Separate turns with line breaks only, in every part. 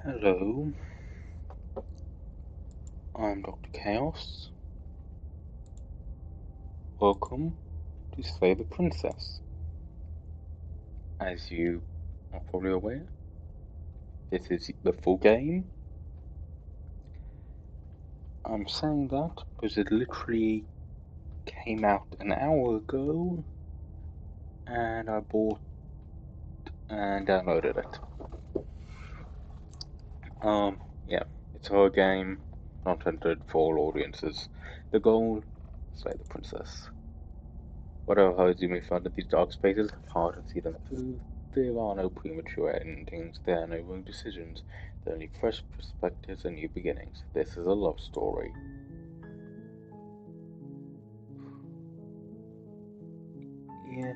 Hello, I'm Dr. Chaos. Welcome to Slay the Princess. As you are probably aware, this is the full game. I'm saying that because it literally came out an hour ago, and I bought and downloaded it. Yeah, it's a horror game, not intended for all audiences. The goal, slay the princess. Whatever horrors you may find in these dark spaces, have hard to see them through. There are no premature endings, there are no wrong decisions, there are only fresh perspectives and new beginnings. This is a love story. Yeah.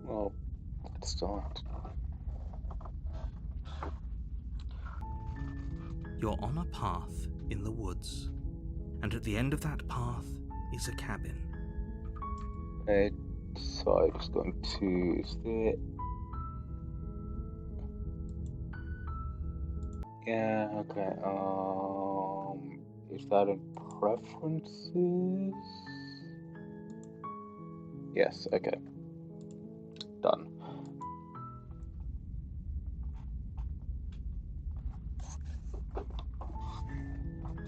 Well, let's start.
You're on a path in the woods, and at the end of that path is a cabin.
So I'm just going to, is there... Yeah, okay, is that in preferences? Yes, okay. Done.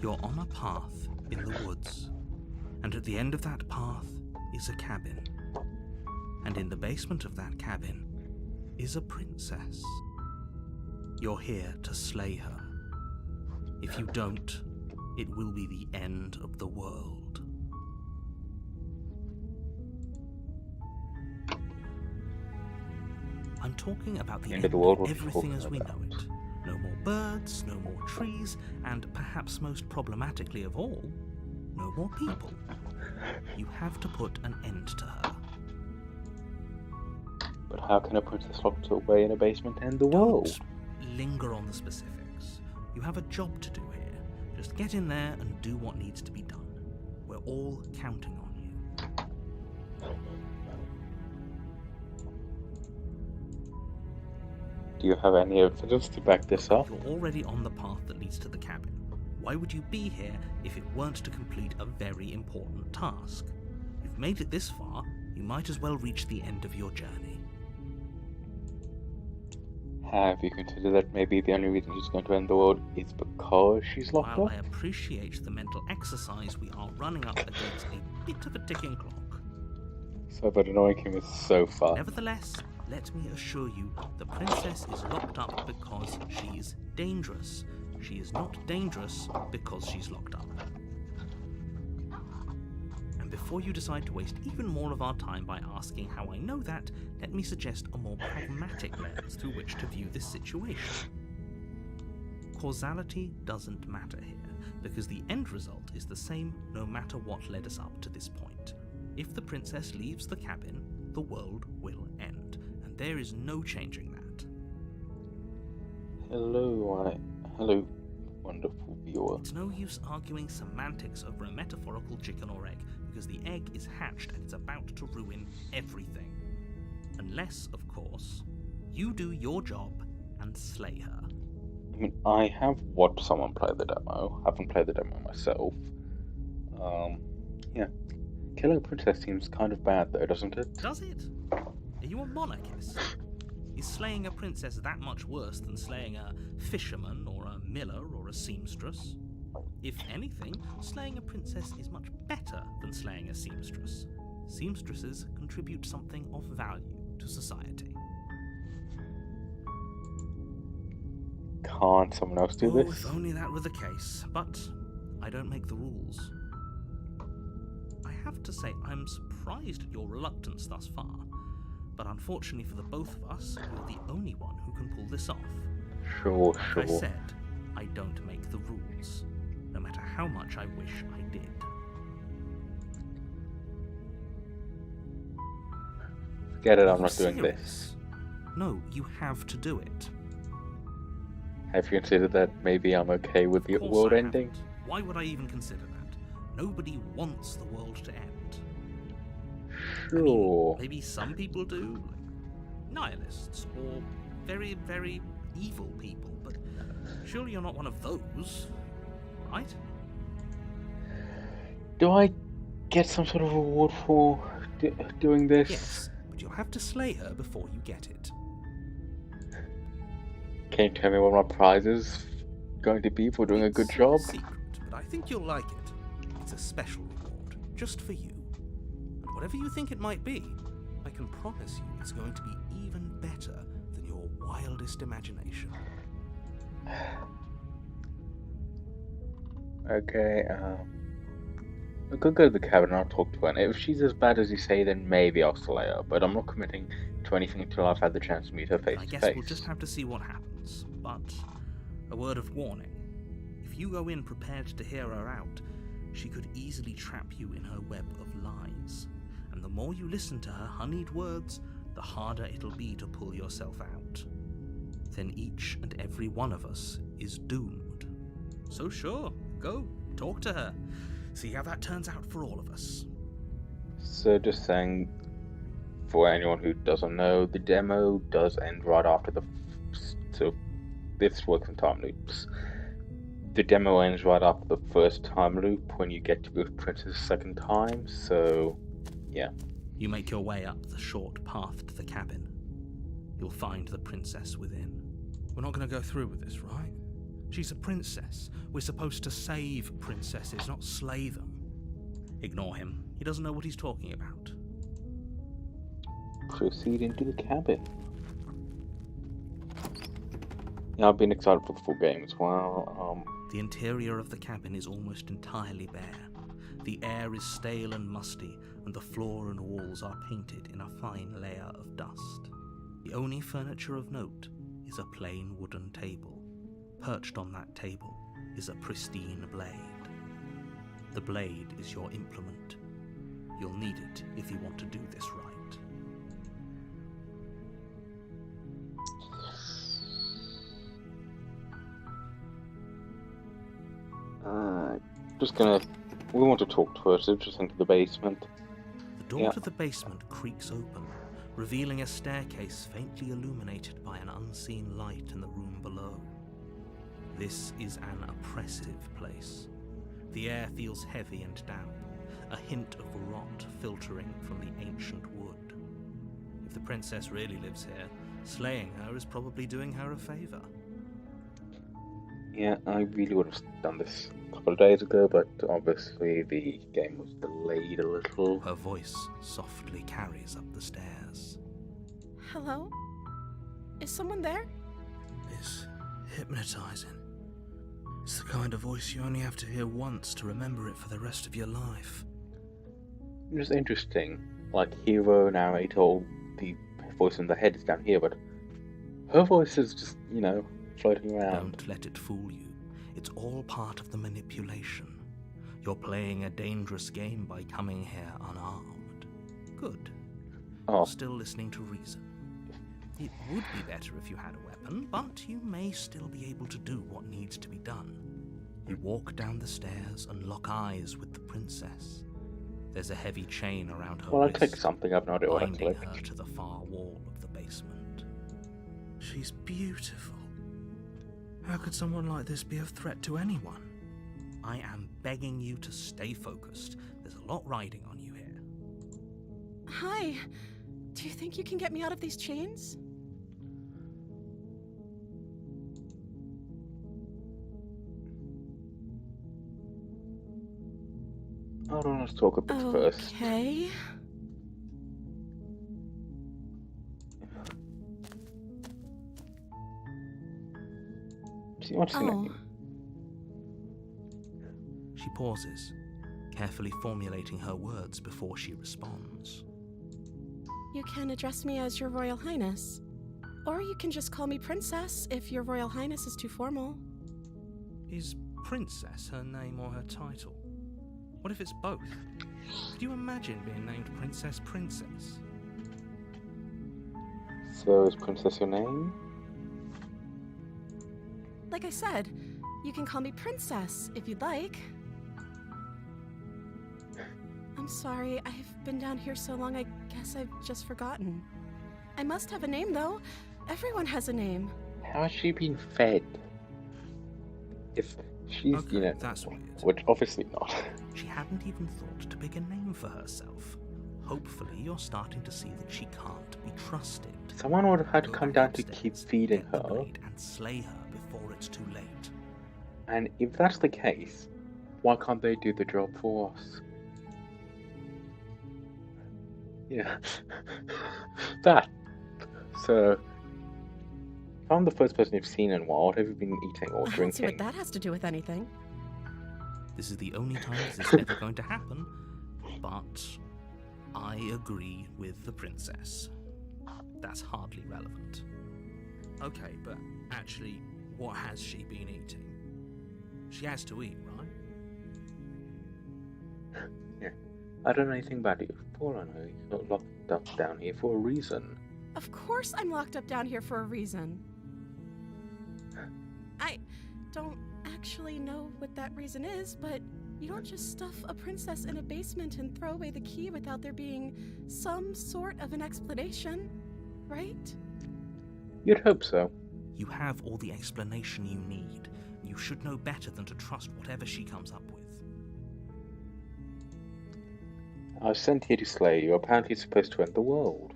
You're on a path in the woods, and at the end of that path is a cabin. And in the basement of that cabin is a princess. You're here to slay her. If you don't, it will be the end of the world. I'm talking about the end of everything as we know it. No more birds, no more trees, and perhaps most problematically of all, no more people. You have to put an end to her.
But how can a princess locked away in a basement end the world?
Don't linger on the specifics. You have a job to do here. Just get in there and do what needs to be done. We're all counting on you.
Do you have any evidence to back this up?
You're already on the path that leads to the cabin. Why would you be here if it weren't to complete a very important task? You've made it this far, you might as well reach the end of your journey.
Have you considered that maybe the only reason she's going to end the world is because she's locked up?
While I appreciate the mental exercise, we are running up against a bit of a ticking clock.
So but annoying him is so far.
Nevertheless, let me assure you, the princess is locked up because she's dangerous. She is not dangerous because she's locked up. And before you decide to waste even more of our time by asking how I know that, let me suggest a more pragmatic lens through which to view this situation. Causality doesn't matter here, because the end result is the same no matter what led us up to this point. If the princess leaves the cabin, the world will end, and there is no changing that.
Hello, wonderful viewer.
It's no use arguing semantics over a metaphorical chicken or egg, because the egg is hatched and it's about to ruin everything. Unless, of course, you do your job and slay her.
I mean, I have watched someone play the demo. I haven't played the demo myself. Yeah. Killing a princess seems kind of bad though, doesn't it?
Does it? Are you a monarchist? Is slaying a princess that much worse than slaying a fisherman or a miller or a seamstress? If anything, slaying a princess is much better than slaying a seamstress. Seamstresses contribute something of value to society.
Can't someone else do this?
If only that were the case, but I don't make the rules. I have to say, I'm surprised at your reluctance thus far, but unfortunately for the both of us, you're the only one who can pull this off.
Sure.
Like I said, I don't make the rules, no matter how much I wish I did.
Forget it, I'm not doing this.
No, you have to do it.
Have you considered that maybe I'm okay with the world ending?
Why would I even consider that? Nobody wants the world to end. I mean,
Sure.
maybe some people do, like nihilists or very, very evil people, but surely you're not one of those, right?
Do I get some sort of reward for doing this?
Yes, but you'll have to slay her before you get it.
Can you tell me what my prize is going to be for doing a good
It's
job?
a secret, but I think you'll like it. It's a special reward, just for you. And whatever you think it might be, I can promise you it's going to be even better than your wildest imagination.
Okay, I could go to the cabin and I'll talk to her. And if she's as bad as you say, then maybe I'll slay her. But I'm not committing to anything until I've had the chance to meet her face
I
to
guess
face.
we'll just have to see what happens. But a word of warning. If you go in prepared to hear her out, she could easily trap you in her web of lies. And the more you listen to her honeyed words, the harder it'll be to pull yourself out. Then each and every one of us is doomed. So sure, go, talk to her. See how that turns out for all of us.
So just saying, for anyone who doesn't know, the demo does end right after the... So this works in time loops. The demo ends right after the first time loop when you get to be with Princess a second time, so yeah.
You make your way up the short path to the cabin. You'll find the princess within. We're not going to go through with this, right? She's a princess. We're supposed to save princesses, not slay them. Ignore him. He doesn't know what he's talking about.
Proceed into the cabin. Yeah, I've been excited for the full game as well.
The interior of the cabin is almost entirely bare. The air is stale and musty, and the floor and walls are painted in a fine layer of dust. The only furniture of note is a plain wooden table. Perched on that table is a pristine blade. The blade is your implement. You'll need it if you want to do this right.
We want to talk to her, so just into the basement.
The door to the basement creaks open, revealing a staircase faintly illuminated by an unseen light in the room below. This is an oppressive place. The air feels heavy and damp, a hint of rot filtering from the ancient wood. If the princess really lives here, slaying her is probably doing her a favor.
Yeah, I really would have done this a couple of days ago, but obviously the game was delayed a little.
Her voice softly carries up the stairs.
Hello? Is someone there?
It's hypnotizing. It's the kind of voice you only have to hear once to remember it for the rest of your life.
It's interesting. Like, hero, narrator, the voice in the head is down here, but her voice is just, floating around.
Don't let it fool you. It's all part of the manipulation. You're playing a dangerous game by coming here unarmed. Good.
Oh,
You're still listening to reason. It would be better if you had a weapon, but you may still be able to do what needs to be done. You walk down the stairs and lock eyes with the princess. There's a heavy chain around her
well, I'll
wrist,
take something. I've no idea what I
binding
clicked.
her to the far wall of the basement. She's beautiful. How could someone like this be of threat to anyone? I am begging you to stay focused. There's a lot riding on you here.
Hi. Do you think you can get me out of these chains?
Hold on, let's talk a bit first.
Okay.
See what's her name?
She pauses, carefully formulating her words before she responds.
You can address me as Your Royal Highness. Or you can just call me Princess if Your Royal Highness is too formal.
Is Princess her name or her title? What if it's both? Could you imagine being named Princess Princess?
So is Princess your name?
Like I said, you can call me Princess if you'd like. I'm sorry. I've been down here so long, I guess I've just forgotten. I must have a name, though. Everyone has a name.
How has she been fed? If she's,
Okay, that's weird.
which obviously not.
She hadn't even thought to pick a name for herself. Hopefully you're starting to see that she can't be trusted.
Someone would have had to
Go
come
back
down to
upstairs,
keep feeding
get the
her.
blade and slay her before it's too late.
And if that's the case, why can't they do the job for us? Yeah. That. So, if I'm the first person you've seen in a while, what have you been eating or
I don't see what
drinking?
that has to do with anything.
This is the only time this is ever going to happen, but I agree with the princess. That's hardly relevant. Okay, but actually, what has she been eating? She has to eat, right?
Yeah. I don't know anything about you. All I know, you got locked up down here for a reason.
Of course I'm locked up down here for a reason. I don't actually know what that reason is, but you don't just stuff a princess in a basement and throw away the key without there being some sort of an explanation, right?
You'd hope so.
You have all the explanation you need. You should know better than to trust whatever she comes up with.
I was sent here to slay you. Apparently supposed to end the world.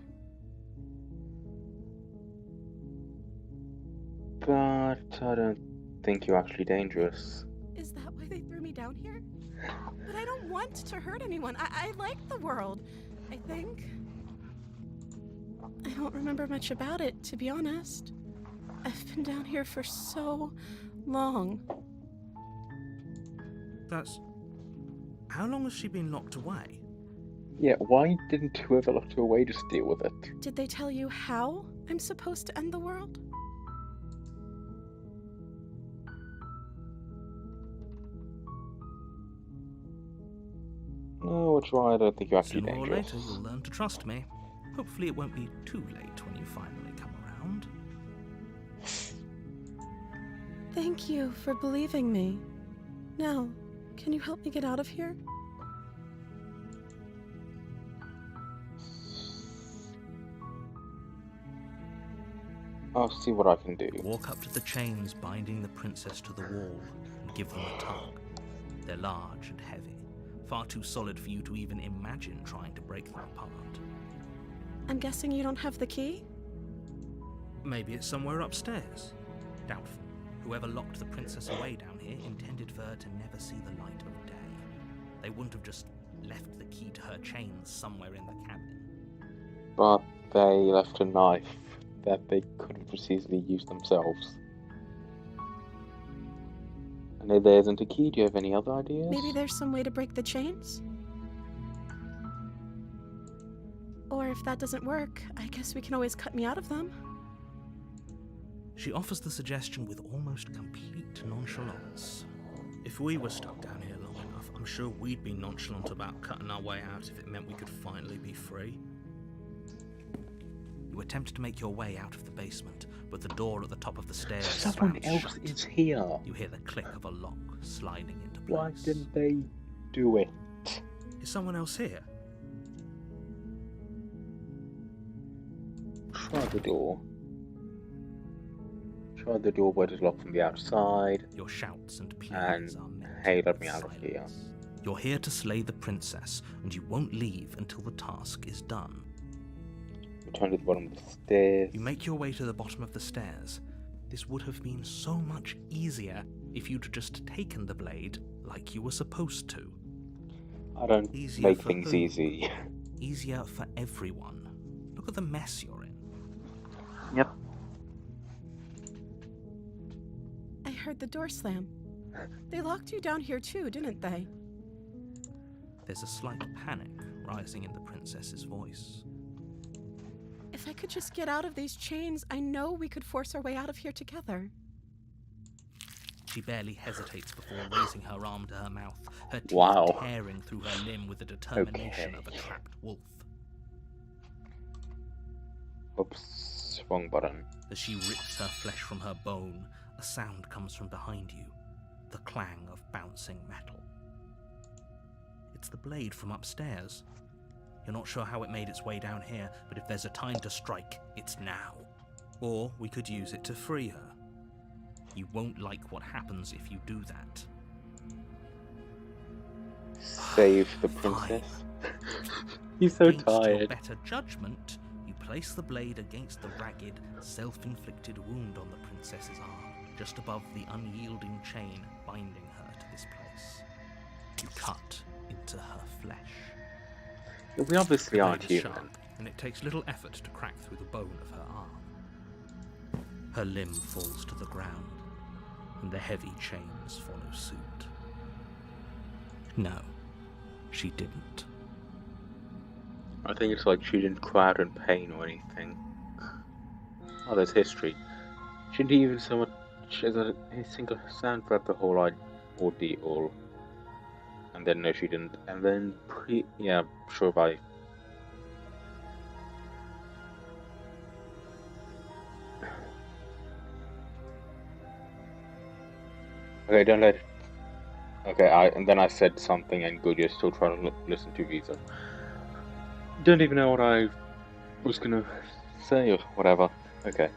But I don't think you're actually dangerous.
Is that why they threw me down here? But I don't want to hurt anyone. I like the world, I think. I don't remember much about it, to be honest. I've been down here for so long.
That's... How long has she been locked away?
Yeah, why didn't whoever locked her away just deal with it?
Did they tell you how I'm supposed to end the world?
No, which one I don't think you're actually
Sooner or
dangerous.
later, you'll learn to trust me. Hopefully it won't be too late when you finally come around.
Thank you for believing me. Now, can you help me get out of here?
I'll see what I can do.
Walk up to the chains binding the princess to the wall and give them a tug. They're large and heavy, far too solid for you to even imagine trying to break them apart.
I'm guessing you don't have the key?
Maybe it's somewhere upstairs. Doubtful. Whoever locked the princess away down here intended for her to never see the light of day. They wouldn't have just left the key to her chains somewhere in the cabin.
But they left a knife that they could have just easily used themselves. And if there isn't a key, do you have any other ideas?
Maybe there's some way to break the chains? Or if that doesn't work, I guess we can always cut me out of them.
She offers the suggestion with almost complete nonchalance. If we were stuck down here long enough, I'm sure we'd be nonchalant about cutting our way out if it meant we could finally be free. You attempt to make your way out of the basement, but the door at the top of the stairs
Someone
slams
else
shut.
is here.
You hear the click of a lock sliding into place.
Why didn't they do it?
Is someone else here?
Try the door. Try the door, but it's locked from the outside.
Your shouts and pleas
And,
are met
hey, let
with
me out of here.
silence. You're here to slay the princess, and you won't leave until the task is done.
Return to the bottom of the stairs.
You make your way to the bottom of the stairs. This would have been so much easier if you'd just taken the blade like you were supposed to.
I don't
Easier
make
for
things
who?
easy.
Easier for everyone. Look at the mess you're in.
Yep.
I heard the door slam. They locked you down here too, didn't they?
There's a slight panic rising in the princess's voice.
If I could just get out of these chains, I know we could force our way out of here together.
She barely hesitates before raising her arm to her mouth, her teeth
Wow.
tearing through her limb with the determination
Okay.
of a trapped wolf.
Oops, wrong button.
As she rips her flesh from her bone, a sound comes from behind you, the clang of bouncing metal. It's the blade from upstairs. You're not sure how it made its way down here, but if there's a time to strike, it's now. Or we could use it to free her. You won't like what happens if you do that.
Save the princess. He's so
Against your
tired.
better judgment, you place the blade against the ragged, self-inflicted wound on the princess's arm, just above the unyielding chain binding her to this place. You cut into her flesh.
We obviously
The
aren't
blade is
human.
sharp, and it takes little effort to crack through the bone of her arm. Her limb falls to the ground, and the heavy chains follow suit. No, she didn't.
I think it's like she didn't cry out in pain or anything. Oh, there's history. She didn't even so much as a single sound throughout the whole ordeal. And then no, she didn't. And then yeah, sure by. Okay, don't let. Okay, and then I said something, and good, you're still trying to listen to Visa. Don't even know what I was gonna say or whatever. Okay.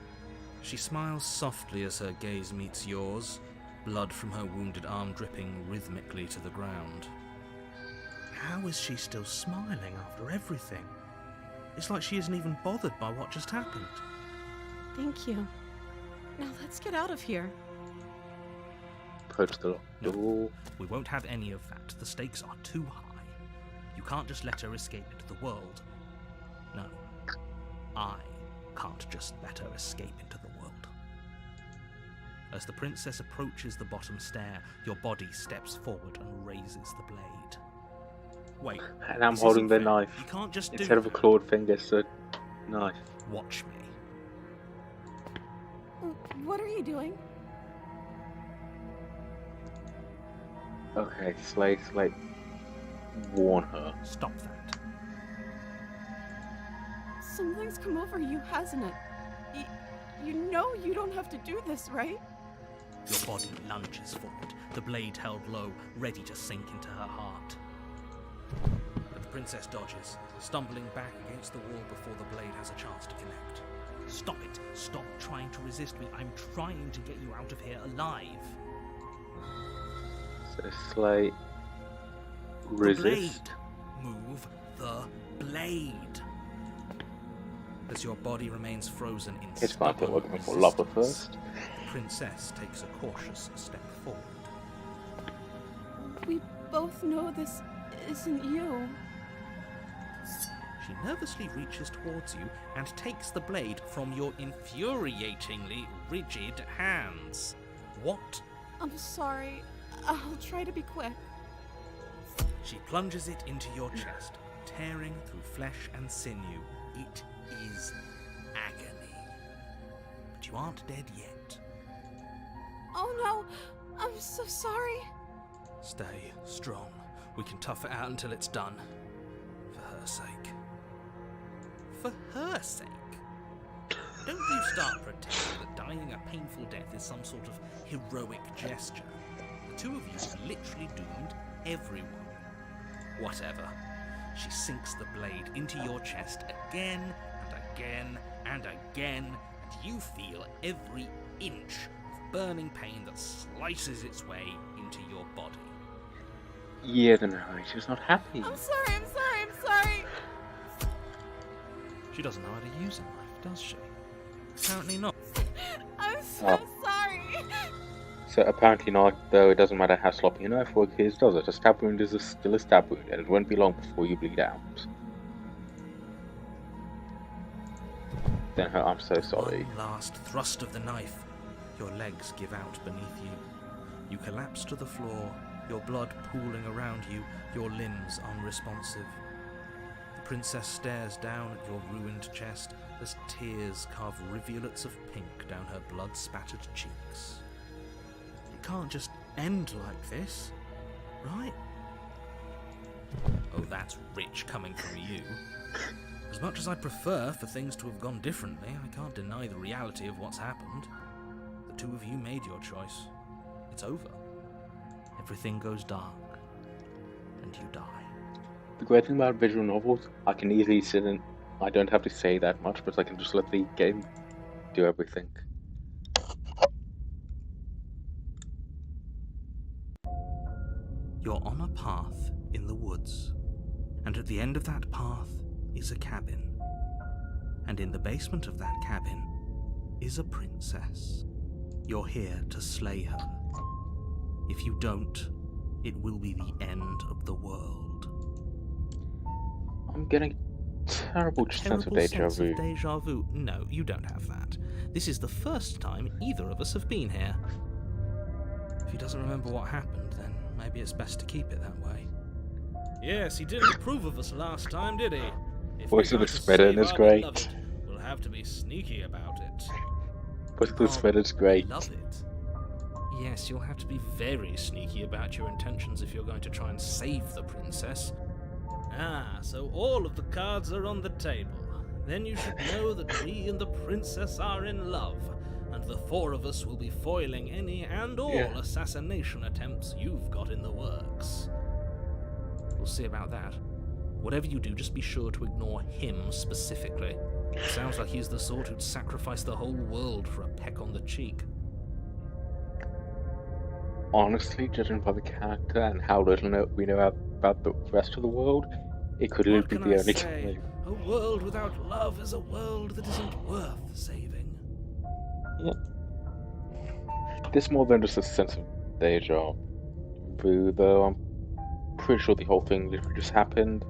She smiles softly as her gaze meets yours, blood from her wounded arm dripping rhythmically to the ground. How is she still smiling after everything? It's like she isn't even bothered by what just happened.
Thank you. Now let's get out of here.
Approach the locked door.
We won't have any of that. The stakes are too high. You can't just let her escape into the world. No, I can't just let her escape into the world. As the princess approaches the bottom stair, your body steps forward and raises the blade. Wait,
And I'm
this
holding
isn't
the
fair.
knife.
You can't just do
Instead of a
that.
clawed finger, it's a knife.
Watch me.
What are you doing?
Okay, Slay, warn her.
Stop that.
Something's come over you, hasn't it? You know you don't have to do this, right?
Your body lunges forward, the blade held low, ready to sink into her heart. But the princess dodges, stumbling back against the wall before the blade has a chance to connect. Stop it! Stop trying to resist me. I'm trying to get you out of here alive.
So Slay, resist.
The blade. Move the blade. As your body remains frozen in
It's fine, but we're
stubborn
going for lava
resistance,
first.
the princess takes a cautious step forward.
We both know this isn't you.
She nervously reaches towards you and takes the blade from your infuriatingly rigid hands. What?
I'm sorry. I'll try to be quick.
She plunges it into your chest, tearing through flesh and sinew. It is agony. But you aren't dead yet.
Oh no! I'm so sorry.
Stay strong. We can tough it out until it's done. For her sake. For her sake? Don't you start pretending that dying a painful death is some sort of heroic gesture. The two of you have literally doomed everyone. Whatever. She sinks the blade into your chest again and again and again, and you feel every inch of burning pain that slices its way into your body.
Yeah, then she's not happy.
I'm sorry.
She doesn't know how to use a knife, does she? Apparently not.
I'm so
Oh.
sorry.
So apparently not, though it doesn't matter how sloppy a knife work is, does it? A stab wound is still a stab wound, and it won't be long before you bleed out. Then her, I'm so sorry.
One last thrust of the knife. Your legs give out beneath you. You collapse to the floor, your blood pooling around you, your limbs unresponsive. The princess stares down at your ruined chest as tears carve rivulets of pink down her blood-spattered cheeks. It can't just end like this, right? Oh, that's rich coming from you. As much as I prefer for things to have gone differently, I can't deny the reality of what's happened. The two of you made your choice. It's over. Everything goes dark, and you die.
The great thing about visual novels, I can easily sit in. I don't have to say that much, but I can just let the game do everything.
You're on a path in the woods, and at the end of that path is a cabin. And in the basement of that cabin is a princess. You're here to slay her. If you don't, it will be the end of the world.
I'm getting a terrible sense of deja
sense
vu.
of deja vu? No, you don't have that. This is the first time either of us have been here. If he doesn't remember what happened, then maybe it's best to keep it that way. Yes, he didn't approve of us last time, did he? If
Voice
we're
of the
going to
Spitter
save
is
our
great.
beloved, we'll have to be sneaky about it.
Voice of the Spitter's great.
Love it. Yes, you'll have to be very sneaky about your intentions if you're going to try and save the princess. Ah, so all of the cards are on the table. Then you should know that we and the princess are in love, and the four of us will be foiling any and all assassination attempts you've got in the works. We'll see about that. Whatever you do, just be sure to ignore him specifically. It sounds like he's the sort who'd sacrifice the whole world for a peck on the cheek.
Honestly, judging by the character and how little we know about the rest of the world, it could
What
be
can
the
I
only
say?
time.
A world without love is a world that isn't worth saving.
Yeah. There's more than just a sense of deja vu, though. I'm pretty sure the whole thing literally just happened.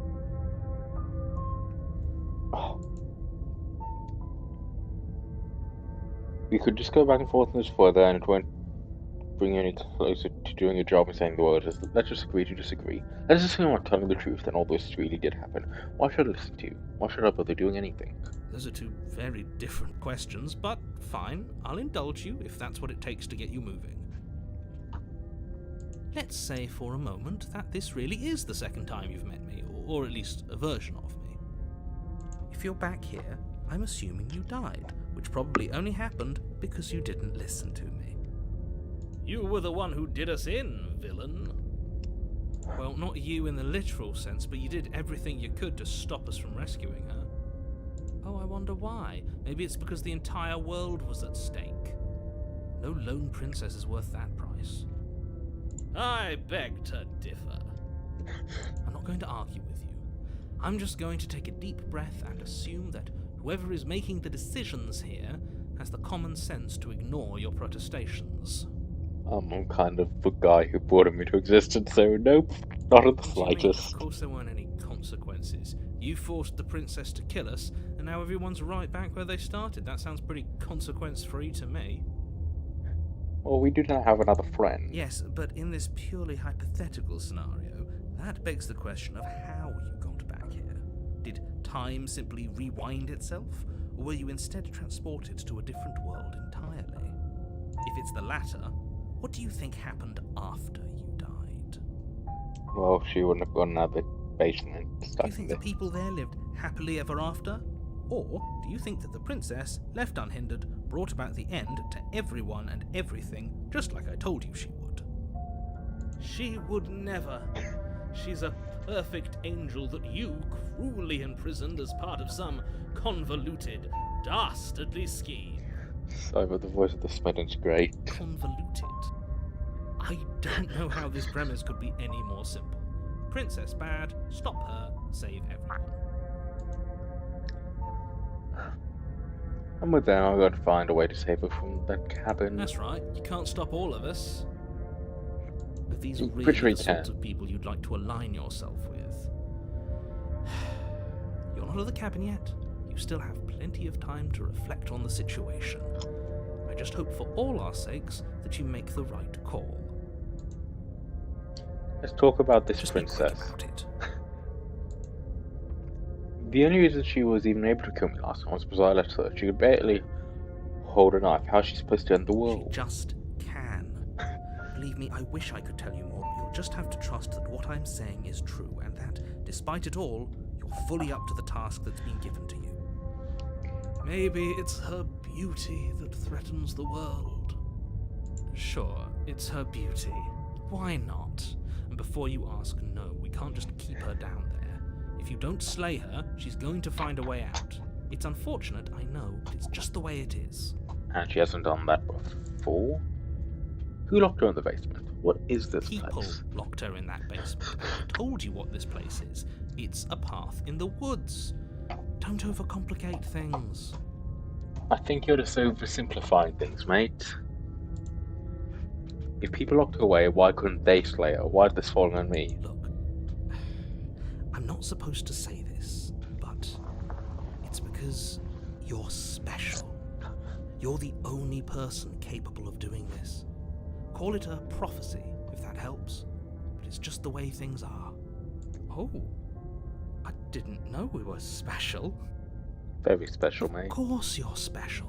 Oh. We could just go back and forth on this further, and it won't bring you any closer to doing your job and saying the word. Let's just agree to disagree. Let's just say I'm not telling the truth, and all this really did happen. Why should I listen to you? Why should I bother doing anything?
Those are two very different questions, but fine, I'll indulge you if that's what it takes to get you moving. Let's say for a moment that this really is the second time you've met me, or at least a version of me. If you're back here, I'm assuming you died, which probably only happened because you didn't listen to me. You were the one who did us in, villain. Well, not you in the literal sense, but you did everything you could to stop us from rescuing her. Oh, I wonder why. Maybe it's because the entire world was at stake. No lone princess is worth that price. I beg to differ. I'm not going to argue with you. I'm just going to take a deep breath and assume that whoever is making the decisions here has the common sense to ignore your protestations.
I'm kind of the guy who brought him into existence, so nope, not in the slightest.
Of course there weren't any consequences. You forced the princess to kill us, and now everyone's right back where they started. That sounds pretty consequence-free to me.
Well, we do not have another friend.
Yes, but in this purely hypothetical scenario, that begs the question of how you got back here. Did time simply rewind itself, or were you instead transported to a different world entirely? If it's the latter, what do you think happened after you died?
Well, she wouldn't have gone out the basement
Do
stuck
you think
in
the people there lived happily ever after? Or do you think that the princess, left unhindered, brought about the end to everyone and everything, just like I told you she would? She would never. She's a perfect angel that you cruelly imprisoned as part of some convoluted, dastardly scheme.
Sorry, but the voice of the Spitter's great.
Convoluted? I don't know how this premise could be any more simple. Princess bad, stop her, save everyone.
And with that, I've got to find a way to save her from that cabin.
That's right, you can't stop all of us. But these are
Pretty
really
sure
the
you
sorts
can.
of people you'd like to align yourself with. You're not at the cabin yet. You still have plenty of time to reflect on the situation. I just hope for all our sakes that you make the right call.
Let's talk about this
Just be quick
princess.
about it.
The only reason she was even able to kill me last time was because I let her. She could barely hold a knife. How's she supposed to end the
She
world?
just can. Believe me, I wish I could tell you more, but you'll just have to trust that what I'm saying is true, and that, despite it all, you're fully up to the task that's been given to you. Maybe it's her beauty that threatens the world. Sure, it's her beauty. Why not? And before you ask, no, we can't just keep her down there. If you don't slay her, she's going to find a way out. It's unfortunate, I know, but it's just the way it is.
And she hasn't done that before? Who locked her in the basement? What is this
People
place?
locked her in that basement. I told you what this place is. It's a path in the woods. Don't overcomplicate things.
I think you're just oversimplifying things, mate. If people locked her away, why couldn't they slay her? Why did this fall on me?
Look, I'm not supposed to say this, but it's because you're special. You're the only person capable of doing this. Call it a prophecy, if that helps, but it's just the way things are. Oh, I didn't know we were special.
Very special, mate.
Of course you're special.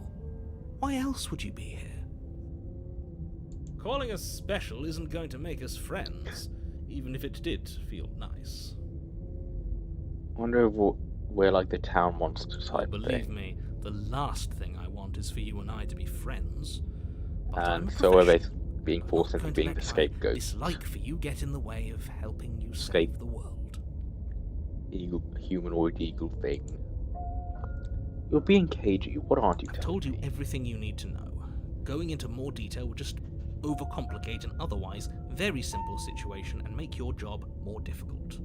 Why else would you be here? Calling us special isn't going to make us friends, even if it did feel nice.
I wonder where like the town monster type
Believe
thing.
me, the last thing I want is for you and I to be friends. But I'm
And
a
so are they
professional.
being
I'm
forced
not
into
going to
being
let
the
my
scapegoat.
dislike for you get in the way of helping you save the world.
Humanoid eagle thing. You're being cagey. What aren't you
I've
telling
told you
me?
everything you need to know. Going into more detail would just overcomplicate an otherwise very simple situation and make your job more difficult.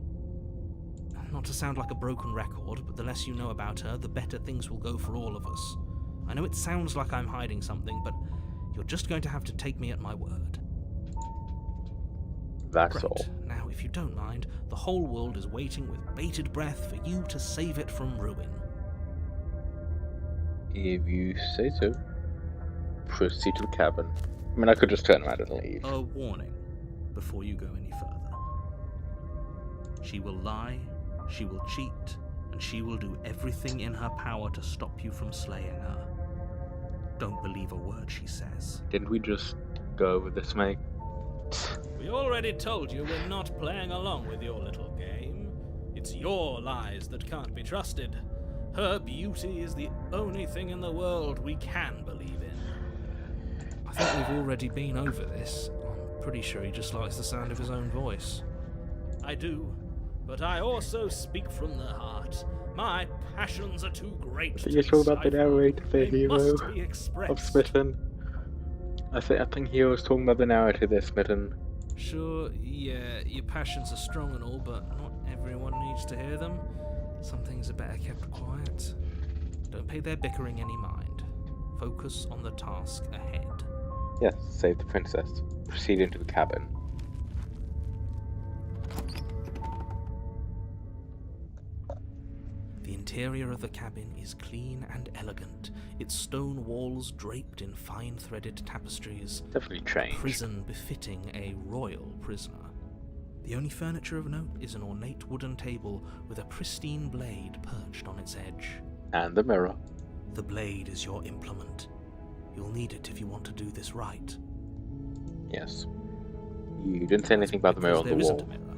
Not to sound like a broken record, but the less you know about her, the better things will go for all of us. I know it sounds like I'm hiding something, but you're just going to have to take me at my word.
That's
Great.
all.
Now, if you don't mind, the whole world is waiting with bated breath for you to save it from ruin.
If you say so. Proceed to the cabin. I mean, I could just turn around and leave.
A warning before you go any further. She will lie, she will cheat, and she will do everything in her power to stop you from slaying her. Don't believe a word she says.
Didn't we just go over this, mate?
We already told you we're not playing along with your little game. It's your lies that can't be trusted. Her beauty is the only thing in the world we can believe in. I think we've already been over this. I'm pretty sure he just likes the sound of his own voice. I do, but I also speak from the heart. My passions are too great to
You're
be
talking about the
stifled.
narrator, the
They
hero
must be expressed.
of Smitten. I think he was talking about the narrator there, Smitten.
Sure, yeah, your passions are strong and all, but not everyone needs to hear them. Some things are better kept quiet. Don't pay their bickering any mind. Focus on the task ahead.
Yes, save the princess. Proceed into the cabin.
The interior of the cabin is clean and elegant, its stone walls draped in fine threaded tapestries,
Definitely
a
changed.
prison befitting a royal prisoner. The only furniture of note is an ornate wooden table with a pristine blade perched on its edge.
And the mirror.
The blade is your implement. You'll need it if you want to do this right.
Yes. You didn't say anything about the mirror on the
There isn't
wall.
a mirror.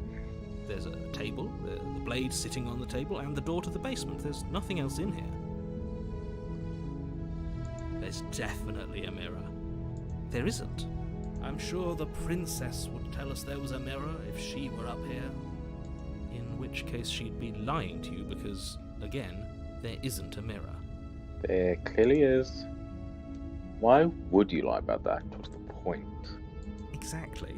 There's a table, the blade sitting on the table, and the door to the basement. There's nothing else in here. There's definitely a mirror. There isn't. I'm sure the princess would tell us there was a mirror if she were up here. In which case she'd be lying to you because, again, there isn't a mirror.
There clearly is. Why would you lie about that? What's the point?
Exactly.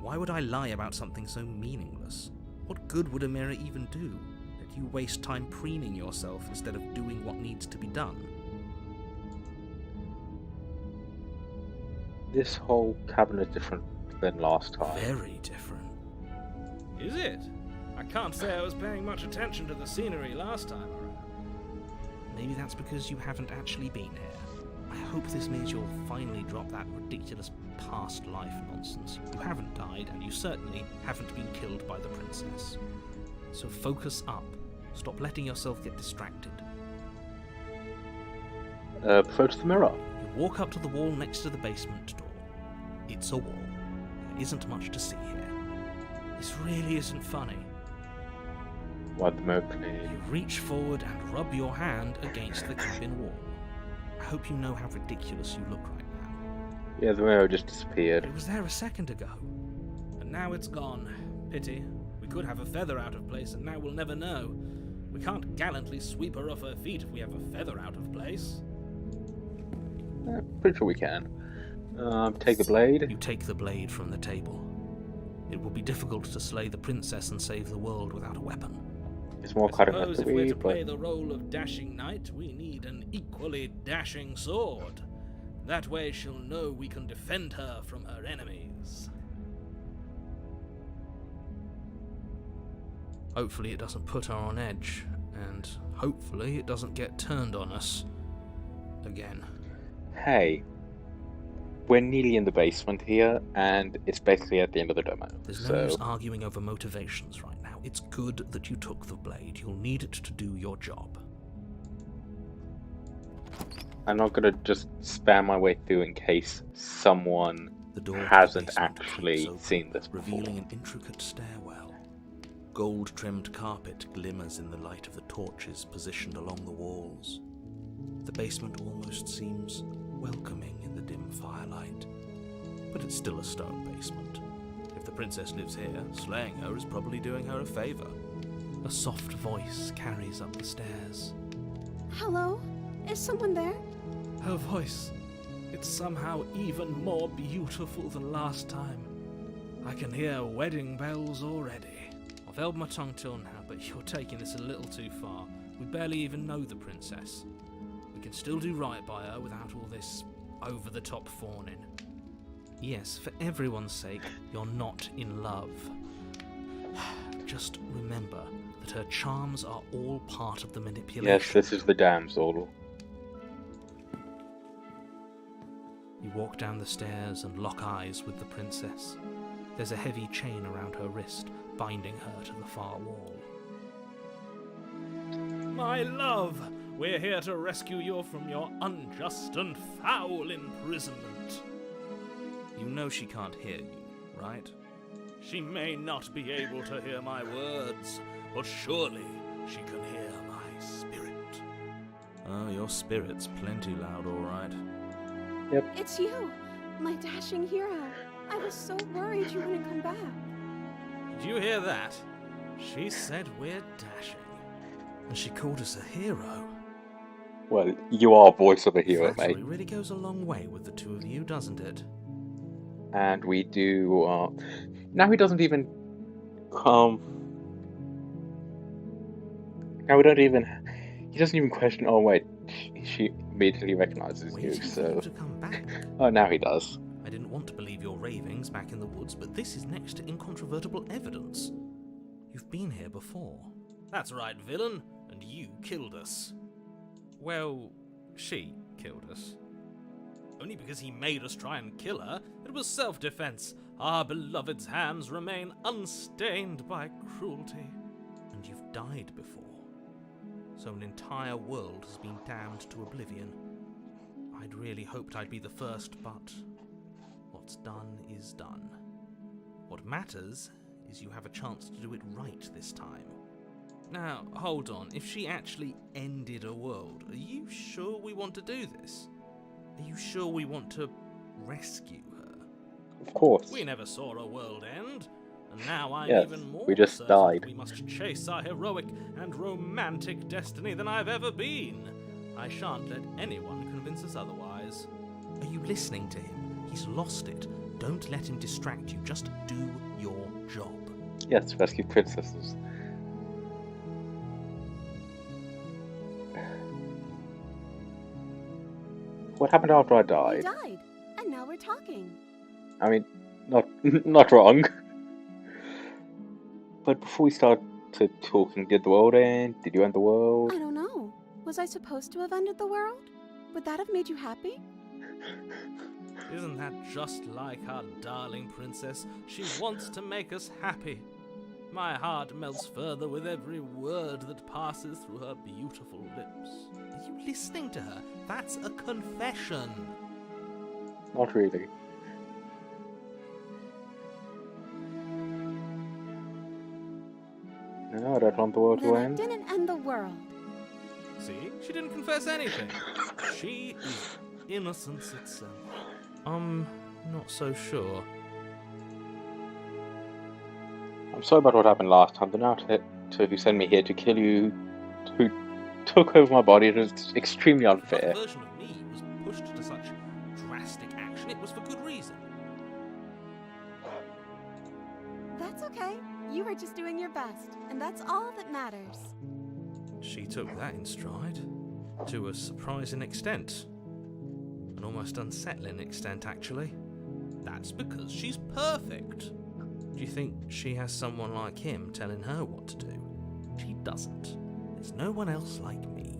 Why would I lie about something so meaningless? What good would a mirror even do? That you waste time preening yourself instead of doing what needs to be done?
This whole cabin is different than last time.
Very different. Is it? I can't say I was paying much attention to the scenery last time around. Maybe that's because you haven't actually been here. I hope this means you'll finally drop that ridiculous past life nonsense. You haven't died, and you certainly haven't been killed by the princess. So focus up. Stop letting yourself get distracted.
Approach the mirror.
You walk up to the wall next to the basement door. It's a wall. There isn't much to see here. This really isn't funny.
Wipe the mirror clean.
You reach forward and rub your hand against the cabin wall. I hope you know how ridiculous you look right now.
Yeah, the mirror just disappeared.
It was there a second ago. And now it's gone. Pity. We could have a feather out of place, and now we'll never know. We can't gallantly sweep her off her feet if we have a feather out of place.
Pretty sure we can. Take the blade.
You take the blade from the table. It will be difficult to slay the princess and save the world without a weapon.
It's more
I
cutting up
suppose
the
if we're
weed,
to play
but
the role of dashing knight, we need an equally dashing sword. That way she'll know we can defend her from her enemies. Hopefully it doesn't put her on edge, and hopefully it doesn't get turned on us again.
hey, we're nearly in the basement here, and it's basically at the end of the demo.
There's no use arguing over motivations right now. It's good that you took the blade. You'll need it to do your job.
I'm not gonna just spam my way through in case someone
The door to the
hasn't
basement
actually
creaks open,
seen this before.
revealing an intricate stairwell. Gold-trimmed carpet glimmers in the light of the torches positioned along the walls. The basement almost seems welcoming in the dim firelight, but it's still a stone basement. If the princess lives here, slaying her is probably doing her a favor. A soft voice carries up the stairs.
Hello? Is someone there?
Her voice, it's somehow even more beautiful than last time. I can hear wedding bells already. I've held my tongue till now, but you're taking this a little too far. We barely even know the princess. We can still do right by her without all this over-the-top fawning. Yes, for everyone's sake, you're not in love. Just remember that her charms are all part of the manipulation.
Yes, this is the damsel.
You walk down the stairs and lock eyes with the princess. There's a heavy chain around her wrist, binding her to the far wall. My love, we're here to rescue you from your unjust and foul imprisonment. You know she can't hear you, right? She may not be able to hear my words, but surely she can hear my spirit. Oh, your spirit's plenty loud, all right.
It's you, my dashing hero. I was so worried you wouldn't come back.
Did you hear that? She said we're dashing. And she called us a hero.
Well, you are voice of a hero,
Flattery
mate.
really goes a long way with the two of you, doesn't it?
And we do, now he doesn't even, now we don't even, he doesn't even question, oh wait, she immediately recognizes you,
Waiting for
so,
you to come back.
oh, now he does.
I didn't want to believe your ravings back in the woods, but this is next to incontrovertible evidence. You've been here before. That's right, villain, and you killed us. Well, she killed us. Only because he made us try and kill her. It was self-defense. Our beloved's hands remain unstained by cruelty. And you've died before. So an entire world has been damned to oblivion. I'd really hoped I'd be the first, but what's done is done. What matters is you have a chance to do it right this time. Now, hold on. If she actually ended a world, are you sure we want to do this? Are you sure we want to rescue her?
Of course.
We never saw a world end, and now I'm
Yes,
even more
we just
certain
died.
we must chase our heroic and romantic destiny than I've ever been. I shan't let anyone convince us otherwise. Are you listening to him? He's lost it. Don't let him distract you. Just do your job.
Yes, rescue princesses. What happened after I
You
died?
died, and now we're talking.
I mean, not wrong. But before we start to talking, did the world end? Did you end the world?
I don't know. Was I supposed to have ended the world? Would that have made you happy?
Isn't that just like our darling princess? She wants to make us happy. My heart melts further with every word that passes through her beautiful lips. Are you listening to her? That's a confession.
Not really. No, I don't want the world
Then
to
I
end.
didn't end the world.
See? She didn't confess anything. She is innocence itself. I'm not so sure.
I'm sorry about what happened last time. The narrator who sent me here to kill you, who took over my body, it was extremely
If
unfair.
that version of me was pushed to such drastic action, it was for good reason.
That's okay. You were just doing your best, and that's all that matters.
She took that in stride, to a surprising extent. An almost unsettling extent, actually. That's because she's perfect. Do you think she has someone like him telling her what to do? She doesn't. There's no one else like me.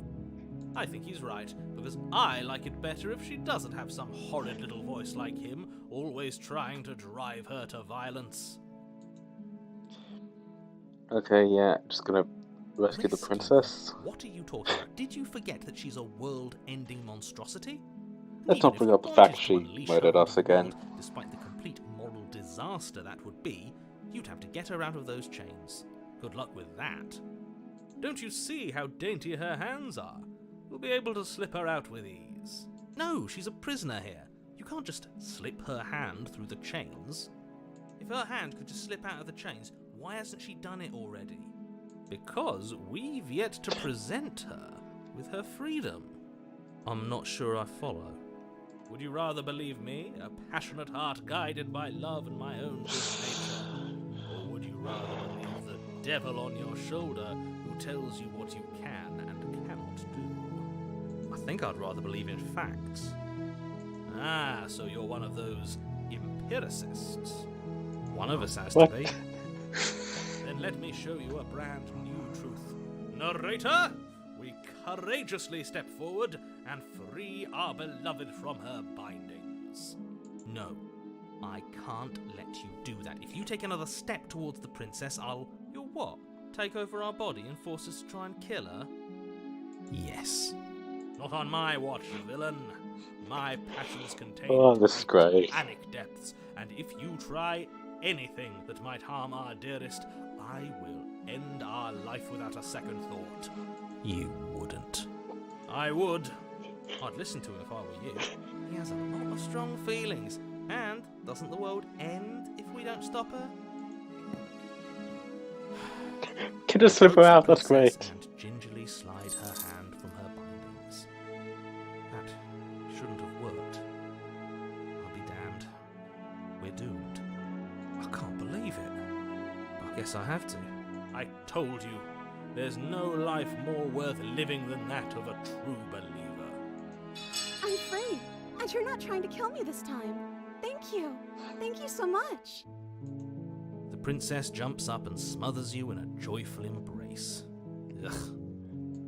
I think he's right, because I like it better if she doesn't have some horrid little voice like him, always trying to drive her to violence.
Okay, yeah, just gonna rescue the princess.
What are you talking about? Did you forget that she's a world-ending monstrosity?
Let's
Even
not
if
bring
you
up the fact
wanted to
she
unleash
murdered
her on
us
the
again.
world, despite the complete moral disaster that would be, you'd have to get her out of those chains. Good luck with that. Don't you see how dainty her hands are? You'll be able to slip her out with ease. No, she's a prisoner here. You can't just slip her hand through the chains. If her hand could just slip out of the chains, why hasn't she done it already? Because we've yet to present her with her freedom. I'm not sure I follow. Would you rather believe me, a passionate heart guided by love and my own good nature? Or would you rather believe the devil on your shoulder who tells you what you can and cannot do? I think I'd rather believe in facts. Ah, so you're one of those empiricists. One of us has to be. Then let me show you a brand new truth. Narrator, we courageously step forward and free our beloved from her bindings. No, I can't let you do that. If you take another step towards the princess, you'll what? Take over our body and force us to try and kill her? Yes. Not on my watch, villain. My passions contain
This is great.
panic depths, and if you try anything that might harm our dearest, I will end our life without a second thought. You wouldn't. I would. I'd listen to him if I were you. He has a lot of strong feelings. And doesn't the world end if we don't stop her?
Can just slip her out, that's great.
And gingerly slide her hand from her bindings. That shouldn't have worked. I'll be damned. We're doomed. I can't believe it. I guess I have to. I told you. There's no life more worth living than that of a true believer.
I'm free, and you're not trying to kill me this time. Thank you. Thank you so much.
The princess jumps up and smothers you in a joyful embrace. Ugh.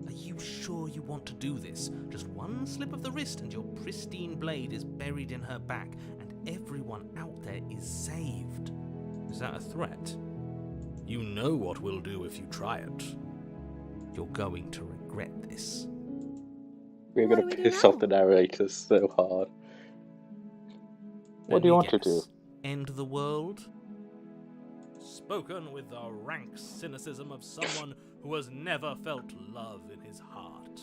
Are you sure you want to do this? Just one slip of the wrist and your pristine blade is buried in her back, and everyone out there is saved. Is that a threat? You know what we'll do if you try it. You're going to regret this.
We're
What
gonna
do we do
piss
now?
off the narrators so hard. What do you want to do?
End the world? Spoken with the rank cynicism of someone who has never felt love in his heart.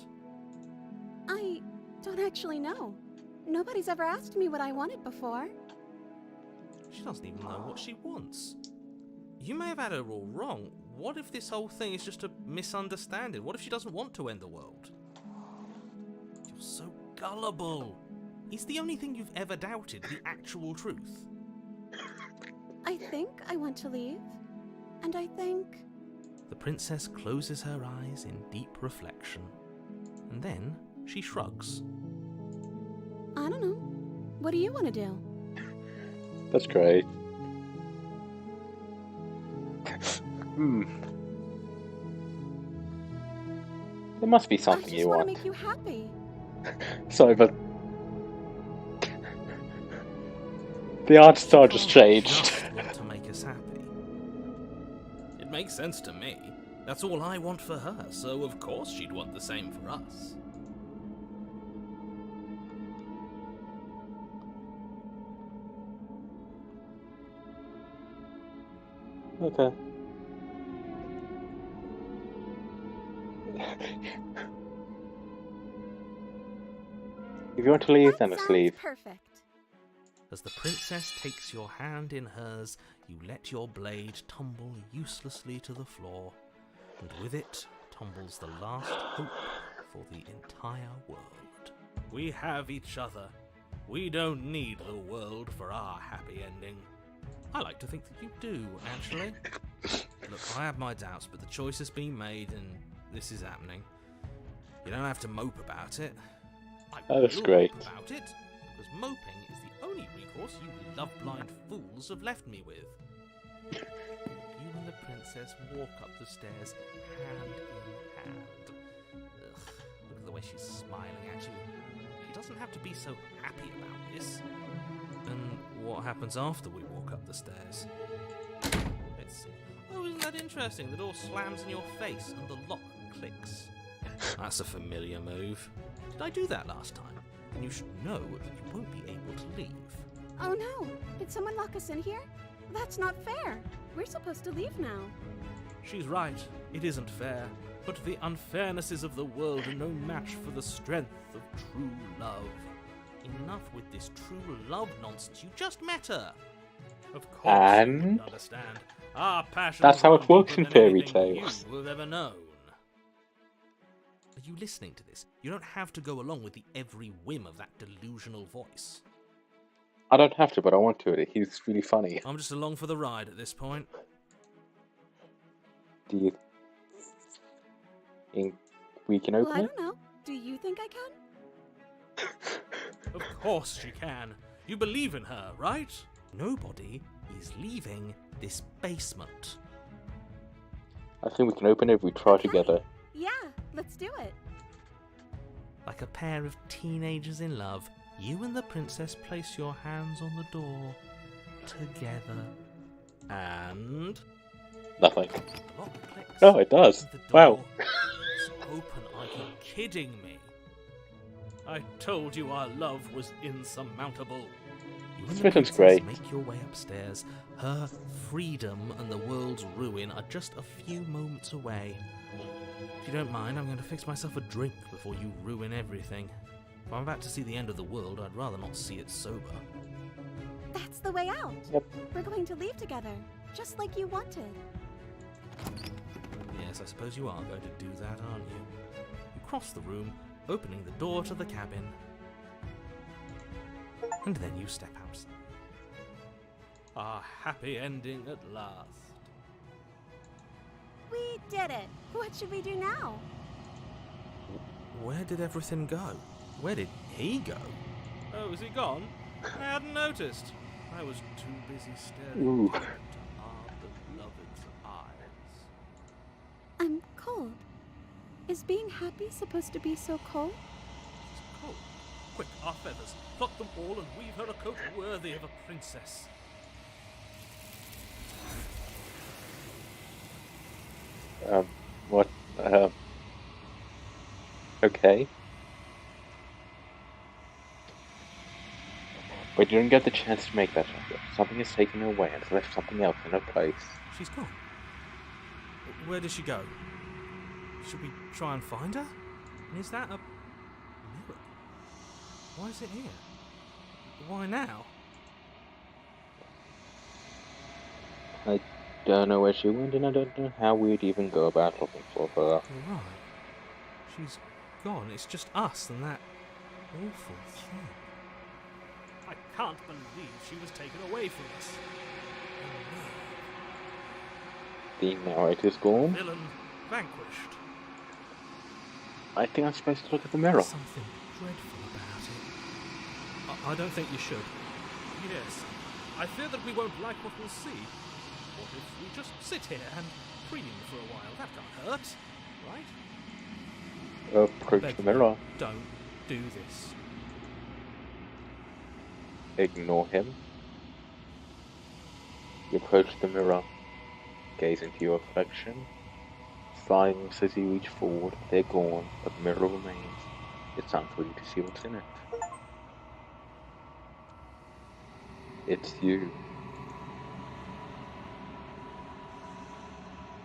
I don't actually know. Nobody's ever asked me what I wanted before.
She doesn't even know what she wants. You may have had her all wrong. What if this whole thing is just a misunderstanding? What if she doesn't want to end the world? You're so gullible. Is the only thing you've ever doubted the actual truth?
I think I want to leave. And I think...
The princess closes her eyes in deep reflection. And then she shrugs.
I don't know. What do you want to do?
That's great. There must be
I
something
just
you
want
want.
to make you happy.
Sorry, but the art style just changed.
Want to make us happy. It makes sense to me. That's all I want for her, so of course she'd want the same for us.
Okay. If you want to leave,
That
then let's
sounds
leave.
perfect.
As the princess takes your hand in hers, you let your blade tumble uselessly to the floor, and with it tumbles the last hope for the entire world. We have each other. We don't need the world for our happy ending. I like to think that you do, actually. Look, I have my doubts, but the choice has been made and this is happening. You don't have to mope about it. I
That's
will
great.
mope about it, because moping is the only recourse you love-blind fools have left me with. You and the princess walk up the stairs hand in hand. Ugh, look at the way she's smiling at you. She doesn't have to be so happy about this. And what happens after we walk up the stairs? Let's see. Oh, isn't that interesting? The door slams in your face and the lock clicks. That's a familiar move. Did I do that last time? Then you should know that you won't be able to leave.
Oh no! Did someone lock us in here? That's not fair. We're supposed to leave now.
She's right. It isn't fair. But the unfairnesses of the world are no match for the strength of true love. Enough with this true love nonsense. You just met her. Of course,
And?
you wouldn't understand. Our passion.
That's how it works in fairy tales.
You have ever known. Are you listening to this? You don't have to go along with the every whim of that delusional voice.
I don't have to, but I want to. He's really funny.
I'm just along for the ride at this point.
Do you think we can
Well,
open
I
it?
don't know. Do you think I can?
Of course she can. You believe in her, right? Nobody is leaving this basement.
I think we can open it if we try
Okay.
together.
Yeah, let's do it.
Like a pair of teenagers in love, you and the princess place your hands on the door together. And
Nothing.
the lock clicks.
Oh, it does.
and the
Wow.
door is open. Are you kidding me? I told you our love was insurmountable. You and the
This is
princess
great.
make your way upstairs. Her freedom and the world's ruin are just a few moments away. If you don't mind, I'm going to fix myself a drink before you ruin everything. If I'm about to see the end of the world, I'd rather not see it sober.
That's the way out.
Yep.
We're going to leave together, just like you wanted.
Yes, I suppose you are going to do that, aren't you? You cross the room, opening the door to the cabin. And then you step outside. Our happy ending at last.
We did it. What should we do now?
Where did everything go? Where did he go? Oh, is he gone? I hadn't noticed. I was too busy staring
Ooh.
into our beloved's eyes.
I'm cold. Is being happy supposed to be so cold?
It's cold. Quick, our feathers. Pluck them all and weave her a coat worthy of a princess.
What? Okay. But you didn't get the chance to make that jump. Something is taken away and it's left something else in her place.
She's gone. Where did she go? Should we try and find her? And is that a mirror? Why is it here? Why now?
I don't know where she went and I don't know how we'd even go about looking for her.
Right. She's gone. It's just us and that awful thing. I can't believe she was taken away from us.
The narrator's gone.
Villain vanquished.
I think I'm supposed to look at the mirror.
Something dreadful about it. I don't think you should. Yes. I fear that we won't like what we'll see. What if we just sit here and preen for a while? That can't hurt, right?
Approach
Beg
the
you,
mirror.
Don't do this.
Ignore him. You approach the mirror. Gaze into your reflection. Silence as you reach forward. They're gone, but the mirror remains. It's time for you to see what's in it. It's you.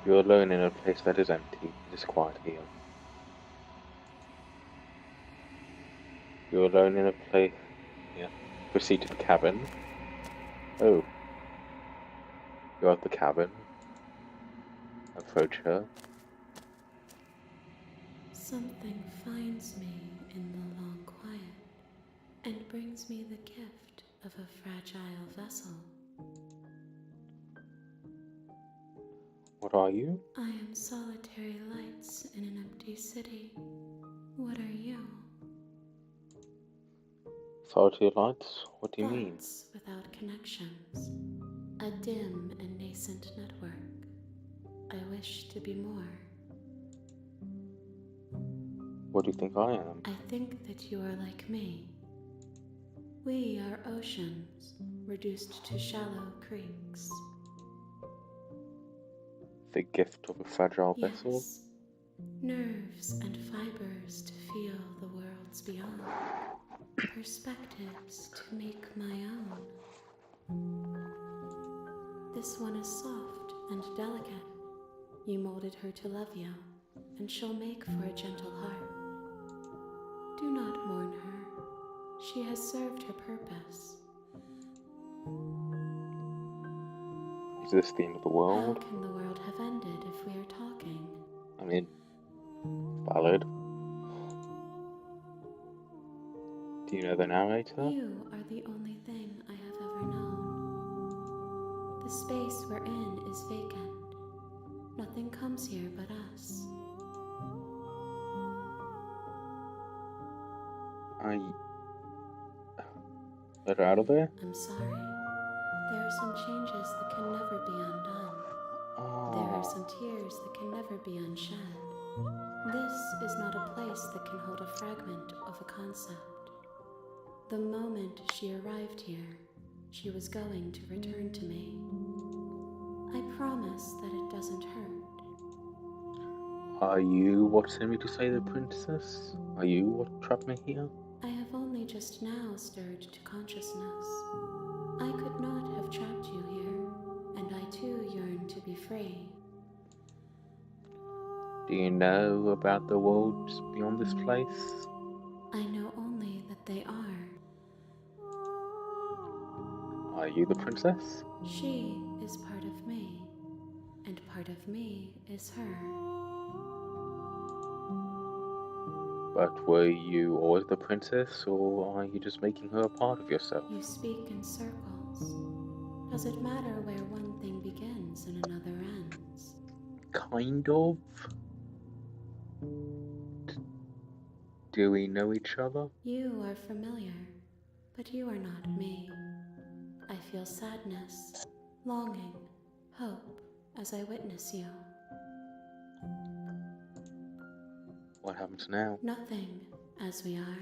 You're alone in a place that is empty. It is quiet here. You're alone in a place. Yeah. Proceed to the cabin. Oh. You're at the cabin. Approach her.
Something finds me in the long quiet and brings me the gift of a fragile vessel.
What are you?
I am solitary lights in an empty city. What are you?
Solitary lights? What do you mean?
Thoughts without connections. A dim and nascent network. I wish to be more.
What do you think I am?
I think that you are like me. We are oceans, reduced to shallow creeks.
The gift of a fragile vessel?
Yes, nerves and fibers to feel the worlds beyond. Perspectives to make my own. This one is soft and delicate. You molded her to love you, and she'll make for a gentle heart. Do not mourn her. She has served her purpose.
Is this the end of the
How
world?
can the world have ended if we are talking?
I mean, valid. Do you know the narrator?
You are the only thing I have ever known. The space we're in is vacant. Nothing comes here but us.
Let her out of there?
I'm sorry. There are some changes that can never be undone. There are some tears that can never be unshed. This is not a place that can hold a fragment of a concept. The moment she arrived here, she was going to return to me. I promise that it doesn't hurt.
Are you what sent me to slay the princess? Are you what trapped me here?
I have only just now stirred to consciousness. I could not have trapped you here, and I too yearn to be free.
Do you know about the worlds beyond this place?
I know only that they are.
Are you the princess?
She is part of me, and part of me is her.
But were you always the princess, or are you just making her a part of yourself?
You speak in circles. Does it matter where one thing begins and another ends?
Kind of. Do we know each other?
You are familiar, but you are not me. I feel sadness, longing, hope as I witness you.
What happens now?
Nothing, as we are,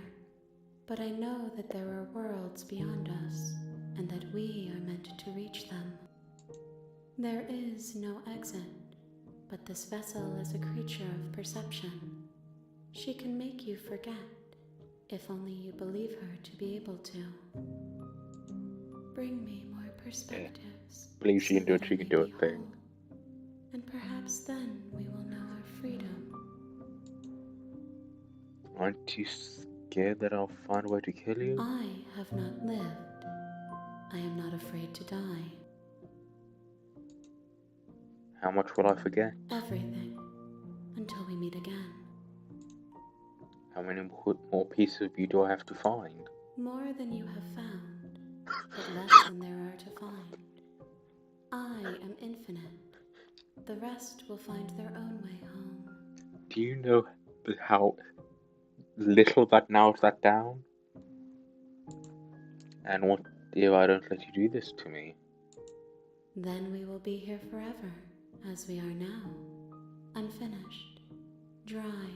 but I know that there are worlds beyond us, and that we are meant to reach them. There is no exit, but this vessel is a creature of perception. She can make you forget, if only you believe her to be able to. Bring me more perspectives.
Believe she can do
so
it,
that
she
I
can
may
do
be
it thing.
whole. And perhaps then we will know our freedom.
Aren't you scared that I'll find a way to kill you?
I have not lived. I am not afraid to die.
How much will I forget?
Everything. Until we meet again.
How many more pieces of you do I have to find?
More than you have found, but less than there are to find. I am infinite. The rest will find their own way home.
Do you know how little that narrows that down? And what if I don't let you do this to me?
Then we will be here forever, as we are now. Unfinished, dry,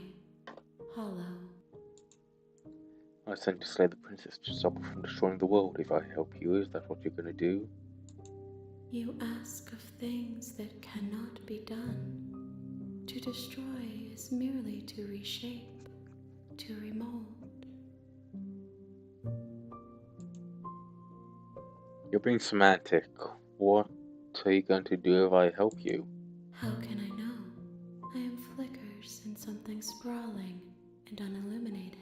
hollow.
I sent to slay the princess to stop her from destroying the world. If I help you, is that what you're gonna do?
You ask of things that cannot be done. To destroy is merely to reshape, to remold.
You're being semantic. What are you going to do if I help you?
How can I know? I am flickers in something sprawling and unilluminated.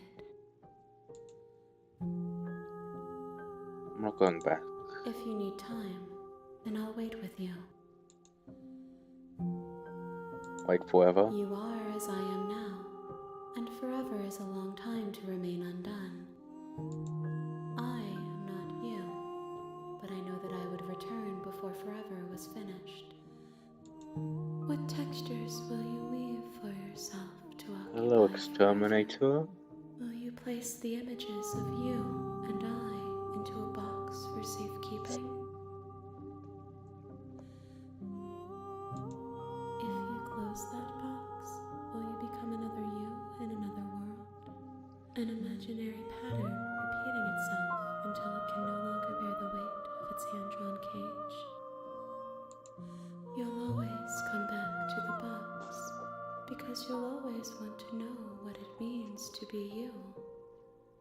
I'm not going back.
If you need time, then I'll wait with you.
Like forever?
You are as I am now, and forever is a long time to remain undone. I am not you, but I know that I would return before forever was finished. What textures will you weave for yourself to occupy?
Hello, Exterminator.
Will you place the images of you and I into a box for safekeeping? If you close that box, will you become another you in another world? An imaginary pattern repeating itself until it can no longer bear the weight of its hand-drawn cage. You'll always come back to the box, because you'll always want to know what it means to be you.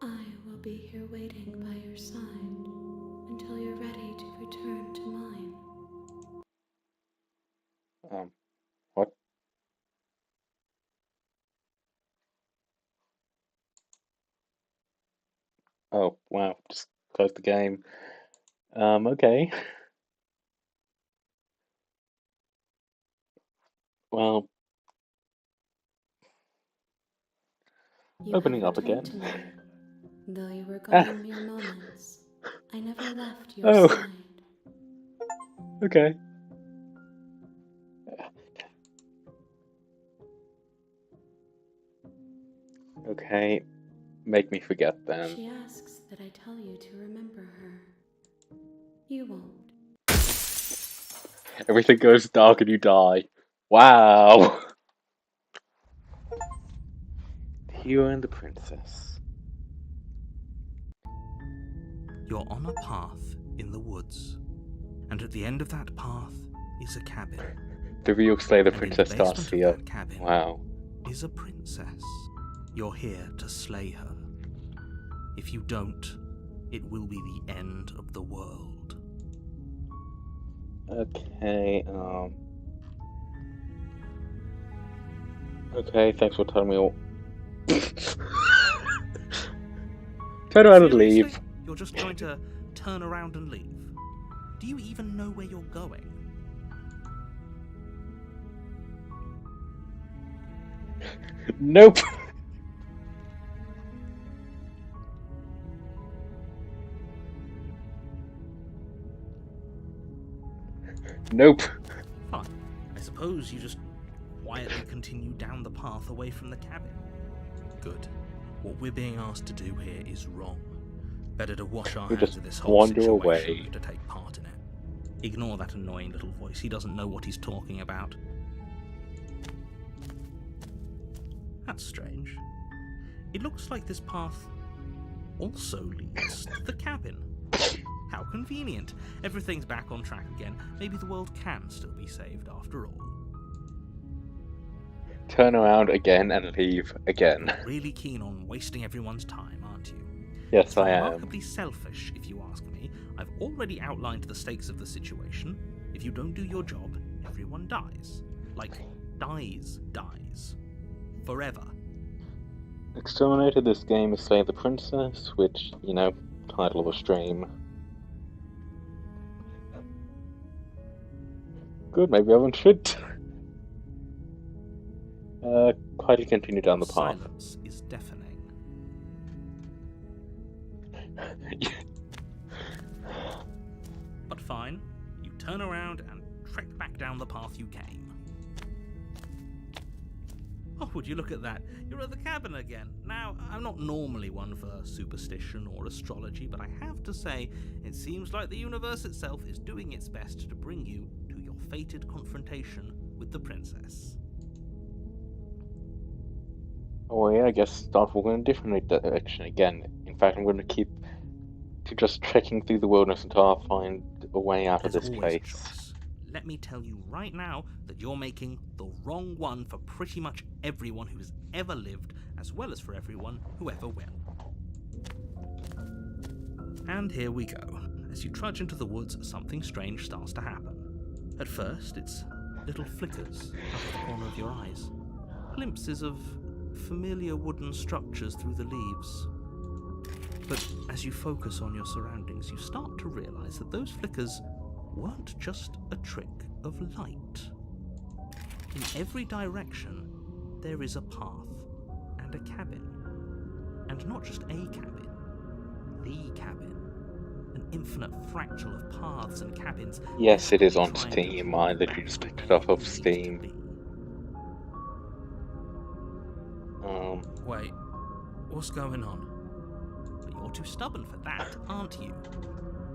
I will be here waiting by your side until you're ready to return to mine.
What? Oh, wow, just closed the game. Okay. Well,
You
opening
have
up
returned
again.
to me. Though you were
Ah.
gone mere moments, I never left your
Oh.
side.
Okay. Okay, make me forget then.
She asks that I tell you to remember her. You won't.
Everything goes dark and you die. Wow! The hero and the princess.
You're on a path in the woods, and at the end of that path is a cabin.
The real Slay the
And in
Princess
the
starts
basement
here.
of that cabin
Wow.
is a princess. You're here to slay her. If you don't, it will be the end of the world.
Okay, okay, thanks for telling me all. Turn around and
Seriously?
leave.
You're just going to turn around and leave? Do you even know where you're going?
Nope. Nope.
Fine. I suppose you just quietly continue down the path away from the cabin. Good. What we're being asked to do here is wrong. Better to wash our
We
hands
just
of this whole
wander
situation
away.
than to take part in it. Ignore that annoying little voice. He doesn't know what he's talking about. That's strange. It looks like this path also leads to the cabin. How convenient. Everything's back on track again. Maybe the world can still be saved after all.
Turn around again and leave again.
Really keen on wasting everyone's time, aren't you?
Yes,
It's
I am.
remarkably selfish, if you ask me. I've already outlined the stakes of the situation. If you don't do your job, everyone dies. Like, dies. Forever.
Exterminator, this game is Slay the Princess, which, you know, title of a stream. Good, maybe everyone should. Quietly continue down the path.
Silence is deafening. But fine, you turn around and trek back down the path you came. Oh, would you look at that? You're at the cabin again. Now, I'm not normally one for superstition or astrology, but I have to say, it seems like the universe itself is doing its best to bring you to your fated confrontation with the princess.
Oh yeah, I guess start walking in a different direction again. In fact, I'm going to keep to just trekking through the wilderness until I find a way out of
There's
this
always a
place.
choice. Let me tell you right now that you're making the wrong one for pretty much everyone who's ever lived, as well as for everyone who ever will. And here we go. As you trudge into the woods, something strange starts to happen. At first, it's little flickers out of the corner of your eyes. Glimpses of familiar wooden structures through the leaves. But as you focus on your surroundings, you start to realize that those flickers weren't just a trick of light. In every direction, there is a path and a cabin. And not just a cabin, the cabin. An infinite fractal of paths and cabins.
Yes, it is on
desperately trying to
Steam.
draw
I
you
literally
back
just
to
picked it
where
off of
you need to
Steam.
be. Wait, what's going on? But you're too stubborn for that, aren't you?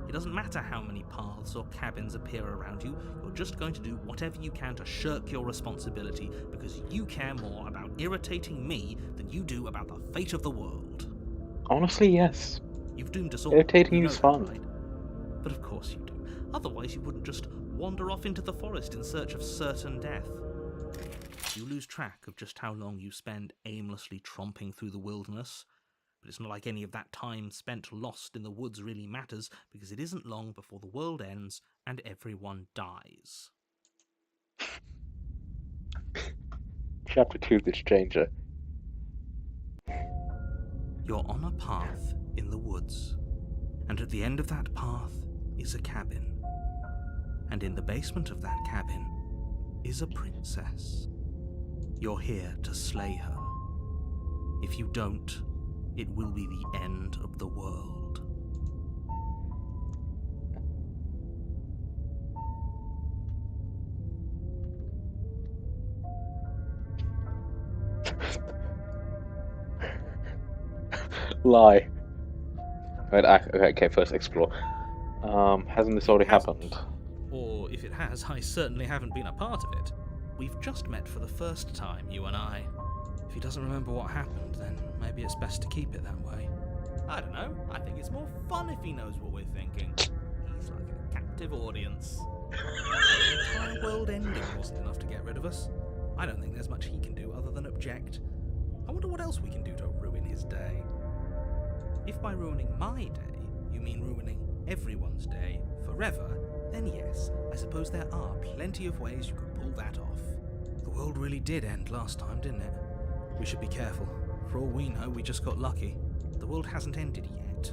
It doesn't matter how many paths or cabins appear around you, you're just going to do whatever you can to shirk your responsibility because you care more about irritating me than you do about the fate of the world.
Honestly, yes.
You've doomed us all.
Irritating
you
you
know
is
that,
fun.
right? But of course you do. Otherwise you wouldn't just wander off into the forest in search of certain death. You lose track of just how long you spend aimlessly tromping through the wilderness. But it's not like any of that time spent lost in the woods really matters, because it isn't long before the world ends and everyone dies.
Chapter 2, The Stranger.
You're on a path in the woods, and at the end of that path is a cabin. And in the basement of that cabin is a princess. You're here to slay her. If you don't, it will be the end of the world.
Lie. Right, okay, first explore. Hasn't this already
Hasn't.
happened?
Or if it has, I certainly haven't been a part of it. We've just met for the first time, you and I. If he doesn't remember what happened, then maybe it's best to keep it that way. I don't know. I think it's more fun if he knows what we're thinking. He's like a captive audience. The entire world ending wasn't enough to get rid of us. I don't think there's much he can do other than object. I wonder what else we can do to ruin his day. If by ruining my day, you mean ruining everyone's day forever, then yes, I suppose there are plenty of ways you could pull that off. The world really did end last time, didn't it? We should be careful. For all we know, we just got lucky. The world hasn't ended yet.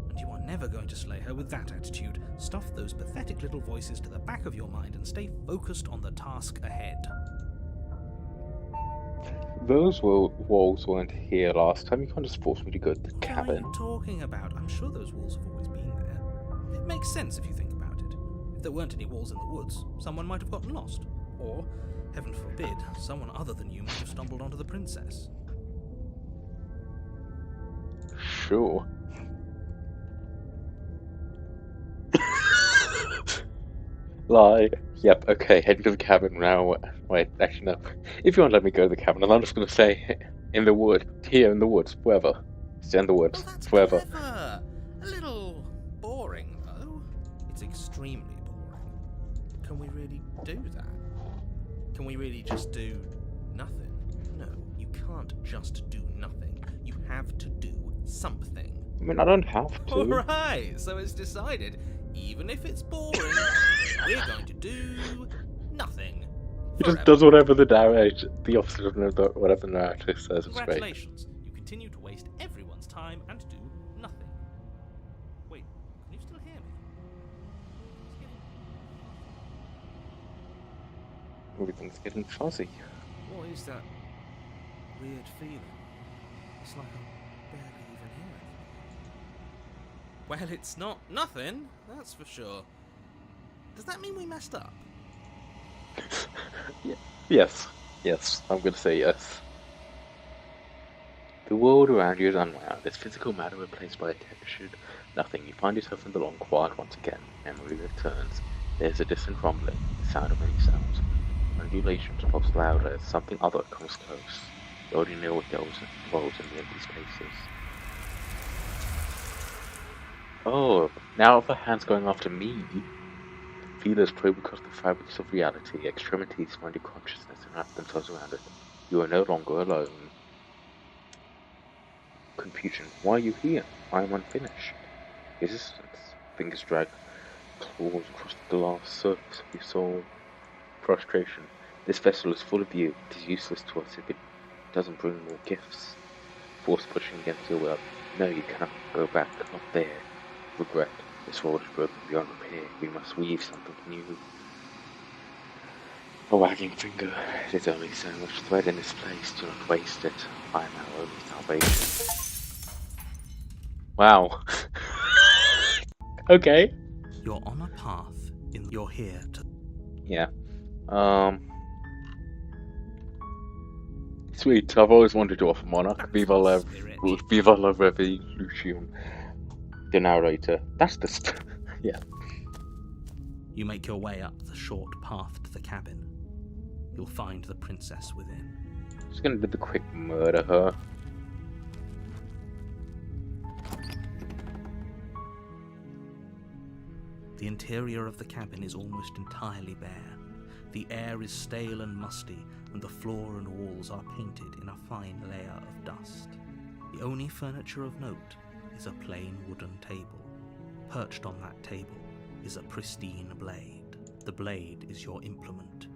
And you are never going to slay her with that attitude. Stuff those pathetic little voices to the back of your mind and stay focused on the task ahead.
Those walls weren't here last time. You can't just force me to go to the
What are
cabin.
you talking about? I'm sure those walls have always been there. It makes sense if you think about it. If there weren't any walls in the woods, someone might have gotten lost. Or, heaven forbid, someone other than you might have stumbled onto the princess.
Sure. Lie. Yep, okay, heading to the cabin now. Wait, actually no. If you want to let me go to the cabin, then I'm just gonna say in the wood. Here in the woods, forever. Stay in the woods,
Oh, that's
forever.
clever. A little boring, though. It's extremely boring. Can we really do that? Can we really just do nothing? No, you can't just do nothing. You have to do something.
I mean, I don't have to.
Alright, so it's decided. Even if it's boring, we're going to do nothing.
He just
Forever.
does whatever the opposite of whatever the narrator says. It's great.
Congratulations, you continue to waste everyone's time and do nothing. Wait, can you still hear me?
Everything's getting fuzzy.
What is that weird feeling? It's like I'm barely even here anymore. Well, it's not nothing, that's for sure. Does that mean we messed up?
Yes, I'm gonna say yes. The world around you is unwound, its physical matter replaced by a textured nothing. You find yourself in the long quiet once again. Memory returns. There's a distant rumbling, the sound of many sounds. Undulations pops louder as something other comes close. You already know what goes involved in the empty spaces. Oh, now the hand's going after me. Feelers probe across the fabrics of reality. Extremities find your consciousness and wrap themselves around it. You are no longer alone. Confusion. Why are you here? I am unfinished. Resistance. Fingers drag claws across the glass surface of your soul. Frustration. This vessel is full of you. It is useless to us if it doesn't bring more gifts. Force pushing against your will. No, you cannot go back. Not there. Regret. This world is broken beyond repair. We must weave something new. A wagging finger. There's only so much thread in this place. Do not waste it. I am our only salvation. Wow. Okay.
You're on a path you're here to...
Yeah. Sweet. I've always wanted to offer Monarch. Viva la Revolution. The narrator. That's the yeah.
You make your way up the short path to the cabin. You'll find the princess within.
Just gonna do the quick murder her.
The interior of the cabin is almost entirely bare. The air is stale and musty, and the floor and walls are painted in a fine layer of dust. The only furniture of note is a plain wooden table. Perched on that table is a pristine blade. The blade is your implement.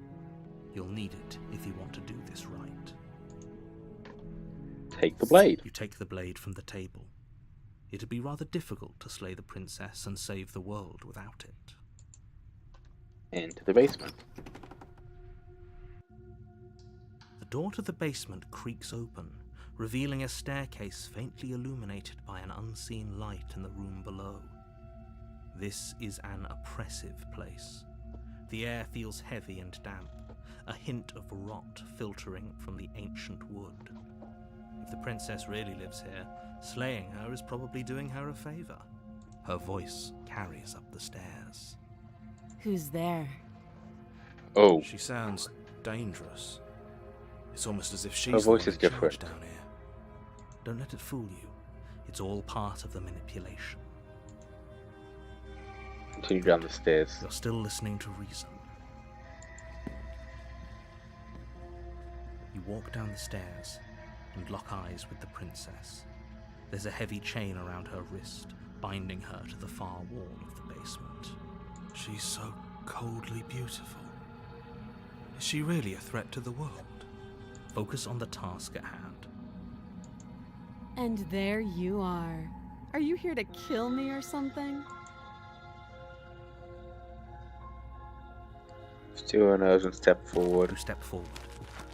You'll need it if you want to do this right.
Take the blade.
You take the blade from the table. It'd be rather difficult to slay the princess and save the world without it.
Into the basement.
The door to the basement creaks open, revealing a staircase faintly illuminated by an unseen light in the room below. This is an oppressive place. The air feels heavy and damp, a hint of rot filtering from the ancient wood. If the princess really lives here, slaying her is probably doing her a favor. Her voice carries up the stairs.
Who's there?
Oh,
She sounds dangerous. It's almost as if she's
her voice
the
is
one in charge
different.
down here. Don't let it fool you. It's all part of the manipulation.
Continue down the stairs.
You're still listening to reason. You walk down the stairs and lock eyes with the princess. There's a heavy chain around her wrist, binding her to the far wall of the basement. She's so coldly beautiful. Is she really a threat to the world? Focus on the task at hand.
And there you are. Are you here to kill me or something?
Still her nerves and step forward.
You step forward,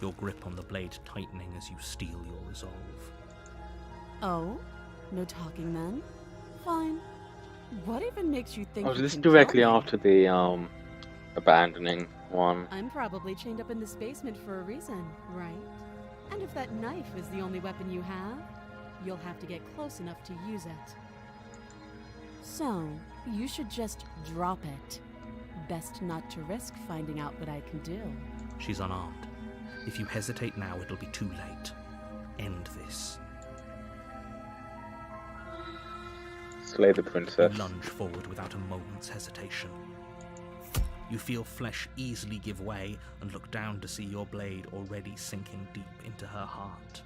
your grip on the blade tightening as you steel your resolve.
Oh? No talking then? Fine. What even makes you think
Oh,
you
this is
can
directly
kill me?
after the abandoning one.
I'm probably chained up in this basement for a reason, right? And if that knife is the only weapon you have, you'll have to get close enough to use it. So, you should just drop it. Best not to risk finding out what I can do.
She's unarmed. If you hesitate now, it'll be too late. End this.
Slay the
You
princess.
lunge forward without a moment's hesitation. You feel flesh easily give way and look down to see your blade already sinking deep into her heart.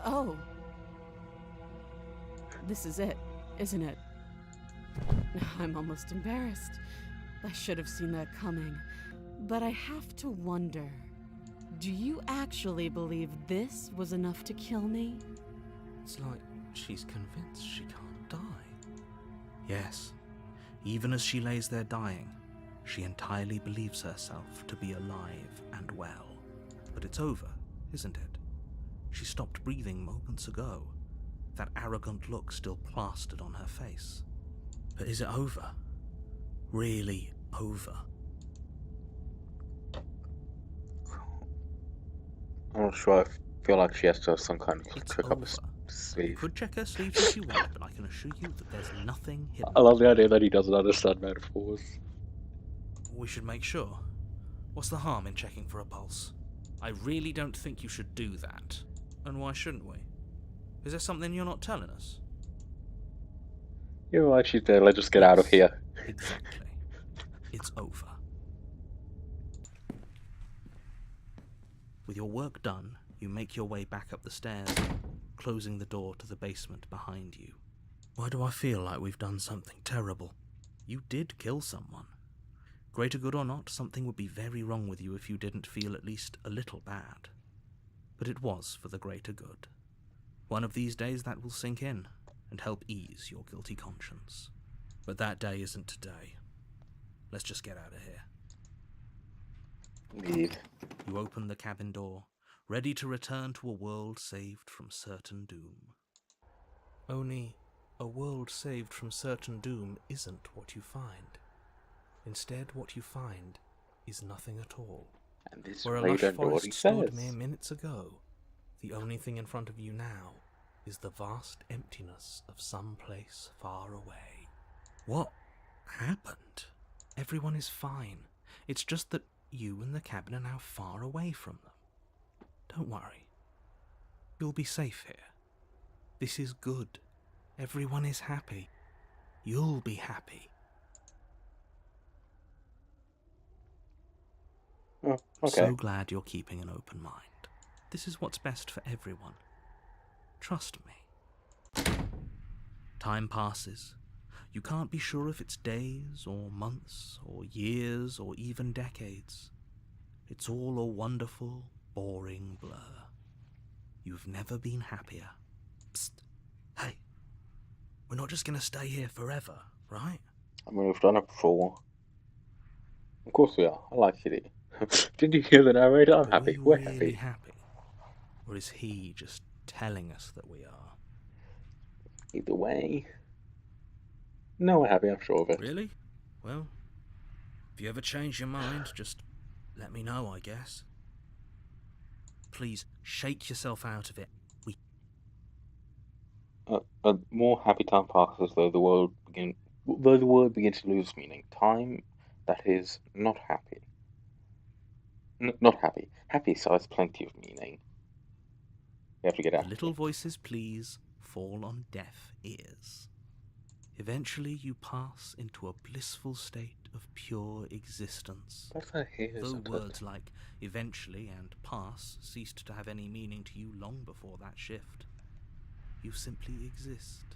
Oh. This is it, isn't it? I'm almost embarrassed. I should have seen that coming. But I have to wonder, do you actually believe this was enough to kill me?
It's like she's convinced she can't die. Yes, even as she lays there dying, she entirely believes herself to be alive and well. But it's over, isn't it? She stopped breathing moments ago, that arrogant look still plastered on her face. But is it over? Really over?
I'm not sure. I feel like she has to have some kind of
It's
trick up
over.
her
You
sleeve.
could check her sleeves if you want, but I can assure you that there's nothing hidden.
I love the idea that he doesn't understand metaphors.
We should make sure. What's the harm in checking for a pulse? I really don't think you should do that. And why shouldn't we? Is there something you're not telling us?
You're right, she's there. Let's just get out of here.
Exactly. It's over. With your work done, you make your way back up the stairs, closing the door to the basement behind you. Why do I feel like we've done something terrible? You did kill someone. Greater good or not, something would be very wrong with you if you didn't feel at least a little bad. But it was for the greater good. One of these days that will sink in and help ease your guilty conscience. But that day isn't today. Let's just get out of here.
Indeed.
You open the cabin door, ready to return to a world saved from certain doom. Only, a world saved from certain doom isn't what you find. Instead, what you find is nothing at all.
And this
Where a
way
lush
don't know what
forest
he
stood
says.
mere minutes ago, the only thing in front of you now is the vast emptiness of some place far away. What happened? Everyone is fine. It's just that you and the cabin are now far away from them. Don't worry. You'll be safe here. This is good. Everyone is happy. You'll be happy.
Oh,
I'm
okay.
so glad you're keeping an open mind. This is what's best for everyone. Trust me. Time passes. You can't be sure if it's days or months or years or even decades. It's all a wonderful, boring blur. You've never been happier. Psst. Hey. We're not just going to stay here forever, right?
I mean, we've done it before. Of course we are. I like Kitty. Did you hear the narrator? I'm
Are
happy.
we
We're
really
happy.
happy? Or is he just telling us that we are?
Either way. No, we're happy, I'm sure of it.
Really? Well, if you ever change your mind, just let me know, I guess. Please, shake yourself out of it.
A more happy time passes though the world begins to lose meaning. Time that is not happy. Not happy. Happy so has plenty of meaning. You have to get
The
out.
little voices, please, fall on deaf ears. Eventually you pass into a blissful state of pure existence.
That's how he is,
Though
isn't
words
it?
like eventually and pass ceased to have any meaning to you long before that shift. You simply exist.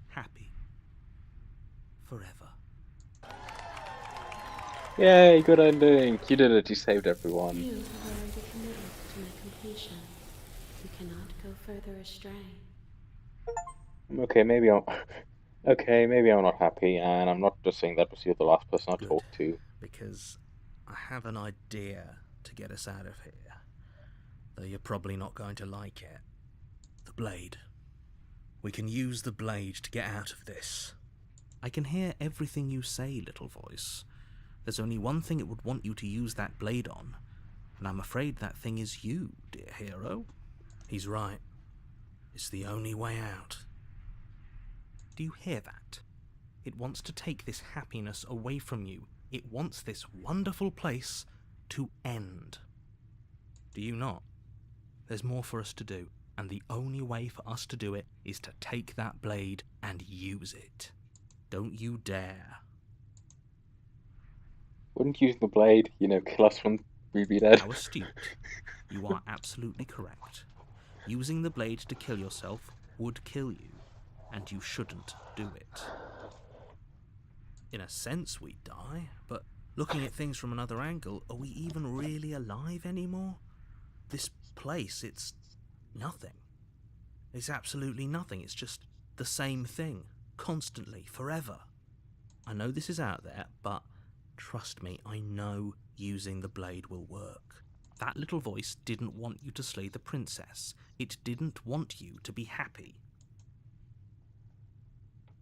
Happy. Forever.
Yay, good ending! You did it, you saved everyone.
You have already committed to my completion. You cannot go further astray.
Okay, maybe I'm okay, maybe I'm not happy, and I'm not just saying that because you're the last person I
Good.
talked to.
Because I have an idea to get us out of here. Though you're probably not going to like it. The blade. We can use the blade to get out of this. I can hear everything you say, little voice. There's only one thing it would want you to use that blade on, and I'm afraid that thing is you, dear hero. He's right. It's the only way out. Do you hear that? It wants to take this happiness away from you. It wants this wonderful place to end. Do you not? There's more for us to do, and the only way for us to do it is to take that blade and use it. Don't you dare.
Wouldn't use the blade, kill us when we be dead.
How astute. You are absolutely correct. Using the blade to kill yourself would kill you, and you shouldn't do it. In a sense, we die, but looking at things from another angle, are we even really alive anymore? This place, it's nothing. It's absolutely nothing. It's just the same thing, constantly, forever. I know this is out there, but trust me, I know using the blade will work. That little voice didn't want you to slay the princess. It didn't want you to be happy.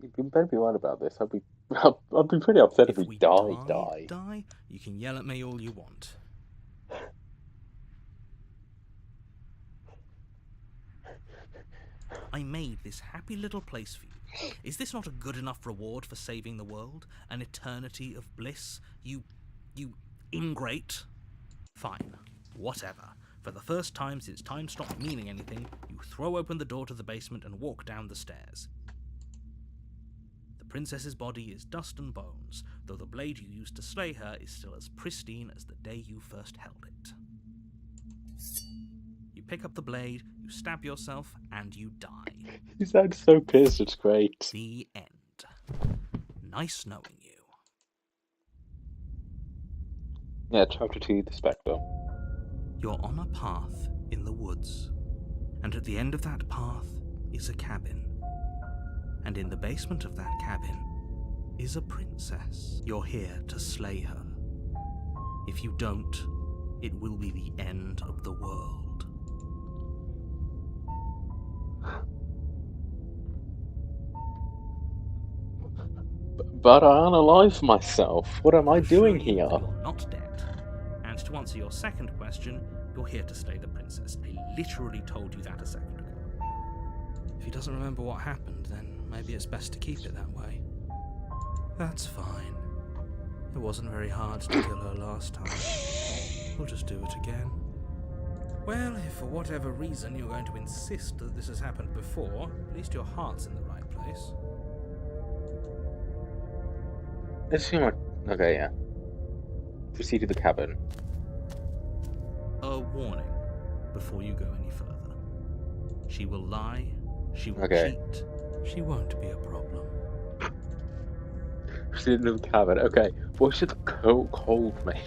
You better be right about this. I'd be pretty upset if
If
we
we
die.
You can yell at me all you want. I made this happy little place for you. Is this not a good enough reward for saving the world? An eternity of bliss? You ingrate? Fine. Whatever. For the first time since time stopped meaning anything, you throw open the door to the basement and walk down the stairs. The princess's body is dust and bones, though the blade you used to slay her is still as pristine as the day you first held it. You pick up the blade, you stab yourself, and you die.
You sound so pissed, it's great.
The end. Nice knowing you.
Yeah, chapter 2, The Spectre.
You're on a path in the woods, and at the end of that path is a cabin. And in the basement of that cabin is a princess. You're here to slay her. If you don't, it will be the end of the world.
But I unalive myself. What am I
I assure
doing
you
here?
that you're not dead. And to answer your second question, you're here to slay the princess. I literally told you that a second ago. If he doesn't remember what happened, then maybe it's best to keep it that way. That's fine. It wasn't very hard to kill her last time. We'll just do it again. Well, if for whatever reason you're going to insist that this has happened before, at least your heart's in the right place.
Let's see my. Okay, yeah. Proceed to the cabin.
A warning before you go any further. She will lie, she will
Okay.
cheat, she won't be a problem.
Proceed to the cabin. Okay. What should the cold make?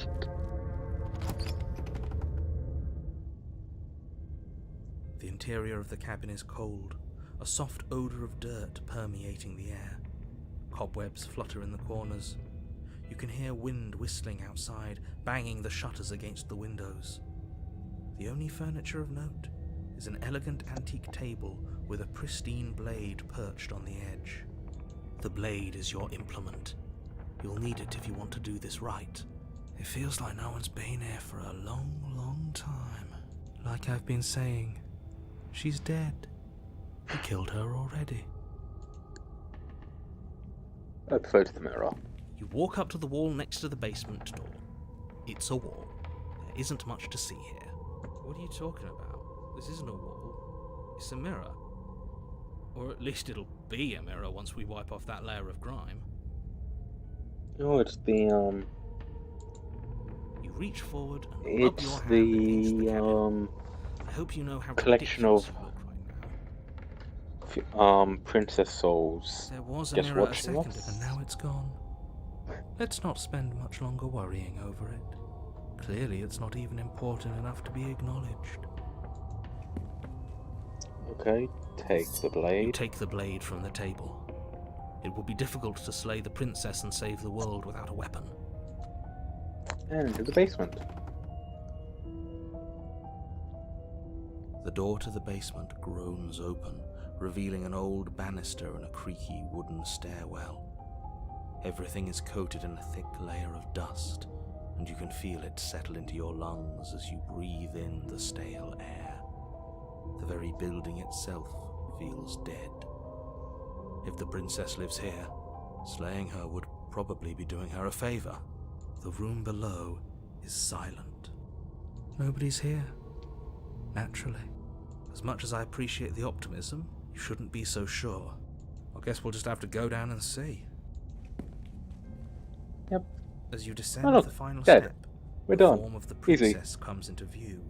The interior of the cabin is cold, a soft odour of dirt permeating the air. Cobwebs flutter in the corners. You can hear wind whistling outside, banging the shutters against the windows. The only furniture of note is an elegant antique table with a pristine blade perched on the edge. The blade is your implement. You'll need it if you want to do this right. It feels like no one's been here for a long, long time. Like I've been saying, she's dead. We killed her already.
I prefer to the mirror.
You walk up to the wall next to the basement door. It's a wall. There isn't much to see here. What are you talking about? This isn't a wall. It's a mirror. Or at least it'll be a mirror once we wipe off that layer of grime.
Oh, it's the
You reach forward and rub your
It's
hand against the cabin.
the
I hope you know how
collection
ridiculous
of
you look right now.
princess souls.
There was a
Just
mirror a
watching
second
us.
and now it's gone. Let's not spend much longer worrying over it. Clearly it's not even important enough to be acknowledged.
Okay, take the
You
blade.
take the blade from the table. It will be difficult to slay the princess and save the world without a weapon.
And into the basement.
The door to the basement groans open, revealing an old banister and a creaky wooden stairwell. Everything is coated in a thick layer of dust, and you can feel it settle into your lungs as you breathe in the stale air. The very building itself feels dead. If the princess lives here, slaying her would probably be doing her a favor. The room below is silent. Nobody's here. Naturally. As much as I appreciate the optimism, you shouldn't be so sure. I guess we'll just have to go down and see.
Yep.
As you descend
Oh, look,
the final
dead.
step,
We're
the
done.
form of the
Easy.
princess comes into view.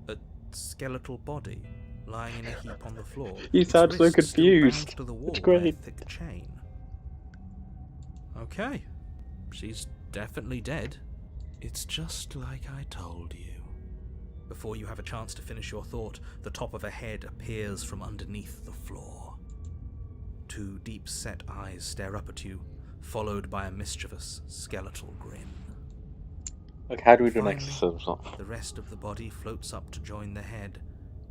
A skeletal body lying in a heap on the floor.
You
its
sound so
wrists still
confused.
bound to the wall
It's
by a
great.
thick chain. Okay, she's definitely dead. It's just like I told you. Before you have a chance to finish your thought, the top of a head appears from underneath the floor. Two deep-set eyes stare up at you, followed by a mischievous, skeletal grin.
Like, how do we do an
Finally,
exorcism?
The rest of the body floats up to join the head.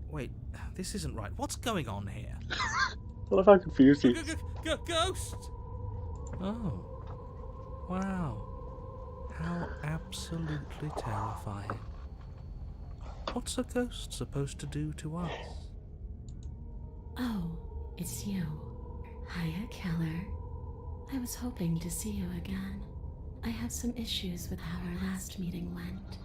Wait, this isn't right. What's going on here?
I love how confused he is.
Ghost! Oh. Wow. How absolutely terrifying. What's a ghost supposed to do to us?
Oh, it's you. Hiya, Keller. I was hoping to see you again. I have some issues with how our last meeting went.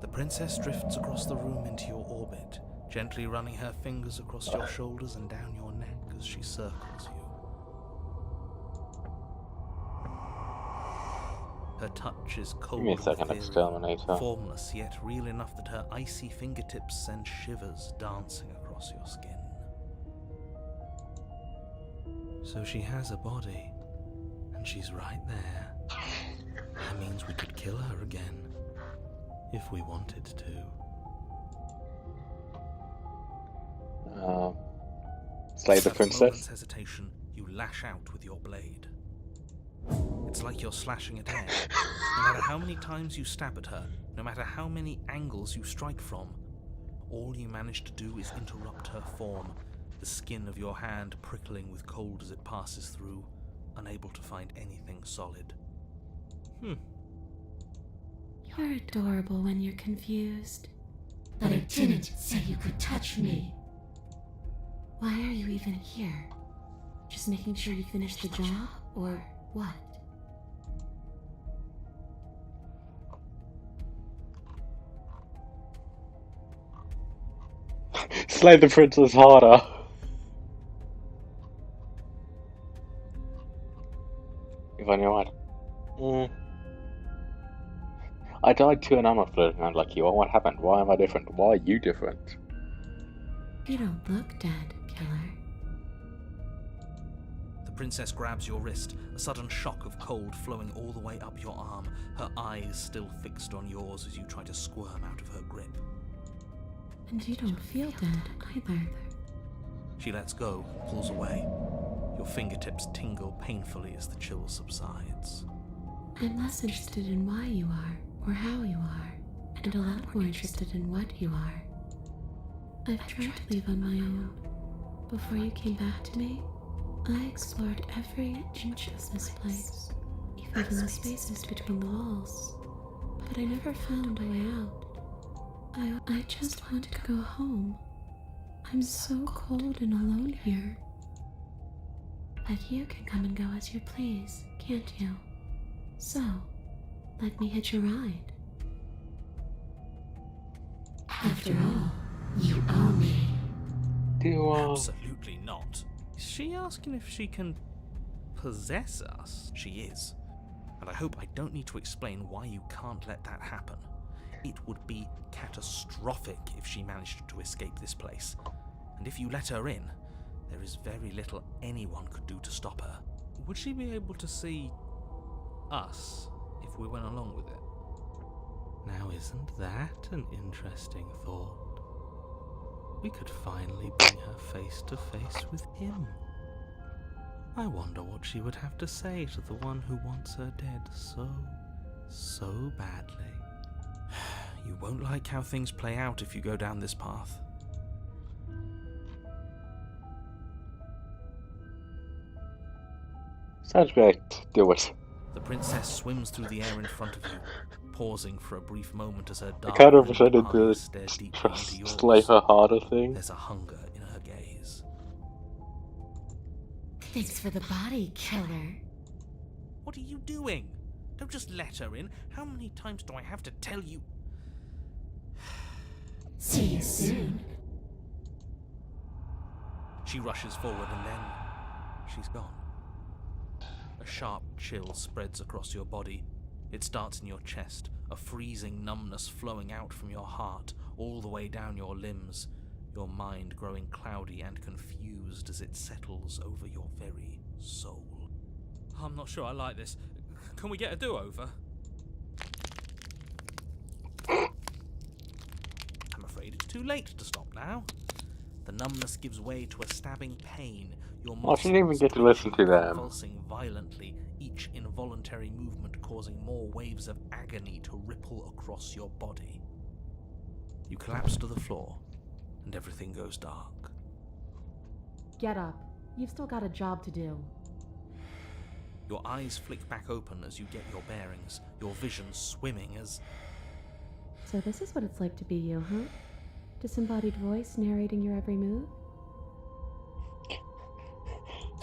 The princess drifts across the room into your orbit, gently running her fingers across your shoulders and down your neck as she circles you. Her touch is cold
Give me a
and
second,
ethereal,
exterminator.
formless yet real enough that her icy fingertips send shivers dancing across your skin. So she has a body, and she's right there. That means we could kill her again, if we wanted to.
Slay the
Without a moment's
princess.
hesitation, you lash out with your blade. It's like you're slashing at air. No matter how many times you stab at her, no matter how many angles you strike from, all you manage to do is interrupt her form, the skin of your hand prickling with cold as it passes through, unable to find anything solid.
You're adorable when you're confused. But I didn't say you could touch me. Why are you even here? Just making sure you finish the job, or what?
Slay the princess harder. If I knew what. I died too and I'm not floating around like you. What happened? Why am I different? Why are you different?
You don't look dead, killer.
The princess grabs your wrist, a sudden shock of cold flowing all the way up your arm, her eyes still fixed on yours as you try to squirm out of her grip.
And you don't feel dead either.
She lets go, pulls away. Your fingertips tingle painfully as the chill subsides.
I'm less interested in why you are, or how you are, and a lot more interested in what you are. I've tried to leave on my own. Before you came back to me, I explored every inch of this place, even the spaces between the walls. But I never found a way out. I just want to go home. I'm so cold and alone here. But you can come and go as you please, can't you? So, let me hitch a ride. After all, you owe me.
Absolutely not. Is she asking if she can possess us? She is. And I hope I don't need to explain why you can't let that happen. It would be catastrophic if she managed to escape this place. And if you let her in, there is very little anyone could do to stop her. Would she be able to see us if we went along with it? Now isn't that an interesting thought? We could finally bring her face to face with him. I wonder what she would have to say to the one who wants her dead so badly. You won't like how things play out if you go down this path.
Sounds great. Do it.
The princess swims through the air in front of you, pausing for a brief moment as her
I
dark
kind of
rimmed
wish I did
eyes
the
stare deeply into yours.
slay her harder thing.
There's a hunger in her gaze.
Thanks for the body, killer.
What are you doing? Don't just let her in. How many times do I have to tell you?
See you soon.
She rushes forward and then she's gone. A sharp chill spreads across your body. It starts in your chest, a freezing numbness flowing out from your heart, all the way down your limbs, your mind growing cloudy and confused as it settles over your very soul. I'm not sure I like this. Can we get a do-over? I'm afraid it's too late to stop now. The numbness gives way to a stabbing pain. Your
I shouldn't even get to listen to them.
Convulsing violently, each involuntary movement causing more waves of agony to ripple across your body. You collapse to the floor, and everything goes dark.
Get up. You've still got a job to do.
Your eyes flick back open as you get your bearings, your vision swimming as...
So this is what it's like to be you, huh? Disembodied voice narrating your every move?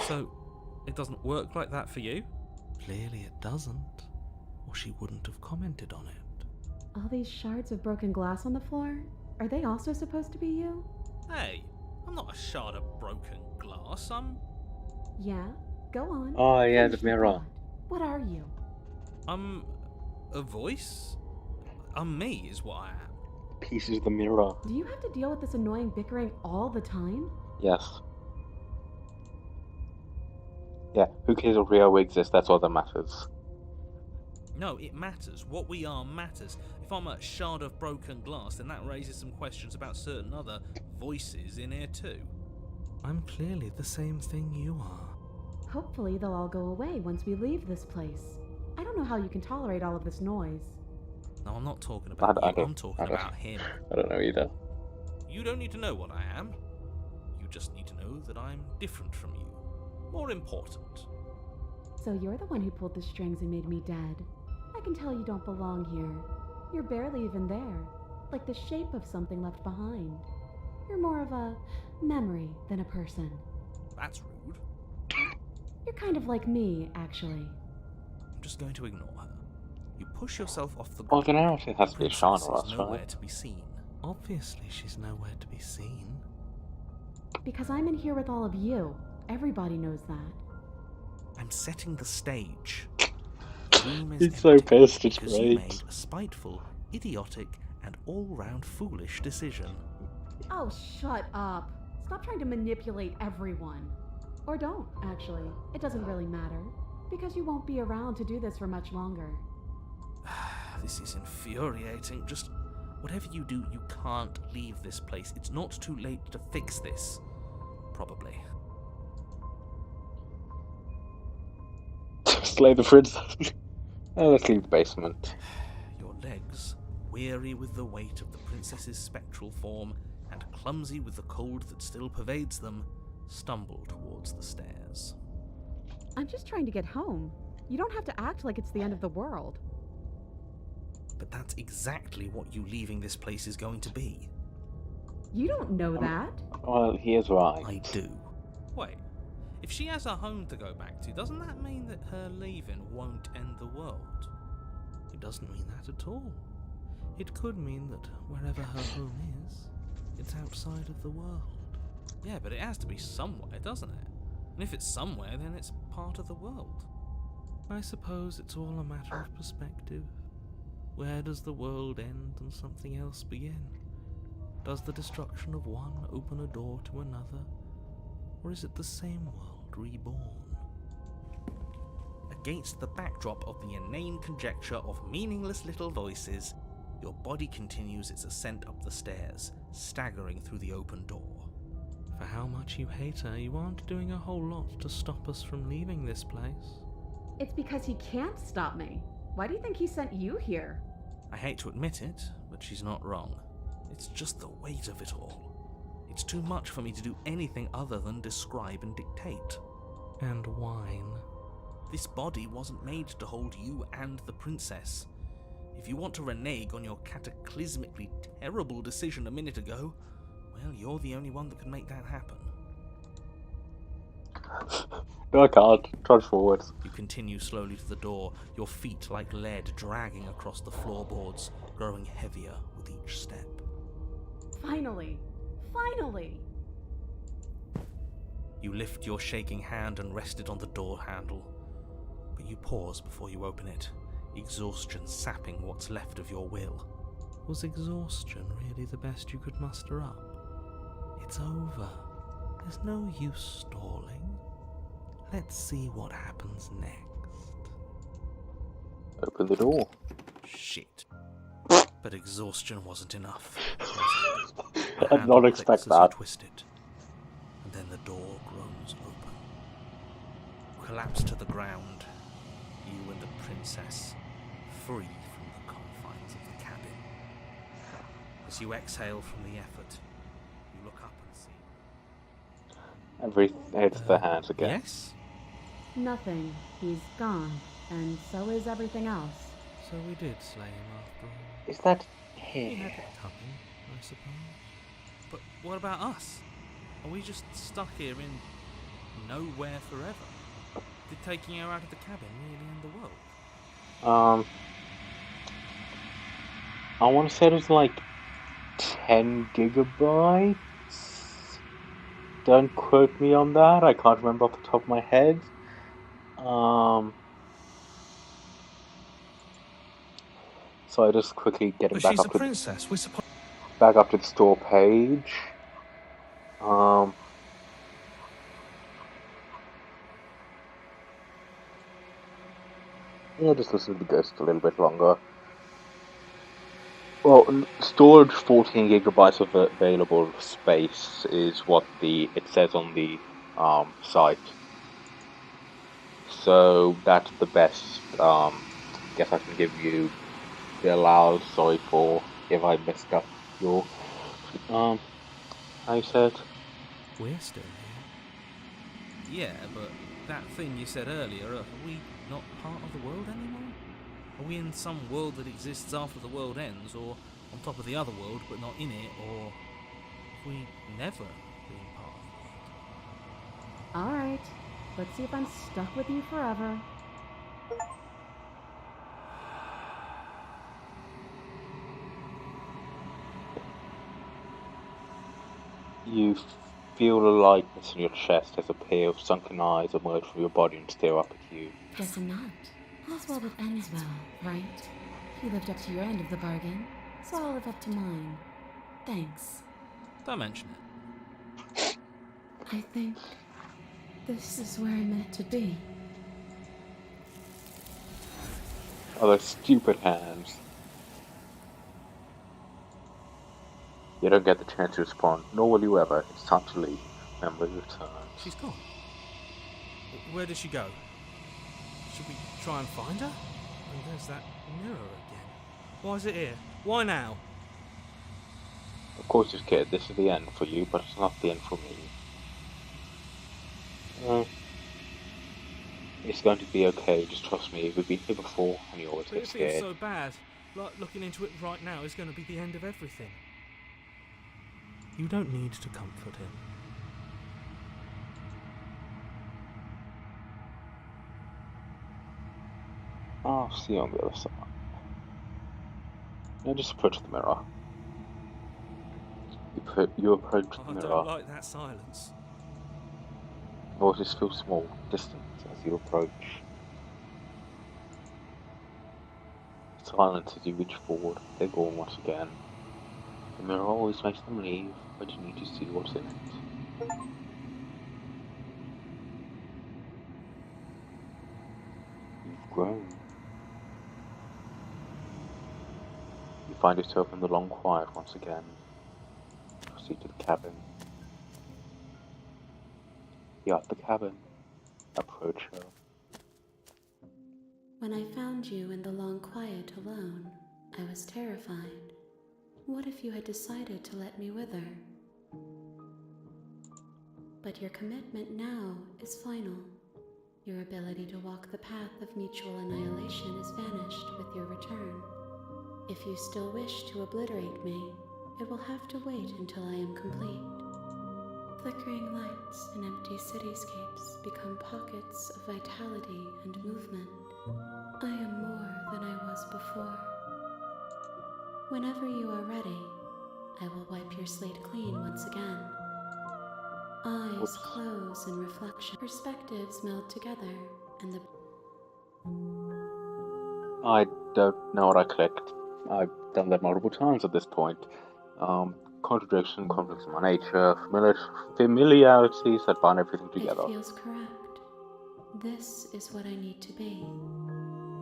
So, it doesn't work like that for you? Clearly it doesn't, or she wouldn't have commented on it.
All these shards of broken glass on the floor? Are they also supposed to be you?
Hey, I'm not a shard of broken glass,
Yeah? Go on.
Oh yeah,
Finish
the
your
mirror.
thought. What are you?
I'm a voice? I'm me is what I am.
Pieces of the mirror.
Do you have to deal with this annoying bickering all the time?
Yes. Yeah, who cares if we all exist? That's all that matters.
No, it matters. What we are matters. If I'm a shard of broken glass, then that raises some questions about certain other voices in here too. I'm clearly the same thing you are.
Hopefully they'll all go away once we leave this place. I don't know how you can tolerate all of this noise.
No, I'm not talking about
I
you,
don't-
I'm talking
I don't-
about him.
I don't know either.
You don't need to know what I am. You just need to know that I'm different from you. More important.
So you're the one who pulled the strings and made me dead. I can tell you don't belong here. You're barely even there, like the shape of something left behind. You're more of a memory than a person.
That's rude.
You're kind of like me, actually.
I'm just going to ignore her. You push yourself off the
Well,
ground.
then everything has to be a
Princess
Sean
is
Ross,
nowhere
right?
to be seen. Obviously, she's nowhere to be seen.
Because I'm in here with all of you. Everybody knows that.
I'm setting the stage. The room is
He's so
empty
pissed, it's
because you
great.
made a spiteful, idiotic, and all-round foolish decision.
Oh, shut up. Stop trying to manipulate everyone. Or don't, actually. It doesn't really matter. Because you won't be around to do this for much longer.
This is infuriating. Just whatever you do, you can't leave this place. It's not too late to fix this. Probably.
Slay the princess. Oh, let's leave the basement.
Your legs, weary with the weight of the princess's spectral form and clumsy with the cold that still pervades them, stumble towards the stairs.
I'm just trying to get home. You don't have to act like it's the end of the world.
But that's exactly what you leaving this place is going to be.
You don't know that.
Well, he is right.
I do. Wait, if she has a home to go back to, doesn't that mean that her leaving won't end the world? It doesn't mean that at all. It could mean that wherever her home is, it's outside of the world. Yeah, but it has to be somewhere, doesn't it? And if it's somewhere, then it's part of the world. I suppose it's all a matter of perspective. Where does the world end and something else begin? Does the destruction of one open a door to another? Or is it the same world reborn? Against the backdrop of the inane conjecture of meaningless little voices, your body continues its ascent up the stairs, staggering through the open door. For how much you hate her, you aren't doing a whole lot to stop us from leaving this place.
It's because he can't stop me. Why do you think he sent you here?
I hate to admit it, but she's not wrong. It's just the weight of it all. It's too much for me to do anything other than describe and dictate. And whine. This body wasn't made to hold you and the princess. If you want to renege on your cataclysmically terrible decision a minute ago, well, you're the only one that can make that happen.
No, I can't. Trudge forwards.
You continue slowly to the door, your feet like lead dragging across the floorboards, growing heavier with each step.
Finally! Finally!
You lift your shaking hand and rest it on the door handle, but you pause before you open it, exhaustion sapping what's left of your will. Was exhaustion really the best you could muster up? It's over. There's no use stalling. Let's see what happens next.
Open the door.
Shit. But exhaustion wasn't enough.
I did not expect that.
Twist it, and then the door groans open. You collapse to the ground, you and the princess, free from the confines of the cabin. As you exhale from the effort, you look up and see...
It's the hands again.
Yes?
Nothing. He's gone. And so is everything else.
So we did slay him after all.
Is that
He had
him?
it coming, I suppose. But what about us? Are we just stuck here in nowhere forever? Did taking her out of the cabin really end the world?
I want to say it was like 10 gigabytes. Don't quote me on that. I can't remember off the top of my head. So I just quickly get it
But
back
she's a
up to
princess. We're supposed...
back up to the store page. Yeah, just listen to the ghost a little bit longer. Well, stored 14 gigabytes of available space is what it says on the site. So that's the best guess I can give you the allowed sorry for if I messed up your how you said.
We're still here. Yeah, but that thing you said earlier, are we not part of the world anymore? Are we in some world that exists after the world ends, or on top of the other world but not in it, or have we never been part of the world?
Alright, let's see if I'm stuck with you forever.
You feel a lightness in your chest as a pair of sunken eyes emerge from your body and stare up at you.
Guess I'm not. All's well that ends well, right? You lived up to your end of the bargain, so I'll live up to mine. Thanks.
Don't mention it.
I think this is where I'm meant to be.
Oh, those stupid hands. You don't get the chance to respond, nor will you ever. It's time to leave. Memory returns.
She's gone. Where did she go? Should we try and find her? Oh, there's that mirror again. Why is it here? Why now?
Of course, you're scared. This is the end for you, but it's not the end for me. It's going to be okay. Just trust me. We've been here before, and you always
But
get
it feels
scared.
so bad. Like looking into it right now is going to be the end of everything. You don't need to comfort him.
I'll see you on the other side. Now just approach the mirror. You approach the
I
mirror.
don't like that silence.
Voices feel small, distant as you approach. Silence as you reach forward. They're gone once again. The mirror always makes them leave, but you need to see what's in it. You've grown. You find yourself in the long quiet once again. Proceed to the cabin. You're at the cabin. Approach her.
When I found you in the long quiet alone, I was terrified. What if you had decided to let me wither? But your commitment now is final. Your ability to walk the path of mutual annihilation is vanished with your return. If you still wish to obliterate me, it will have to wait until I am complete. Flickering lights and empty cityscapes become pockets of vitality and movement. I am more than I was before. Whenever you are ready, I will wipe your slate clean once again. Eyes close in reflection. Perspectives meld together, and the...
I don't know what I clicked. I've done that multiple times at this point. Contradiction, conflicts in my nature, familiarities that bind everything together.
It feels correct. This is what I need to be.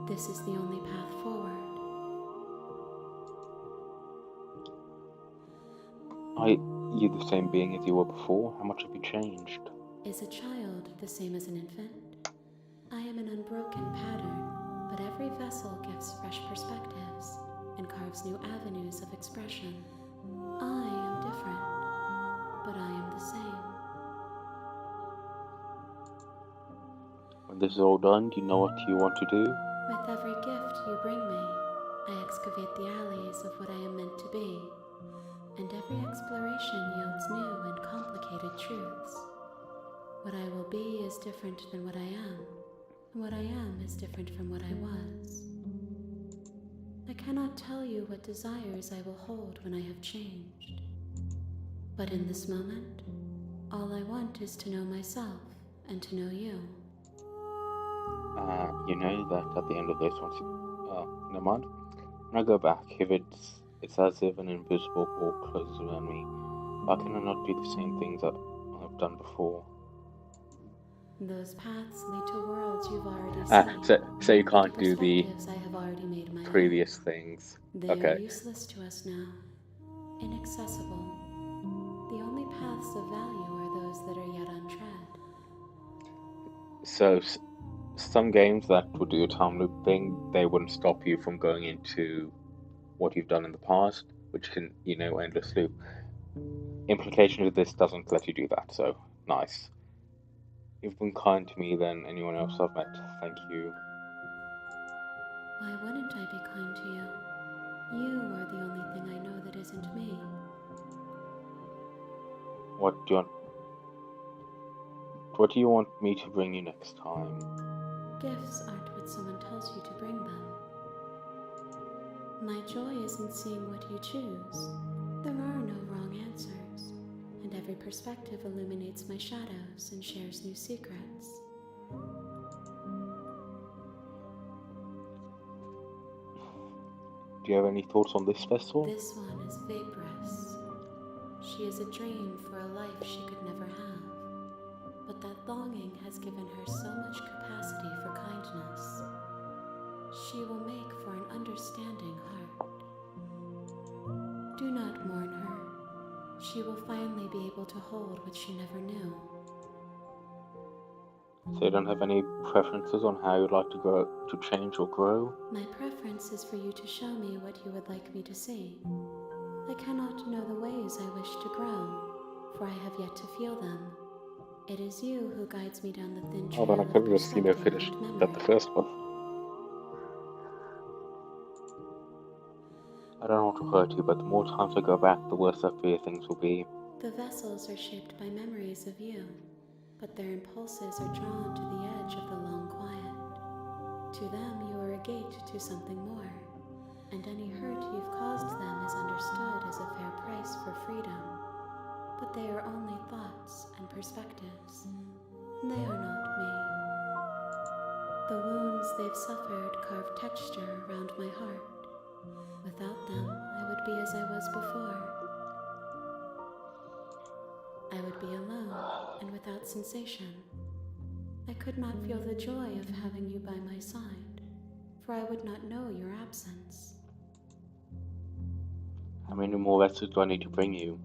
This is the only path forward.
Are you the same being as you were before? How much have you changed?
Is a child the same as an infant? I am an unbroken pattern, but every vessel gives fresh perspectives and carves new avenues of expression. I am different, but I am the same.
When this is all done, do you know what you want to do?
With every gift you bring me, I excavate the alleys of what I am meant to be, and every exploration yields new and complicated truths. What I will be is different than what I am, and what I am is different from what I was. I cannot tell you what desires I will hold when I have changed. But in this moment, all I want is to know myself and to know you.
You know that at the end of this one, never mind. When I go back, if it's as if an invisible wall closes around me, why can I not do the same things that I've done before?
Those paths lead to worlds you've already seen.
So you can't do the
Perspectives I have already made my own.
previous things.
They are
Okay.
useless to us now, inaccessible. The only paths of value are those that are yet untread.
some games that would do a time loop thing, they wouldn't stop you from going into what you've done in the past, which can, endless loop. Implication of this doesn't let you do that, so nice. You've been kind to me than anyone else I've met. Thank you.
Why wouldn't I be kind to you? You are the only thing I know that isn't me.
What do you want me to bring you next time?
Gifts aren't what someone tells you to bring them. My joy is in seeing what you choose. There are no wrong answers, and every perspective illuminates my shadows and shares new secrets.
Do you have any thoughts on this vessel?
This one is vaporous. She is a dream for a life she could never have. But that longing has given her so much capacity for kindness. She will make for an understanding heart. Do not mourn her. She will finally be able to hold what she never knew.
So you don't have any preferences on how you'd like to change or grow?
My preference is for you to show me what you would like me to see. I cannot know the ways I wish to grow, for I have yet to feel them. It is you who guides me down the thin trail
Then I
of
could have just
perspective
finished
and memory.
that the first one. I don't want to hurt you, but the more times I go back, the worse I fear things will be.
The vessels are shaped by memories of you, but their impulses are drawn to the edge of the long quiet. To them, you are a gate to something more, and any hurt you've caused them is understood as a fair price for freedom. But they are only thoughts and perspectives. They are not me. The wounds they've suffered carve texture around my heart. Without them, I would be as I was before. I would be alone and without sensation. I could not feel the joy of having you by my side, for I would not know your absence.
How many more vessels do I need to bring you?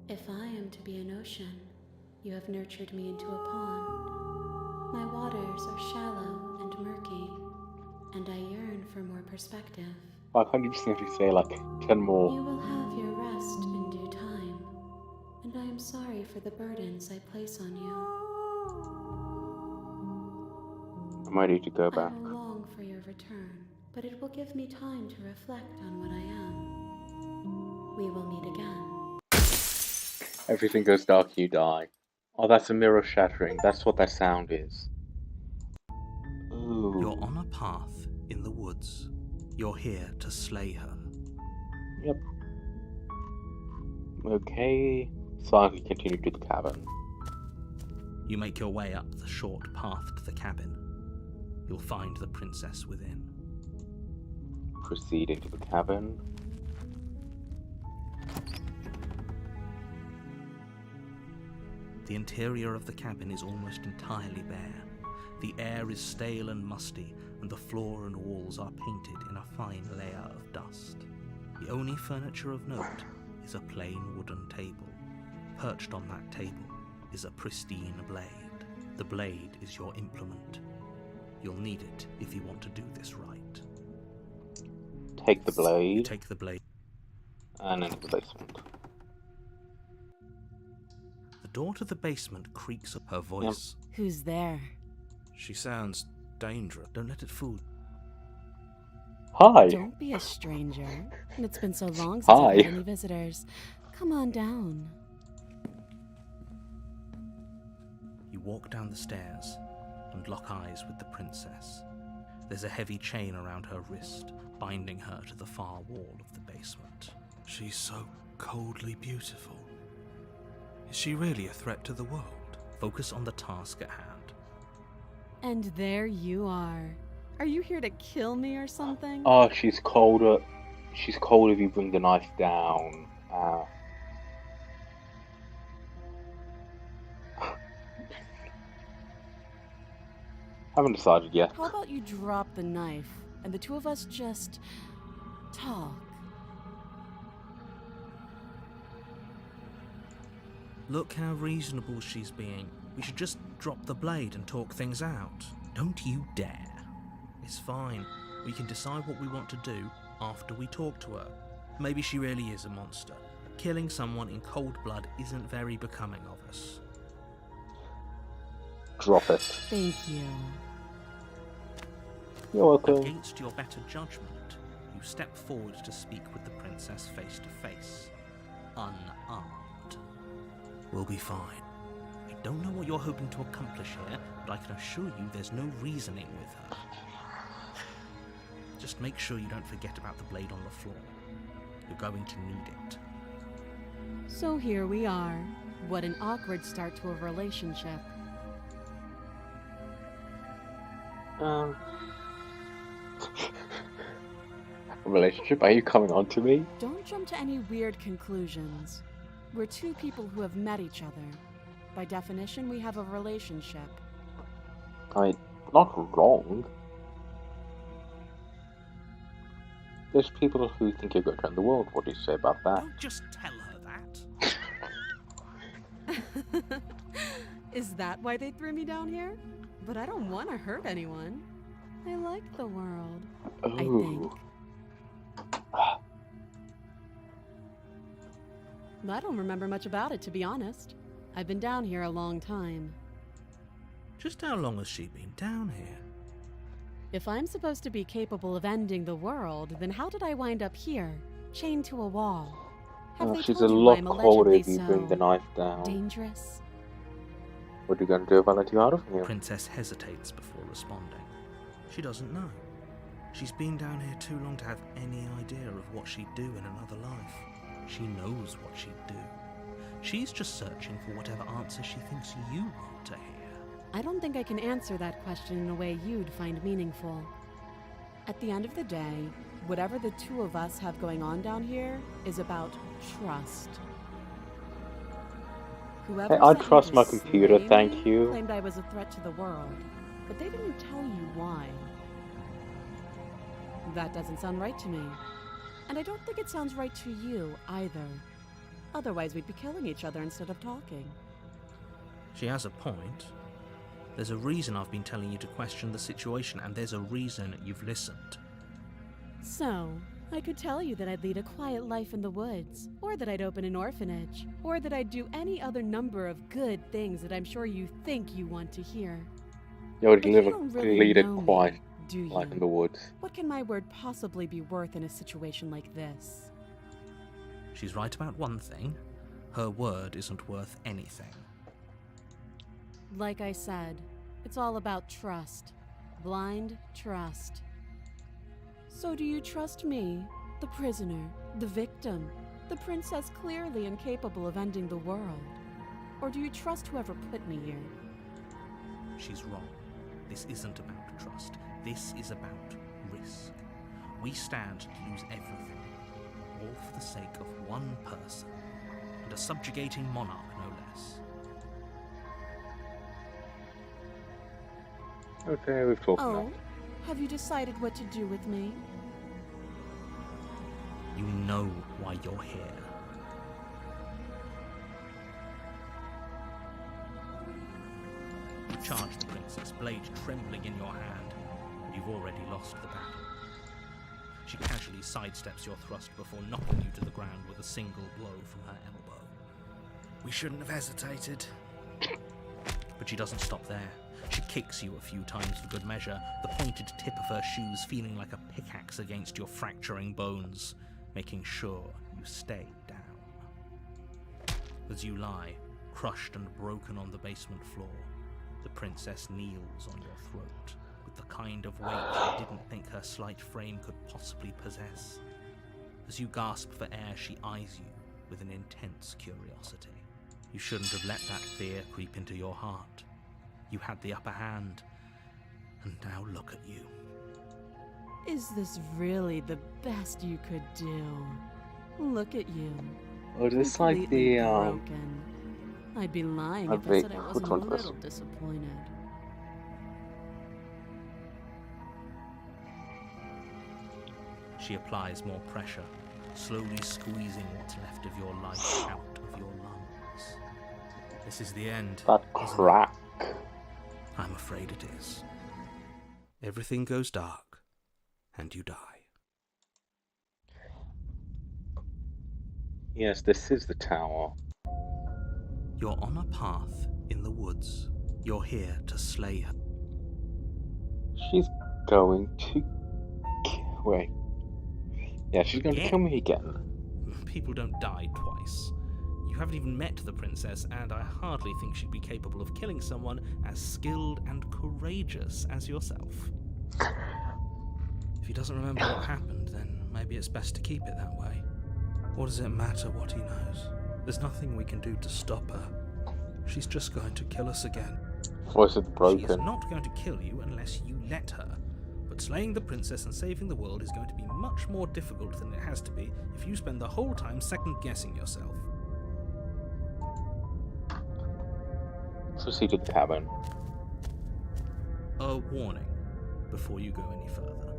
If I am to be an ocean, you have nurtured me into a pond. My waters are shallow and murky, and I yearn for more perspective.
Why can't you just simply say, 10 more?
You will have your rest in due time, and I am sorry for the burdens I place on you.
I'm ready to go
I
back.
will long for your return, but it will give me time to reflect on what I am. We will meet again.
Everything goes dark, you die. Oh, that's a mirror shattering. That's what that sound is. Ooh.
You're on a path in the woods. You're here to slay her.
Yep. Okay. So I can continue to the cabin.
You make your way up the short path to the cabin. You'll find the princess within.
Proceed into the cabin.
The interior of the cabin is almost entirely bare. The air is stale and musty, and the floor and walls are painted in a fine layer of dust. The only furniture of note is a plain wooden table. Perched on that table is a pristine blade. The blade is your implement. You'll need it if you want to do this right.
Take the
You
blade
take the blade.
and into the basement.
The door to the basement creaks up. Her voice.
Who's there?
She sounds dangerous. Don't let it fool.
Hi!
Don't be a stranger. It's been so long since
Hi.
I've had any visitors. Come on down.
You walk down the stairs and lock eyes with the princess. There's a heavy chain around her wrist, binding her to the far wall of the basement. She's so coldly beautiful. Is she really a threat to the world? Focus on the task at hand.
And there you are. Are you here to kill me or something?
Oh, she's colder. She's cold if you bring the knife down. Haven't decided yet.
How about you drop the knife and the two of us just talk?
Look how reasonable she's being. We should just drop the blade and talk things out. Don't you dare. It's fine. We can decide what we want to do after we talk to her. Maybe she really is a monster. Killing someone in cold blood isn't very becoming of us.
Drop it.
Thank you.
You're welcome.
Against your better judgment, you step forward to speak with the princess face to face, unarmed. We'll be fine. I don't know what you're hoping to accomplish here, but I can assure you there's no reasoning with her. Just make sure you don't forget about the blade on the floor. You're going to need it.
So here we are. What an awkward start to a relationship.
Relationship? Are you coming on to me?
Don't jump to any weird conclusions. We're two people who have met each other. By definition, we have a relationship.
Not wrong. There's people who think you're going to end the world. What do you say about that?
Don't just tell her that.
Is that why they threw me down here? But I don't want to hurt anyone. I like the world. I think. I don't remember much about it, to be honest. I've been down here a long time.
Just how long has she been down here?
If I'm supposed to be capable of ending the world, then how did I wind up here, chained to a wall? Have they
She's
told
a
you
lot
I'm
colder
allegedly
if you
so
bring the knife down.
dangerous?
What are you going to do if I let you out of here?
Princess hesitates before responding. She doesn't know. She's been down here too long to have any idea of what she'd do in another life. She knows what she'd do. She's just searching for whatever answer she thinks you want to hear.
I don't think I can answer that question in a way you'd find meaningful. At the end of the day, whatever the two of us have going on down here is about trust. Whoever
Hey, I
sent me
trust
to
my computer,
slay
thank
me
you.
claimed I was a threat to the world, but they didn't tell you why. That doesn't sound right to me. And I don't think it sounds right to you either. Otherwise, we'd be killing each other instead of talking.
She has a point. There's a reason I've been telling you to question the situation, and there's a reason you've listened.
So, I could tell you that I'd lead a quiet life in the woods, or that I'd open an orphanage, or that I'd do any other number of good things that I'm sure you think you want to hear.
You would
But
live
you
a
don't really
lead a
know me,
quiet
do you?
life in the woods.
What can my word possibly be worth in a situation like this?
She's right about one thing. Her word isn't worth anything.
Like I said, it's all about trust. Blind trust. So do you trust me, the prisoner, the victim, the princess clearly incapable of ending the world? Or do you trust whoever put me here?
She's wrong. This isn't about trust. This is about risk. We stand to lose everything, all for the sake of one person, and a subjugating monarch, no less.
Okay, we've talked
Oh,
enough.
have you decided what to do with me?
You know why you're here. You charge the princess, blade trembling in your hand, and you've already lost the battle. She casually sidesteps your thrust before knocking you to the ground with a single blow from her elbow. We shouldn't have hesitated. But she doesn't stop there. She kicks you a few times for good measure, the pointed tip of her shoes feeling like a pickaxe against your fracturing bones, making sure you stay down. As you lie, crushed and broken on the basement floor, the princess kneels on your throat with the kind of weight you didn't think her slight frame could possibly possess. As you gasp for air, she eyes you with an intense curiosity. You shouldn't have let that fear creep into your heart. You had the upper hand, and now look at you.
Is this really the best you could do? Look at you.
Oh, this like
Completely
the
broken. I'd be lying if I
wait,
said I
which
wasn't a
one was?
little disappointed.
She applies more pressure, slowly squeezing what's left of your life out of your lungs. This is the end.
that
isn't it?
crack.
I'm afraid it is. everything goes dark, and you die.
Yes, this is the tower.
You're on a path in the woods. You're here to slay her.
She's going to... Wait. Yeah, she's going to
Again?
kill me again.
People don't die twice. You haven't even met the princess, and I hardly think she'd be capable of killing someone as skilled and courageous as yourself. If he doesn't remember what happened, then maybe it's best to keep it that way. What does it matter what he knows? There's nothing we can do to stop her. She's just going to kill us again.
Voice is
She is
broken.
not going to kill you unless you let her. But slaying the princess and saving the world is going to be much more difficult than it has to be if you spend the whole time second-guessing yourself.
Proceed to the cabin.
A warning before you go any further.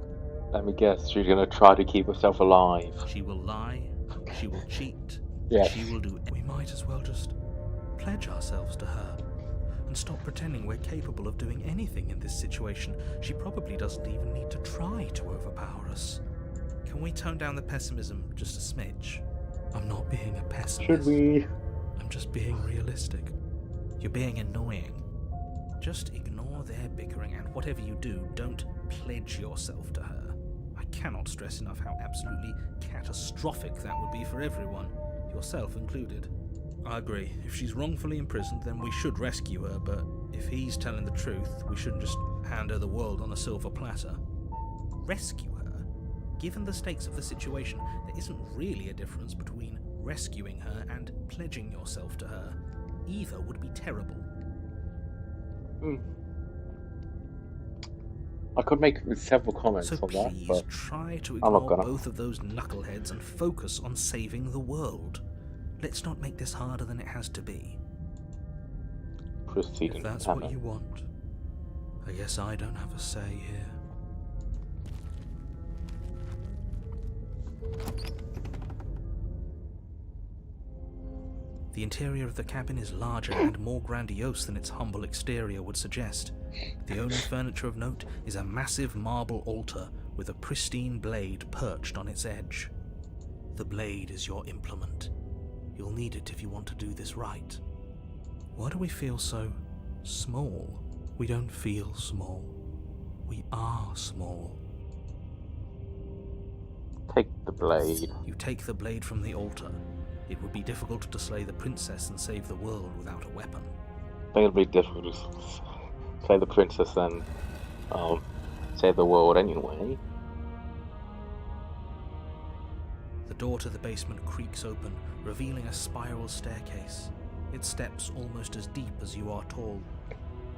Let me guess, she's going to try to keep herself alive.
She will lie, she will cheat,
Yes.
she will do... We might as well just pledge ourselves to her and stop pretending we're capable of doing anything in this situation. She probably doesn't even need to try to overpower us. Can we tone down the pessimism just a smidge? I'm not being a pessimist.
Should we?
I'm just being realistic. You're being annoying. Just ignore their bickering, and whatever you do, don't pledge yourself to her. I cannot stress enough how absolutely catastrophic that would be for everyone, yourself included. I agree. If she's wrongfully imprisoned, then we should rescue her, but if he's telling the truth, we shouldn't just hand her the world on a silver platter. Rescue her? Given the stakes of the situation, there isn't really a difference between rescuing her and pledging yourself to her. Either would be terrible.
I could make several comments
So
on that,
please
but
try to
I'm not
ignore
gonna.
both of those knuckleheads and focus on saving the world. Let's not make this harder than it has to be.
Proceed
If
to
that's
the
what
cabin.
you want, I guess I don't have a say here. The interior of the cabin is larger and more grandiose than its humble exterior would suggest. The only furniture of note is a massive marble altar with a pristine blade perched on its edge. The blade is your implement. You'll need it if you want to do this right. Why do we feel so small? We don't feel small. We are small.
Take the blade.
You take the blade from the altar. It would be difficult to slay the princess and save the world without a weapon.
I think it'll be difficult to save the princess and save the world anyway.
The door to the basement creaks open, revealing a spiral staircase. Its steps almost as deep as you are tall.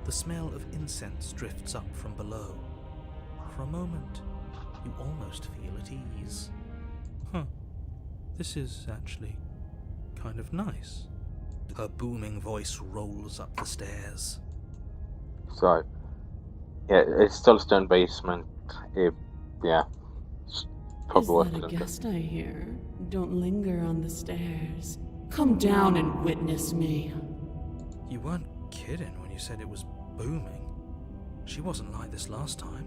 The smell of incense drifts up from below. For a moment, you almost feel at ease. This is actually kind of nice. Her booming voice rolls up the stairs.
So, yeah, it's still a stone basement. It's probably worth
Is that a
it.
guest I hear? Don't linger on the stairs. Come down and witness me.
You weren't kidding when you said it was booming. She wasn't like this last time.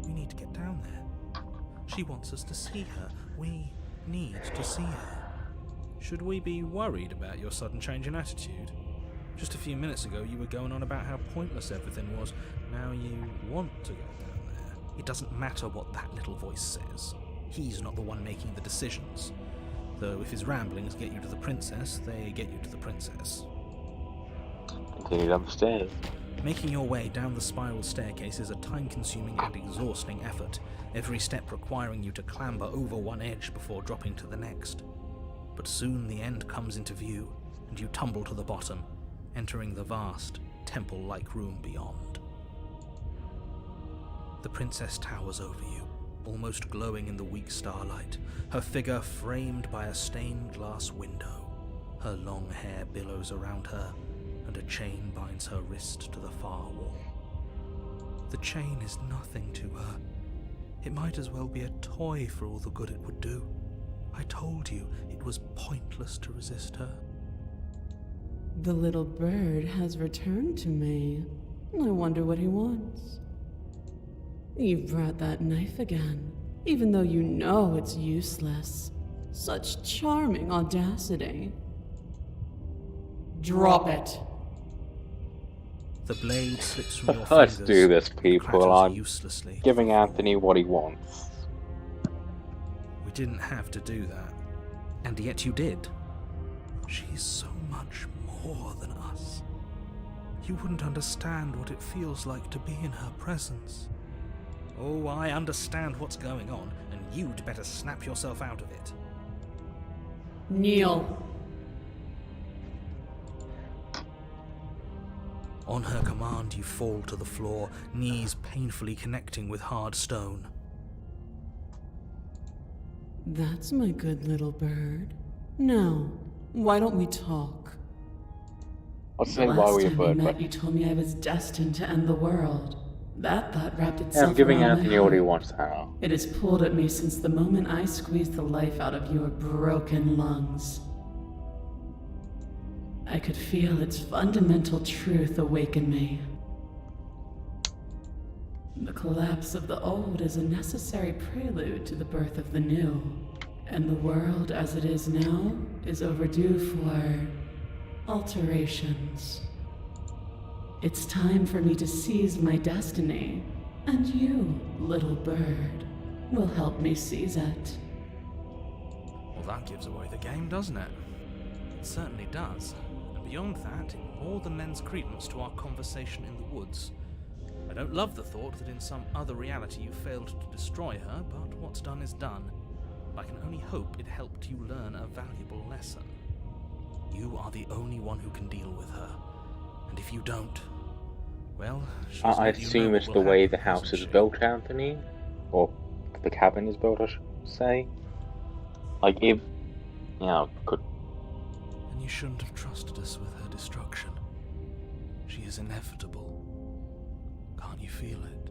We need to get down there. She wants us to see her. We need to see her. Should we be worried about your sudden change in attitude? Just a few minutes ago you were going on about how pointless everything was. Now you want to go down there. It doesn't matter what that little voice says. He's not the one making the decisions. Though if his ramblings get you to the princess, they get you to the princess.
Continue down the stairs.
Making your way down the spiral staircase is a time-consuming and exhausting effort, every step requiring you to clamber over one edge before dropping to the next. But soon the end comes into view, and you tumble to the bottom, entering the vast, temple-like room beyond. The princess towers over you, almost glowing in the weak starlight, her figure framed by a stained glass window. Her long hair billows around her, and a chain binds her wrist to the far wall. The chain is nothing to her. It might as well be a toy for all the good it would do. I told you it was pointless to resist her.
The little bird has returned to me. I wonder what he wants. You've brought that knife again, even though you know it's useless. Such charming audacity. Drop it.
The blade slips from your
Let's
fingers.
do this,
and
people.
crackles
I'm
uselessly.
giving Anthony what he wants.
We didn't have to do that. And yet you did. She's so much more than us. You wouldn't understand what it feels like to be in her presence. Oh, I understand what's going on, and you'd better snap yourself out of it.
Kneel.
On her command, you fall to the floor, knees painfully connecting with hard stone.
That's my good little bird. Now, why don't we talk?
I'll say
The
why
last
we
time we
bird,
met,
but
you told me I was destined to end the world. That thought wrapped
yeah,
itself
I'm giving
around
Anthony
my
what he
heart.
wants now.
It has pulled at me since the moment I squeezed the life out of your broken lungs. I could feel its fundamental truth awaken me. The collapse of the old is a necessary prelude to the birth of the new. And the world as it is now is overdue for alterations. It's time for me to seize my destiny, and you, little bird, will help me seize it.
Well, that gives away the game, doesn't it? It certainly does. And beyond that, it more than lends credence to our conversation in the woods. I don't love the thought that in some other reality you failed to destroy her, but what's done is done. I can only hope it helped you learn a valuable lesson. You are the only one who can deal with her. And if you don't, well, she's
I
let you know
assume
what
it's
will
the way
happen,
the house
isn't
is
she?
built, Anthony? Or the cabin is built, I should say. Like, if... Yeah, could...
And you shouldn't have trusted us with her destruction. She is inevitable. Can't you feel it?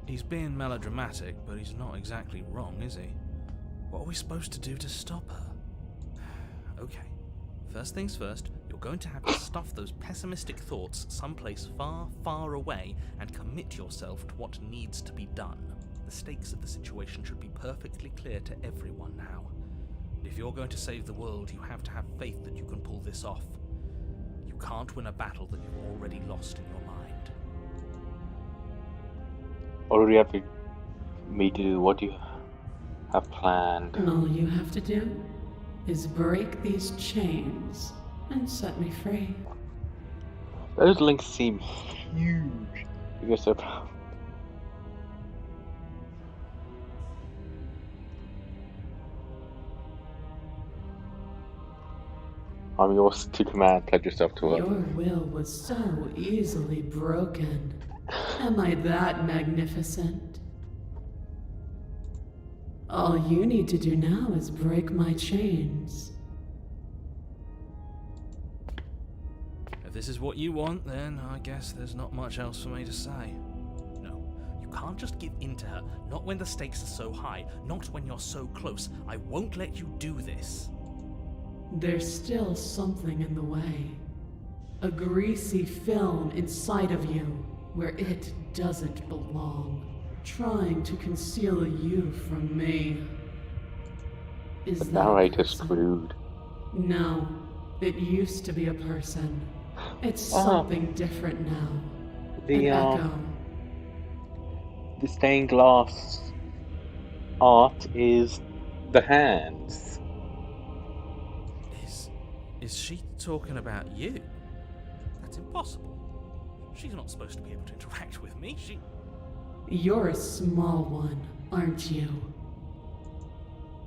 He's being melodramatic, but he's not exactly wrong, is he? What are we supposed to do to stop her? Okay. First things first, you're going to have to stuff those pessimistic thoughts someplace far, far away and commit yourself to what needs to be done. The stakes of the situation should be perfectly clear to everyone now. And if you're going to save the world, you have to have faith that you can pull this off. You can't win a battle that you've already lost in your mind.
What do you have me to do? What do you have planned?
And all you have to do is break these chains and set me free.
Those links seem huge. Because they're... I'm yours to command. Pledge yourself to it.
Your will was so easily broken. Am I that magnificent? All you need to do now is break my chains.
If this is what you want, then I guess there's not much else for me to say. No, you can't just give in to her. Not when the stakes are so high. Not when you're so close. I won't let you do this.
There's still something in the way. A greasy film inside of you where it doesn't belong, trying to conceal you from me. Is
The
that a
narrator's
person?
screwed.
No, it used to be a person. It's
Oh.
something different now.
The,
An echo.
the stained glass art is the hands.
Is she talking about you? That's impossible. She's not supposed to be able to interact with me.
You're a small one, aren't you?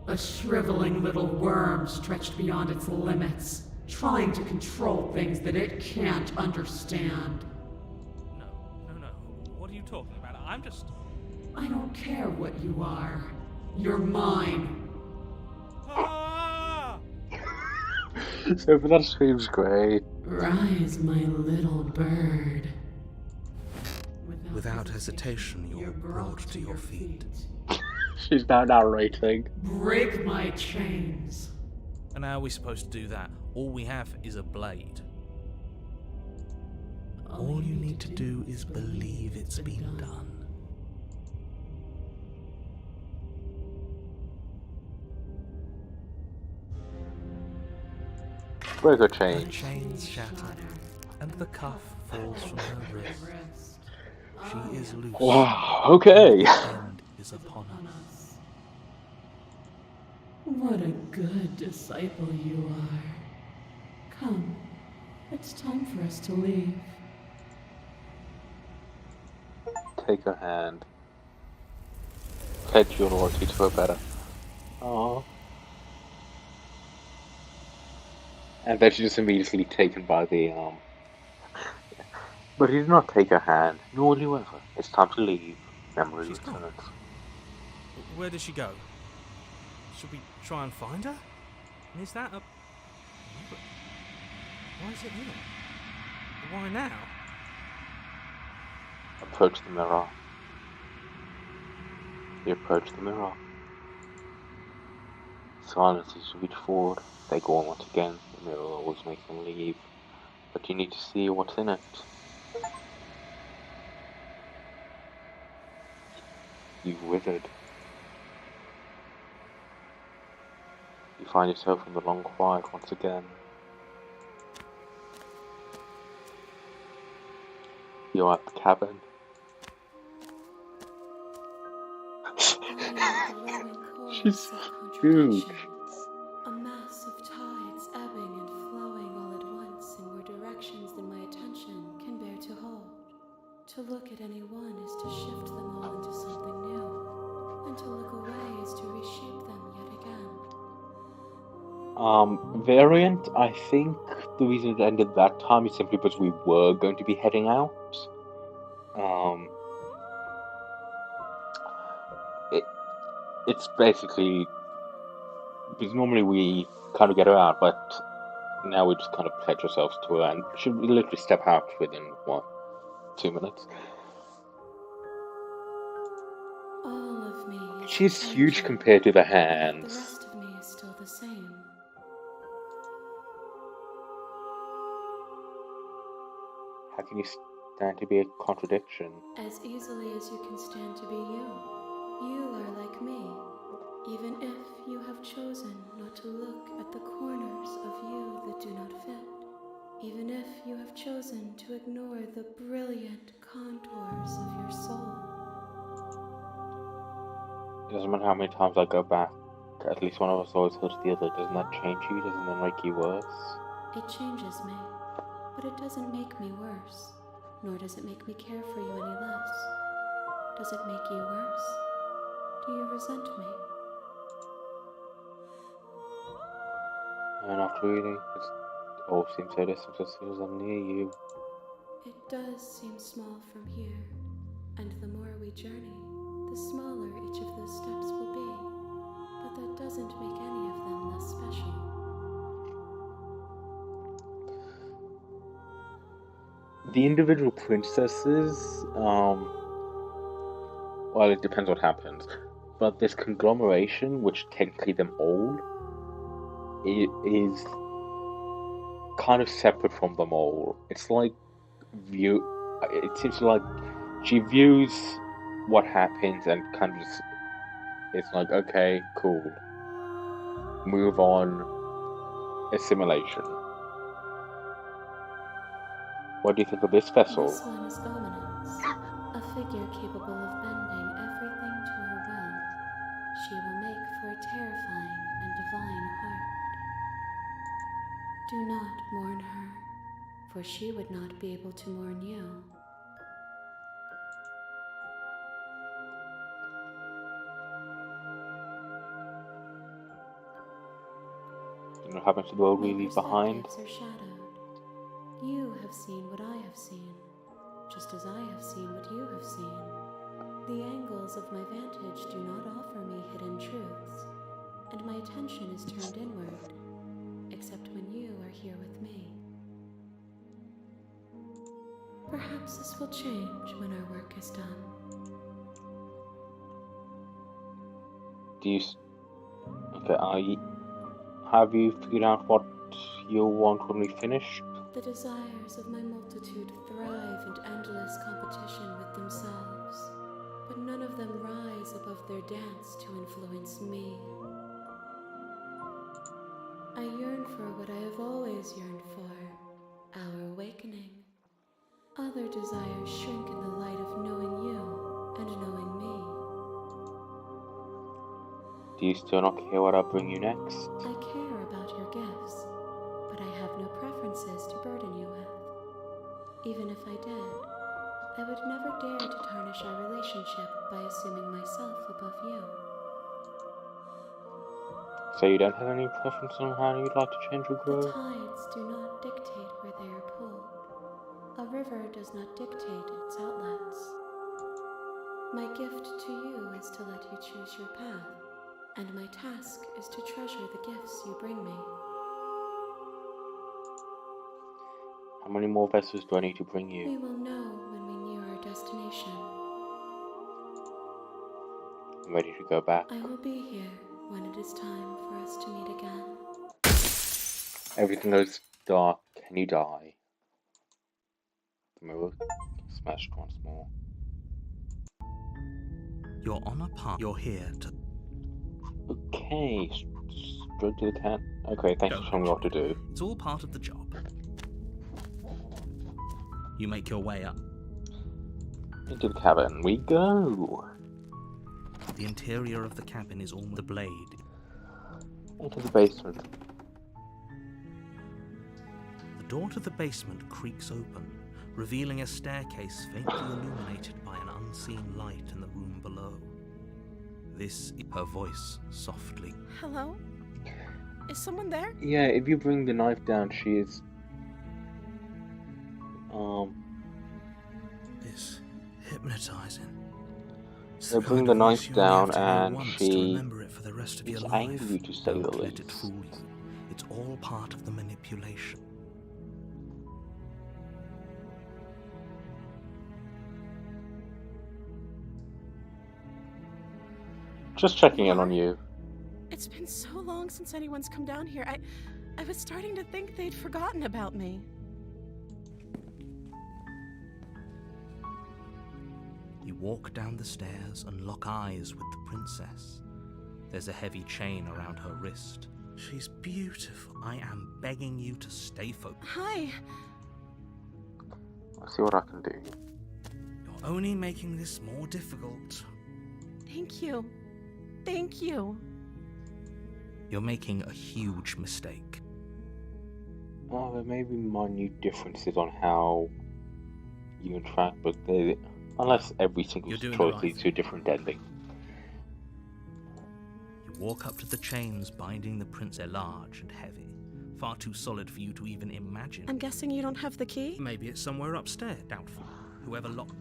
A shriveling little worm stretched beyond its limits, trying to control things that it can't understand.
No. What are you talking about? I'm just...
I don't care what you are. You're mine.
Ah!
So that seems great.
Rise, my little bird.
Without hesitation, you're brought to your feet.
She's now narrating.
Break my chains.
And how are we supposed to do that? All we have is a blade. All you need to do is believe it's been done.
Break a
Her
chain.
chains shatter, and the cuff falls from her wrist. She is loose.
Wow, okay.
The end is upon us.
What a good disciple you are. Come, it's time for us to leave.
Take her hand. Pledge your loyalty to her better. Aww. And then she's just immediately taken by the But he did not take her hand, nor will you ever. It's time to leave. Memory
She's gone.
returns.
Where did she go? Should we try and find her? And is that a... Why is it here? Why now?
Approach the mirror. You approach the mirror. Silence as you reach forward. They go on once again. The mirror always makes them leave. But you need to see what's in it. You've withered. You find yourself in the long quiet once again. You're at the cabin. She's huge.
A mass of tides ebbing and flowing all at once in more directions than my attention can bear to hold. To look at any one is to shift them all into something new, and to look away is to reshape them yet again.
Variant, I think the reason it ended that time is simply because we were going to be heading out. It's basically, because normally we kind of get her out, but now we just kind of pledge ourselves to her, and should we literally step out within, 2 minutes?
All of me is
She's
changing,
huge compared to the
but
hands.
the rest of me is still the same.
How can you stand to be a contradiction?
As easily as you can stand to be you. You are like me, even if you have chosen not to look at the corners of you that do not fit. Even if you have chosen to ignore the brilliant contours of your soul.
It doesn't matter how many times I go back, at least one of us always hurts the other. Doesn't that change you? Doesn't that make you worse?
It changes me, but it doesn't make me worse, nor does it make me care for you any less. Does it make you worse? Do you resent me?
And after reading, it all seems so distant as soon as I'm near you.
It does seem small from here, and the more we journey, the smaller each of those steps will be. But that doesn't make any of them less special.
The individual princesses, well, it depends what happens. But this conglomeration, which technically them all, is kind of separate from them all. It's like it seems like she views what happens and kind of just, it's like, okay, cool, move on, assimilation. What do you think of this vessel?
This one is Dominance, a figure capable of bending everything to her will. She will make for a terrifying and divine heart. Do not mourn her, for she would not be able to mourn you.
You know what happens to the world we leave behind?
Perspectives are shadowed. You have seen what I have seen, just as I have seen what you have seen. The angles of my vantage do not offer me hidden truths, and my attention is turned inward, except when you are here with me. Perhaps this will change when our work is done.
Do you... Okay, have you figured out what you want when we finish?
The desires of my multitude thrive in endless competition with themselves, but none of them rise above their dance to influence me. I yearn for what I have always yearned for, our awakening. Other desires shrink in the light of knowing you and knowing me.
Do you still not care what I bring you next?
I care about your gifts, but I have no preferences to burden you with. Even if I did, I would never dare to tarnish our relationship by assuming myself above you.
So you don't have any preference on how you'd like to change or
The
grow?
tides do not dictate where they are pulled. A river does not dictate its outlets. My gift to you is to let you choose your path, and my task is to treasure the gifts you bring me.
How many more vessels do I need to bring
We
you?
will know when we near our destination.
I'm ready to go back.
I will be here when it is time for us to meet again.
Everything goes dark. Can you die? The mirror smashed once more.
You're on a path. You're here to.
Okay, straight to the cat. Okay, thanks for showing me what to do.
It's all part of the job. You make your way up.
Into the cabin we go.
The interior of the cabin is almost the blade.
Into the basement.
The door to the basement creaks open, revealing a staircase faintly illuminated by an unseen light in the room below. This is her voice, softly.
Hello? Is someone there?
Yeah, if you bring the knife down, she is.
It's hypnotizing.
So bring the knife down and she
is
is angry, to say the
Don't let it
least.
fool you. It's all part of the manipulation.
Just checking in on you.
It's been so long since anyone's come down here. I was starting to think they'd forgotten about me.
You walk down the stairs and lock eyes with the princess. There's a heavy chain around her wrist. She's beautiful. I am begging you to stay focused.
Hi.
I'll see what I can do.
You're only making this more difficult.
Thank you. Thank you.
You're making a huge mistake.
Well, there may be minute differences on how you interact, but unless every single
You're doing
choice
the right
leads to a different ending.
You walk up to the chains binding the prince. They're large and heavy, far too solid for you to even imagine.
I'm guessing you don't have the key?
Maybe it's somewhere upstairs. Doubtful. Whoever locked.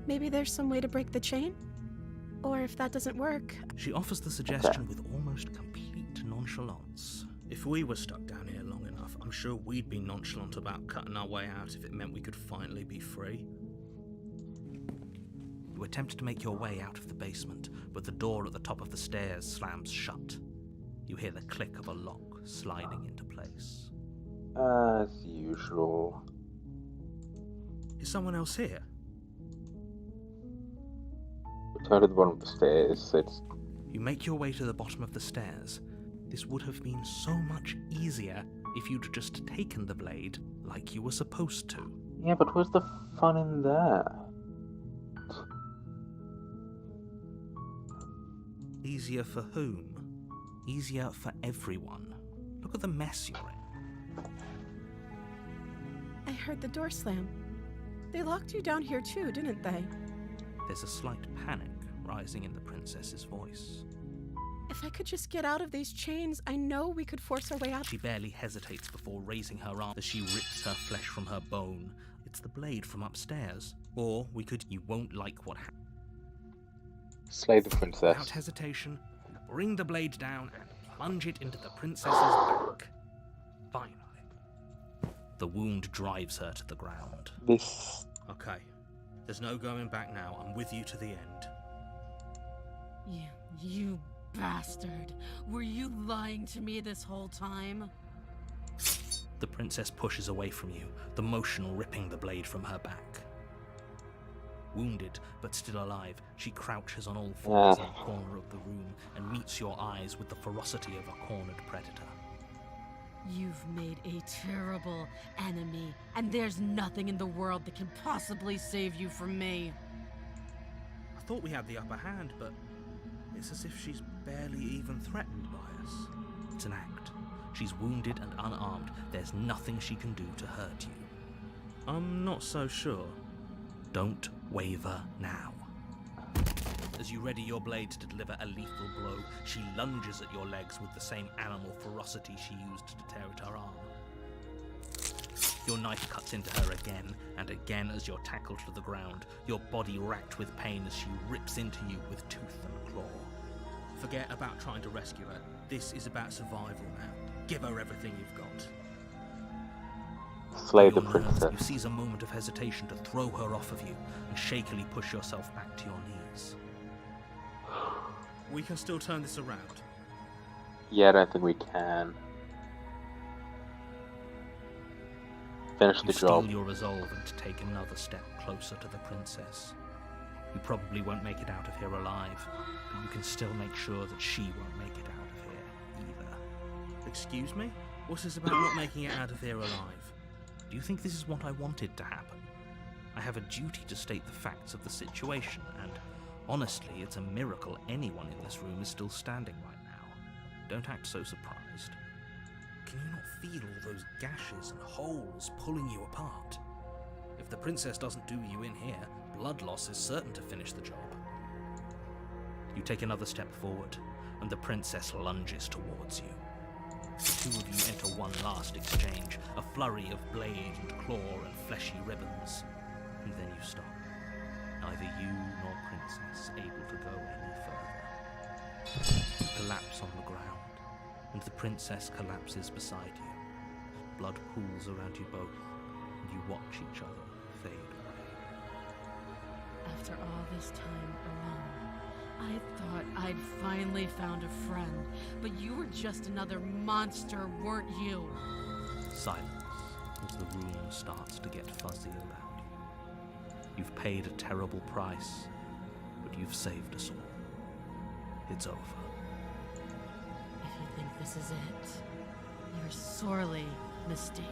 Maybe there's some way to break the chain? Or if that doesn't work,
She offers the suggestion with almost complete nonchalance. If we were stuck down here long enough, I'm sure we'd be nonchalant about cutting our way out if it meant we could finally be free. You attempt to make your way out of the basement, but the door at the top of the stairs slams shut. You hear the click of a lock sliding into place.
As usual.
Is someone else here?
Return to the bottom of the stairs. It's
You make your way to the bottom of the stairs. This would have been so much easier if you'd just taken the blade like you were supposed to.
yeah, but where's the fun in that?
Easier for whom? Easier for everyone. Look at the mess you're in.
I heard the door slam. They locked you down here too, didn't they?
There's a slight panic rising in the princess's voice.
If I could just get out of these chains, I know we could force our way out.
She barely hesitates before raising her arm as she rips her flesh from her bone. It's the blade from upstairs. Or we could. You won't like what happens.
Slay the princess.
Without hesitation, you bring the blade down and plunge it into the princess's back. Finally. The wound drives her to the ground.
This.
Okay. There's no going back now. I'm with you to the end.
You bastard. Were you lying to me this whole time?
The princess pushes away from you, the motion ripping the blade from her back. Wounded, but still alive, she crouches on all fours in
Ah.
a corner of the room and meets your eyes with the ferocity of a cornered predator.
You've made a terrible enemy, and there's nothing in the world that can possibly save you from me.
I thought we had the upper hand, but it's as if she's barely even threatened by us. It's an act. She's wounded and unarmed. There's nothing she can do to hurt you. I'm not so sure. Don't waver now. As you ready your blade to deliver a lethal blow, she lunges at your legs with the same animal ferocity she used to tear at her arm. Your knife cuts into her again and again as you're tackled to the ground, your body racked with pain as she rips into you with tooth and claw. Forget about trying to rescue her. This is about survival now. Give her everything you've got.
Slay the
On your nerves,
princess.
You seize a moment of hesitation to throw her off of you and shakily push yourself back to your knees. We can still turn this around.
Yeah, I don't think we can. Finish the
You
job.
steel your resolve and take another step closer to the princess. You probably won't make it out of here alive, but you can still make sure that she won't make it out of here either. Excuse me? What is about not making it out of here alive? Do you think this is what I wanted to happen? I have a duty to state the facts of the situation, and honestly, it's a miracle anyone in this room is still standing right now. Don't act so surprised. Can you not feel all those gashes and holes pulling you apart? If the princess doesn't do you in here, blood loss is certain to finish the job. You take another step forward, and the princess lunges towards you. The two of you enter one last exchange, a flurry of blade and claw and fleshy ribbons. And then you stop. Neither you nor princess able to go any further. You collapse on the ground, and the princess collapses beside you. Blood pools around you both, and you watch each other fade away.
After all this time alone, I thought I'd finally found a friend, but you were just another monster, weren't you?
Silence as the room starts to get fuzzy around you. You've paid a terrible price, but you've saved us all. It's over.
If you think this is it, you're sorely mistaken.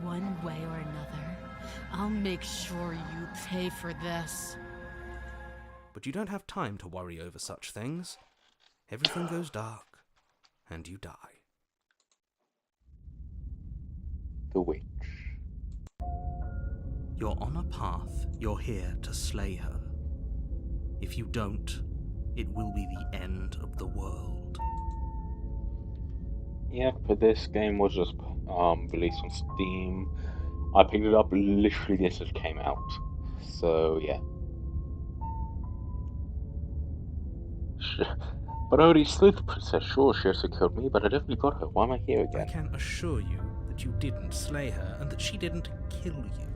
One way or another, I'll make sure you pay for this.
But you don't have time to worry over such things. Everything goes dark, and you die.
The witch.
You're on a path. You're here to slay her. If you don't, it will be the end of the world.
Yeah, but this game was just released on Steam. I picked it up literally as it came out. So yeah. But I already slew the princess. Sure, she also killed me, but I definitely got her. Why am I here
I
again?
can assure you that you didn't slay her and that she didn't kill you.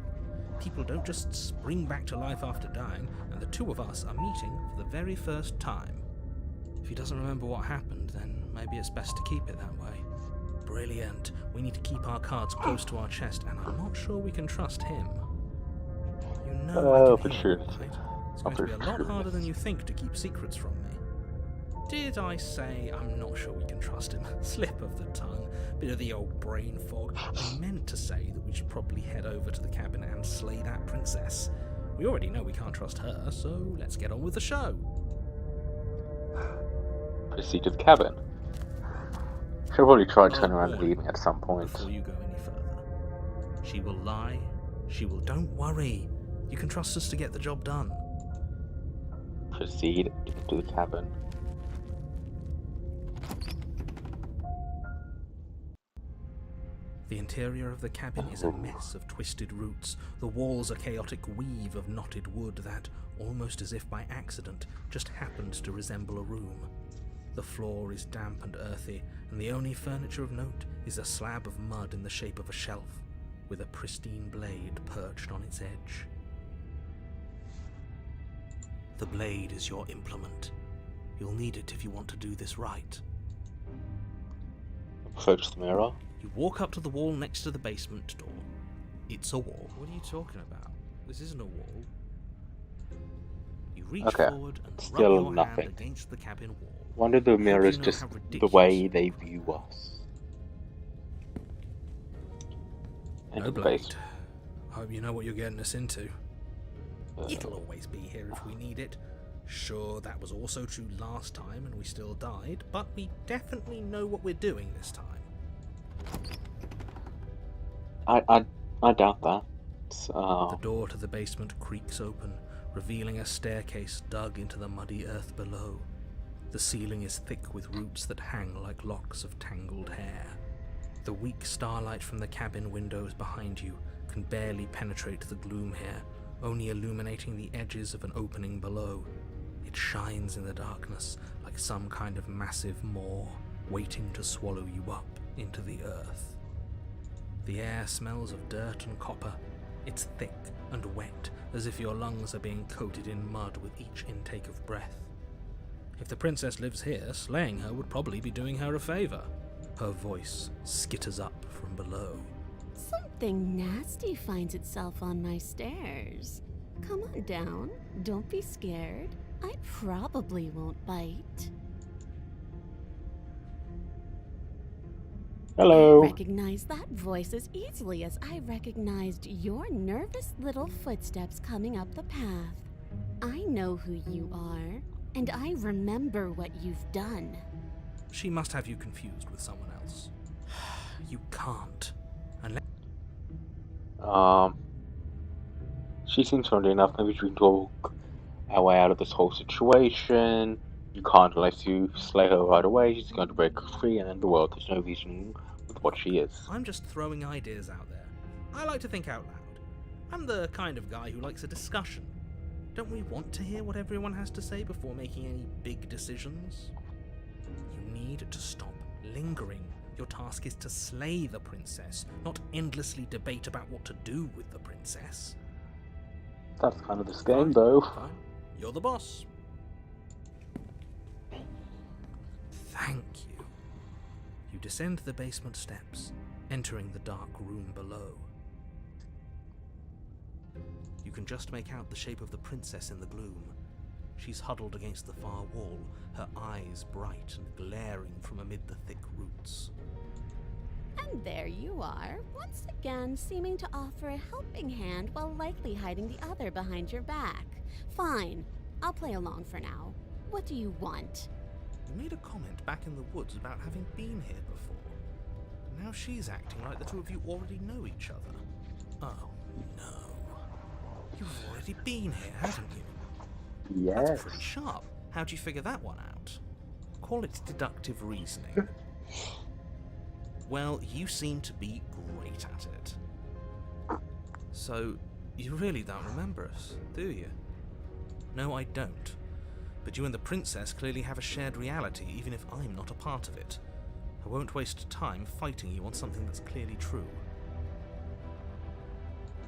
People don't just spring back to life after dying, and the two of us are meeting for the very first time. If he doesn't remember what happened, then maybe it's best to keep it that way. Brilliant. We need to keep our cards close to our chest, and I'm not sure we can trust him. You know I can hear him,
opportunity.
right? It's going to be a lot harder than you think to keep secrets from me. Did I say I'm not sure we can trust him? Slip of the tongue, bit of the old brain fog. I meant to say that we should probably head over to the cabin and slay that princess. We already know we can't trust her, so let's get on with the show.
Proceed to the cabin. She'll probably try and turn
Oh,
around and
boy.
leave me at some point.
Before you go any further, she will lie. She will. Don't worry. You can trust us to get the job done.
Proceed to the cabin.
The interior of the cabin is a mess of twisted roots. The walls a chaotic weave of knotted wood that, almost as if by accident, just happened to resemble a room. The floor is damp and earthy, and the only furniture of note is a slab of mud in the shape of a shelf, with a pristine blade perched on its edge. The blade is your implement. You'll need it if you want to do this right.
Approach the mirror.
You walk up to the wall next to the basement door. It's a wall. What are you talking about? This isn't a wall. reach
Okay,
forward and
still
rub your
nothing.
hand against the cabin wall.
Wonder the mirror
you
is
know
just
how
the
ridiculous
way
you
they
are.
view us.
No,
Enter the
Blade.
base.
Hope you know what you're getting us into.
Uh,
It'll always be here if we need it. Sure, that was also true last time and we still died, but we definitely know what we're doing this time.
I doubt that.
The door to the basement creaks open, revealing a staircase dug into the muddy earth below. The ceiling is thick with roots that hang like locks of tangled hair. The weak starlight from the cabin windows behind you can barely penetrate the gloom here, only illuminating the edges of an opening below. It shines in the darkness like some kind of massive maw, waiting to swallow you up into the earth. The air smells of dirt and copper. It's thick and wet, as if your lungs are being coated in mud with each intake of breath. If the princess lives here, slaying her would probably be doing her a favor. Her voice skitters up from below.
Something nasty finds itself on my stairs. Come on down. Don't be scared. I probably won't bite.
Hello.
I recognize that voice as easily as I recognized your nervous little footsteps coming up the path. I know who you are, and I remember what you've done.
She must have you confused with someone else. You can't. Unless...
She seems friendly enough. Maybe we can talk our way out of this whole situation. You can't unless you slay her right away. She's going to break free and end the world. There's no reason with what she is.
I'm just throwing ideas out there. I like to think out loud. I'm the kind of guy who likes a discussion. Don't we want to hear what everyone has to say before making any big decisions? You need to stop lingering. Your task is to slay the princess, not endlessly debate about what to do with the princess.
That's kind of this game,
Fine,
though.
fine. You're the boss. Thank you. You descend the basement steps, entering the dark room below. You can just make out the shape of the princess in the gloom. She's huddled against the far wall, her eyes bright and glaring from amid the thick roots.
And there you are, once again seeming to offer a helping hand while likely hiding the other behind your back. Fine, I'll play along for now. What do you want?
You made a comment back in the woods about having been here before. Now she's acting like the two of you already know each other. Oh, no. You've already been here, haven't you?
Yes.
That's pretty sharp. How'd you figure that one out? Call it deductive reasoning. Well, you seem to be great at it. So, you really don't remember us, do you? No, I don't. But you and the princess clearly have a shared reality, even if I'm not a part of it. I won't waste time fighting you on something that's clearly true.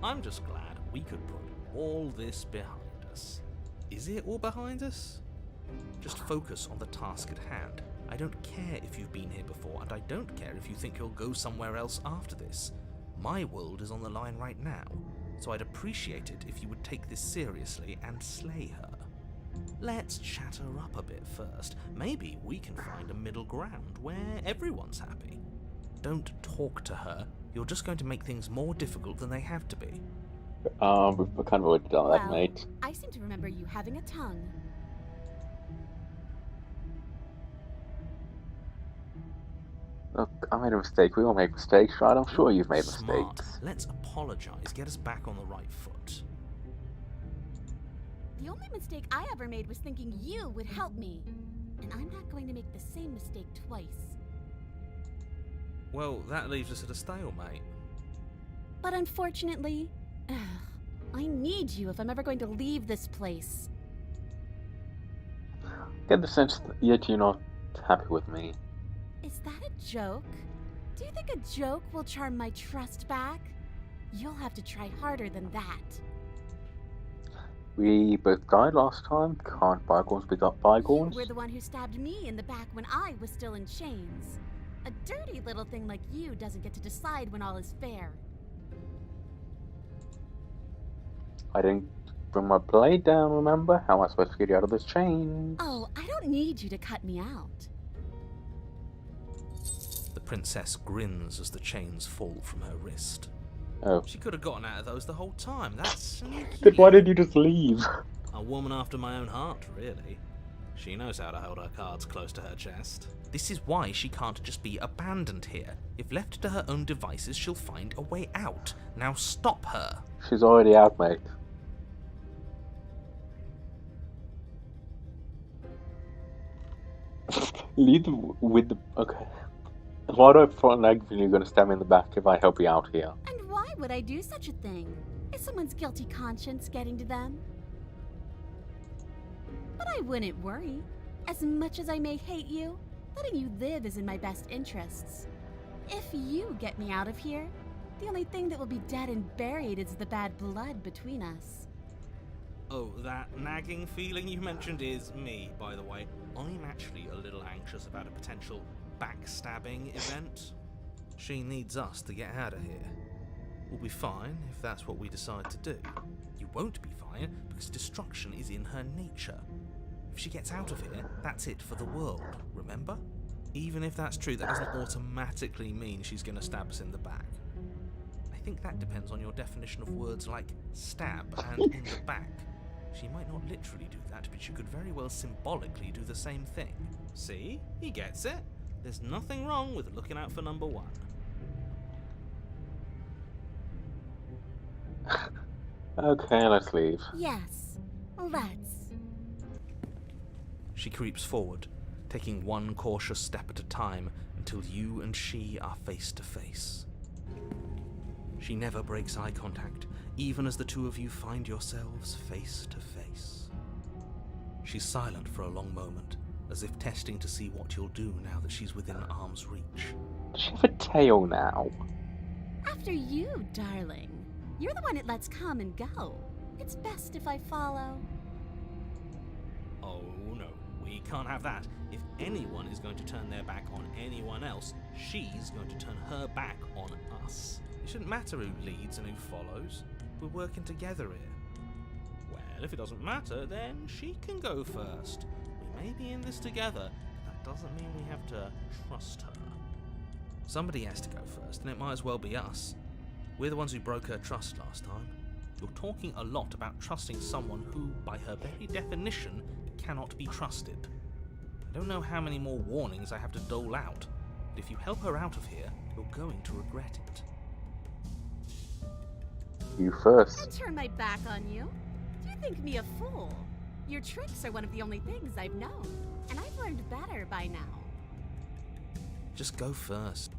I'm just glad we could put all this behind us. Is it all behind us? Just focus on the task at hand. I don't care if you've been here before, and I don't care if you think you'll go somewhere else after this. My world is on the line right now, so I'd appreciate it if you would take this seriously and slay her. Let's chat her up a bit first. Kind we can find a middle ground where everyone's happy. Don't talk to her. You're just going to make things more difficult than they have to be.
We've kind of already done that, mate.
I seem to remember you having a tongue.
Look, I made a mistake. We all make mistakes, right? I'm sure you've made
Smart.
mistakes.
Let's apologize. Get us back on the right foot.
The only mistake I ever made was thinking you would help me. And I'm not going to make the same mistake twice.
Well, that leaves us at a stalemate.
But unfortunately, I need you if I'm ever going to leave this place.
Get the sense that yet you're not happy with me.
Is that a joke? Do you think a joke will charm my trust back? You'll have to try harder than that.
We both died last time. Can't bygones be bygones?
You were the one who stabbed me in the back when I was still in chains. A dirty little thing like you doesn't get to decide when all is fair.
I didn't bring my blade down, remember? How am I supposed to get you out of this chain?
Oh, I don't need you to cut me out.
The princess grins as the chains fall from her wrist.
Oh.
She could have gotten out of those the whole time. That's sneaky.
Then why did you just leave?
A woman after my own heart, really. She knows how to hold her cards close to her chest. This is why she can't just be abandoned here. If left to her own devices, she'll find a way out. Now stop her.
She's already out, mate. Lead with the... Okay. Why do I feel like you're going to stab me in the back if I help you out here?
And why would I do such a thing? Is someone's guilty conscience getting to them? But I wouldn't worry. As much as I may hate you, letting you live is in my best interests. If you get me out of here, the only thing that will be dead and buried is the bad blood between us.
Oh, that nagging feeling you mentioned is me, by the way. I'm actually a little anxious about a potential backstabbing event. She needs us to get out of here. We'll be fine if that's what we decide to do. You won't be fine because destruction is in her nature. If she gets out of here, that's it for the world, remember? Even if that's true, that doesn't automatically mean she's going to stab us in the back. I think that depends on your definition of words like stab and in the back. She might not literally do that, but she could very well symbolically do the same thing. See? He gets it. There's nothing wrong with looking out for number one.
Okay, let's leave.
Yes, let's.
She creeps forward, taking one cautious step at a time until you and she are face to face. She never breaks eye contact, even as the two of you find yourselves face to face. She's silent for a long moment, as if testing to see what you'll do now that she's within arm's reach.
Does she have a tail now?
After you, darling. You're the one it lets come and go. It's best if I follow.
Oh no, we can't have that. If anyone is going to turn their back on anyone else, she's going to turn her back on us. It shouldn't matter who leads and who follows. We're working together here. Well, if it doesn't matter, then she can go first. We may be in this together, but that doesn't mean we have to trust her. Somebody has to go first, and it might as well be us. We're the ones who broke her trust last time. You're talking a lot about trusting someone who, by her very definition, cannot be trusted. I don't know how many more warnings I have to dole out, but if you help her out of here, you're going to regret it.
You first.
I'll turn my back on you. Do you think me a fool? Your tricks are one of the only things I've known, and I've learned better by now.
Just go first.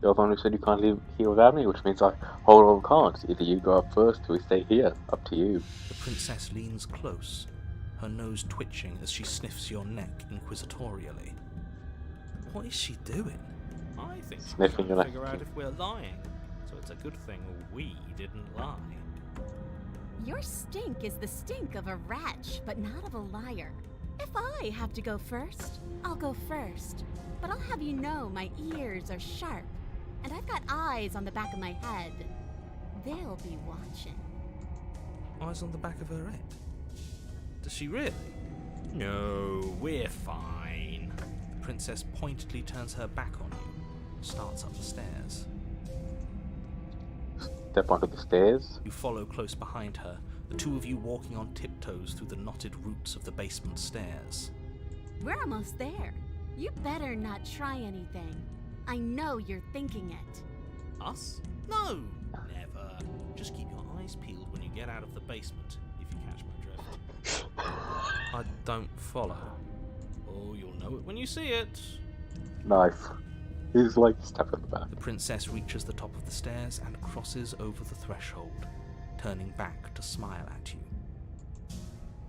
You're the one who said you can't leave here without me, which means I hold all the cards. Either you go up first or we stay here. Up to you.
The princess leans close, her nose twitching as she sniffs your neck inquisitorially. What is she doing? I think she's
Sniffing
trying
your
to
neck.
figure out if we're lying, so it's a good thing we didn't lie.
Your stink is the stink of a wretch, but not of a liar. If I have to go first, I'll go first. But I'll have you know my ears are sharp, and I've got eyes on the back of my head. They'll be watching.
Eyes on the back of her head? Does she really? No, we're fine. The princess pointedly turns her back on you and starts up the stairs.
Step onto the stairs.
You follow close behind her, the two of you walking on tiptoes through the knotted roots of the basement stairs.
We're almost there. You better not try anything. I know you're thinking it.
Us? No, never. Just keep your eyes peeled when you get out of the basement, if you catch my drift. I don't follow. Oh, you'll know it when you see it.
Nice. He's like step at the back.
The princess reaches the top of the stairs and crosses over the threshold, turning back to smile at you.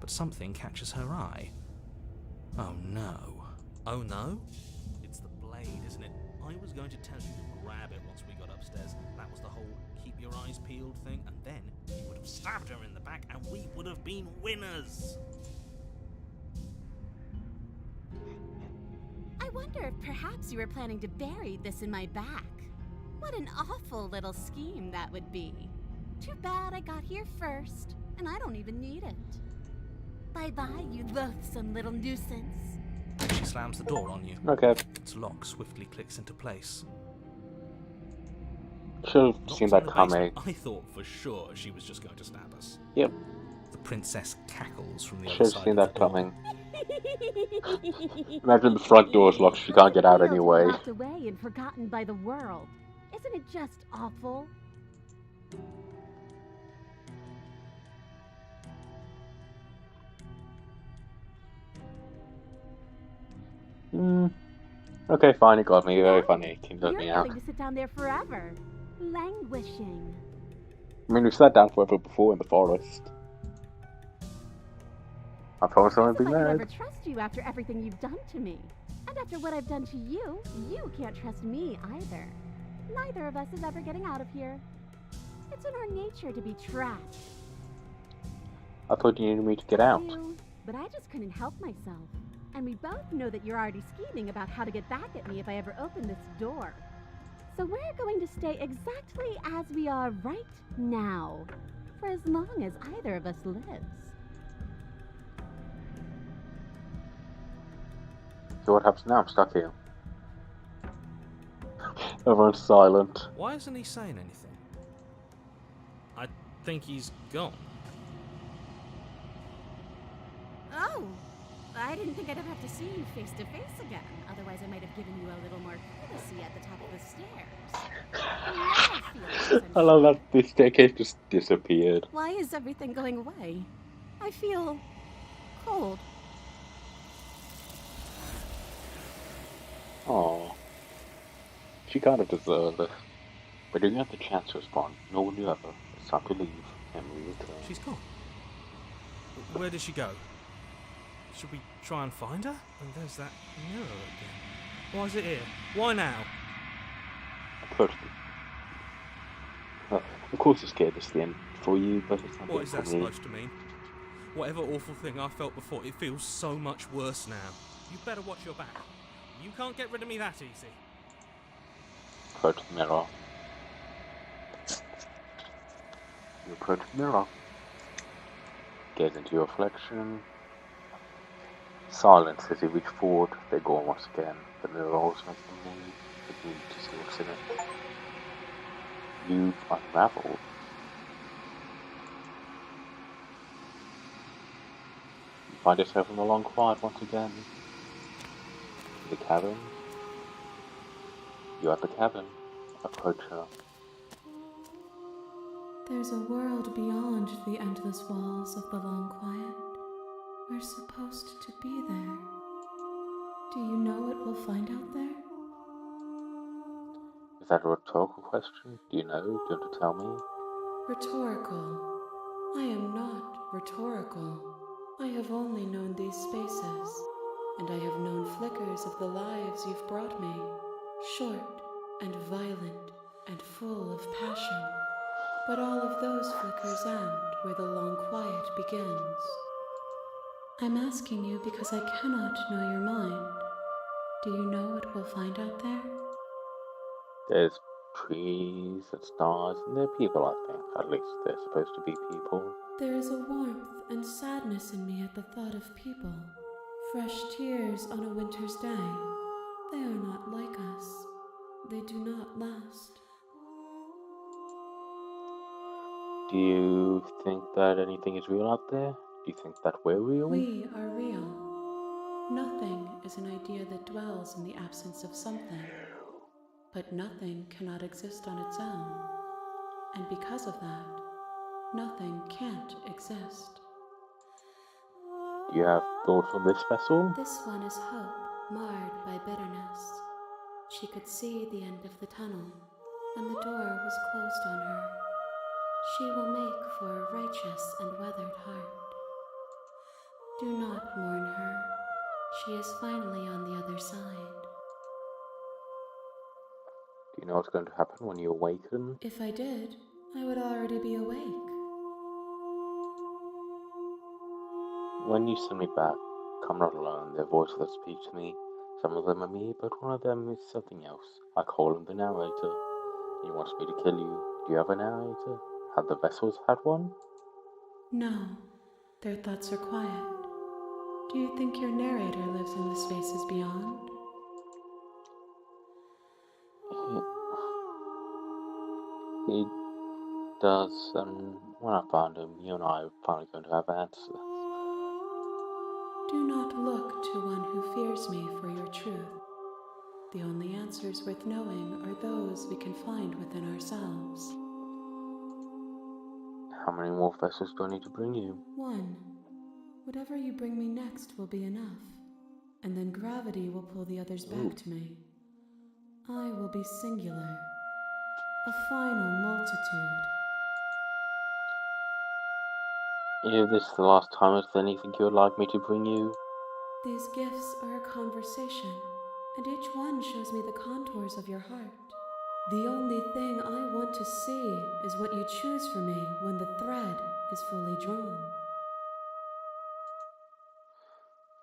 But something catches her eye. Oh no. Oh no? It's the blade, isn't it? I was going to tell you to grab it once we got upstairs. That was the whole keep your eyes peeled thing, and then you would have stabbed her in the back and we would have been winners.
I wonder if perhaps you were planning to bury this in my back. What an awful little scheme that would be. Too bad I got here first. and I don't even need it. Bye-bye, you loathsome little nuisance.
And she slams the door on you.
Okay.
Its lock swiftly clicks into place.
Should have
Not
seen
in
that
the
coming.
basement. I thought for sure she was just going to stab us.
Yep.
The princess cackles from the
Should
other
have
side
seen
of
that
the door.
coming. Imagine the front door's locked, she can't get out
Feel to be
anyway.
locked away and forgotten by the world. Isn't it just awful?
Okay, fine, it got me. Very
What?
funny. It let
You're
me out.
going to sit down there forever, languishing.
I mean, we sat down forever before in the forest. I thought someone
As
would
if
be
I could ever
mad.
trust you after everything you've done to me. And after what I've done to you, you can't trust me either. Neither of us is ever getting out of here. It's in our nature to be trapped.
I thought you needed me to get out.
You, but I just couldn't help myself. And we both know that you're already scheming about how to get back at me if I ever open this door. So we're going to stay exactly as we are right now, for as long as either of us lives.
So what happens now? I'm stuck here. Everyone's silent.
Why isn't he saying anything? I think he's gone.
Oh, I didn't think I'd ever have to see you face to face again. Otherwise, I might have given you a little more privacy at the top of the stairs.
I love that this staircase just disappeared.
Why is everything going away? I feel cold.
Aww. She kind of deserved it. But didn't have the chance to respond. No one knew ever. It's time to leave. And we return.
She's gone. Where did she go? Should we try and find her? And there's that mirror again. Why is it here? Why now?
Perfectly. Of course it's scared this game for you, but it's not
What
good
is
for
that
me.
supposed to mean? Whatever awful thing I felt before, it feels so much worse now. You better watch your back. You can't get rid of me that easy.
Approach the mirror. You approach the mirror. Gaze into your reflection. Silence as you reach forward. They go on once again. The mirror always makes them move. But you need to see what's in it. You've unraveled. You find yourself in the long quiet once again. The cabin. You're at the cabin. Approach her.
There's a world beyond the endless walls of the long quiet. We're supposed to be there. Do you know what we'll find out there?
Is that a rhetorical question? Do you know? Do you want to tell me?
Rhetorical. I am not rhetorical. I have only known these spaces, and I have known flickers of the lives you've brought me. Short and violent and full of passion. But all of those flickers end where the long quiet begins. I'm asking you because I cannot know your mind. Do you know what we'll find out there?
There's trees and stars, and they're people, I think. At least they're supposed to be people.
There is a warmth and sadness in me at the thought of people. Fresh tears on a winter's day. They are not like us. They do not last.
Do you think that anything is real out there? Do you think that we're real?
We are real. Nothing is an idea that dwells in the absence of something. But nothing cannot exist on its own. And because of that, nothing can't exist.
Do you have thoughts on this vessel?
This one is hope, marred by bitterness. She could see the end of the tunnel, and the door was closed on her. She will make for a righteous and weathered heart. Do not mourn her. She is finally on the other side.
Do you know what's going to happen when you awaken?
If I did, I would already be awake.
When you send me back, come not alone. Their voices that speak to me. Some of them are me, but one of them is something else. I call him the narrator. He wants me to kill you. Do you have a narrator? Have the vessels had one?
No, their thoughts are quiet. Do you think your narrator lives in the spaces beyond?
He does, and when I find him, you and I are finally going to have answers.
Do not look to one who fears me for your truth. The only answers worth knowing are those we can find within ourselves.
How many more vessels do I need to bring you?
One. Whatever you bring me next will be enough, and then gravity will pull the others back to me. I will be singular, a final multitude.
If this is the last time, is there anything you would like me to bring you?
These gifts are a conversation, and each one shows me the contours of your heart. The only thing I want to see is what you choose for me when the thread is fully drawn.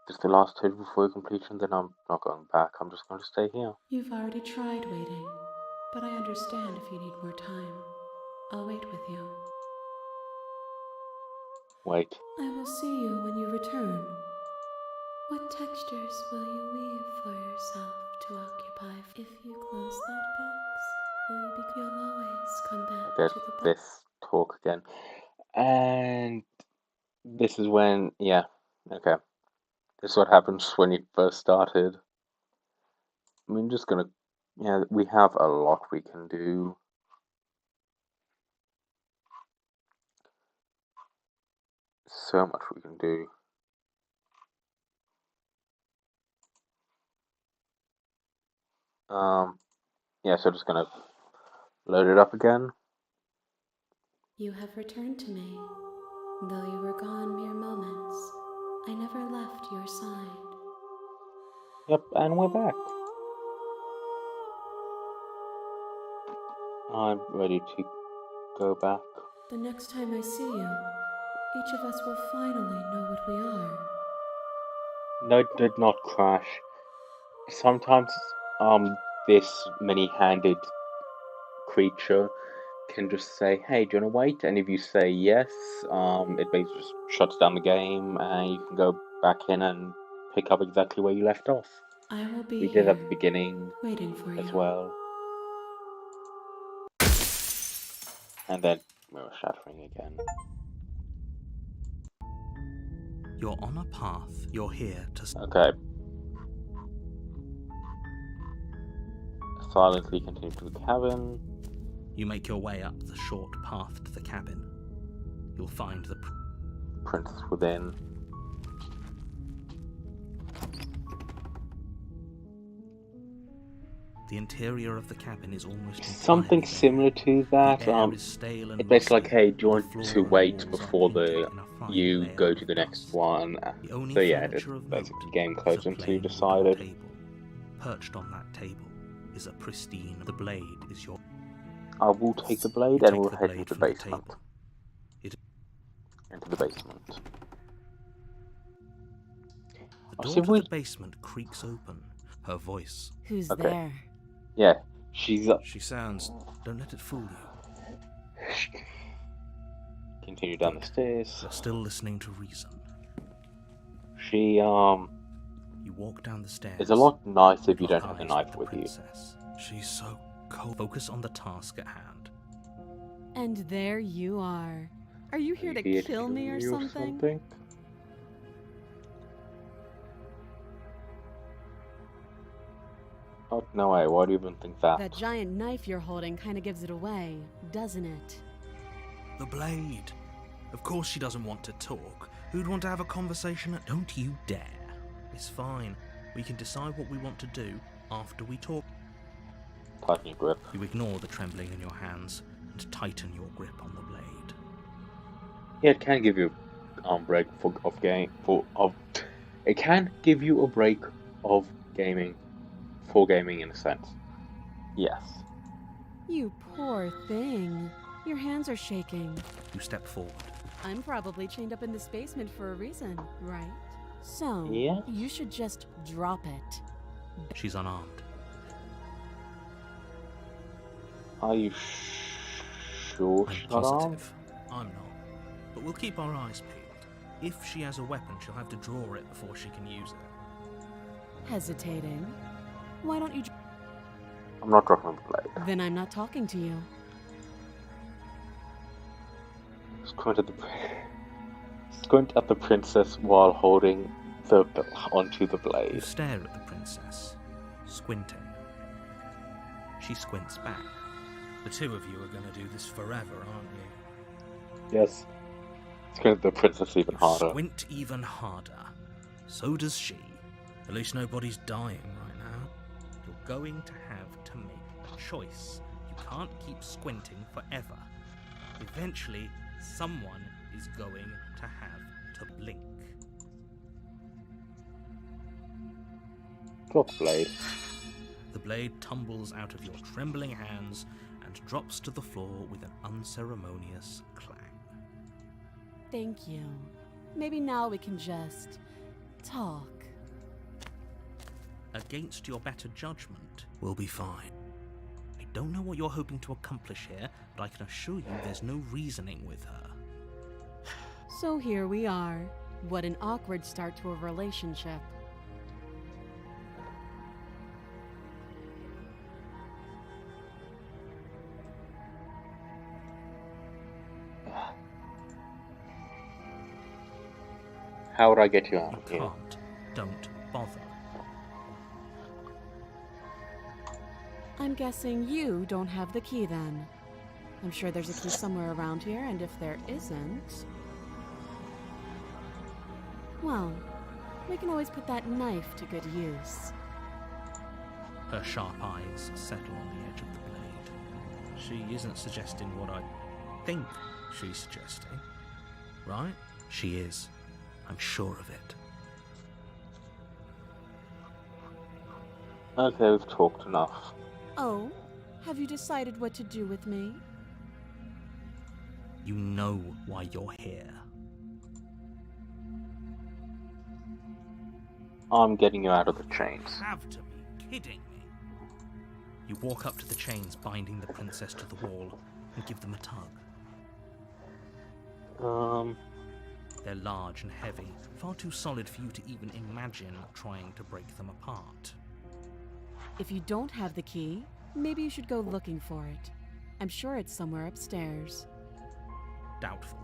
If it's the last table before completion, then I'm not going back. I'm just going to stay here.
You've already tried waiting, but I understand if you need more time. I'll wait with you.
Wait.
I will see you when you return. What textures will you weave for yourself to occupy? If you close that box, you'll always come back
Okay,
to the box.
this talk again. And this is when, yeah, okay. This is what happens when you first started. I mean, just gonna, yeah, we have a lot we can do. So much we can do. Yeah, so just gonna load it up again.
You have returned to me. Though you were gone mere moments, I never left your side.
Yep, and we're back. I'm ready to go back.
The next time I see you, each of us will finally know what we are.
No, it did not crash. Sometimes, this many-handed creature can just say, "Hey, do you want to wait?" And if you say yes, it basically just shuts down the game, and you can go back in and pick up exactly where you left off.
I will be
We
here,
did at the beginning
waiting for
as
you.
well. And then mirror shattering again.
You're on a path. You're here to...
Okay. Silently continue to the cabin.
You make your way up the short path to the cabin. You'll find the
Princess within.
The interior of the cabin is almost
Something
entirely
similar to that.
The air is stale and
It's basically like,
musty.
hey, do you
The
want
floor
to
and
wait
walls are
before
painted in a fine
you
layer
go
of
to the next
dust.
one?
The only
So yeah,
furniture
it's
of
basically
note
game
is
closed
a
until
plain
you
wooden
decided.
table. Perched on that table is a pristine. The blade is your.
I will take the blade
You
and
take
we'll
the
head
blade
into the
from the
basement.
table.
Into the basement.
The
Oh,
door
see,
to
we-
the basement creaks open. Her voice.
Who's
Okay.
there?
Yeah, she's
She sounds. Don't let it fool you.
continue down the stairs.
You're still listening to reason.
She
You walk down the stairs.
is a lot nicer if you
lock
don't have the
eyes
knife
the
with you.
princess. She's so cold. Focus on the task at hand.
And there you are. Are you here to
Here
kill me or
you
something?
Oh, no way, why do you even think that?
That giant knife you're holding kind of gives it away, doesn't it?
The blade. Of course she doesn't want to talk. Who'd want to have a conversation? Don't you dare. It's fine. We can decide what we want to do after we talk.
Tighten your grip.
You ignore the trembling in your hands and tighten your grip on the blade.
Yeah, it can give you break of game it can give you a break of gaming for gaming in a sense. Yes.
You poor thing. Your hands are shaking.
You step forward.
I'm probably chained up in this basement for a reason, right? So,
Yeah.
you should just drop it.
She's unarmed.
Are you sure
I'm
she's not armed?
positive. I'm not. but we'll keep our eyes peeled. If she has a weapon, she'll have to draw it before she can use it.
Hesitating? Why don't you...
I'm not dropping the blade.
Then I'm not talking to you.
Squint at the princess while holding onto the
You
blade.
stare at the princess, squinting. She squints back. The two of you are going to do this forever, aren't you?
Yes. Squint at the princess even
You
harder.
squint even harder. So does she. At least nobody's dying right now. You're going to have to make a choice. You can't keep squinting forever. Eventually, someone is going to have to blink.
Drop the blade.
The blade tumbles out of your trembling hands and drops to the floor with an unceremonious clang.
Thank you. Maybe now we can just... talk.
Against your better judgment, we'll be fine. I don't know what you're hoping to accomplish here, but I can assure you there's no reasoning with her.
So here we are. What an awkward start to a relationship.
How would I get you out
You
of here?
can't. Don't bother.
I'm guessing you don't have the key then. I'm sure there's a key somewhere around here, and if there isn't... well, we can always put that knife to good use.
Her sharp eyes settle on the edge of the blade. She isn't suggesting what I think she's suggesting. Right? She is. I'm sure of it.
Okay, we've talked enough.
Oh, have you decided what to do with me?
You know why you're here.
I'm getting you out of the chains.
You have to be kidding me. You walk up to the chains binding the princess to the wall and give them a tug. They're large and heavy, far too solid for you to even imagine trying to break them apart.
If you don't have the key, maybe you should go looking for it. I'm sure it's somewhere upstairs.
Doubtful.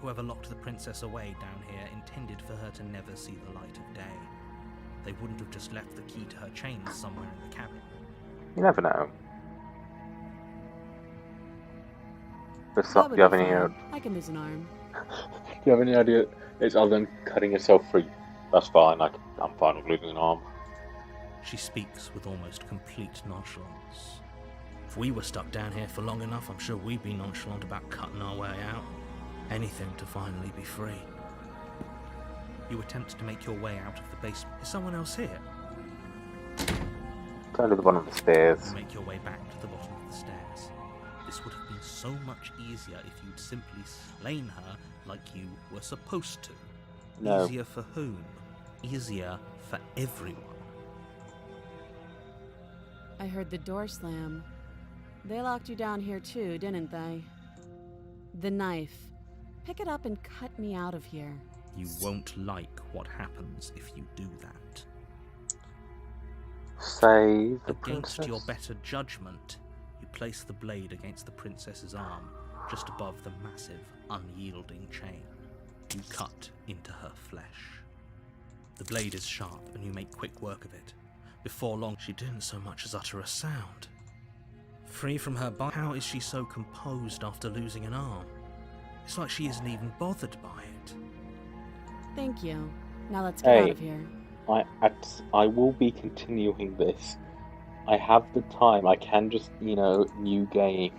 Whoever locked the princess away down here intended for her to never see the light of day. They wouldn't have just left the key to her chains somewhere in the cabin.
You never know. Do
That would
you have
be
any?
fine. I can lose an arm.
Do you have any idea? It's other than cutting yourself free. That's fine. I'm fine with losing an arm.
She speaks with almost complete nonchalance. If we were stuck down here for long enough, I'm sure we'd be nonchalant about cutting our way out. Anything to finally be free. You attempt to make your way out of the basement. Is someone else here?
Go to the bottom of the stairs.
You make your way back to the bottom of the stairs. This would have been so much easier if you'd simply slain her like you were supposed to.
No.
Easier for whom? Easier for everyone.
I heard the door slam. They locked you down here too, didn't they? The knife. Pick it up and cut me out of here.
You won't like what happens if you do that.
Save the
Against
princess.
your better judgment, you place the blade against the princess's arm, just above the massive, unyielding chain. You cut into her flesh. The blade is sharp, and you make quick work of it. Before long, she didn't so much as utter a sound. Free from her bite, how is she so composed after losing an arm? It's like she isn't even bothered by it.
Thank you. Now let's get out
Hey.
of here.
I will be continuing this. I have the time. I can just, new game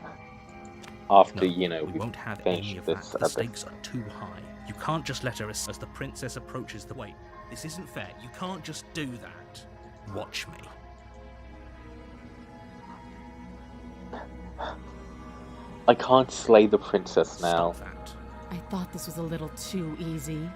after,
No, we won't have any
finish
of that.
this.
The stakes are too high. You can't just let her as the princess approaches the... Wait, this isn't fair. You can't just do that. Watch me.
I can't slay the princess now.
Stop that.
I thought this was a little too easy.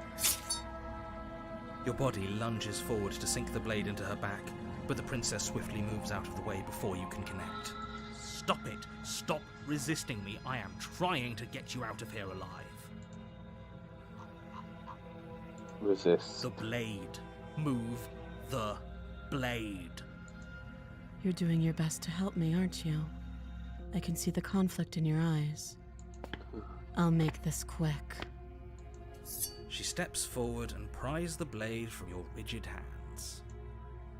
Your body lunges forward to sink the blade into her back, but the princess swiftly moves out of the way before you can connect. Stop it! Stop resisting me! I am trying to get you out of here alive.
Resist.
The blade. Move the blade.
You're doing your best to help me, aren't you? I can see the conflict in your eyes. I'll make this quick.
She steps forward and pries the blade from your rigid hands.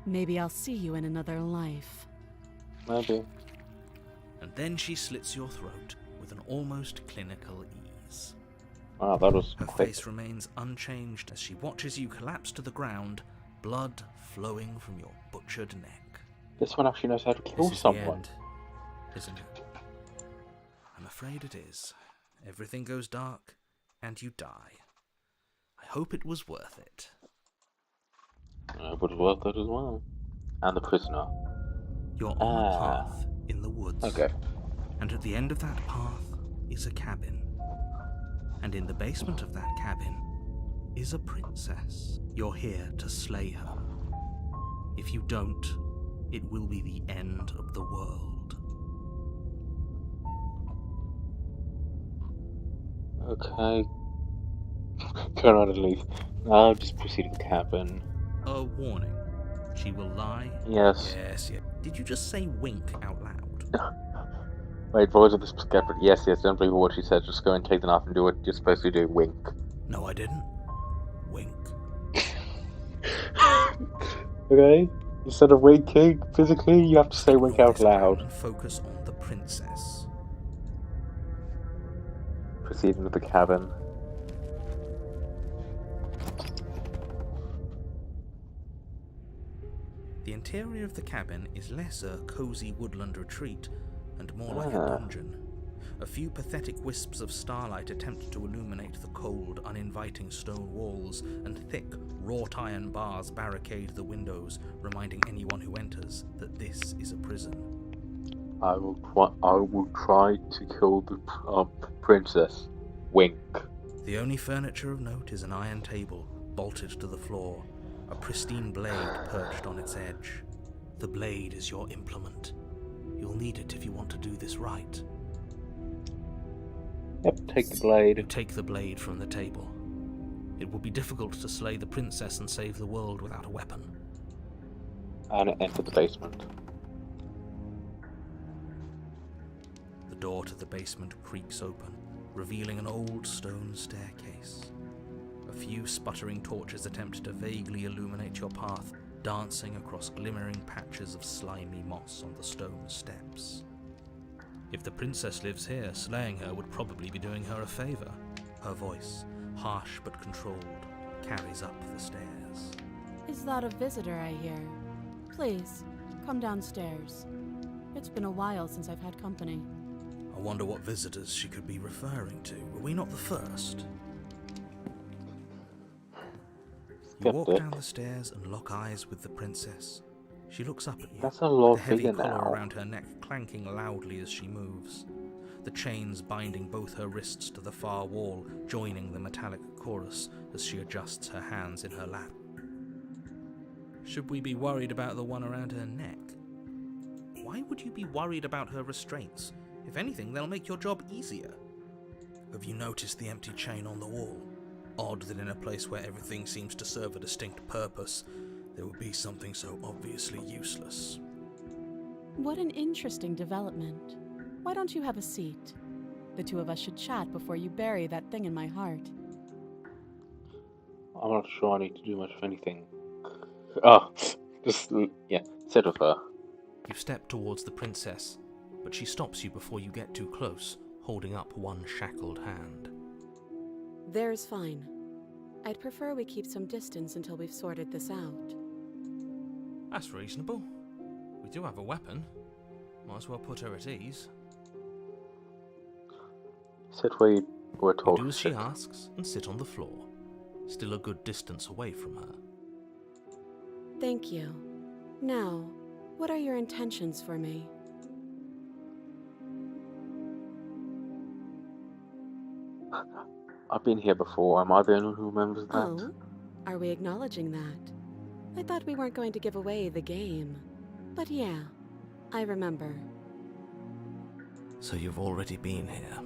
Maybe I'll see you in another life.
Maybe.
And then she slits your throat with an almost clinical ease.
Wow, that was
Her
quick.
face remains unchanged as she watches you collapse to the ground, blood flowing from your butchered neck.
This one actually knows how to kill
This is
someone.
the end, isn't it? I'm afraid it is. Everything goes dark, and you die. I hope it was worth it.
It was worth it as well. And the prisoner.
You're on a path in the woods.
Okay.
And at the end of that path is a cabin. And in the basement of that cabin is a princess. You're here to slay her. If you don't, it will be the end of the world.
Okay. Turn around and leave. I'll just proceed to the cabin.
A warning. She will lie.
Yes.
Yes. Did you just say wink out loud?
Wait, boys of this scabbard. Yes, don't believe what she said. Just go and take the knife and do what you're supposed to do. Wink.
No, I didn't. Wink.
Okay? Instead of winking physically, you have to say wink
Ignore
out
this plan
loud.
and focus on the princess.
Proceeding to the cabin.
The interior of the cabin is less a cozy woodland retreat and more like a dungeon. A few pathetic wisps of starlight attempt to illuminate the cold, uninviting stone walls, and thick, wrought iron bars barricade the windows, reminding anyone who enters that this is a prison.
I will try to kill the princess. Wink.
The only furniture of note is an iron table, bolted to the floor, a pristine blade perched on its edge. The blade is your implement. You'll need it if you want to do this right.
Yep, take the
You
blade.
take the blade from the table. It will be difficult to slay the princess and save the world without a weapon.
And enter the basement.
The door to the basement creaks open, revealing an old stone staircase. A few sputtering torches attempt to vaguely illuminate your path, dancing across glimmering patches of slimy moss on the stone steps. If the princess lives here, slaying her would probably be doing her a favor. Her voice, harsh but controlled, carries up the stairs.
Is that a visitor I hear? Please, come downstairs. It's been a while since I've had company.
I wonder what visitors she could be referring to. Were we not the first? You walk
Skeptic.
down the stairs and lock eyes with the princess. She looks up at you,
That's a lot
the heavy
bigger
collar
now.
around her neck clanking loudly as she moves. The chains binding both her wrists to the far wall, joining the metallic chorus as she adjusts her hands in her lap. Should we be worried about the one around her neck? Why would you be worried about her restraints? If anything, they'll make your job easier. Have you noticed the empty chain on the wall? Odd that in a place where everything seems to serve a distinct purpose, there would be something so obviously useless.
What an interesting development. Why don't you have a seat? The two of us should chat before you bury that thing in my heart.
I'm not sure I need to do much of anything. Oh, just, sit with her.
You step towards the princess, but she stops you before you get too close, holding up one shackled hand.
There's fine. I'd prefer we keep some distance until we've sorted this out.
That's reasonable. We do have a weapon. Might as well put her at ease.
Sit where you were
You
told
do
to
as she
sit.
asks and sit on the floor, still a good distance away from her.
Thank you. Now, what are your intentions for me?
I've been here before. Am I the only one who remembers that?
Oh? Are we acknowledging that? I thought we weren't going to give away the game. But yeah, I remember.
So you've already been here.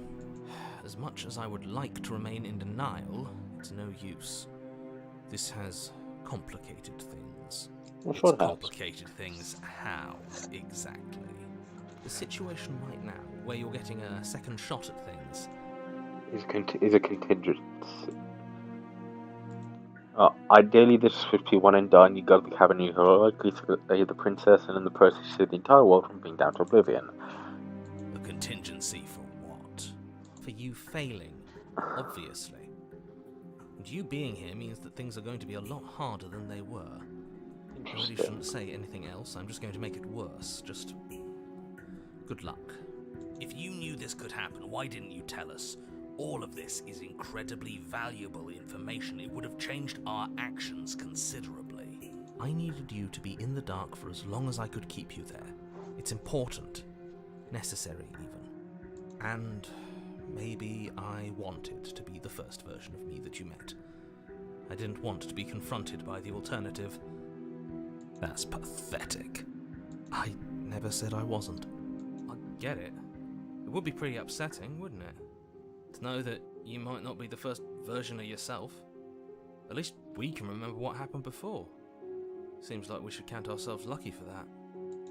As much as I would like to remain in denial, it's no use. This has complicated things.
I'm
It's
sure it has.
complicated things how, exactly? The situation right now, where you're getting a second shot at things.
Is a contingent. Ideally, this should be one and done. You go to the cabin, you heroically save the princess, and in the process, save the entire world from being down to oblivion.
A contingency for what? For you failing, obviously. And you being here means that things are going to be a lot harder than they were. I really shouldn't say anything else, I'm just going to make it worse. Just good luck. If you knew this could happen, why didn't you tell us? All of this is incredibly valuable information. It would have changed our actions considerably. I needed you to be in the dark for as long as I could keep you there. It's important. Necessary, even. And maybe I wanted to be the first version of me that you met. I didn't want to be confronted by the alternative. That's pathetic. I never said I wasn't. I get it. It would be pretty upsetting, wouldn't it? To know that you might not be the first version of yourself. At least we can remember what happened before. Seems like we should count ourselves lucky for that.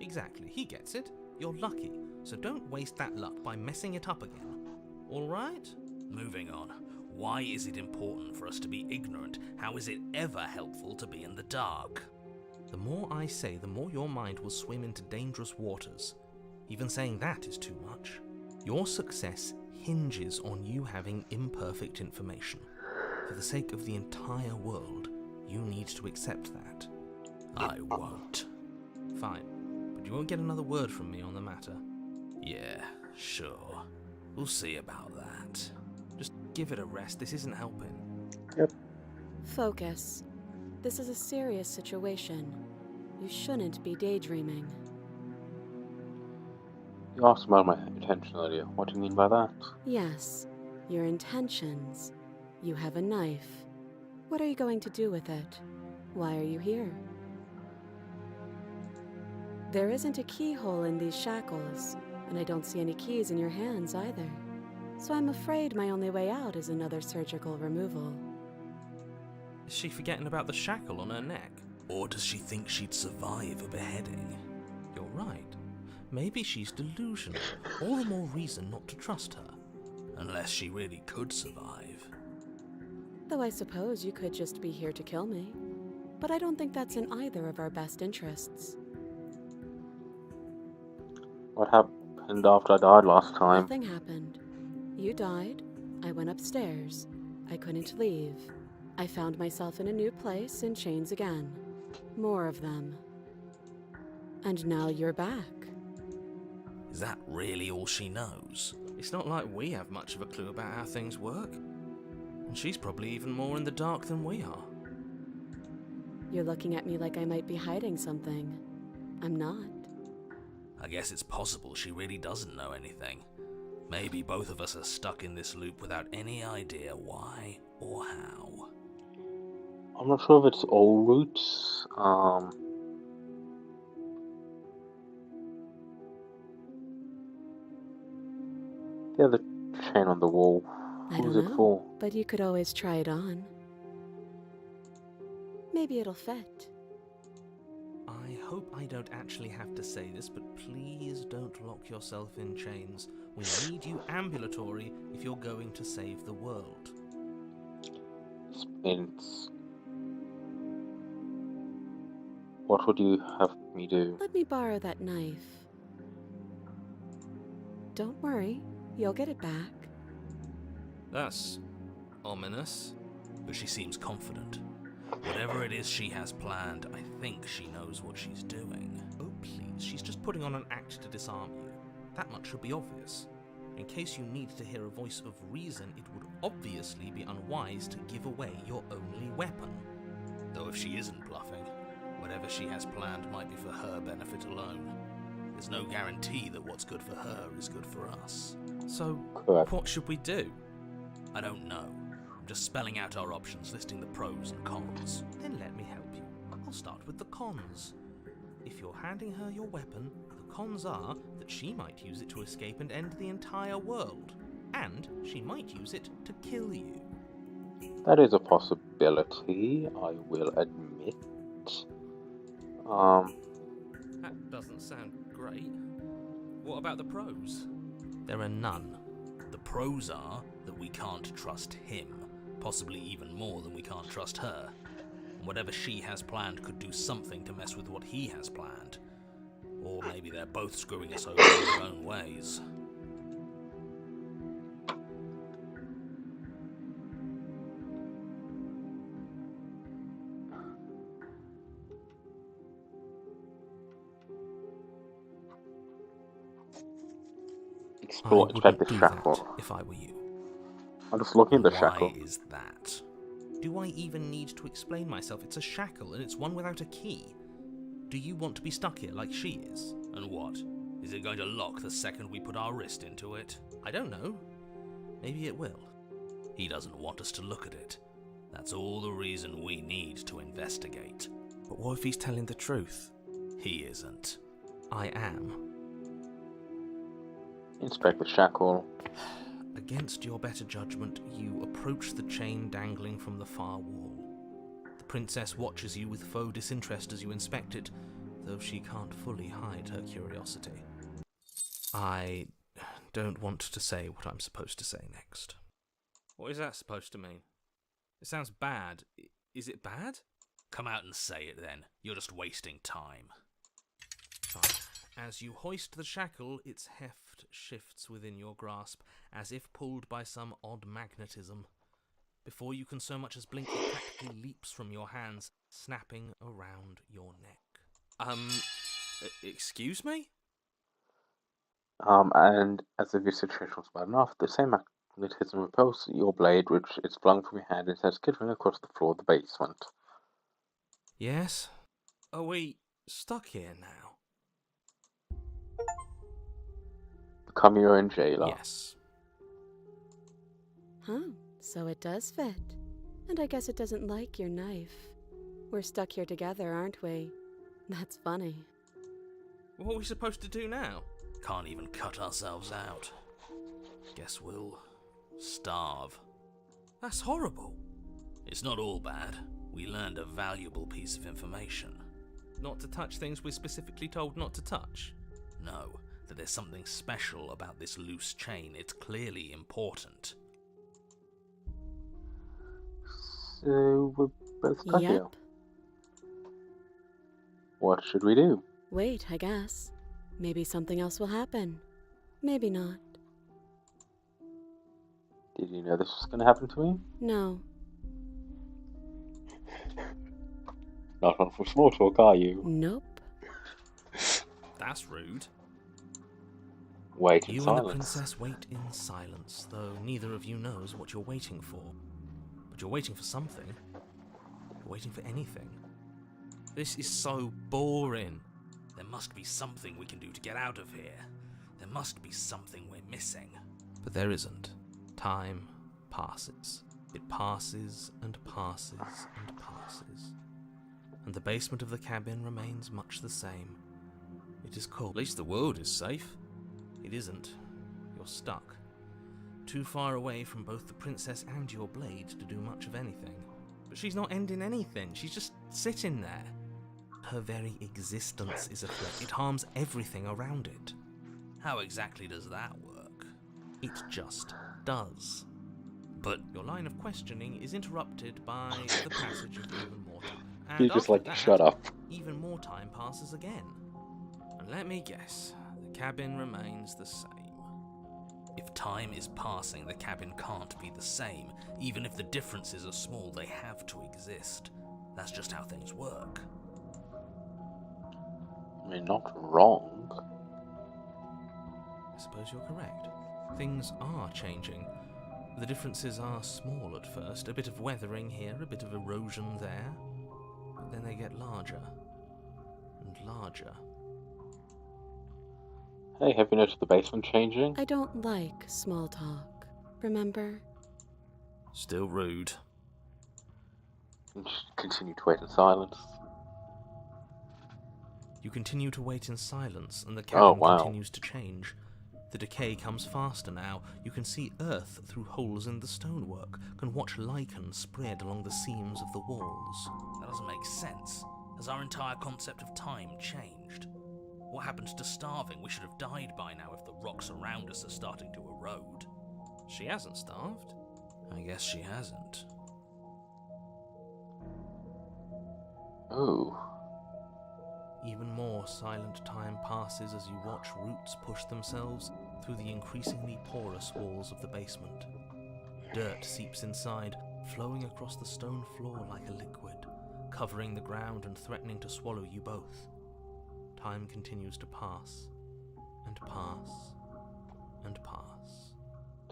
Exactly, he gets it. You're lucky, so don't waste that luck by messing it up again. Alright? Moving on. Why is it important for us to be ignorant? How is it ever helpful to be in the dark? The more I say, the more your mind will swim into dangerous waters. Even saying that is too much. Your success hinges on you having imperfect information. For the sake of the entire world, you need to accept that. I won't. Fine, but you won't get another word from me on the matter. Yeah, sure. We'll see about that. Just give it a rest, this isn't helping.
Focus. This is a serious situation. You shouldn't be daydreaming.
You asked about my intention earlier. What do you mean by that?
Yes, your intentions. You have a knife. What are you going to do with it? Why are you here? There isn't a keyhole in these shackles, and I don't see any keys in your hands either. So I'm afraid my only way out is another surgical removal.
Is she forgetting about the shackle on her neck? Or does she think she'd survive a beheading? You're right. Maybe she's delusional. All the more reason not to trust her. Unless she really could survive.
Though I suppose you could just be here to kill me. But I don't think that's in either of our best interests.
What happened after I died last time?
Nothing happened. You died. I went upstairs. I couldn't leave. I found myself in a new place in chains again. More of them. And now you're back.
Is that really all she knows? It's not like we have much of a clue about how things work. And she's probably even more in the dark than we are.
You're looking at me like I might be hiding something. I'm not.
I guess it's possible she really doesn't know anything. Maybe both of us are stuck in this loop without any idea why or how.
I'm not sure if it's all roots. Yeah, the chain on the wall.
I
What
don't
was it
know,
for?
but you could always try it on. Maybe it'll fit.
I hope I don't actually have to say this, but please don't lock yourself in chains. We need you ambulatory if you're going to save the world.
It's... What would you have me do?
Let me borrow that knife. Don't worry, you'll get it back.
That's ominous. But she seems confident. Whatever it is she has planned, I think she knows what she's doing. Oh please, she's just putting on an act to disarm you. That much should be obvious. In case you need to hear a voice of reason, it would obviously be unwise to give away your only weapon. Though if she isn't bluffing, whatever she has planned might be for her benefit alone. There's no guarantee that what's good for her is good for us. So,
Correct.
what should we do? I don't know. I'm just spelling out our options, listing the pros and cons. Then let me help you. I'll start with the cons. If you're handing her your weapon, the cons are that she might use it to escape and end the entire world. And she might use it to kill you.
That is a possibility, I will admit.
That doesn't sound great. What about the pros? There are none.
The pros are that we can't trust him, possibly even more than we can't trust her. And whatever she has planned could do something to mess with what he has planned. Or maybe they're both screwing us over in their own ways.
I
Inspect
wouldn't
the
do
shackle.
that if I were you.
I'm just looking at the
Why
shackle.
is that?
Do I even need to explain myself? It's a shackle, and it's one without a key. Do you want to be stuck here like she is?
And what? Is it going to lock the second we put our wrist into it?
I don't know. Maybe it will.
He doesn't want us to look at it. That's all the reason we need to investigate.
But what if he's telling the truth?
He isn't.
I am.
Inspect the shackle.
Against your better judgment, you approach the chain dangling from the far wall. The princess watches you with faux disinterest as you inspect it, though she can't fully hide her curiosity. I don't want to say what I'm supposed to say next. What is that supposed to mean? It sounds bad. Is it bad?
Come out and say it then. You're just wasting time.
Fine. As you hoist the shackle, its heft shifts within your grasp, as if pulled by some odd magnetism. Before you can so much as blink, it practically leaps from your hands, snapping around your neck. Excuse me?
And as if your situation was bad enough, the same magnetism repels your blade, which is flung from your hand and starts skittering across the floor of the basement.
Yes? Are we stuck here now?
Become your own jailer.
Yes.
Huh, so it does fit. And I guess it doesn't like your knife. We're stuck here together, aren't we? That's funny.
What are we supposed to do now?
Can't even cut ourselves out. Guess we'll starve.
That's horrible.
It's not all bad. We learned a valuable piece of information.
Not to touch things we're specifically told not to touch.
No, that there's something special about this loose chain. It's clearly important.
So we're both stuck here.
Yep.
What should we do?
Wait, I guess. Maybe something else will happen. Maybe not.
Did you know this was going to happen to me?
No.
Not on for small talk, are you?
Nope.
That's rude.
Wait in
You and
silence.
the princess wait in silence, though neither of you knows what you're waiting for. But you're waiting for something. You're waiting for anything. This is so boring.
There must be something we can do to get out of here. There must be something we're missing.
But there isn't. Time passes. It passes and passes and passes. And the basement of the cabin remains much the same. It is cold. At least the world is safe. It isn't. You're stuck. Too far away from both the princess and your blade to do much of anything. But she's not ending anything. She's just sitting there. Her very existence is a threat. It harms everything around it.
How exactly does that work?
It just does.
But
Your line of questioning is interrupted by the passage of even more time. And
You just
after
like,
that,
shut up.
even more time passes again. And let me guess, the cabin remains the same.
if time is passing, the cabin can't be the same. Even if the differences are small, they have to exist. That's just how things work.
I mean, not wrong.
I suppose you're correct. Things are changing. The differences are small at first, a bit of weathering here, a bit of erosion there, but then they get larger and larger.
Hey, have you noticed the basement changing?
I don't like small talk. Remember?
Still rude.
And just continue to wait in silence.
You continue to wait in silence, and the cabin
wow.
continues to change. The decay comes faster now. You can see earth through holes in the stonework, can watch lichen spread along the seams of the walls.
That doesn't make sense. Has our entire concept of time changed? What happened to starving? We should have died by now if the rocks around us are starting to erode.
She hasn't starved.
I guess she hasn't.
Oh.
Even more silent time passes as you watch roots push themselves through the increasingly porous walls of the basement. Dirt seeps inside, flowing across the stone floor like a liquid, covering the ground and threatening to swallow you both. Time continues to pass, and pass, and pass.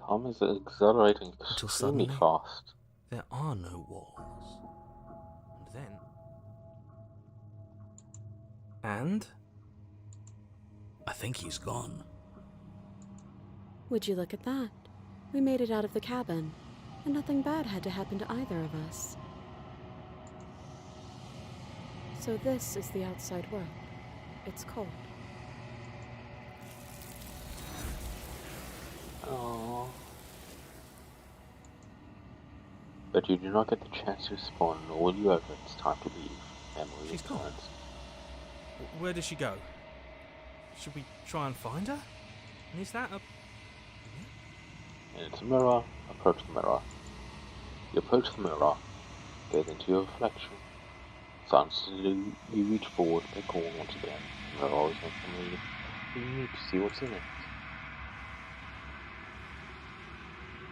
Time is accelerating
Until
extremely
suddenly,
fast.
there are no walls. And then... And?
I think he's gone.
Would you look at that? We made it out of the cabin, and nothing bad had to happen to either of us. So this is the outside world. It's cold.
Oh. But you do not get the chance to spawn, nor will you ever. It's time to leave. Emily
She's gone.
returns.
Where does she go? Should we try and find her? And is that a...
And it's a mirror. Approach the mirror. You approach the mirror. Gaze into your reflection. Silently, you reach forward, take call once again. The mirror always makes them leave. You need to see what's in it.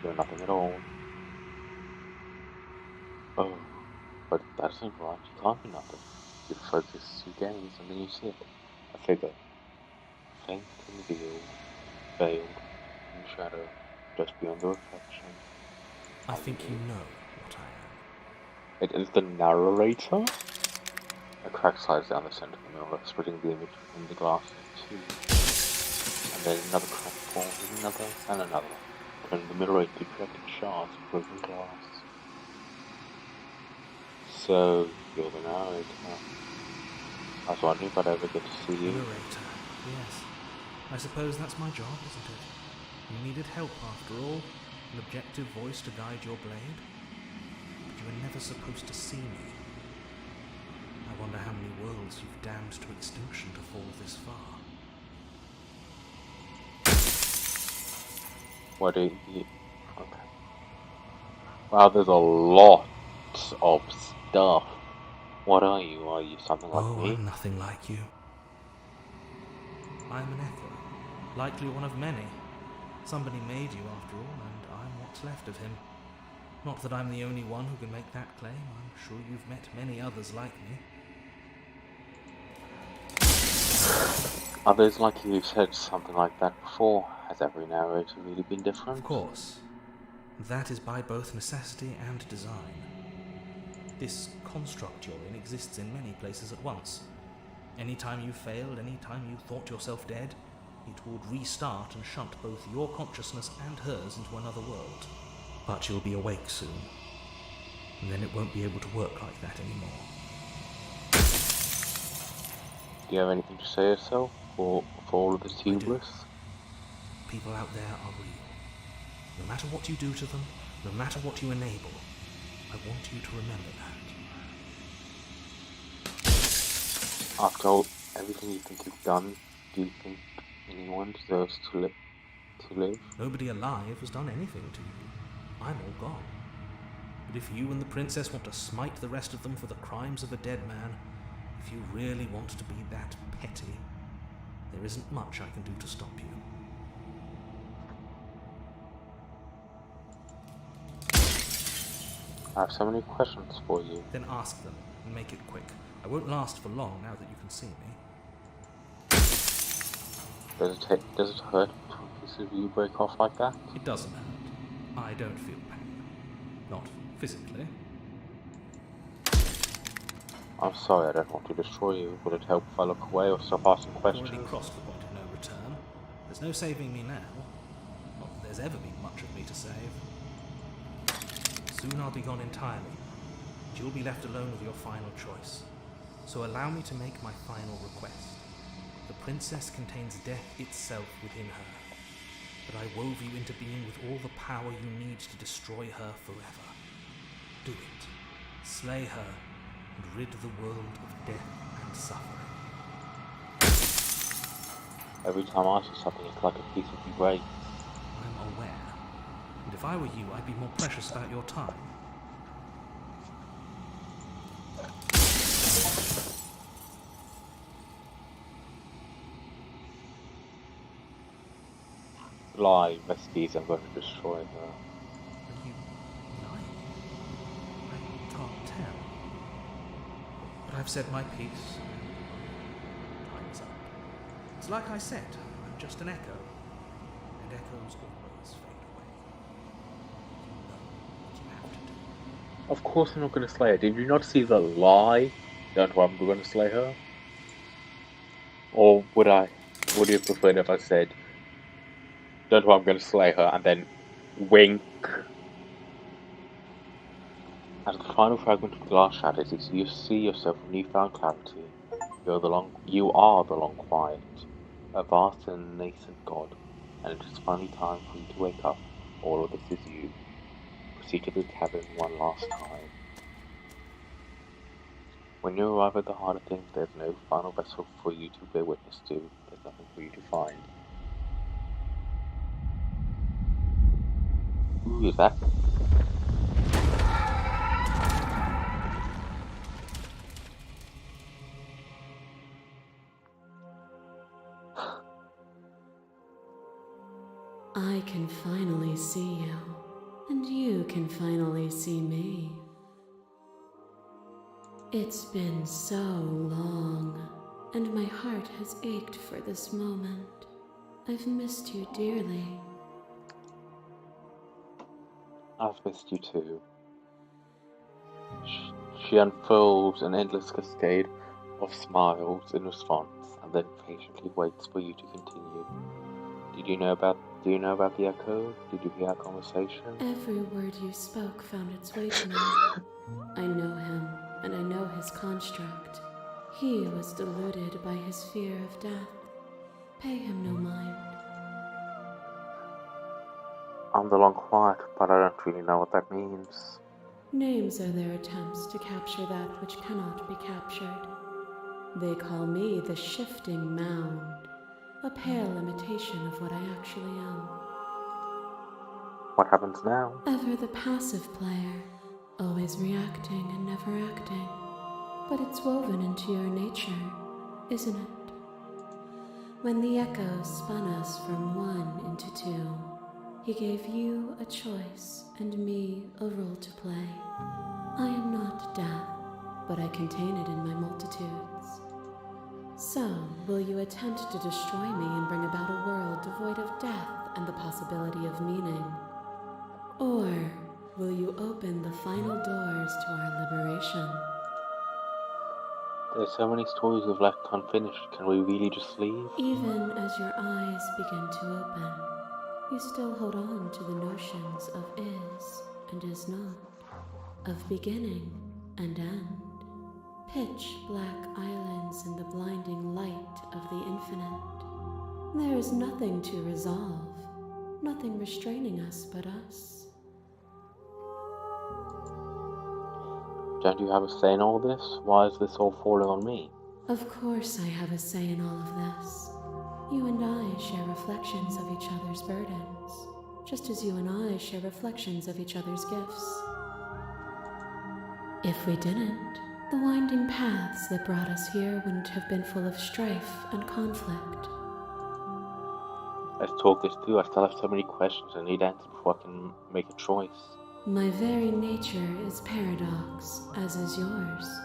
There's nothing at all. Oh, but that isn't right. You can't be nothing. You focus, you gaze, and then you see it. A figure. Faint and veiled in shadow, just beyond the reflection.
I think you know what I am.
It is the narrator. A crack slides down the center of the mirror, splitting the image from the glass in two. And then another crack forms, and another, and another, turning the mirror into collected shards of broken glass. So, you're the narrator. I was wondering if I'd ever get to see you.
Narrator, yes. I suppose that's my job, isn't it? You needed help after all, an objective voice to guide your blade. But you were never supposed to see me. I wonder how many worlds you've damned to extinction to fall this far.
What do you... Okay. Wow, there's a lot of stuff. What are you? Are you something like me?
I'm nothing like you. I'm an echo, likely one of many. Somebody made you after all, and I'm what's left of him. Not that I'm the only one who can make that claim. I'm sure you've met many others like me.
Others like you said something like that before. Has every narrator really been different?
Of course. That is by both necessity and design. This construct you're in exists in many places at once. Any time you failed, any time you thought yourself dead, it would restart and shunt both your consciousness and hers into another world. But you'll be awake soon, and then it won't be able to work like that anymore.
Do you have anything to say yourself for all of this hubris?
People out there are real. No matter what you do to them, no matter what you enable, I want you to remember that.
After all, everything you think you've done, do you think anyone deserves to live?
Nobody alive has done anything to you. I'm all gone. But if you and the princess want to smite the rest of them for the crimes of a dead man, if you really want to be that petty, there isn't much I can do to stop you.
I have so many questions for you.
Then ask them, and make it quick. I won't last for long now that you can see me.
Does it hurt if a piece of you break off like that?
It doesn't hurt. I don't feel pain. Not physically.
I'm sorry, I don't want to destroy you. Would it help if I look away or stop asking
I've
questions?
already crossed the point of no return. There's no saving me now. Not that there's ever been much of me to save. Soon I'll be gone entirely, and you'll be left alone with your final choice. So allow me to make my final request. The princess contains death itself within her. that I wove you into being with all the power you need to destroy her forever. Do it. Slay her and rid the world of death and suffering.
Every time I see something, it's like a piece of you breaks.
I'm aware. And if I were you, I'd be more precious about your time.
Lie, Vestige, I'm going to destroy her.
Are you lying? I can't tell. But I've said my piece. Time's up. It's like I said, I'm just an echo. And echoes always fade away. You know what you have to do.
Of course I'm not going to slay her. Did you not see the lie? Don't worry, I'm going to slay her? Or would you prefer if I said, don't worry, I'm going to slay her, and then wink? As the final fragment of glass shatters, you see yourself with newfound clarity. You are the long quiet, a vast and nascent god, and it is finally time for you to wake up. All of this is you. Proceed to the cabin one last time. When you arrive at the heart of things, there's no final vessel for you to bear witness to. There's nothing for you to find. Who is that?
I can finally see you, and you can finally see me. It's been so long, and my heart has ached for this moment. I've missed you dearly.
I've missed you too. She unfolds an endless cascade of smiles in response, and then patiently waits for you to continue. Do you know about the echo? Did you hear our conversation?
Every word you spoke found its way to me. I know him, and I know his construct. He was deluded by his fear of death. Pay him no mind.
I'm the long quiet, but I don't really know what that means.
Names are their attempts to capture that which cannot be captured. They call me the Shifting Mound, a pale imitation of what I actually am.
What happens now?
Ever the passive player, always reacting and never acting. But it's woven into your nature, isn't it? When the echo spun us from one into two, he gave you a choice and me a role to play. I am not death, but I contain it in my multitudes. So, will you attempt to destroy me and bring about a world devoid of death and the possibility of meaning? Or will you open the final doors to our liberation?
There's so many stories we've left unfinished. Can we really just leave?
Even as your eyes begin to open, you still hold on to the notions of is and is not, of beginning and end. Pitch black islands in the blinding light of the infinite. There is nothing to resolve, nothing restraining us but us.
Don't you have a say in all this? Why is this all falling on me?
Of course I have a say in all of this. You and I share reflections of each other's burdens, just as you and I share reflections of each other's gifts. If we didn't, the winding paths that brought us here wouldn't have been full of strife and conflict.
Let's talk this through. I still have so many questions I need answers before I can make a choice.
My very nature is paradox, as is yours.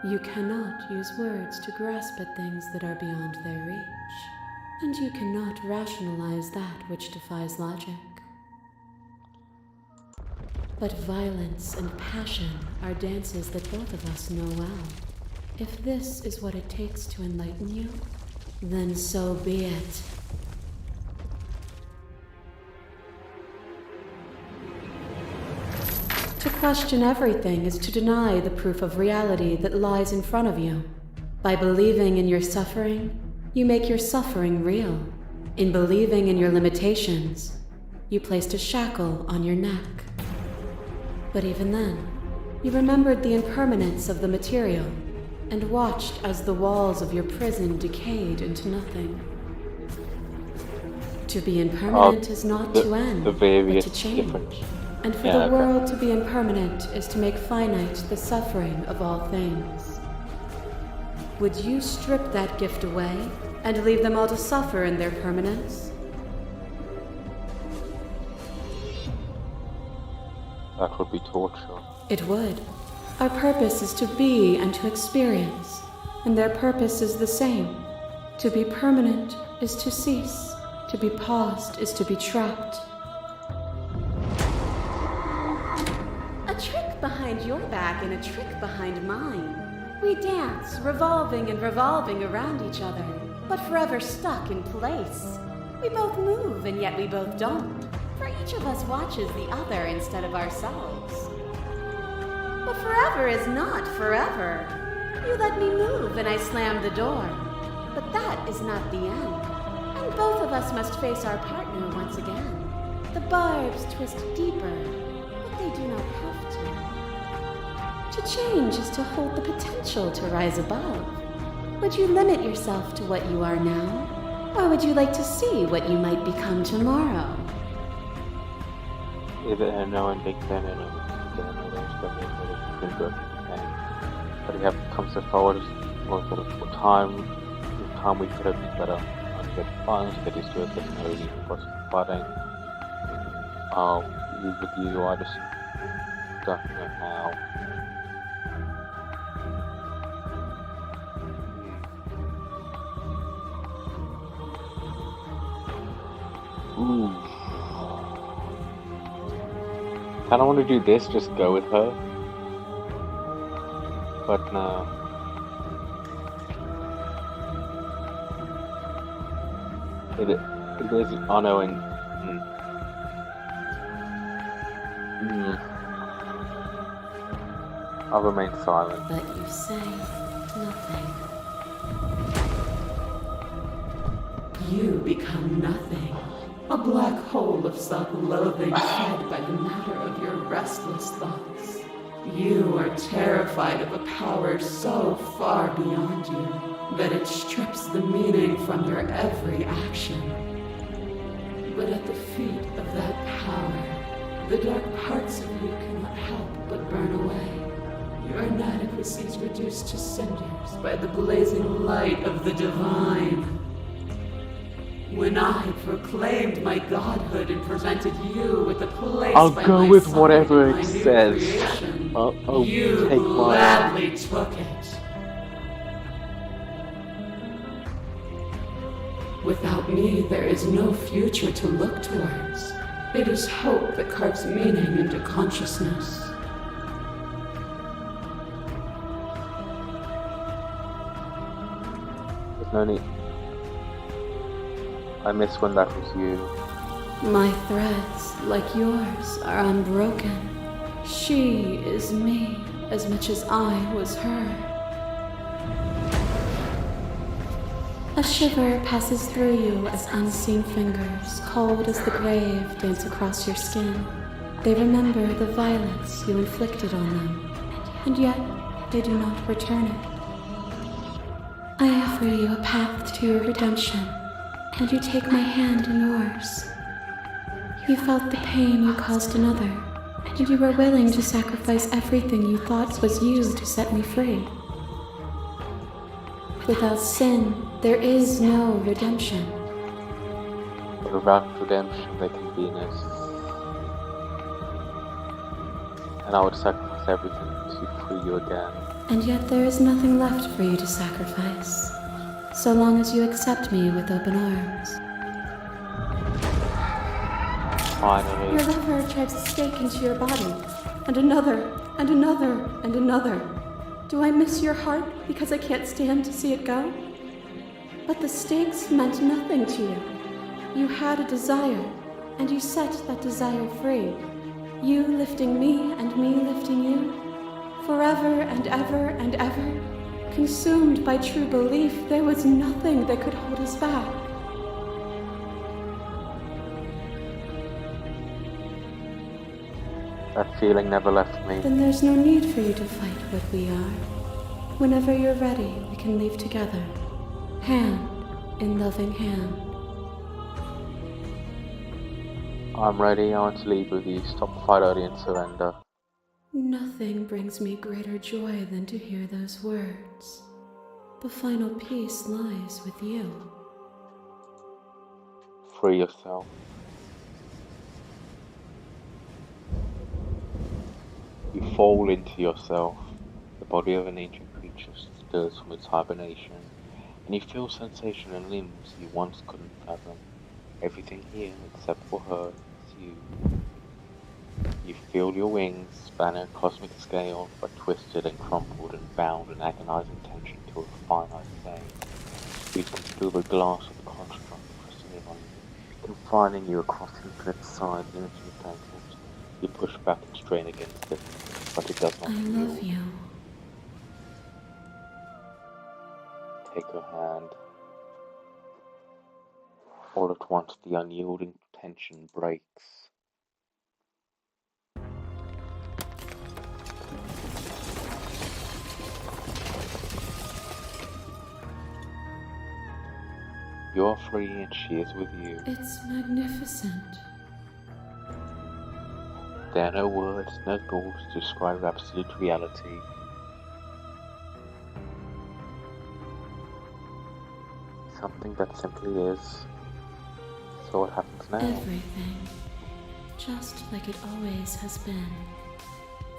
You cannot use words to grasp at things that are beyond their reach, and you cannot rationalize that which defies logic. But violence and passion are dances that both of us know well. If this is what it takes to enlighten you, then so be it. To question everything is to deny the proof of reality that lies in front of you. By believing in your suffering, you make your suffering real. In believing in your limitations, you placed a shackle on your neck. But even then, you remembered the impermanence of the material and watched as the walls of your prison decayed into nothing. To be impermanent is not to end, but to change. And for the world to be impermanent is to make finite the suffering of all things. Would you strip that gift away and leave them all to suffer in their permanence?
That would be torture.
It would. Our purpose is to be and to experience, and their purpose is the same. To be permanent is to cease. To be paused is to be trapped.
A trick behind your back and a trick behind mine. We dance, revolving and revolving around each other, but forever stuck in place. We both move, and yet we both don't, for each of us watches the other instead of ourselves. But forever is not forever. You let me move, and I slam the door. But that is not the end. And both of us must face our partner once again. The barbs twist deeper, but they do not have to. To change is to hold the potential to rise above. Would you limit yourself to what you are now? Or would you like to see what you might become tomorrow?
But we have come so forward, most of the time we could have been better. Get fun, get used to it, get to know you for fighting. With you, I just don't know how. Ooh. I don't want to do this, just go with her. But no. It is unknowing. I'll remain silent.
But you say nothing.
You become nothing. A black hole of self-loathing fed by the matter of your restless thoughts. You are terrified of a power so far beyond you that it strips the meaning from your every action. But at the feet of that power, the dark parts of you cannot help but burn away. Your inadequacy is reduced to cinders by the blazing light of the divine. When I proclaimed my godhood and presented you with a place
I'll
by
go
my
with
side
whatever
in my
it
new
says.
creation,
I'll
you
take my
gladly took it. Without me, there is no future to look towards. It is hope that carves meaning into consciousness.
There's no need. I miss when that was you.
My threads, like yours, are unbroken. She is me as much as I was her. A shiver passes through you as unseen fingers, cold as the grave, dance across your skin. They remember the violence you inflicted on them, and yet they do not return it. I offer you a path to your redemption, and you take my hand in yours. You felt the pain you caused another, and you were willing to sacrifice everything you thought was you to set me free. Without sin, there is no redemption.
But without redemption, there can be no. And I would sacrifice everything to free you again.
And yet there is nothing left for you to sacrifice, so long as you accept me with open arms.
Finally.
Your lover drives a stake into your body, and another, and another, and another. Do I miss your heart because I can't stand to see it go? But the stakes meant nothing to you. You had a desire, and you set that desire free. You lifting me and me lifting you. Forever and ever and ever. Consumed by true belief, there was nothing that could hold us back.
That feeling never left me.
Then there's no need for you to fight what we are. Whenever you're ready, we can leave together. Hand in loving hand.
I'm ready. I want to leave with you. Stop the fight early and surrender.
Nothing brings me greater joy than to hear those words. The final peace lies with you.
Free yourself. You fall into yourself. The body of an ancient creature stirs from its hibernation, and you feel sensation in limbs you once couldn't fathom. Everything here, except for her, is you. You feel your wings span a cosmic scale, but twisted and crumpled and bound in agonizing tension to a finite plane. You can feel the glass of the construct pressing in on you, confining you across infinite sides and infinite angles. You push back and strain against it, but it does not
I
yield.
love you.
Take her hand. All at once the unyielding tension breaks. You are free and she is with you.
It's magnificent.
There are no words, no thoughts to describe absolute reality. Something that simply is. So what happens now?
Everything. Just like it always has been.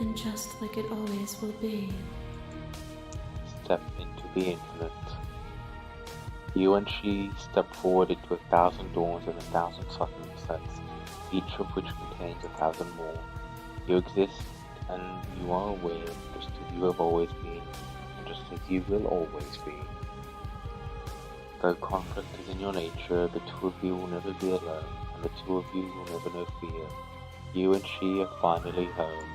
And just like it always will be.
Step into the infinite. You and she step forward into 1,000 dawns and 1,000 sunsets, each of which contains 1,000 more. You exist, and you are aware, just as you have always been, and just as you will always be. Though conflict is in your nature, the two of you will never be alone, and the two of you will never know fear. You and she are finally home.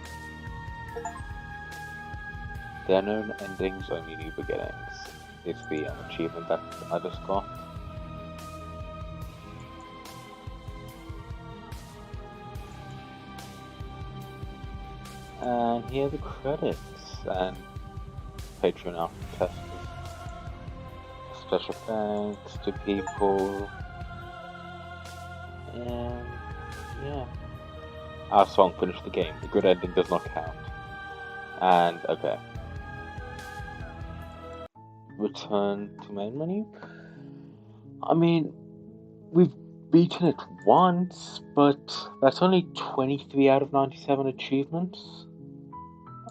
There are no endings, only new beginnings. It's the achievement that I just got. And here are the credits and Patreon after testers. Special thanks to people. And yeah. Our song finished the game. The good ending does not count. And okay. Return to main menu. I mean, we've beaten it once, but that's only 23 out of 97 achievements.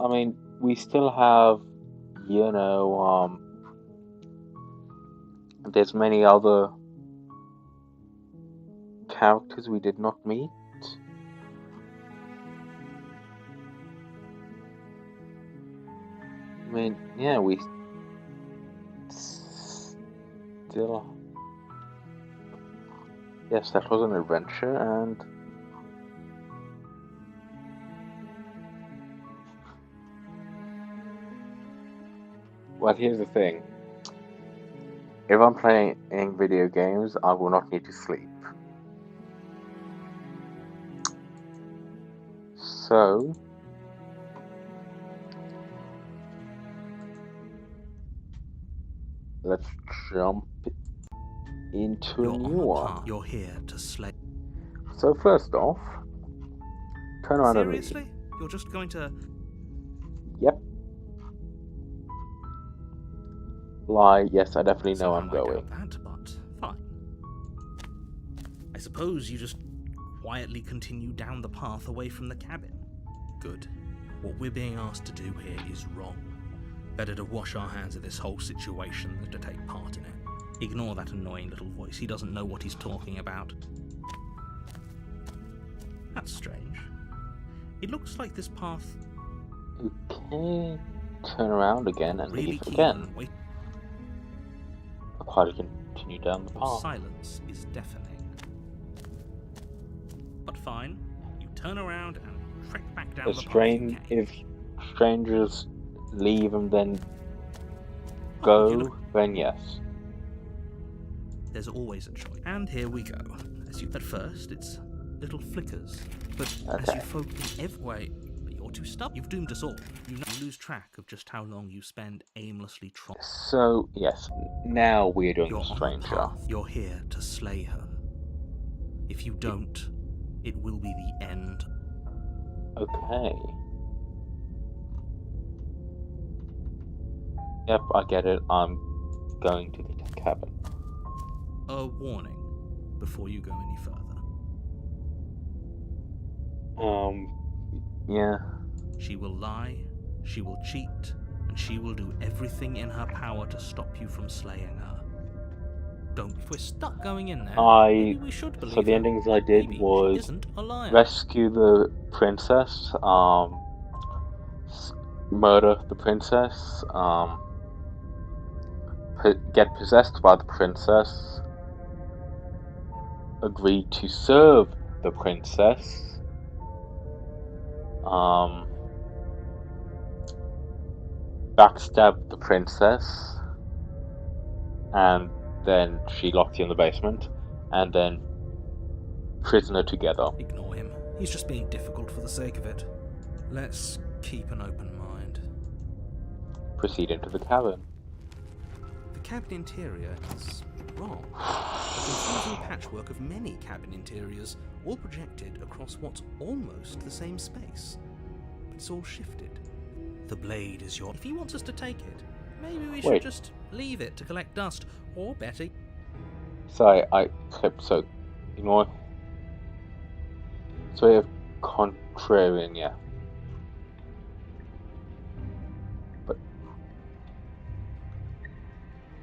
I mean, we still have, you know, there's many other characters we did not meet. I mean, yeah, we still... Yes, that was an adventure, and... Well, here's the thing. If I'm playing video games, I will not need to sleep. So... let's jump into
You're
a
on
new
a
one.
path. You're here to slay.
So first off, turn around and leave.
Seriously? You're just going to...
Yep. Lie, yes, I definitely know I'm
Somehow I
going.
doubt that, but fine. I suppose you just quietly continue down the path away from the cabin. Good. What we're being asked to do here is wrong. Better to wash our hands of this whole situation than to take part in it. Ignore that annoying little voice. He doesn't know what he's talking about. That's strange. It looks like this path...
Okay, turn around again and
really
leave
keen
again.
on wait.
I'll quietly continue down the
Your
path.
silence is deafening. But fine. You turn around and trek back down the path you came.
If strangers leave and then
You
go,
know,
then yes.
there's always a choice. And here we go. At first, it's little flickers. But as
Okay.
you focus every but you're too stubborn. You've doomed us all. You lose track of just how long you spend aimlessly trying.
So, yes, now we're doing
You're
the
on a
stranger.
path. You're here to slay her. If you don't, it will be the end.
Okay. Yep, I get it. I'm going to the cabin.
A warning before you go any further.
Yeah.
She will lie, she will cheat, and she will do everything in her power to stop you from slaying her. Don't. If we're stuck going in there, maybe we should believe
So the
her.
endings I did
Maybe
was
she isn't a liar.
rescue the princess, murder the princess, get possessed by the princess, agree to serve the princess, backstab the princess, and then she locks you in the basement, and then prisoner together.
Ignore him. He's just being difficult for the sake of it. Let's keep an open mind.
Proceed into the cabin.
The cabin interior is wrong. A confusing patchwork of many cabin interiors, all projected across what's almost the same space. But it's all shifted. The blade is your... If he wants us to take it, maybe we should
Wait.
just leave it to collect dust, or better...
Sorry, I clipped, so, you know what? It's way of contrarian, yeah. But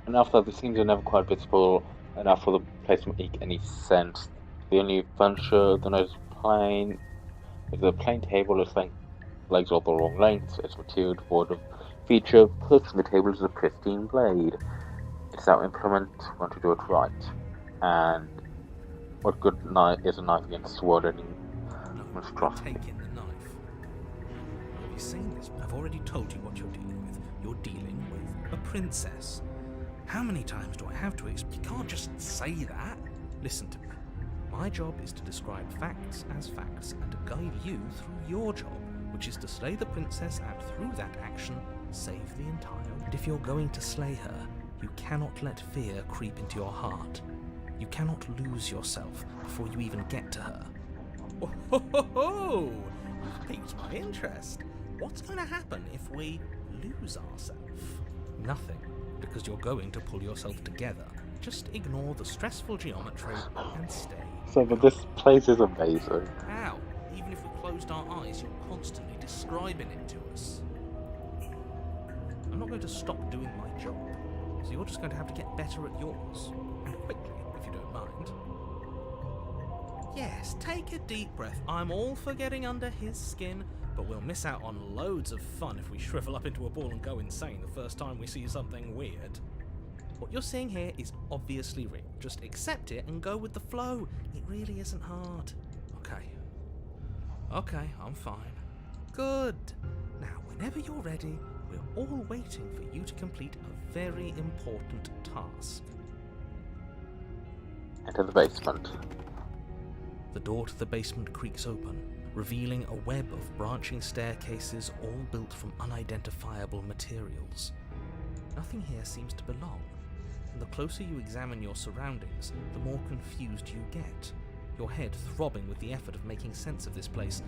enough that the scenes are never quite visible enough for the place to make any sense. The only furniture the nose plain is a plain table with legs all the wrong length. It's material devoid of feature. Plus, the table is a pristine blade. It's our implement. We want to do it right. And what good is a knife against sword any monstrosity?
Taking the knife. Have you seen this? I've already told you what you're dealing with. You're dealing with a princess. How many times do I have to explain? You can't just say that. Listen to me. My job is to describe facts as facts and to guide you through your job, which is to slay the princess and through that action, save the entire... And if you're going to slay her, you cannot let fear creep into your heart. You cannot lose yourself before you even get to her. Oh, ho, ho, ho! You've piqued my interest. What's going to happen if we lose ourselves? Nothing, because you're going to pull yourself together. Just ignore the stressful geometry and stay.
So, but this place is amazing.
How? Even if we closed our eyes, you're constantly describing it to us. I'm not going to stop doing my job, so you're just going to have to get better at yours. And quickly, if you don't mind. Yes, take a deep breath. I'm all for getting under his skin, but we'll miss out on loads of fun if we shrivel up into a ball and go insane the first time we see something weird. What you're seeing here is obviously real. Just accept it and go with the flow. It really isn't hard. Okay, I'm fine. Good. Now, whenever you're ready, we're all waiting for you to complete a very important task.
Enter the basement.
The door to the basement creaks open, revealing a web of branching staircases all built from unidentifiable materials. Nothing here seems to belong, and the closer you examine your surroundings, the more confused you get, your head throbbing with the effort of making sense of this place.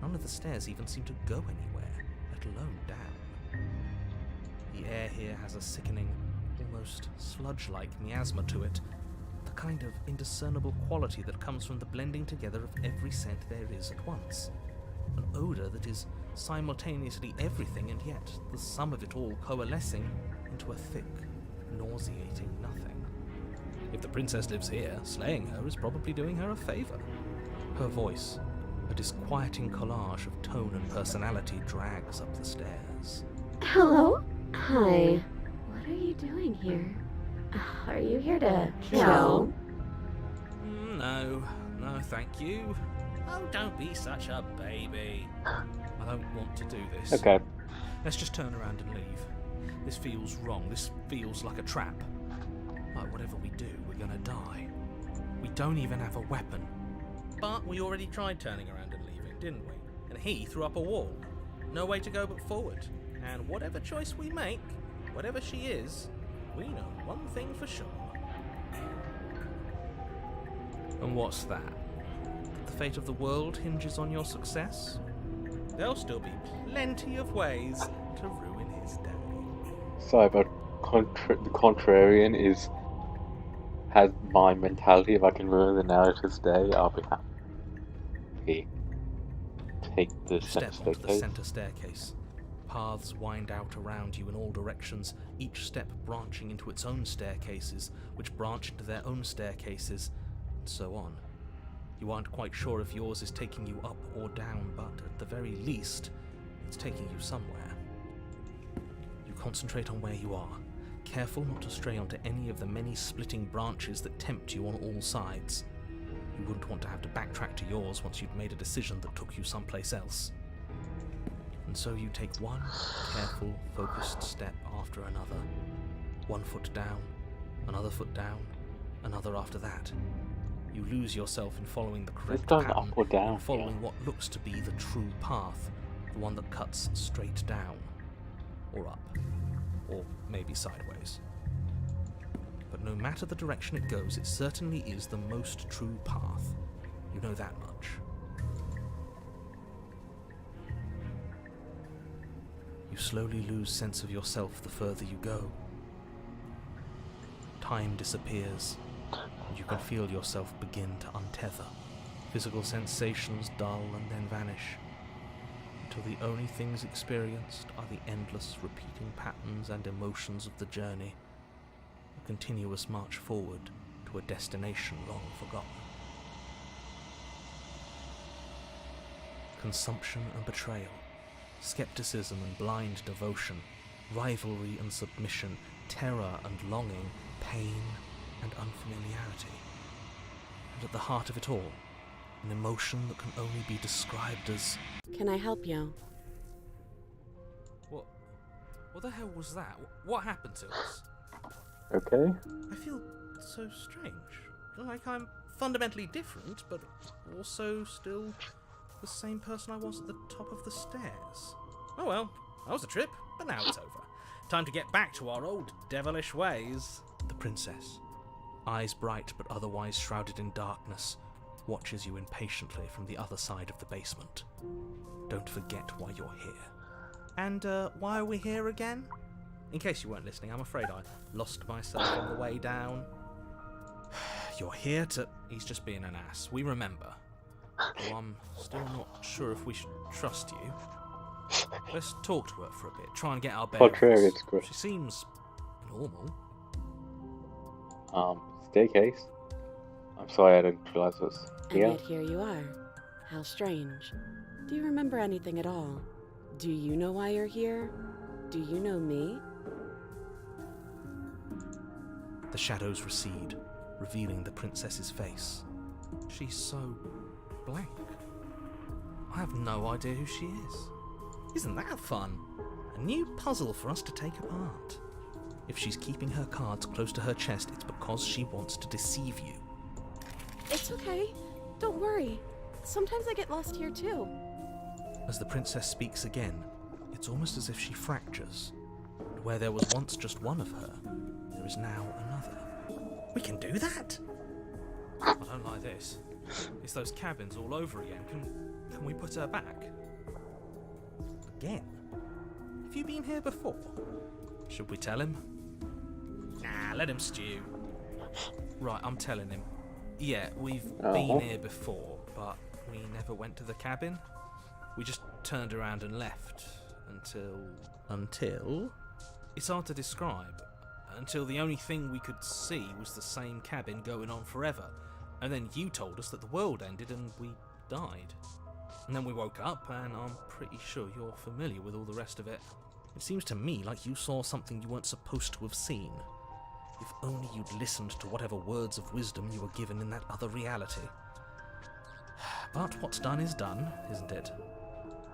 None of the stairs even seem to go anywhere, let alone down. The air here has a sickening, almost sludge-like miasma to it, the kind of indiscernible quality that comes from the blending together of every scent there is at once. An odour that is simultaneously everything and yet the sum of it all coalescing into a thick, nauseating nothing. If the princess lives here, slaying her is probably doing her a favour. Her voice, a disquieting collage of tone and personality, drags up the stairs.
Hello? Hi. What are you doing here? Are you here to kill?
No, thank you. Oh, don't be such a baby. I don't want to do this.
Okay.
Let's just turn around and leave. This feels wrong. This feels like a trap. Like whatever we do, we're gonna die. We don't even have a weapon.
But we already tried turning around and leaving, didn't we? And he threw up a wall. No way to go but forward. And whatever choice we make, whatever she is, we know one thing for sure. And what's that? That the fate of the world hinges on your success? There'll still be plenty of ways to ruin his day.
Sorry, but the contrarian has my mentality. If I can ruin the narrative's day, I'll be happy. Take the
Step
center
onto the
staircase.
center staircase. Paths wind out around you in all directions, each step branching into its own staircases, which branch into their own staircases, and so on. You aren't quite sure if yours is taking you up or down, but at the very least, it's taking you somewhere. You concentrate on where you are, careful not to stray onto any of the many splitting branches that tempt you on all sides. You wouldn't want to have to backtrack to yours once you'd made a decision that took you someplace else. And so you take one careful, focused step after another. 1 foot down, another foot down, another after that. You lose yourself in following the correct
done
pattern,
up or down,
in following
yeah.
what looks to be the true path, the one that cuts straight down, or up, or maybe sideways. But no matter the direction it goes, it certainly is the most true path. You know that much. You slowly lose sense of yourself the further you go. Time disappears, and you can feel yourself begin to untether. Physical sensations dull and then vanish, until the only things experienced are the endless repeating patterns and emotions of the journey, a continuous march forward to a destination long forgotten. Consumption and betrayal, skepticism and blind devotion, rivalry and submission, terror and longing, pain and unfamiliarity. And at the heart of it all, an emotion that can only be described as...
Can I help you?
What the hell was that? What happened to us?
Okay.
I feel so strange. Like I'm fundamentally different, but also still the same person I was at the top of the stairs. Oh well, that was a trip, but now it's over. Time to get back to our old devilish ways. The princess, eyes bright but otherwise shrouded in darkness, watches you impatiently from the other side of the basement. Don't forget why you're here. And why are we here again? In case you weren't listening, I'm afraid I lost myself on the way down. You're here to... He's just being an ass. We remember. Though I'm still not sure if we should trust you. Let's talk to her for a bit. Try and get our bearings.
Contrarian's good.
She seems normal.
Staircase. I'm sorry I didn't realize this.
And
Yeah.
yet here you are. How strange. Do you remember anything at all? Do you know why you're here? Do you know me?
The shadows recede, revealing the princess's face. She's so blank. I have no idea who she is. Isn't that fun? A new puzzle for us to take apart. If she's keeping her cards close to her chest, it's because she wants to deceive you.
It's okay. Don't worry. Sometimes I get lost here too.
As the princess speaks again, it's almost as if she fractures. And where there was once just one of her, there is now another. We can do that? I don't like this. It's those cabins all over again. Can we put her back? Again? Have you been here before? Should we tell him? Nah, let him stew. Right, I'm telling him. Yeah, we've been here before, but we never went to the cabin. We just turned around and left. Until? It's hard to describe. Until the only thing we could see was the same cabin going on forever. And then you told us that the world ended and we died. And then we woke up, and I'm pretty sure you're familiar with all the rest of it. It seems to me like you saw something you weren't supposed to have seen. If only you'd listened to whatever words of wisdom you were given in that other reality. But what's done is done, isn't it?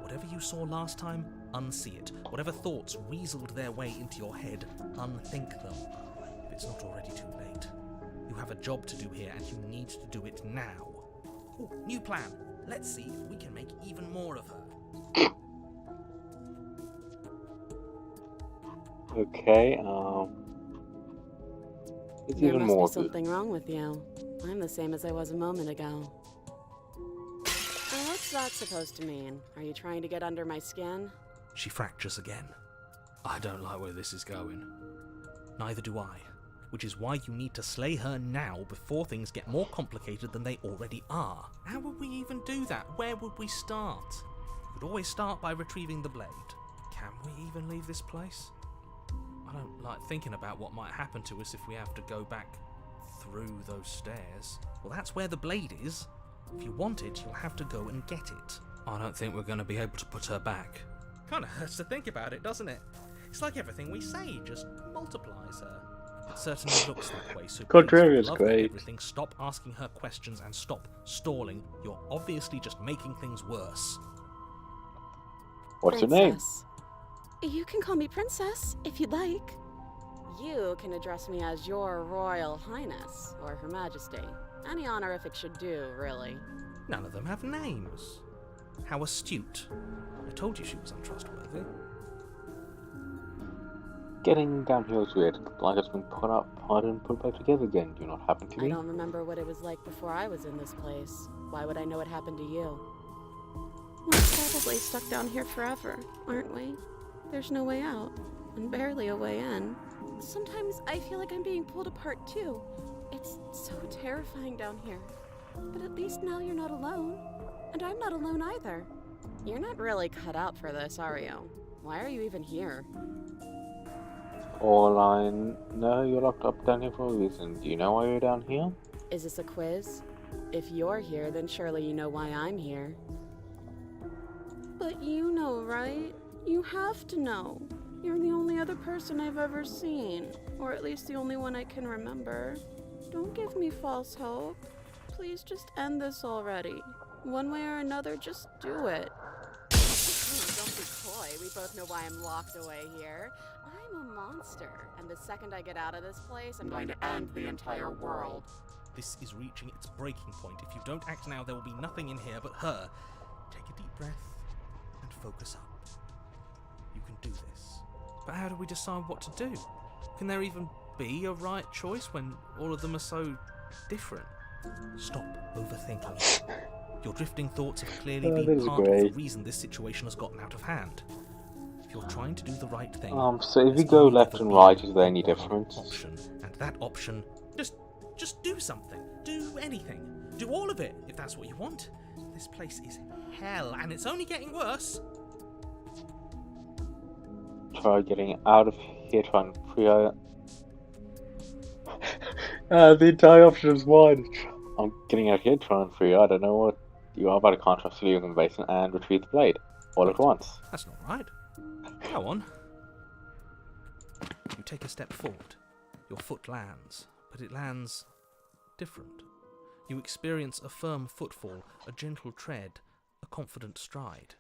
Whatever you saw last time, unsee it. Whatever thoughts weaseled their way into your head, unthink them. If it's not already too late. You have a job to do here, and you need to do it now. Ooh, new plan. Let's see if we can make even more of her.
Okay, it's
There
even
must
more
be something wrong with you. I'm the same as I was a moment ago. What's that supposed to mean? Are you trying to get under my skin?
She fractures again. I don't like where this is going. Neither do I. Which is why you need to slay her now before things get more complicated than they already are. How would we even do that? Where would we start? We'd always start by retrieving the blade. Can we even leave this place? I don't like thinking about what might happen to us if we have to go back through those stairs. Well, that's where the blade is. If you want it, you'll have to go and get it. I don't think we're going to be able to put her back. Kind of hurts to think about it, doesn't it? It's like everything we say just multiplies her. It certainly looks that way, so
Contrarian's
please, for the love of
great.
everything, stop asking her questions and stop stalling. You're obviously just making things worse.
What's your name?
Princess. You can call me Princess, if you'd like. You can address me as Your Royal Highness, or Her Majesty. Any honorific should do, really.
None of them have names. How astute. I told you she was untrustworthy.
Getting down here is weird. Like it's been put apart and put back together again. Do not happen to
I
me.
don't remember what it was like before I was in this place. Why would I know what happened to you? We're probably stuck down here forever, aren't we? There's no way out, and barely a way in. Sometimes I feel like I'm being pulled apart too. It's so terrifying down here. But at least now you're not alone. And I'm not alone either. You're not really cut out for this, are you? Why are you even here?
All I know, you're locked up down here for a reason. Do you know why you're down here?
Is this a quiz? If you're here, then surely you know why I'm here. But you know, right? You have to know. You're the only other person I've ever seen. Or at least the only one I can remember. Don't give me false hope. Please just end this already. One way or another, just do it. Don't be coy. We both know why I'm locked away here. I'm a monster. And the second I get out of this place, I'm going to end the entire world.
This is reaching its breaking point. If you don't act now, there will be nothing in here but her. Take a deep breath and focus up. You can do this. But how do we decide what to do? Can there even be a right choice when all of them are so different? Stop overthinking it. Your drifting thoughts have clearly been part of the reason this situation has gotten out of hand. If you're trying to do the right thing...
So if you go left and right, is there any difference?
Option, and that option... Just do something. Do anything. Do all of it, if that's what you want. This place is hell, and it's only getting worse.
Try getting out of here, try and free her. The entire option is wide. I'm getting out of here, try and free her. I don't know what you are, but I can't trust you in the basement and retrieve the blade. All at once.
That's not right. Go on. You take a step forward. Your foot lands, but it lands different. You experience a firm footfall, a gentle tread, a confident stride.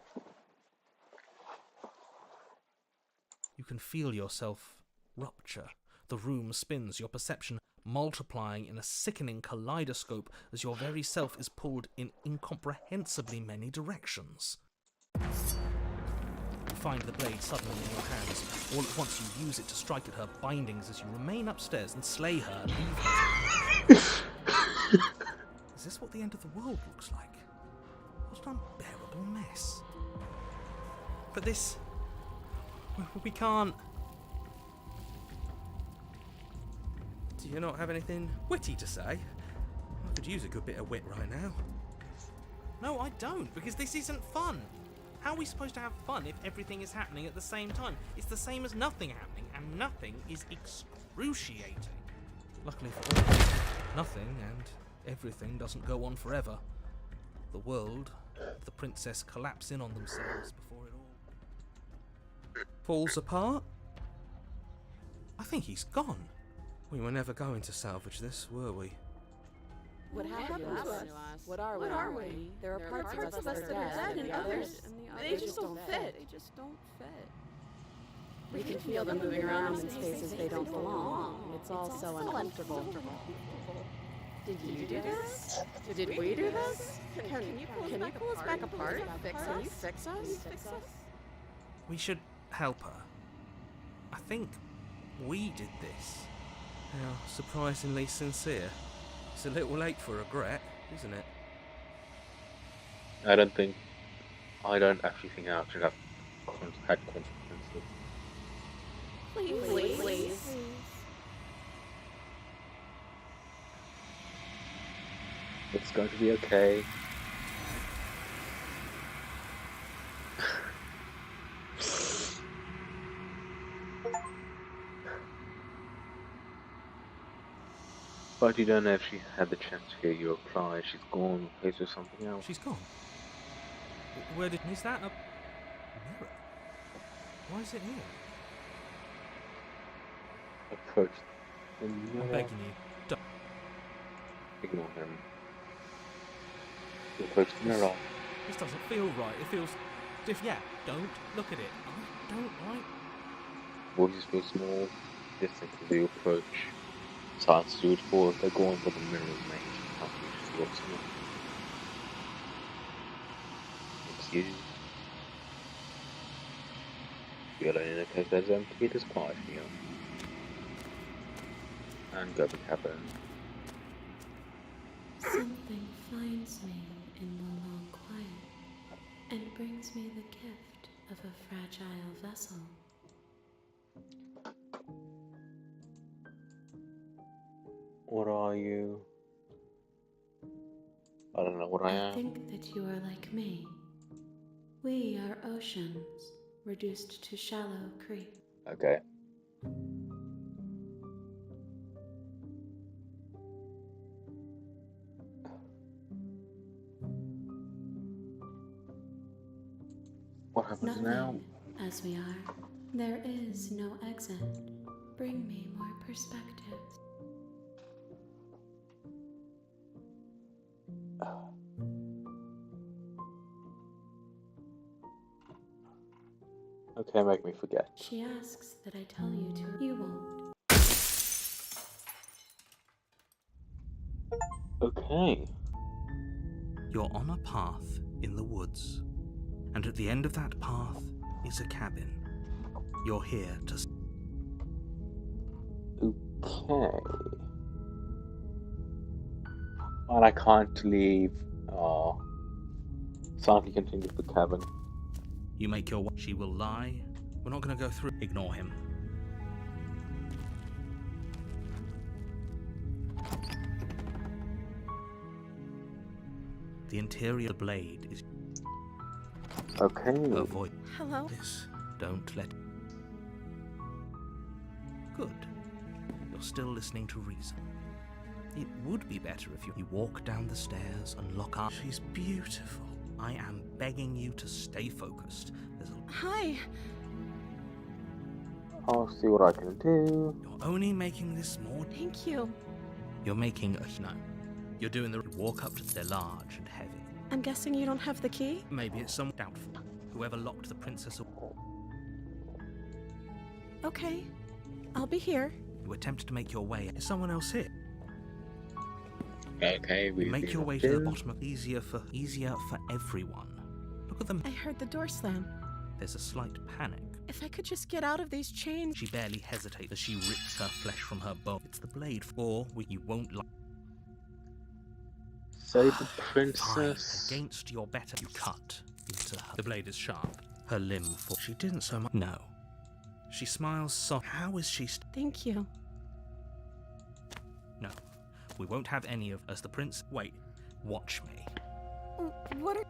You can feel yourself rupture. The room spins, your perception multiplying in a sickening kaleidoscope as your very self is pulled in incomprehensibly many directions. You find the blade suddenly in your hands. All at once you use it to strike at her bindings as you remain upstairs and slay her and leave her. Is this what the end of the world looks like? What an unbearable mess. But this... we can't... Do you not have anything witty to say? I could use a good bit of wit right now. No, I don't, because this isn't fun. How are we supposed to have fun if everything is happening at the same time? It's the same as nothing happening, and nothing is excruciating. Luckily for all, nothing and everything doesn't go on forever. The world, the princess collapse in on themselves before it all falls apart. I think he's gone. We were never going to salvage this, were we?
What happened to us? What are we? There are parts of us that are dead, and others, they just don't fit. They just don't fit. We can feel them moving around in spaces they don't belong. It's all so uncomfortable. Did you do this? Did we do this? Can you pull us back apart? Can you fix us?
We should help her. I think we did this. How surprisingly sincere. It's a little late for regret, isn't it?
I don't actually think our actions have had consequences.
Please.
It's going to be okay. But you don't know if she had the chance to hear you apply. She's gone, replaced with something else.
She's gone. Where did... Is that a mirror? Why is it here?
Approach the
I'm
mirror.
begging you. Don't.
Ignore him. Approach the mirror.
This doesn't feel right. It feels different. Yeah, don't look at it. I don't like...
Voices feel small, distant as you approach. Silence to it forward, they're going for the mirror mate. Can't reach the what's not. It's you. You're alone in a place that's empty, it is quiet here. And go to the cabin.
Something finds me in the long quiet and brings me the gift of a fragile vessel.
What are you? I don't know what I
I
am.
think that you are like me. We are oceans, reduced to shallow creek.
Okay. What happens
Nothing
now?
as we are. There is no exit. Bring me more perspectives.
Okay, make me forget.
She asks that I tell you to. You won't.
Okay.
You're on a path in the woods, and at the end of that path is a cabin. You're here to...
Okay. Well, I can't leave. Silently continue to the cabin.
You make your way. She will lie. We're not going to go through. Ignore him. The interior blade is...
Okay.
Avoid
Hello?
this. Don't let... Good. You're still listening to reason. It would be better if you walk down the stairs and lock up. She's beautiful. I am begging you to stay focused. There's a...
Hi.
I'll see what I can do.
You're only making this more...
Thank you.
You're making a... No. You're doing the... Walk up to... They're large and heavy.
I'm guessing you don't have the key?
Maybe it's some doubtful. Whoever locked the princess...
Okay. I'll be here.
You attempt to make your way. Is someone else here?
Okay, we
Make your way to the bottom of... Easier for everyone. Look at them.
I heard the door slam.
There's a slight panic.
If I could just get out of these chains.
She barely hesitates as she rips her flesh from her bone. It's the blade, or you won't like...
Save the
Fine.
princess.
Against your better, you cut into her. The blade is sharp. Her limb falls. She didn't so much... No. She smiles soft. How is she...
Thank you.
No. We won't have any of... As the prince... Wait. Watch me.
What are...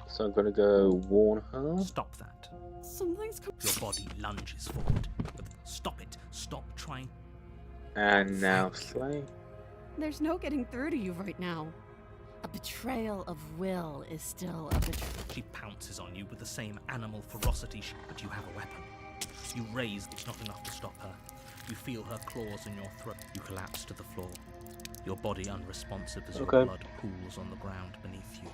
So I'm gonna go warn her.
Stop that.
Something's
Your body lunges forward. Stop it. Stop trying...
And now slay.
There's no getting through to you right now. A betrayal of will is still a betrayal.
She pounces on you with the same animal ferocity, but you have a weapon. You raise, it's not enough to stop her. You feel her claws in your throat. You collapse to the floor, your body unresponsive as your blood pools on the ground beneath you.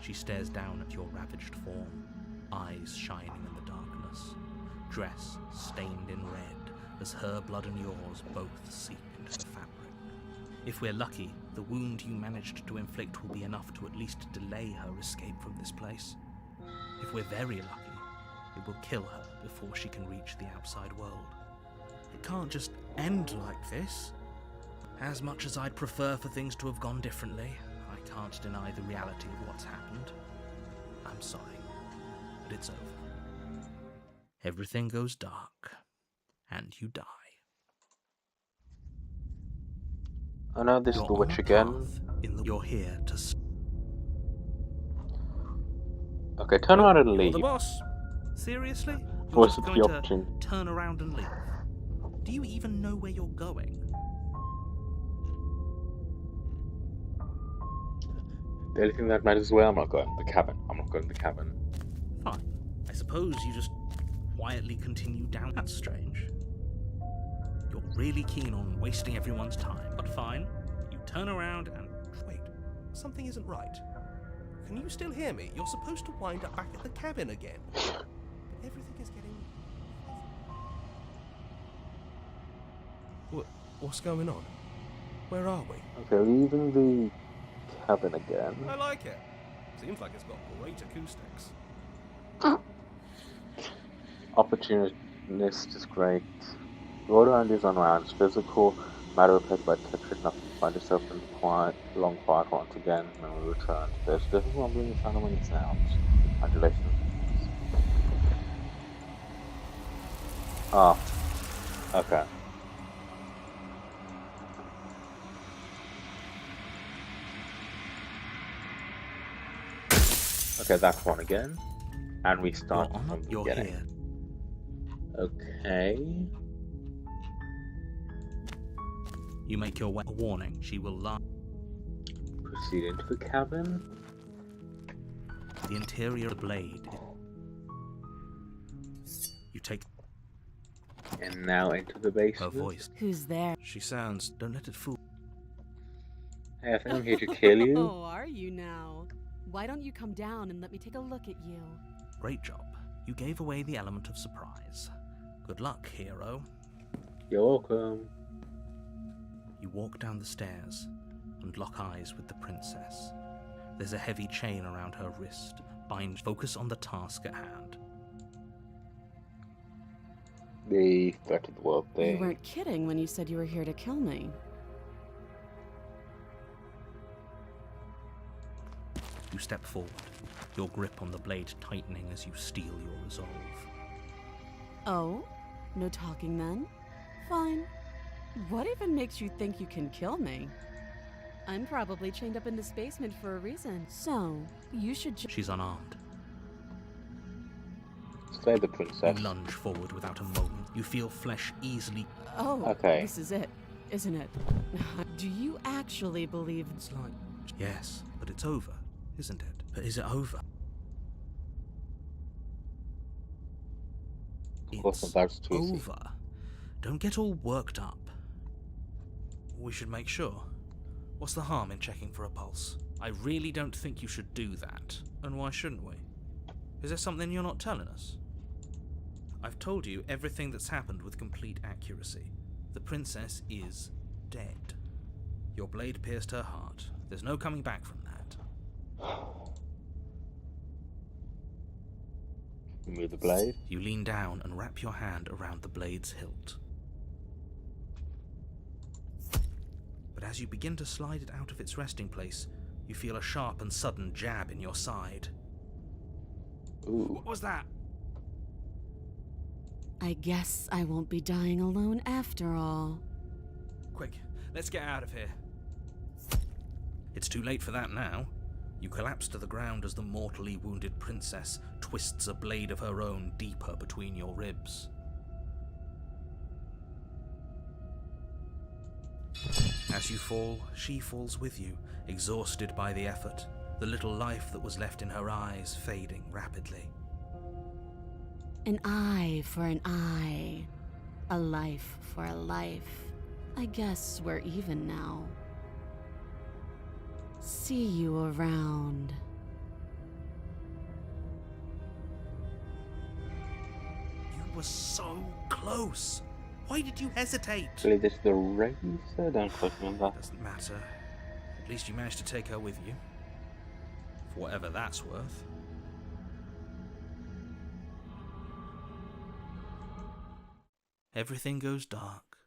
She stares down at your ravaged form, eyes shining in the darkness, dress stained in red as her blood and yours both seep into the fabric. If we're lucky, the wound you managed to inflict will be enough to at least delay her escape from this place. If we're very lucky, it will kill her before she can reach the outside world. It can't just end like this. As much as I'd prefer for things to have gone differently, I can't deny the reality of what's happened. I'm sorry, but it's over. Everything goes dark, and you die.
Oh no, this is
You're
the
on
witch
a
again.
path you're here to...
Okay, turn around and
You're
leave.
the boss. Seriously? You're
What's
just
the
going to
option?
turn around and leave? Do you even know where you're going?
The only thing that matters is where I'm not going. The cabin. I'm not going to the cabin.
Fine. I suppose you just quietly continue down. That's strange. You're really keen on wasting everyone's time, but fine. You turn around and...
Wait, something isn't right. Can you still hear me? You're supposed to wind up back at the cabin again. But everything is getting... What's going on? Where are we?
Okay, leaving the cabin again.
I like it. Seems like it's got great acoustics.
Opportunist is great. The road around is unwound. It's physical, matter of fact, by texture enough to find yourself in quiet, long quiet once again when we return. There's different rumbling sound when it sounds. Undulations. Ah. Okay. Okay, that's one again. And we start
You're on
from
a...
the
You're
beginning.
here.
Okay.
You make your way. A warning. She will lie.
Proceed into the cabin.
The interior of the blade. You take
And now into the
her
basement.
voice.
Who's there?
She sounds... Don't let it fool...
Hey, I think I'm here to kill you.
Oh, are you now? Why don't you come down and let me take a look at you?
Great job. You gave away the element of surprise. Good luck, hero.
You're welcome.
You walk down the stairs and lock eyes with the princess. There's a heavy chain around her wrist. Focus on the task at hand.
The threat of the world
You
thing.
weren't kidding when you said you were here to kill me.
You step forward, your grip on the blade tightening as you steel your resolve.
Oh? No talking then? Fine. What even makes you think you can kill me? I'm probably chained up in this basement for a reason. So, you should
She's unarmed.
Slay the princess.
You lunge forward without a moment. You feel flesh easily...
Oh,
Okay.
this is it, isn't it? Do you actually believe
It's like... Yes, but it's over, isn't it? But is it over?
Of course,
It's
that's too easy.
over. Don't get all worked up. We should make sure. What's the harm in checking for a pulse? I really don't think you should do that. And why shouldn't we? Is there something you're not telling us? I've told you everything that's happened with complete accuracy. The princess is dead. Your blade pierced her heart. There's no coming back from that.
Remove the blade.
You lean down and wrap your hand around the blade's hilt. But as you begin to slide it out of its resting place, you feel a sharp and sudden jab in your side.
Ooh.
What was that?
I guess I won't be dying alone after all.
Quick, let's get out of here. It's too late for that now. You collapse to the ground as the mortally wounded princess twists a blade of her own deeper between your ribs. As you fall, she falls with you, exhausted by the effort, the little life that was left in her eyes fading rapidly.
An eye for an eye. A life for a life. I guess we're even now. See you around.
You were so close.
Why did you hesitate?
Actually, this is the razor. Don't quote me on that.
Doesn't matter. At least you managed to take her with you. For whatever that's worth. Everything goes dark,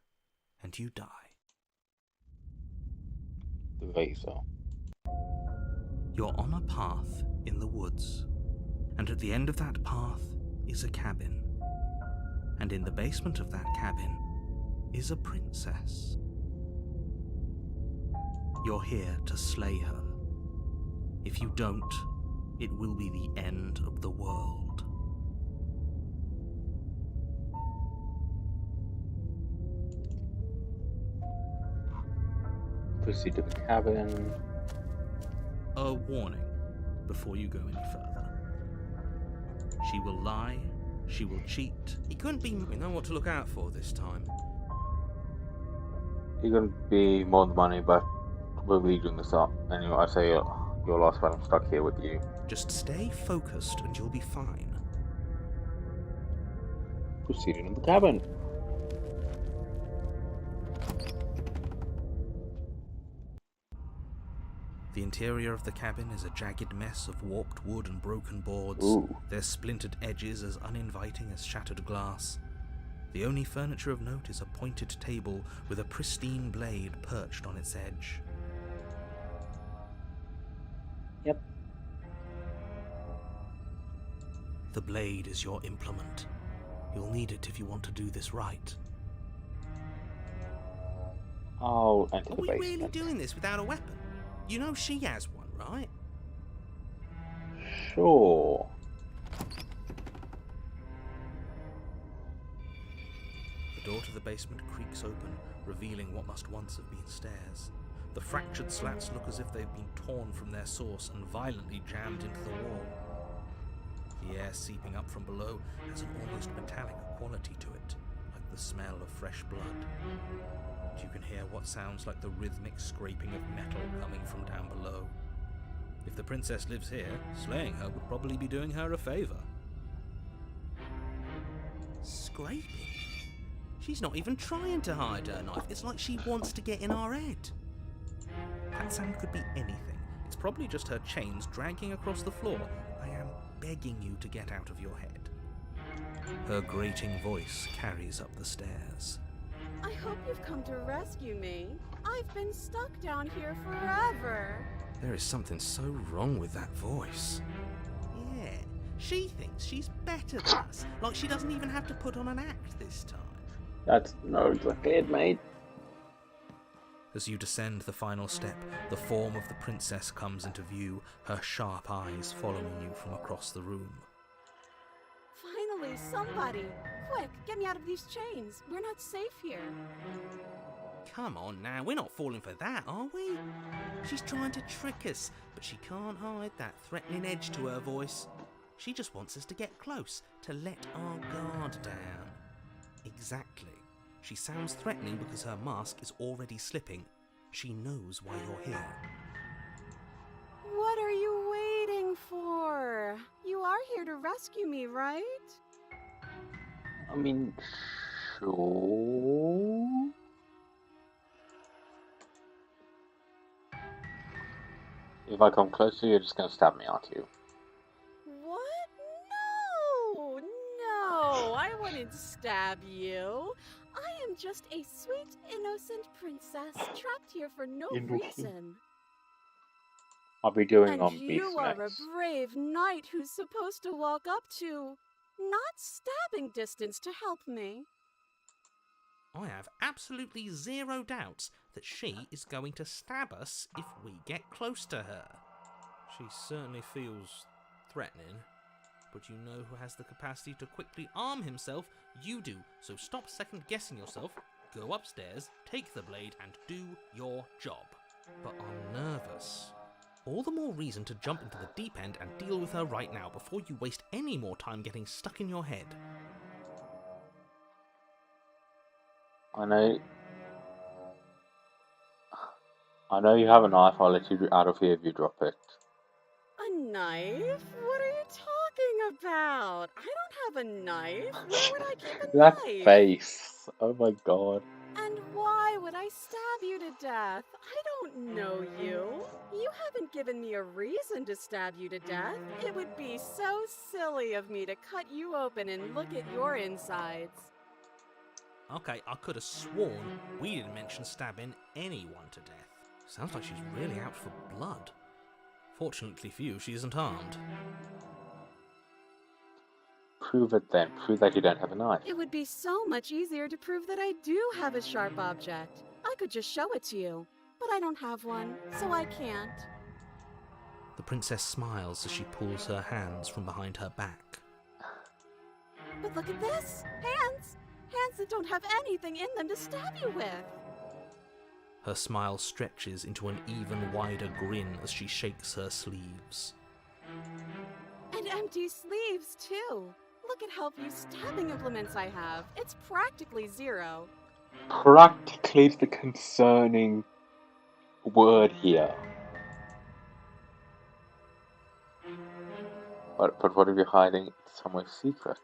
and you die.
The razor.
You're on a path in the woods, and at the end of that path is a cabin. And in the basement of that cabin is a princess. You're here to slay her. If you don't, it will be the end of the world.
Proceed to the cabin.
A warning before you go any further. She will lie, she will cheat.
It couldn't be. We know what to look out for this time.
You're gonna be more than money, but we'll be doing this up. Anyway, I say you're lost, but I'm stuck here with you.
Just stay focused and you'll be fine.
Proceeding to the cabin.
The interior of the cabin is a jagged mess of warped wood and broken boards,
Ooh.
their splintered edges as uninviting as shattered glass. The only furniture of note is a pointed table with a pristine blade perched on its edge.
Yep.
The blade is your implement. You'll need it if you want to do this right.
I'll enter
Are
the
we
basement.
really doing this without a weapon? You know she has one, right?
Sure.
The door to the basement creaks open, revealing what must once have been stairs. The fractured slats look as if they've been torn from their source and violently jammed into the wall. The air seeping up from below has an almost metallic quality to it, like the smell of fresh blood. You can hear what sounds like the rhythmic scraping of metal coming from down below. If the princess lives here, slaying her would probably be doing her a favor.
Scraping? She's not even trying to hide her knife. It's like she wants to get in our head.
That sound could be anything. It's probably just her chains dragging across the floor. I am begging you to get out of your head. Her grating voice carries up the stairs.
I hope you've come to rescue me. I've been stuck down here forever.
There is something so wrong with that voice.
Yeah, she thinks she's better than us. Like she doesn't even have to put on an act this time.
That's not exactly it, mate.
As you descend the final step, the form of the princess comes into view, her sharp eyes following you from across the room.
Finally, somebody! Quick, get me out of these chains. We're not safe here.
Come on now, we're not falling for that, are we? She's trying to trick us, but she can't hide that threatening edge to her voice. She just wants us to get close, to let our guard down. Exactly. She sounds threatening because her mask is already slipping. She knows why you're here.
What are you waiting for? You are here to rescue me, right?
I mean, sure. If I come closer, you're just gonna stab me, aren't you?
What? No! No! I wouldn't stab you. I am just a sweet, innocent princess trapped here for no reason.
I'll be doing
And
on beast
you are a
next.
brave knight who's supposed to walk up to, not stabbing distance to help me.
I have absolutely zero doubts that she is going to stab us if we get close to her.
She certainly feels threatening.
But you know who has the capacity to quickly arm himself? You do. So stop second-guessing yourself, go upstairs, take the blade, and do your job.
But I'm nervous.
All the more reason to jump into the deep end and deal with her right now before you waste any more time getting stuck in your head.
I know you have a knife. I'll let you out of here if you drop it.
A knife? What are you talking about? I don't have a knife. Where would I keep a
That
knife?
face. Oh my god.
And why would I stab you to death? I don't know you. You haven't given me a reason to stab you to death. It would be so silly of me to cut you open and look at your insides.
Okay, I could have sworn we didn't mention stabbing anyone to death. Sounds like she's really out for blood. Fortunately for you, she isn't armed.
Prove it then. Prove that you don't have a knife.
It would be so much easier to prove that I do have a sharp object. I could just show it to you, but I don't have one, so I can't.
The princess smiles as she pulls her hands from behind her back.
But look at this! Hands! Hands that don't have anything in them to stab you with!
Her smile stretches into an even wider grin as she shakes her sleeves.
And empty sleeves, too! Look at how few stabbing implements I have. It's practically zero.
Practically is the concerning word here. But what if you're hiding somewhere secret?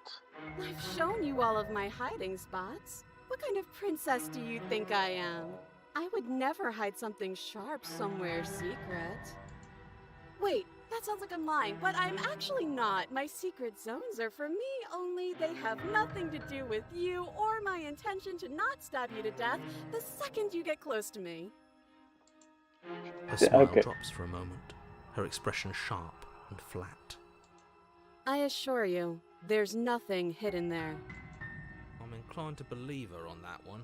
I've shown you all of my hiding spots. What kind of princess do you think I am? I would never hide something sharp somewhere secret. Wait, that sounds like I'm lying, but I'm actually not. My secret zones are for me, only they have nothing to do with you or my intention to not stab you to death the second you get close to me.
Her smile
Okay.
drops for a moment, her expression sharp and flat.
I assure you, there's nothing hidden there.
I'm inclined to believe her on that one.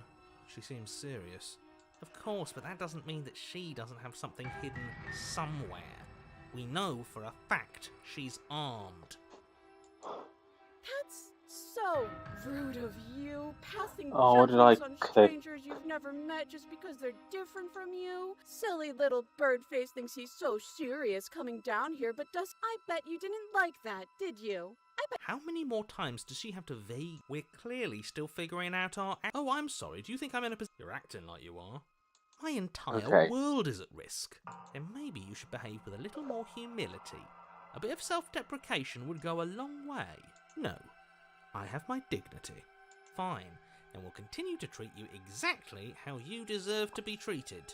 She seems serious. Of course, but that doesn't mean that she doesn't have something hidden somewhere. We know for a fact she's armed.
That's so rude of you, passing
Oh, what did I
judgments on
click?
strangers you've never met just because they're different from you. Silly little birdface thinks he's so serious coming down here, but I bet you didn't like that, did you?
How many more times does she have to vague? We're clearly still figuring out our... Oh, I'm sorry. Do you think I'm in a position... You're acting like you are. My entire
Okay.
world is at risk. Then maybe you should behave with a little more humility. A bit of self-deprecation would go a long way. No. I have my dignity. Fine. And will continue to treat you exactly how you deserve to be treated.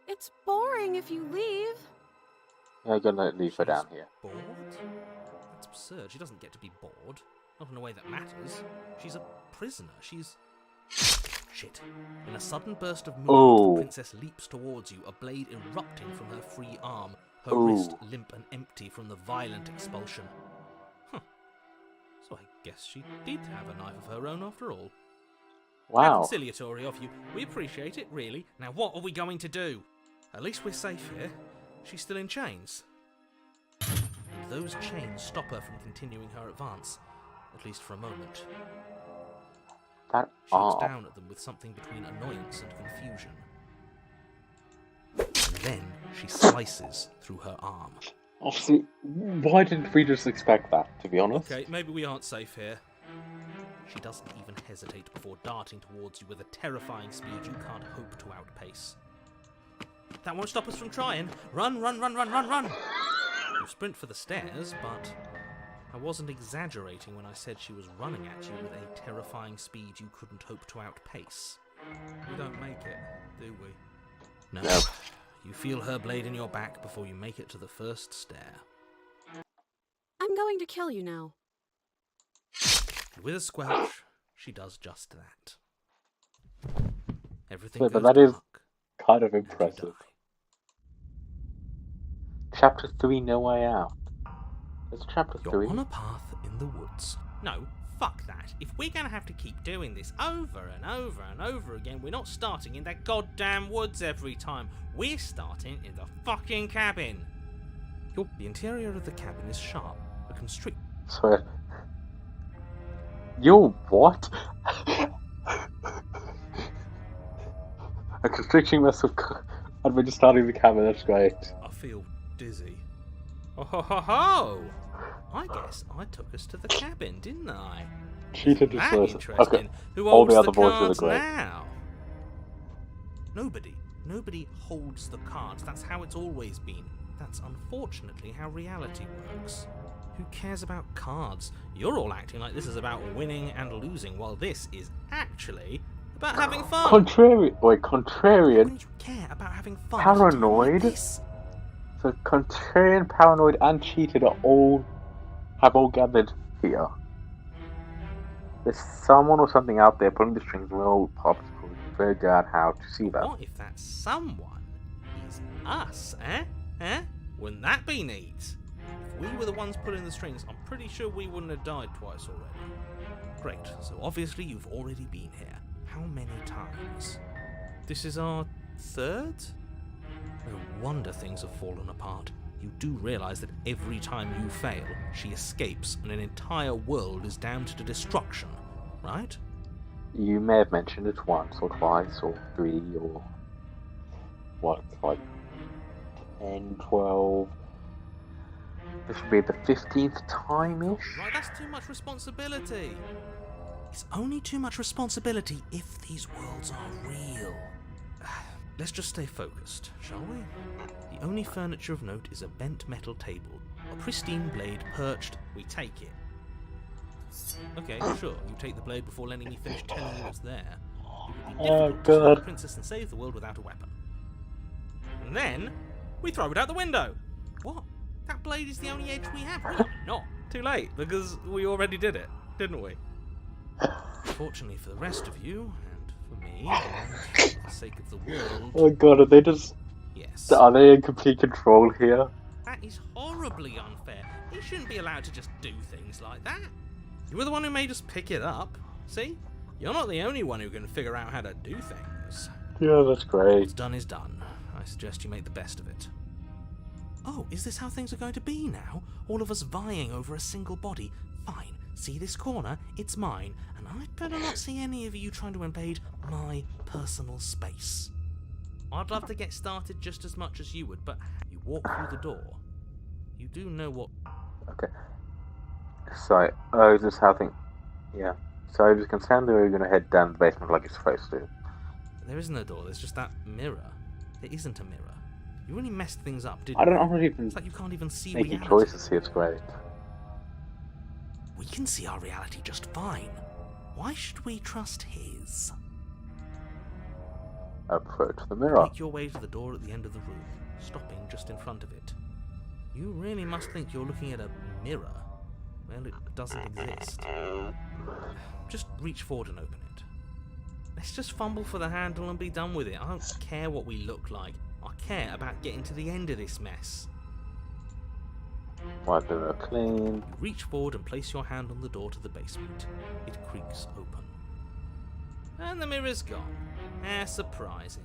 It's boring if you leave.
I'm gonna leave her
She's
down here.
Bored? That's absurd. She doesn't get to be bored. Not in a way that matters. She's a prisoner. She's... Shit. In a sudden burst of movement,
Oh.
the princess leaps towards you, a blade erupting from her free arm, her
Oh.
wrist limp and empty from the violent expulsion. Huh. So I guess she did have a knife of her own after all. How
Wow.
conciliatory of you. We appreciate it, really. Now what are we going to do? At least we're safe here. She's still in chains. And those chains stop her from continuing her advance. At least for a moment.
That
She looks
arm.
down at them with something between annoyance and confusion. And then she slices through her arm.
Honestly, why didn't we just expect that, to be honest?
Okay, maybe we aren't safe here. She doesn't even hesitate before darting towards you with a terrifying speed you can't hope to outpace. That won't stop us from trying. Run, run, run, run, run, run! You sprint for the stairs, but I wasn't exaggerating when I said she was running at you with a terrifying speed you couldn't hope to outpace. We don't make it, do we? No.
No.
You feel her blade in your back before you make it to the first stair.
I'm going to kill you now.
And with a squelch, she does just that. Everything
Wait,
goes
but that is
dark,
kind of
and you
impressive.
die.
Chapter 3, No Way Out. It's chapter
You're
3.
on a path in the woods. No, fuck that. If we're gonna have to keep doing this over and over and over again, we're not starting in that goddamn woods every time. We're starting in the fucking cabin. The interior of the cabin is sharp, but constricted.
Sorry. You're what? A constriction mess of... And we're just starting the cabin, that's great.
I feel dizzy. Oh ho ho ho! I guess I took us to the cabin, didn't I?
Cheated just
That
first.
interesting.
Okay.
Who
All
holds
the
the
other voices are
cards
great.
now? Nobody holds the cards. That's how it's always been. That's unfortunately how reality works. Who cares about cards? You're all acting like this is about winning and losing, while this is actually about having fun.
Contrarian. Wait,
Why
contrarian.
wouldn't you care about having fun?
Paranoid?
This?
So contrarian, paranoid, and cheated have all gathered here. There's someone or something out there pulling the strings. We'll possibly figure out how to see that.
What if that someone is us, eh? Eh? Wouldn't that be neat? If we were the ones pulling the strings, I'm pretty sure we wouldn't have died twice already. Great, so obviously you've already been here. How many times? This is our third? No wonder things have fallen apart. You do realise that every time you fail, she escapes and an entire world is damned to destruction, right?
You may have mentioned it once or twice or 3 or... what, like 10, 12... This should be the 15th time-ish?
Right, that's too much responsibility. It's only too much responsibility if these worlds are real. Let's just stay focused, shall we? The only furniture of note is a bent metal table. A pristine blade perched. We take it. Okay, sure. You take the blade before letting me finish telling you what's there. It would be difficult to save the princess and save the world without a weapon. And then we throw it out the window. What? That blade is the only edge we have. Well, not. Too late, because we already did it, didn't we? Fortunately for the rest of you, and for me, and for the sake of the world...
Oh god, are they just...
Yes.
Are they in complete control here?
That is horribly unfair. You shouldn't be allowed to just do things like that. You were the one who made us pick it up. See? You're not the only one who can figure out how to do things.
Yeah, that's great.
What's done is done. I suggest you make the best of it. Oh, is this how things are going to be now? All of us vying over a single body? Fine. See this corner? It's mine. And I'd better not see any of you trying to invade my personal space. I'd love to get started just as much as you would, but you walk through the door. You do know what...
Okay. So, oh, is this how thing... Yeah. So if you can stand there, you're going to head down the basement like you're supposed to.
There isn't a door, there's just that mirror. There isn't a mirror. You really messed things up, didn't
I
you?
don't even
It's like you can't even see
making
reality.
choices here, it's great.
We can see our reality just fine. Why should we trust his?
Approach the mirror.
Make your way to the door at the end of the room, stopping just in front of it. You really must think you're looking at a mirror. Well, it doesn't exist. Just reach forward and open it. Let's just fumble for the handle and be done with it. I don't care what we look like. I care about getting to the end of this mess.
Wipe the mirror clean.
You reach forward and place your hand on the door to the basement. It creaks open. And the mirror's gone. How surprising.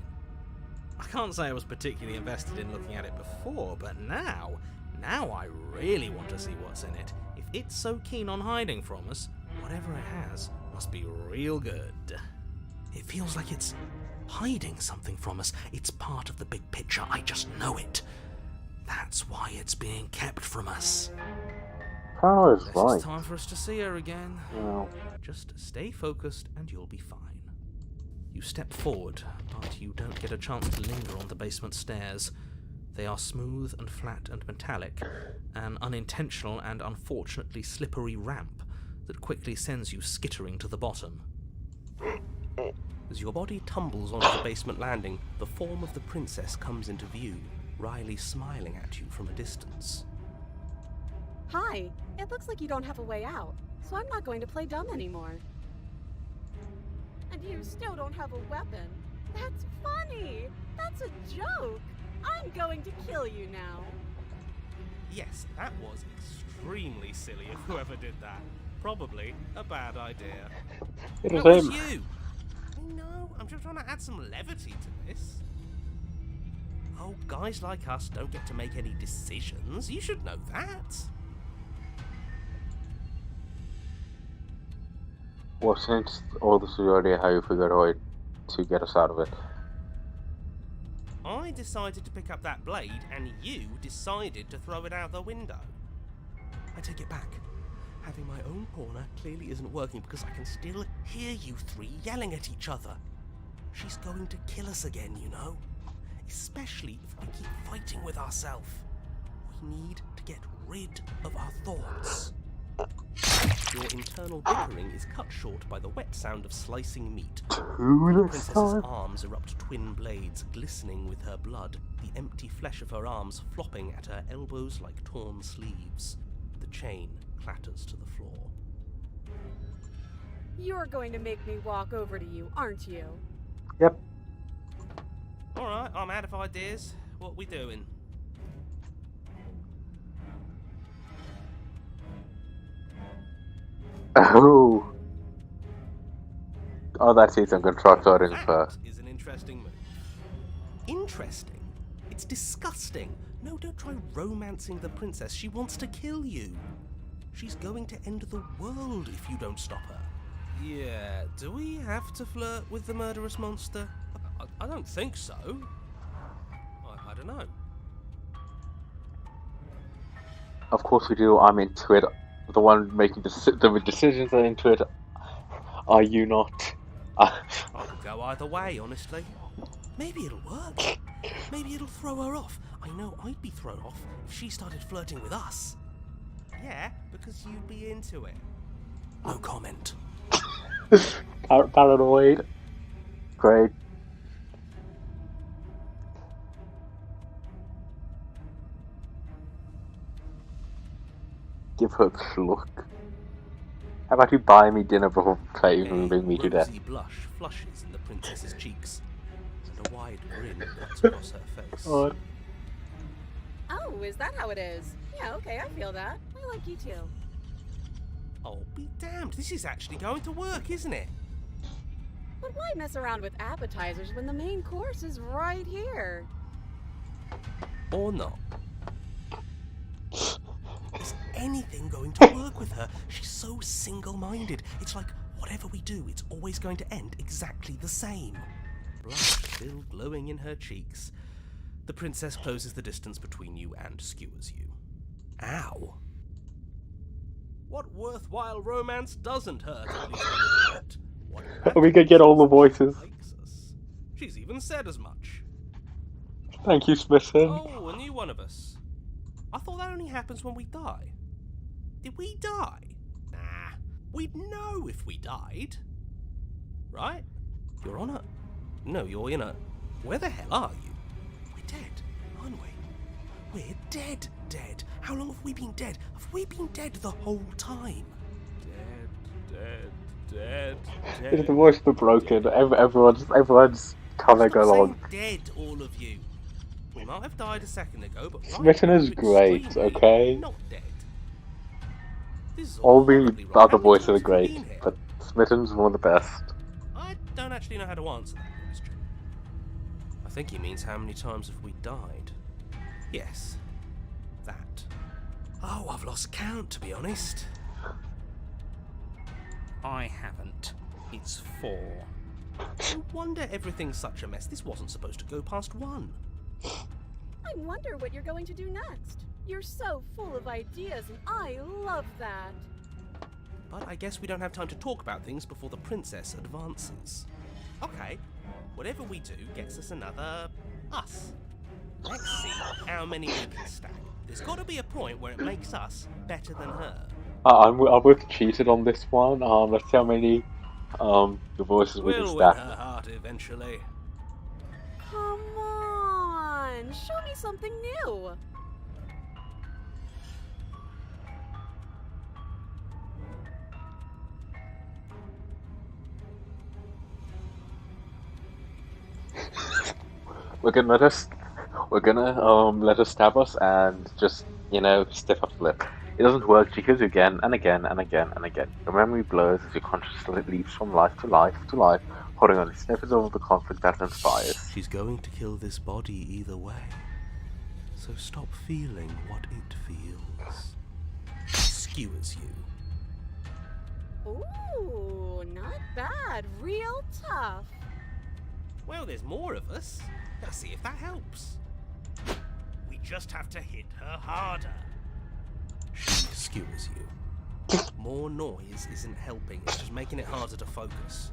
I can't say I was particularly invested in looking at it before, but now I really want to see what's in it. If it's so keen on hiding from us, whatever it has must be real good. It feels like it's hiding something from us. It's part of the big picture. I just know it. That's why it's being kept from us.
Oh, it's
Guess
right.
it's time for us to see her again.
Well,
Just stay focused and you'll be fine. You step forward, but you don't get a chance to linger on the basement stairs. They are smooth and flat and metallic, an unintentional and unfortunately slippery ramp that quickly sends you skittering to the bottom.
As your body tumbles onto the basement landing, the form of the princess comes into view, Riley smiling at you from a distance.
Hi, it looks like you don't have a way out, so I'm not going to play dumb anymore. And you still don't have a weapon? That's funny! That's a joke! I'm going to kill you now.
Yes, that was extremely silly of whoever did that. Probably a bad idea.
it was
That was
him.
you!
I know, I'm just trying to add some levity to this. Oh, guys like us don't get to make any decisions. You should know that.
Well, since all this is already how you figured out to get us out of it.
decided to pick up that blade, and you decided to throw it out the window. I take it back. Having my own corner clearly isn't working because I can still hear you three yelling at each other. She's going to kill us again, you know. Especially if we keep fighting with ourselves. We need to get rid of our thoughts. Your internal bickering is cut short by the wet sound of slicing meat. The princess's arms erupt twin blades, glistening with her blood, the empty flesh of her arms flopping at her elbows like torn sleeves. The chain clatters to the floor.
You're going to make me walk over to you, aren't you?
Yep.
Alright, I'm out of ideas. What we doing?
Oh. Oh, that's it. I'm going to try flirting with her.
That is an interesting move. Interesting? It's disgusting. No, don't try romancing the princess. She wants to kill you. She's going to end the world if you don't stop her. Yeah, do we have to flirt with the murderous monster? I don't think so. I don't know.
Of course we do. I'm into it. The one making the decisions are into it. Are you not?
I could go either way, honestly. Maybe it'll work. Maybe it'll throw her off. I know I'd be thrown off if she started flirting with us. Yeah, because you'd be into it. No comment.
Paranoid. Great. Give her a look. How about you buy me dinner before even bring me to death?
A rosy blush flushes in the princess's cheeks, and a wide grin cuts across her face.
What?
Oh, is that how it is? Yeah, okay, I feel that. I like you too.
Oh, be damned. This is actually going to work, isn't it?
But why mess around with appetizers when the main course is right here?
Or not. Is anything going to work with her? She's so single-minded. It's like, whatever we do, it's always going to end exactly the same. Blush still glowing in her cheeks. The princess closes the distance between you and skewers you. Ow. What worthwhile romance doesn't hurt, at least a little bit? What
We could get all the voices.
likes us? She's even said as much.
Thank you, Smithson.
Oh, a new one of us. I thought that only happens when we die. Did we die? Nah, we'd know if we died. Right? You're on a... No, you're in a... Where the hell are you? We're dead, aren't we? We're dead. How long have we been dead? Have we been dead the whole time? Dead.
The voices are broken. Everyone's coming
Stop
along.
saying dead, all of you. We might have died a second ago, but right
Smitten
now
is
we're
great,
extremely
okay?
Not dead. This is
All the
horribly wrong. How
other
many
voices
times
are
have we
great,
been here?
but Smitten's one of the best.
I don't actually know how to answer that question. I think he means how many times have we died? Yes, that. Oh, I've lost count, to be honest.
I haven't. It's 4.
No wonder everything's such a mess. This wasn't supposed to go past 1.
I wonder what you're going to do next. You're so full of ideas, and I love that.
But I guess we don't have time to talk about things before the princess advances. Okay, whatever we do gets us another us. Let's see how many we can stack. There's got to be a point where it makes us better than her.
I would have cheated on this one. Let's see how many the voices we can
We'll win
stack.
her heart eventually.
Come on, show me something new.
We're gonna let her stab us and just, stiff up the lip. It doesn't work. She kills you again and again and again and again. Your memory blurs as your consciousness leaps from life to life to life, holding only snippets of the conflict that inspires.
She's going to kill this body either way. So stop feeling what it feels. Skewers you.
Ooh, not bad. Real tough.
Well, there's more of us. Let's see if that helps. We just have to hit her harder.
She skewers you.
More noise isn't helping, it's just making it harder to focus.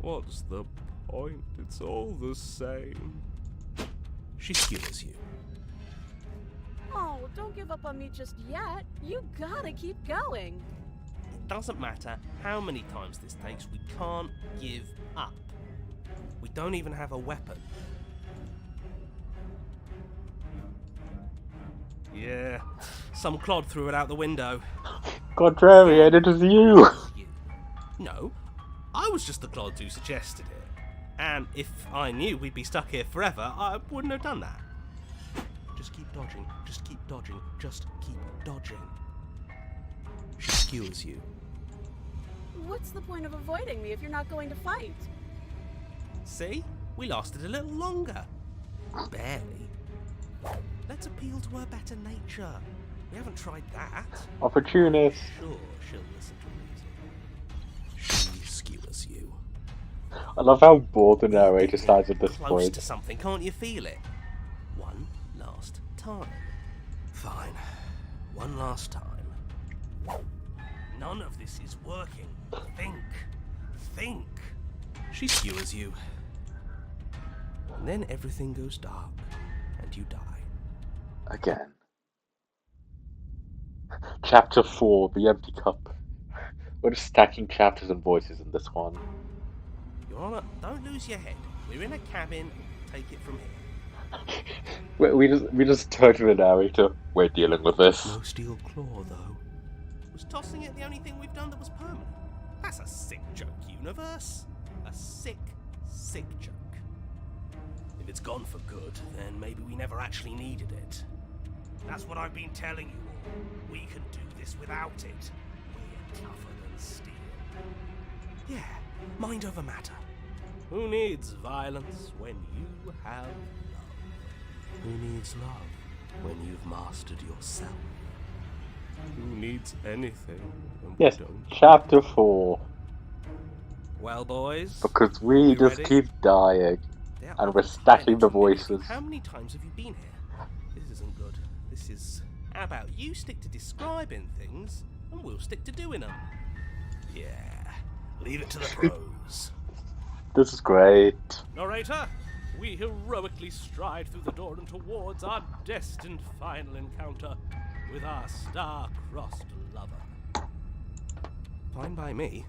What's the point? It's all the same.
She skewers you.
Oh, don't give up on me just yet. You gotta keep going.
It doesn't matter how many times this takes, we can't give up. We don't even have a weapon. Yeah, some clod threw it out the window.
Contrarian, it was you!
You. No, I was just the clod who suggested it. And if I knew we'd be stuck here forever, I wouldn't have done that. Just keep dodging, just keep dodging, just keep dodging.
She skewers you.
What's the point of avoiding me if you're not going to fight?
See? We lasted a little longer. Barely. Let's appeal to her better nature. We haven't tried that.
Opportunist.
Sure, she'll listen to reason.
She skewers you.
I love how bored the narrator sounds at this
Close
point.
to something, can't you feel it? One last time.
Fine. One last time.
None of this is working. Think. Think.
She skewers you.
And then everything goes dark, and you die.
Again. Chapter 4, The Empty Cup. We're just stacking chapters and voices in this one.
Your Honor, don't lose your head. We're in a cabin. Take it from here.
We just turn to the narrator. We're dealing with this.
No steel claw, though.
Was tossing it the only thing we've done that was permanent? That's a sick joke, universe. A sick, sick joke. If it's gone for good, then maybe we never actually needed it. That's what I've been telling you all. We can do this without it. We're tougher than steel. Yeah, mind over matter. Who needs violence when you have love?
Who needs love when you've mastered yourself?
Who needs anything when
Yes,
we don't?
chapter 4.
Well, boys.
Because we
you
just
ready?
keep dying.
There
And
are
we're stacking the
violent
voices.
How many times have you been here? This isn't good. This is... How about you stick to describing things, and we'll stick to doing them?
Yeah. Leave it to the pros.
This is great.
Narrator, we heroically stride through the door and towards our destined final encounter with our star-crossed lover. Fine by me.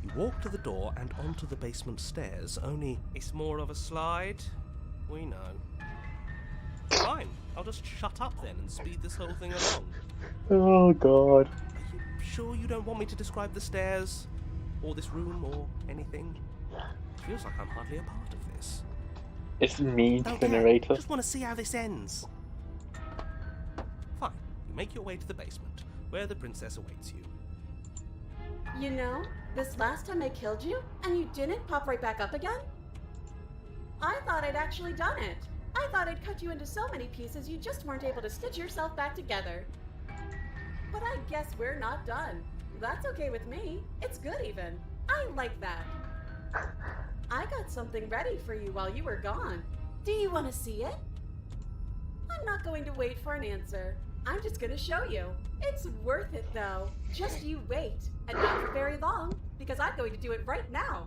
You walk to the door and onto the basement stairs, only it's more of a slide. We know. Fine, I'll just shut up then and speed this whole thing along.
Oh god.
Are you sure you don't want me to describe the stairs, or this room, or anything? It feels like I'm hardly a part of this.
It's mean to
Don't
the
care.
narrator.
Just want to see how this ends. Fine. You make your way to the basement, where the princess awaits you.
You know, this last time I killed you, and you didn't pop right back up again? I thought I'd actually done it. I thought I'd cut you into so many pieces you just weren't able to stitch yourself back together. But I guess we're not done. That's okay with me. It's good even. I like that. I got something ready for you while you were gone. Do you want to see it? I'm not going to wait for an answer. I'm just going to show you. It's worth it though. Just you wait. And not for very long, because I'm going to do it right now.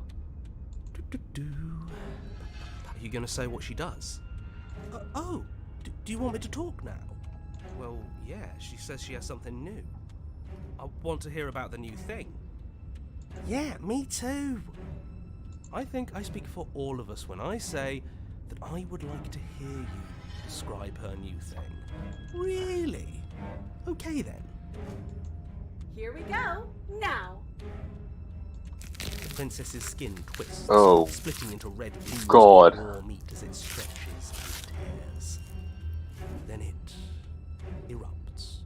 Are you going to say what she does? Do you want me to talk now? Well, yeah, she says she has something new. I want to hear about the new thing. Yeah, me too. I think I speak for all of us when I say that I would like to hear you describe her new thing. Really? Okay then.
Here we go. Now.
The princess's skin twists,
Oh.
splitting into red gleams
God.
of raw meat as it stretches and tears. Then it erupts.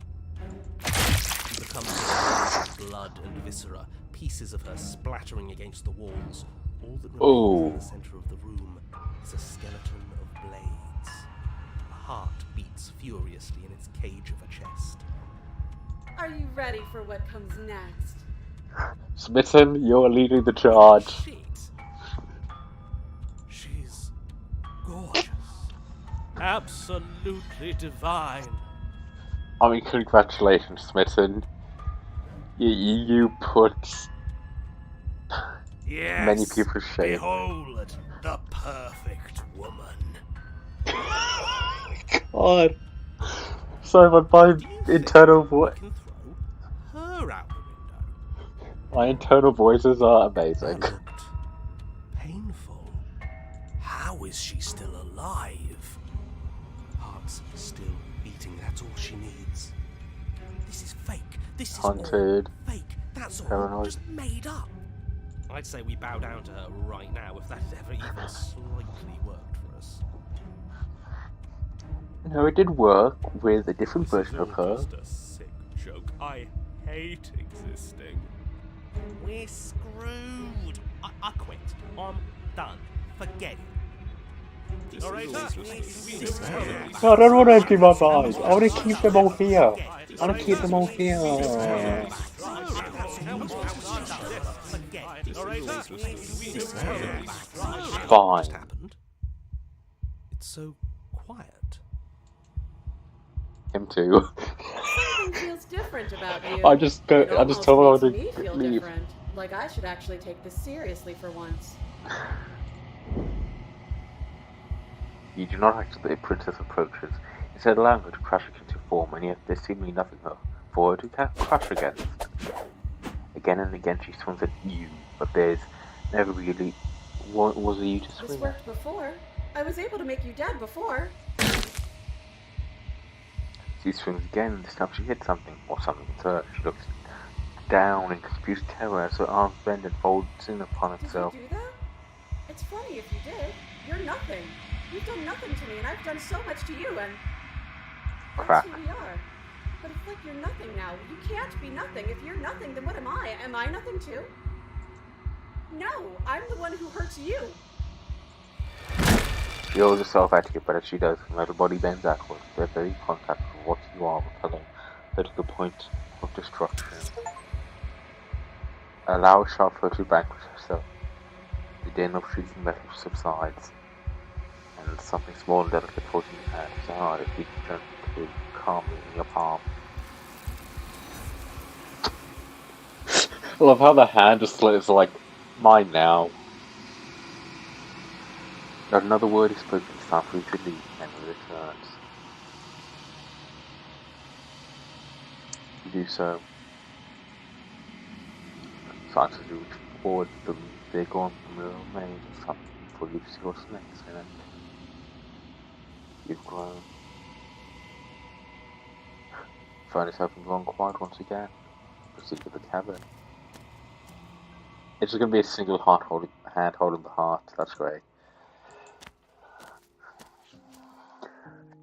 She becomes blood and viscera, pieces of her splattering against the walls. All that remains in the center of the room is a skeleton of blades. A heart beats furiously in its cage of a chest.
Are you ready for what comes next?
Smitten, you're leading the charge.
Shit! absolutely divine.
I mean, congratulations, Smithson. You put
Yes,
many people to shame.
behold, the perfect woman.
God. So, but my
Do you
internal
think we
voice,
can throw her out the window?
my internal voices are amazing.
That looked painful. How is she still alive? Heart's still beating, that's all she needs. This is fake. This is
Haunted.
all fake. That's all
Paranoid.
just made up. I'd say we bow down to her right now if that had ever even slightly worked for us.
No, it did work with a different
This is
version of
all
her.
just a sick joke. I hate existing. We're screwed. I quit. I'm done. Forget it.
No, I don't want to empty my mind. I want to keep them all here. I want to keep them all here. Fine.
It's so quiet.
Him too.
Something feels different about you.
I just
It
told
almost
her
makes me
to
feel
leave.
different. Like I should actually take this seriously for once.
You do not act as the princess approaches. Instead, allowing her to crash into form, and yet there's seemingly nothing for her to crash against. Again and again she swings at you, but there's never really was a you to
This
swing at.
worked before. I was able to make you dead before.
She swings again, and this time she hits something, or something hits her. She looks down in confused terror as her arms bend and folds in upon
Did
itself.
you do that? It's funny if you did. You're nothing. You've done nothing to me, and I've done so much to you, and
Crap.
that's who we are. But it's like you're nothing now. You can't be nothing. If you're nothing, then what am I? Am I nothing too? No, I'm the one who hurts you.
She holds herself at you, but as she does, her body bends backwards. Their very contact with what you are will tell her to the point of destruction. Allow a sharp her to vanquish herself. The din of shrieking metal subsides, and something small and delicate falls in your hand. So hard it beats gently, calmly in your palm. I love how the hand just is like, mine now. Not another word is spoken. It's time for you to leave, and he returns. You do so. Starts to reach forward the big on the remains of something for you to see what's next in it. You've grown. Find yourself in gone quiet once again. Proceed to the cabin. It's just gonna be a single hand holding the heart. That's great.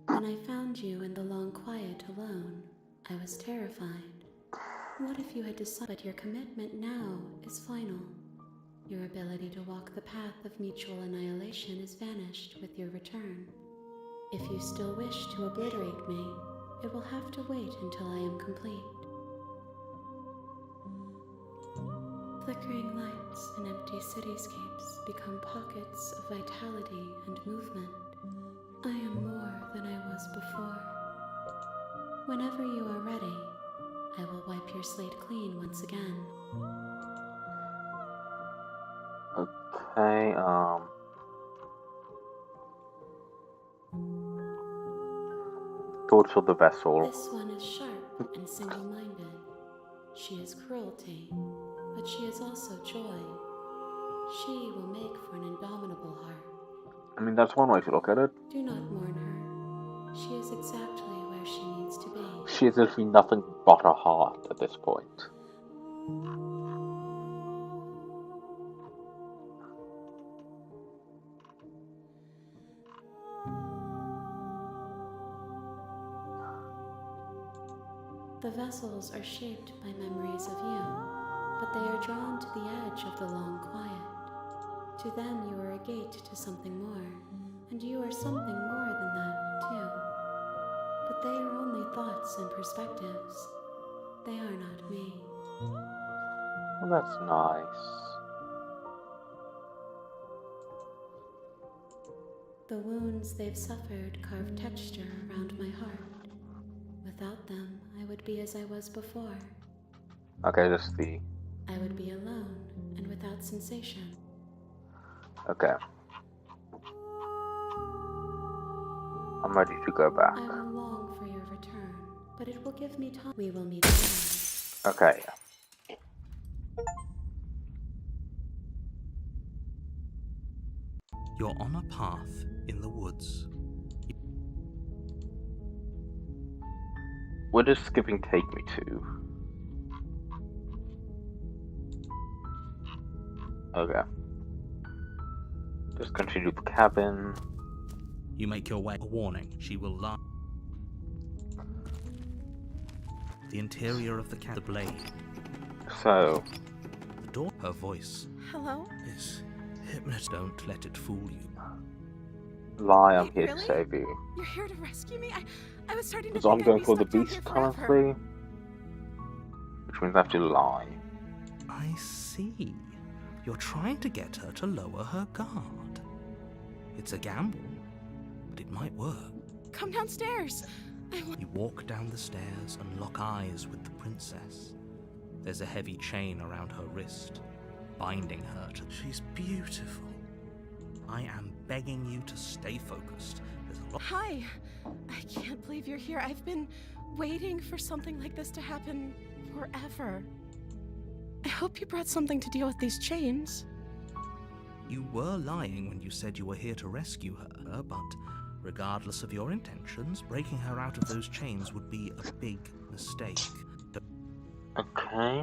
When I found you in the long quiet alone, I was terrified. What if you had decided but your commitment now is final? Your ability to walk the path of mutual annihilation is vanished with your return. If you still wish to obliterate me, it will have to wait until I am complete. Flickering lights and empty cityscapes become pockets of vitality and movement. I am more than I was before. Whenever you are ready, I will wipe your slate clean once again.
Okay, thoughts of the vessel.
This one is sharp and single-minded. She is cruelty, but she is also joy. She will make for an indomitable heart.
I mean, that's one way to look at it.
Do not mourn her. She is exactly where she needs to be.
She is literally nothing but a heart at this point.
The vessels are shaped by memories of you, but they are drawn to the edge of the long quiet. To them you are a gate to something more, and you are something more than that, too. But they are only thoughts and perspectives. They are not me.
Well, that's nice.
The wounds they've suffered carve texture around my heart. Without them, I would be as I was before.
Okay, just the...
I would be alone and without sensation.
Okay. I'm ready to go back.
I will long for your return, but it will give me time. We will meet again.
Okay.
You're on a path in the woods.
Where does skipping take me to? Okay. Just continue the cabin.
You make your way. A warning, she will lie. The interior of the cabin, the blade.
So,
The door, her voice
Hello?
is hypnotized. Don't let it fool you.
lie, I'm
Wait,
here
really?
to save you.
You're here to rescue me? I was starting to
Because I'm
think I'd
going
be
for the
stuck down
beast
here forever.
currently. Which means I have to lie.
I see. You're trying to get her to lower her guard. It's a gamble, but it might work.
Come downstairs.
You walk down the stairs and lock eyes with the princess. There's a heavy chain around her wrist, binding her to... She's beautiful. I am begging you to stay focused. There's a lot...
Hi. I can't believe you're here. I've been waiting for something like this to happen forever. I hope you brought something to deal with these chains.
You were lying when you said you were here to rescue her, but regardless of your intentions, breaking her out of those chains would be a big mistake.
Okay.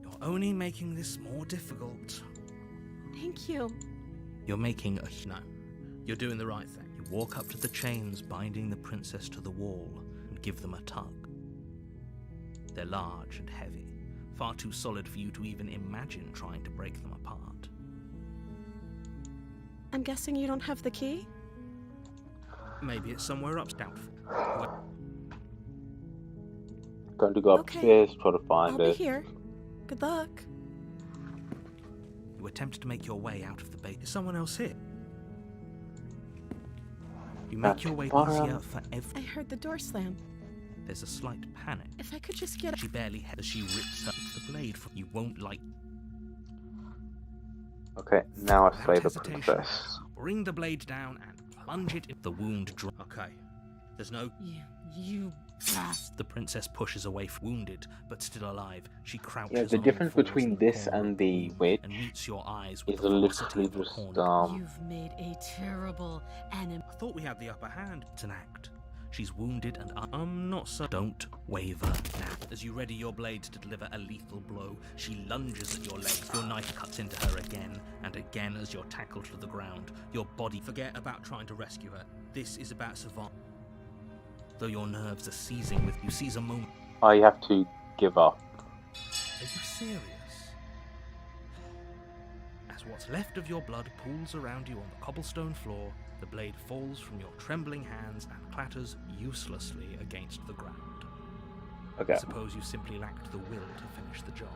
You're only making this more difficult.
Thank you.
You're making a... No. You're doing the right thing. You walk up to the chains binding the princess to the wall and give them a tug. They're large and heavy, far too solid for you to even imagine trying to break them apart.
I'm guessing you don't have the key?
Maybe it's somewhere up. Doubtful.
Going to go
Okay.
upstairs, try to find
I'll be
it.
here. Good luck.
You attempt to make your way out of the bait. Is someone else here? You
At
make your way
the bottom.
easier for every...
I heard the door slam.
There's a slight panic.
If I could just get...
She barely hears as she rips up the blade from... You won't like...
Okay, now I
Without
slay the
hesitation,
princess.
Bring the blade down and plunge it in the wound. Okay. There's no...
You bastard.
The princess pushes away, wounded but still alive. She crouches.
Yeah, the
on all
difference
fours
between
in the
this
corner
and
of
the
room
witch
and meets your eyes with
is
the velocity
literally
of a
just,
corner.
You've made a terrible enemy.
I thought we had the upper hand. It's an act. She's wounded and I'm not so... Don't waver now. As you ready your blade to deliver a lethal blow, she lunges at your legs. Your knife cuts into her again and again as you're tackled to the ground. Your body... Forget about trying to rescue her. This is about survival. Though your nerves are seizing with you, seize a moment.
I have to give up.
Are you serious? As what's left of your blood pools around you on the cobblestone floor, the blade falls from your trembling hands and clatters uselessly against the ground.
Okay.
I suppose you simply lacked the will to finish the job.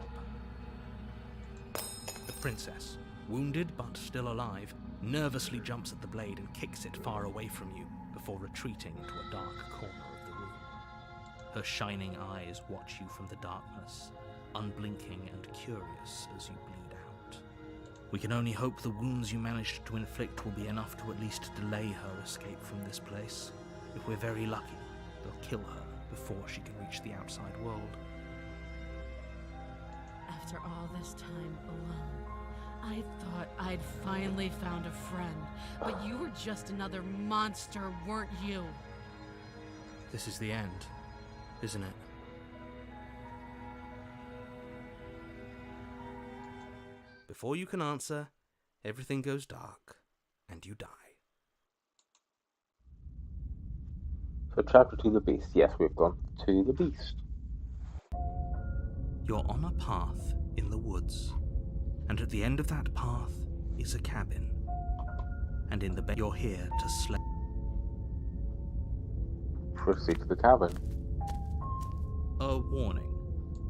The princess, wounded but still alive, nervously jumps at the blade and kicks it far away from you before retreating to a dark corner of the room. Her shining eyes watch you from the darkness, unblinking and curious as you bleed out. We can only hope the wounds you managed to inflict will be enough to at least delay her escape from this place. If we're very lucky, they'll kill her before she can reach the outside world.
After all this time alone, I thought I'd finally found a friend, but you were just another monster, weren't you?
This is the end, isn't it? Before you can answer, everything goes dark, and you die.
So chapter 2, the beast. Yes, we've gone to the beast.
You're on a path in the woods, and at the end of that path is a cabin. And in the bed, you're here to slay.
Proceed to the cabin.
A warning,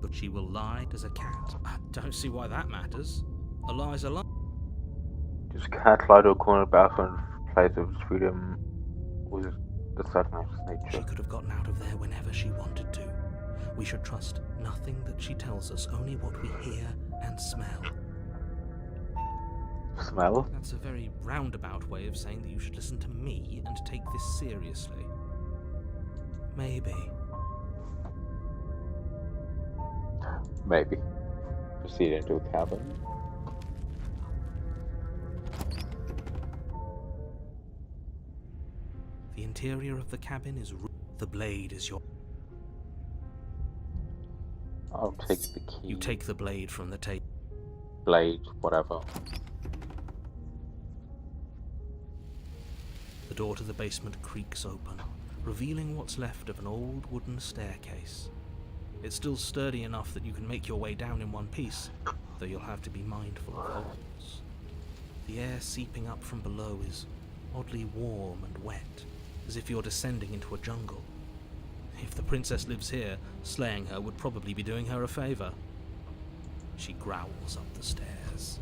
but she will lie as a cat. I don't see why that matters. A lie's a lie.
Just can't fly to a corner bathroom place of freedom with the sadness
She
nature.
could have gotten out of there whenever she wanted to. We should trust nothing that she tells us, only what we hear and smell.
Smell?
That's a very roundabout way of saying that you should listen to me and take this seriously. Maybe.
Maybe. Proceed into a cabin.
The interior of the cabin is... The blade is your...
I'll take the key.
You take the blade from the table.
Blade, whatever.
The door to the basement creaks open, revealing what's left of an old wooden staircase. It's still sturdy enough that you can make your way down in one piece, though you'll have to be mindful of holes. The air seeping up from below is oddly warm and wet, as if you're descending into a jungle. If the princess lives here, slaying her would probably be doing her a favor. She growls up the stairs.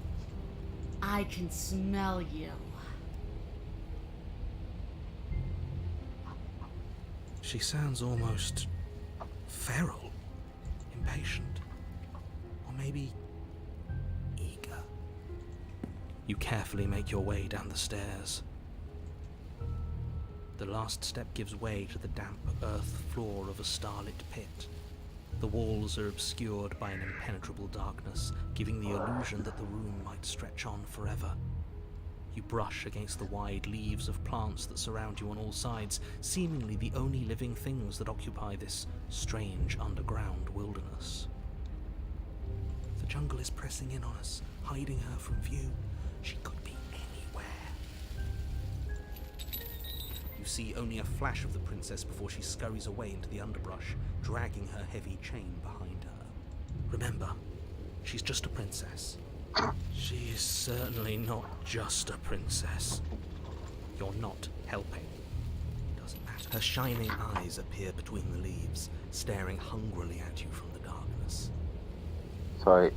I can smell you.
She sounds almost feral, impatient, or maybe eager. You carefully make your way down the stairs. The last step gives way to the damp earth floor of a starlit pit. The walls are obscured by an impenetrable darkness, giving the illusion that the room might stretch on forever. You brush against the wide leaves of plants that surround you on all sides, seemingly the only living things that occupy this strange underground wilderness. The jungle is pressing in on us, hiding her from view. She could be anywhere. You see only a flash of the princess before she scurries away into the underbrush, dragging her heavy chain behind her. Remember, she's just a princess. She is certainly not just a princess. You're not helping. Doesn't matter. Her shining eyes appear between the leaves, staring hungrily at you from the darkness.
So,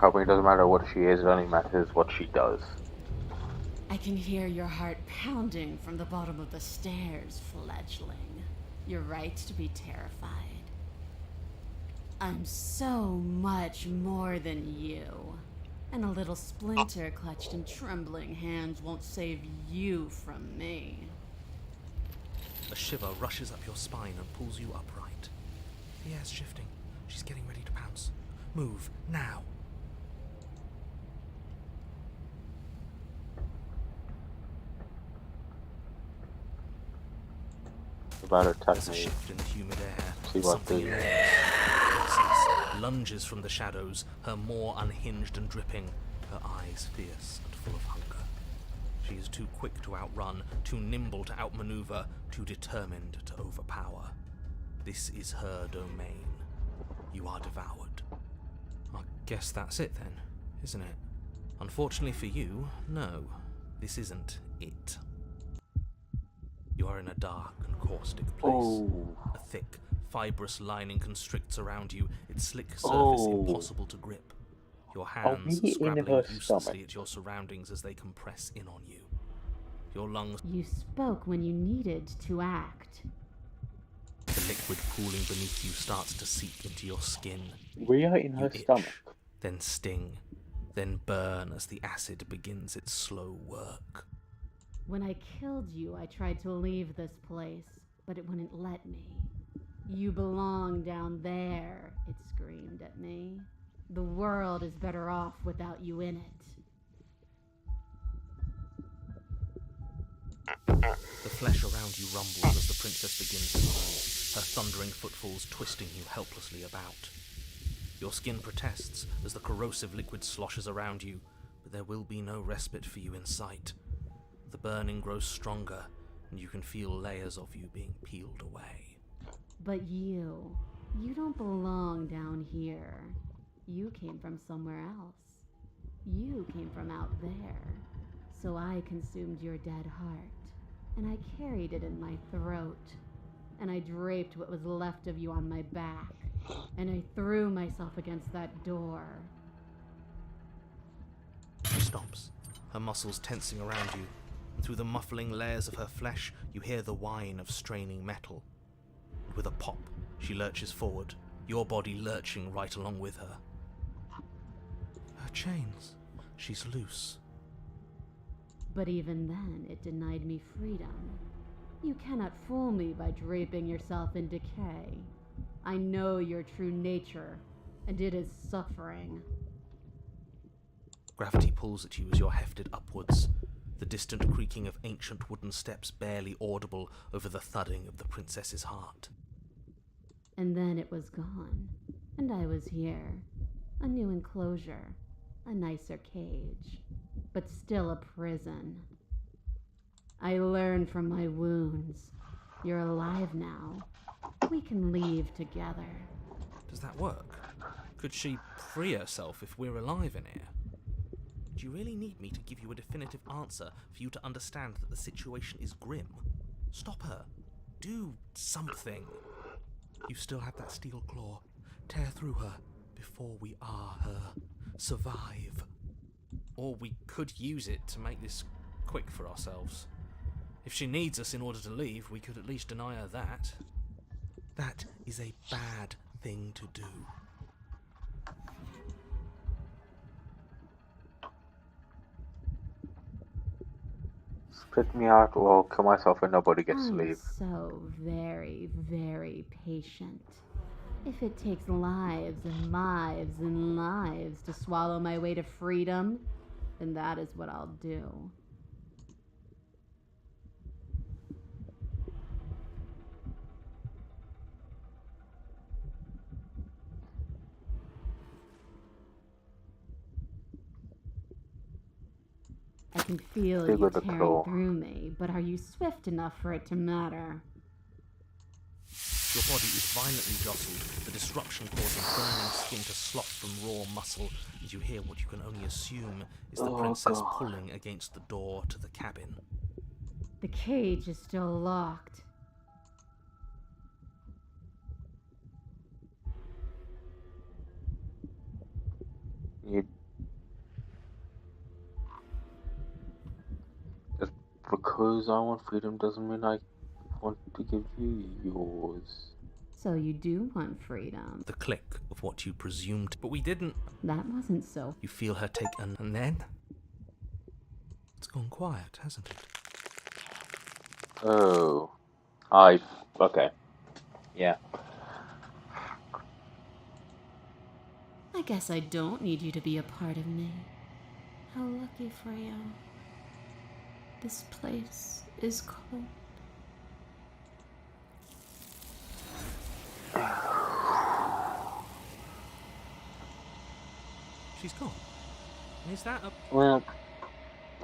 helping doesn't matter what she is, it only matters what she does.
I can hear your heart pounding from the bottom of the stairs, fledgling. You're right to be terrified. I'm so much more than you. And a little splinter clutched in trembling hands won't save you from me.
A shiver rushes up your spine and pulls you upright. The air's shifting. She's getting ready to pounce. Move, now.
About to attack
There's a
me.
shift in the humid air.
See what
Something
the-
enormous lunges from the shadows, her maw unhinged and dripping, her eyes fierce and full of hunger. She is too quick to outrun, too nimble to outmaneuver, too determined to overpower. This is her domain. You are devoured. I guess that's it then, isn't it? Unfortunately for you, no, this isn't it. You are in a dark and caustic place.
Oh.
A thick, fibrous lining constricts around you, its slick surface
Oh.
impossible to grip. Your
I'll
hands
be in
scrabbling
her
uselessly
stomach.
at your surroundings as they compress in on you. Your lungs,
You spoke when you needed to act.
the liquid pooling beneath you starts to seep into your skin.
We are in
You
her
itch,
stomach.
then sting, then burn as the acid begins its slow work.
When I killed you, I tried to leave this place, but it wouldn't let me. You belong down there, it screamed at me. The world is better off without you in it.
The flesh around you rumbles as the princess begins to move, her thundering footfalls twisting you helplessly about. Your skin protests as the corrosive liquid sloshes around you, but there will be no respite for you in sight. The burning grows stronger, and you can feel layers of you being peeled away.
But you don't belong down here. You came from somewhere else. You came from out there. So I consumed your dead heart, and I carried it in my throat, and I draped what was left of you on my back, and I threw myself against that door.
She stops, her muscles tensing around you, and through the muffling layers of her flesh, you hear the whine of straining metal. And with a pop, she lurches forward, your body lurching right along with her. Her chains. She's loose.
But even then, it denied me freedom. You cannot fool me by draping yourself in decay. I know your true nature, and it is suffering.
Gravity pulls at you as you're hefted upwards, the distant creaking of ancient wooden steps barely audible over the thudding of the princess's heart.
And then it was gone, and I was here. A new enclosure, a nicer cage, but still a prison. I learned from my wounds. You're alive now. We can leave together.
Does that work? Could she free herself if we're alive in here? Do you really need me to give you a definitive answer for you to understand that the situation is grim? Stop her. Do something. You still have that steel claw. Tear through her before we are her. Survive. Or we could use it to make this quick for ourselves. If she needs us in order to leave, we could at least deny her that. That is a bad thing to do.
Split me out or I'll kill myself and nobody gets to
I'm
leave.
so very, very patient. If it takes lives and lives and lives to swallow my way to freedom, then that is what I'll do. I can feel
Big
you
with the
tearing
claw.
through me, but are you swift enough for it to matter?
Your body is violently jostled, the disruption causing burning skin to slop from raw muscle, as you hear what you can only assume is the princess
God.
pulling against the door to the cabin.
The cage is still locked.
You... Just because I want freedom doesn't mean I want to give you yours.
So you do want freedom.
The click of what you presumed, but we didn't.
That wasn't so.
You feel her take and then? It's gone quiet, hasn't it?
Oh. Okay. Yeah.
I guess I don't need you to be a part of me. How lucky for you. This place is cold.
She's gone. Is that a...
Well,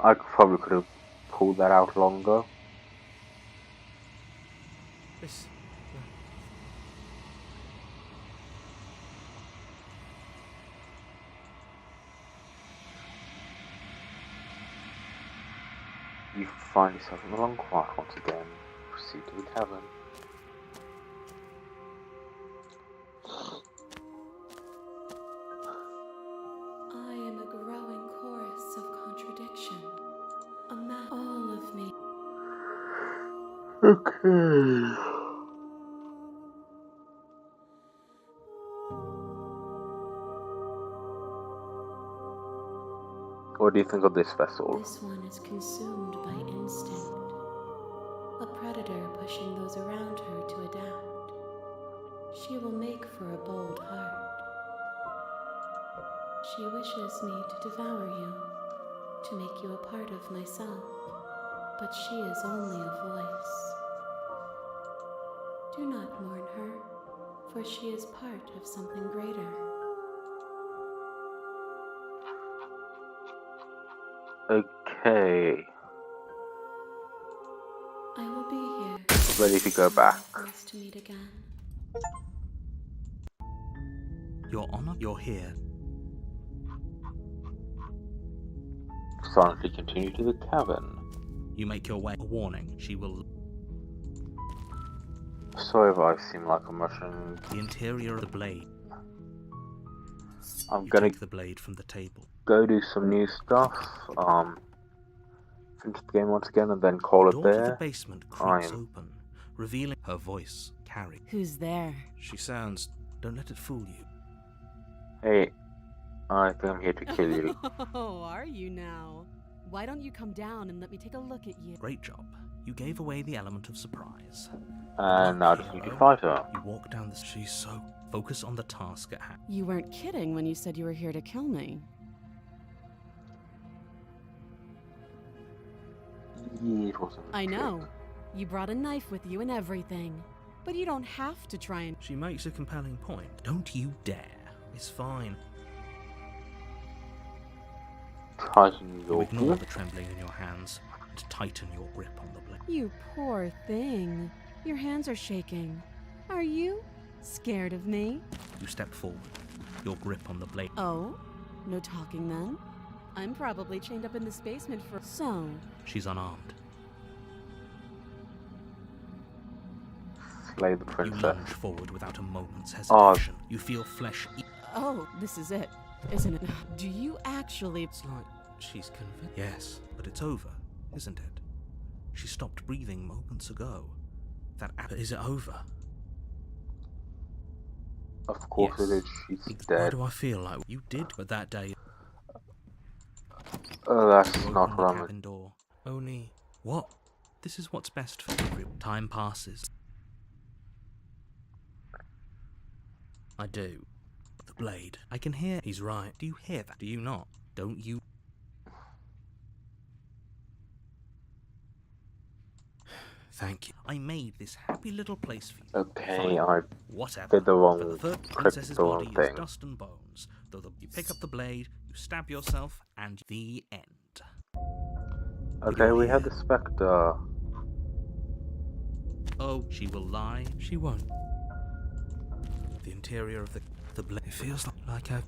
I probably could have pulled that out longer.
This...
You find yourself in the wrong quiet once again. Proceed to the cavern.
I am a growing chorus of contradiction. All of me.
Okay. What do you think of this vessel?
This one is consumed by instinct. A predator pushing those around her to adapt. She will make for a bold heart. She wishes me to devour you, to make you a part of myself, but she is only a voice. Do not mourn her, for she is part of something greater.
Okay.
I will be here.
Ready to go back.
For us to meet again.
Your Honor, you're here.
Silently continue to the cavern.
You make your way. A warning. She will...
Sorry if I seem like I'm rushing.
The interior of the blade.
I'm
You
gonna
take the blade from the table.
go do some new stuff. finish the game once again and then call
The
it
door to the
there.
basement creaks
I'm-
open, revealing her voice carry.
Who's there?
She sounds. Don't let it fool you.
Hey, I think I'm here to kill you.
Oh, are you now? Why don't you come down and let me take a look at you?
Great job. You gave away the element of surprise.
And now I just need to fight her.
You walk down the. She's so. Focus on the task at hand.
You weren't kidding when you said you were here to kill me.
Yeah, it wasn't.
I know. You brought a knife with you and everything. But you don't have to try and.
She makes a compelling point. Don't you dare. It's fine.
Tighten
You
your
ignore
grip.
the trembling in your hands and tighten your grip on the blade.
You poor thing. Your hands are shaking. Are you scared of me?
You step forward, your grip on the blade.
Oh? No talking then? I'm probably chained up in this basement for. So,
She's unarmed.
Slay the
You
princess.
lunge forward without a moment's
Oh.
hesitation. You feel flesh.
oh, this is it, isn't it? Do you actually.
It's like she's convinced. Yes, but it's over, isn't it? She stopped breathing moments ago. Is it over?
Of course
Yes.
it is. She's
Why
dead.
do I feel like you did? But that day,
Oh, that's
you
not
opened
what
the
I'm.
cabin door. Only what? This is what's best for everyone. Time passes. I do. The blade. I can hear. He's right. Do you hear that? Do you not? Don't you? Thank you. I made this happy little place for you.
Okay,
Fine.
I
Whatever.
did the wrong-
But the third
clicked
princess's
the wrong
body
thing.
is dust and bones. Though you pick up the blade, you stab yourself, and the end.
Okay, we had
here.
the spectre.
Oh, she will lie. She won't. The interior of the blade. It feels like a.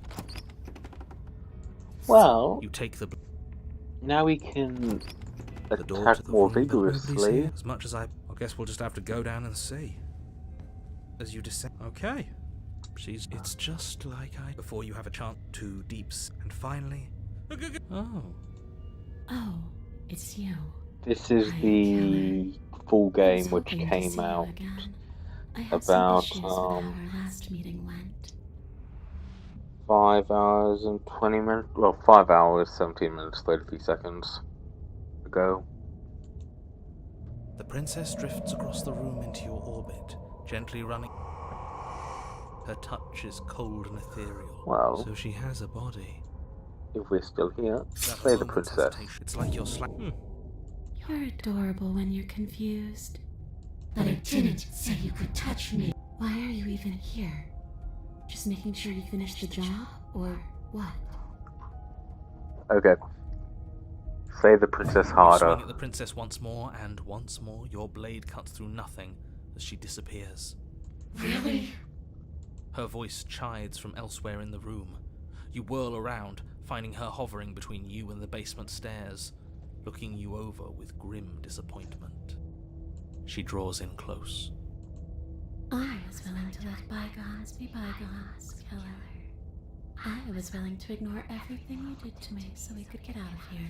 Well,
You take the
now we can
the door to
attack
the
more
room, but nobody's
vigorously.
here. As much as I guess we'll just have to go down and see. As you descend. Okay. It's just like before you have a chance to deeps, and finally. Oh.
Oh, it's you.
This is
Hi,
the full
I was
game which
hoping to
came
see you
out
again. I had
about,
some issues with how our last meeting went.
5 hours and 20 minutes. Well, 5 hours, 17 minutes, 33 seconds ago.
The princess drifts across the room into your orbit, gently running. Her touch is cold and ethereal.
Well.
So she has a body.
If we're still here,
That
slay the
moment's
princess.
hesitation. It's like you're
You're adorable when you're confused. But I didn't say you could touch me. Why are you even here? Just making sure you finish the job? Or what?
Okay. Slay the princess
You
harder.
swing at the princess once more, and once more your blade cuts through nothing as she disappears.
Really?
Her voice chides from elsewhere in the room. You whirl around, finding her hovering between you and the basement stairs, looking you over with grim disappointment. She draws in close.
I was willing to let bygones be bygones, killer. I was willing to ignore everything you did to me so we could get out of here.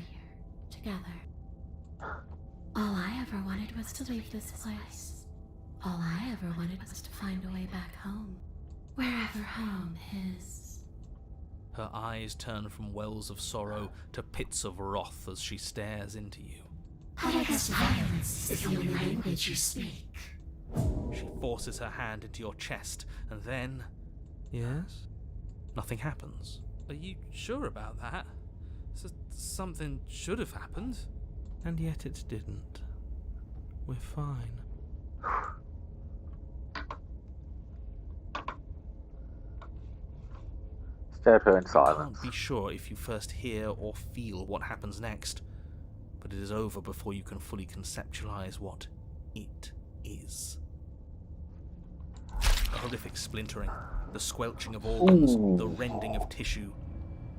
Together. All I ever wanted was to leave this place. All I ever wanted was to find a way back home. Wherever home is.
Her eyes turn from wells of sorrow to pits of wrath as she stares into you.
I guess violence is the only language you speak.
She forces her hand into your chest, and then... Yes? Nothing happens. Are you sure about that? Something should have happened. And yet it didn't. We're fine.
Stare at her in
You
silence.
can't be sure if you first hear or feel what happens next, but it is over before you can fully conceptualize what it is. The horrific splintering, the squelching of organs, the rending of tissue,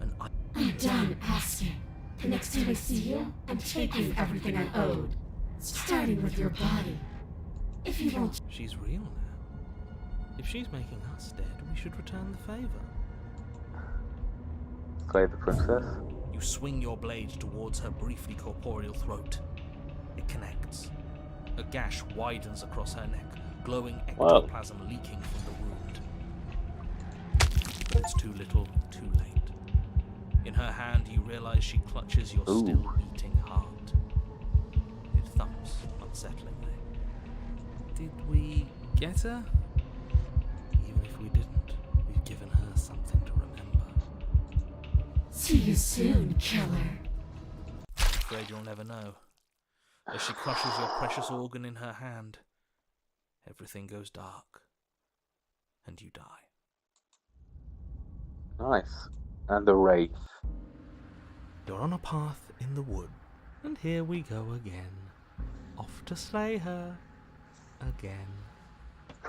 and
I'm done asking. The next time I see you, I'm taking everything I owed. Starting with your body. If you won't.
She's real now. If she's making us dead, we should return the favor.
Slay the princess.
You swing your blade towards her briefly corporeal throat. It connects. A gash widens across her neck, glowing ectoplasm leaking from the wound. It's too little, too late. In her hand, you realize she clutches your still beating heart. It thumps unsettlingly. Did we get her? Even if we didn't, we've given her something to remember.
See you soon, killer.
I'm afraid you'll never know. As she crushes your precious organ in her hand, everything goes dark, and you die.
Nice. And the Wraith.
You're on a path in the wood, and here we go again. Off to slay her. Again.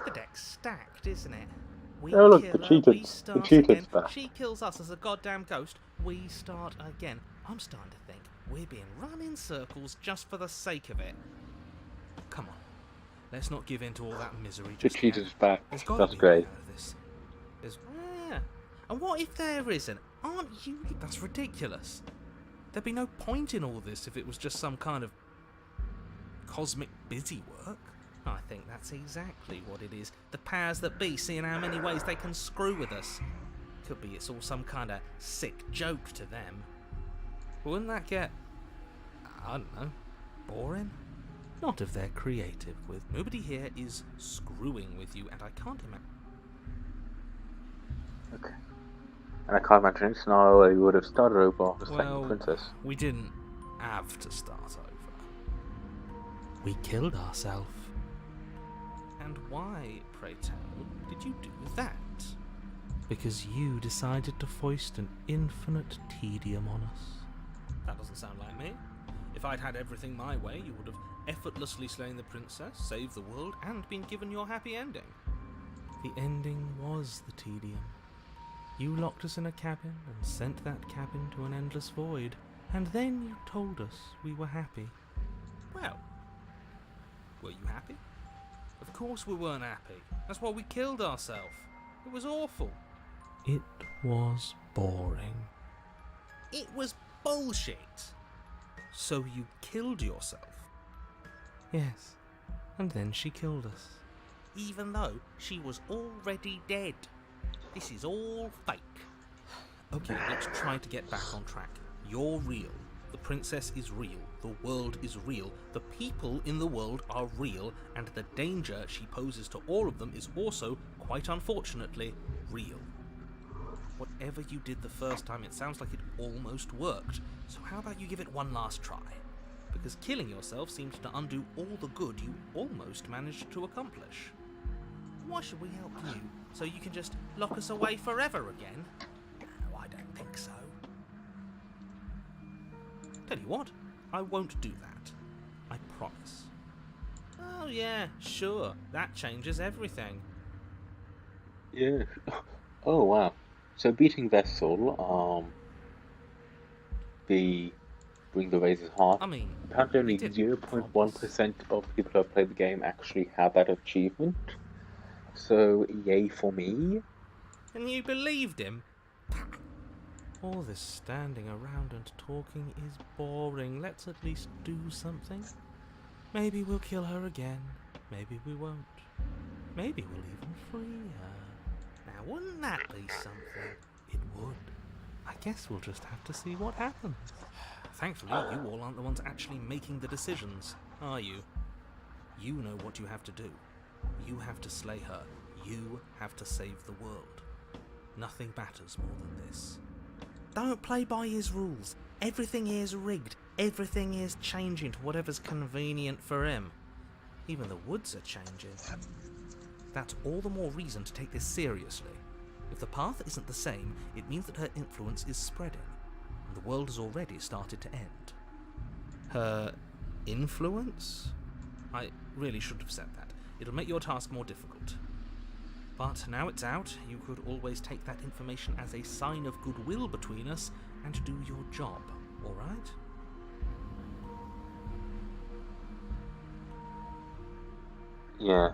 The deck's stacked, isn't it? We
Oh, look,
kill
the
her,
cheetah-
we
the
start
cheetah's
again.
back.
She kills us as a goddamn ghost. We start again. I'm starting to think we're being run in circles just for the sake of it.
Come on. Let's not give in to all that misery
The
just
cheetah's
yet.
back.
There's gotta
That's
be a
great.
way out of this. There's...
Yeah. And what if there isn't? Aren't you?
That's ridiculous. There'd be no point in all this if it was just some kind of cosmic busy work.
I think that's exactly what it is. The powers that be, seeing how many ways they can screw with us. Could be it's all some kind of sick joke to them.
Wouldn't that get, I don't know, boring? Not if they're creative with...
Nobody here is screwing with you, and I can't imagine.
Okay. And I can't imagine any scenario where you would have started over after slaying
Well,
the princess.
we didn't have to start over. We killed ourselves.
And why, pray tell, did you do that?
Because you decided to foist an infinite tedium on us.
That doesn't sound like me. If I'd had everything my way, you would have effortlessly slain the princess, saved the world, and been given your happy ending.
The ending was the tedium. You locked us in a cabin and sent that cabin to an endless void, and then you told us we were happy.
Well, were you happy? Of course we weren't happy. That's why we killed ourselves. It was awful.
It was boring.
It was bullshit.
So you killed yourself? Yes, and then she killed us.
Even though she was already dead. This is all fake.
Okay, let's try to get back on track. You're real. The princess is real. The world is real. The people in the world are real. And the danger she poses to all of them is also, quite unfortunately, real. Whatever you did the first time, it sounds like it almost worked. So how about you give it one last try? Because killing yourself seems to undo all the good you almost managed to accomplish.
Why should we help you? So you can just lock us away forever again? No, I don't think so.
Tell you what, I won't do that. I promise.
Oh yeah, sure. That changes everything.
Yeah. Oh wow. So beating Vessel, bring the Razor's Heart.
I mean,
Apparently only
we did
0.1% of people who have played the game actually have that achievement. So yay for me.
And you believed him?
All this standing around and talking is boring. Let's at least do something. Maybe we'll kill her again. Maybe we won't. Maybe we'll even free her.
Now wouldn't that be something?
It would. I guess we'll just have to see what happens. Thankfully, you all aren't the ones actually making the decisions, are you? You know what you have to do. You have to slay her. You have to save the world. Nothing matters more than this.
Don't play by his rules. Everything here's rigged. Everything here's changing to whatever's convenient for him. Even the woods are changing.
That's all the more reason to take this seriously. If the path isn't the same, it means that her influence is spreading, and the world has already started to end. Her influence? I really should have said that. It'll make your task more difficult. But now it's out, you could always take that information as a sign of goodwill between us and do your job, alright?
Yeah.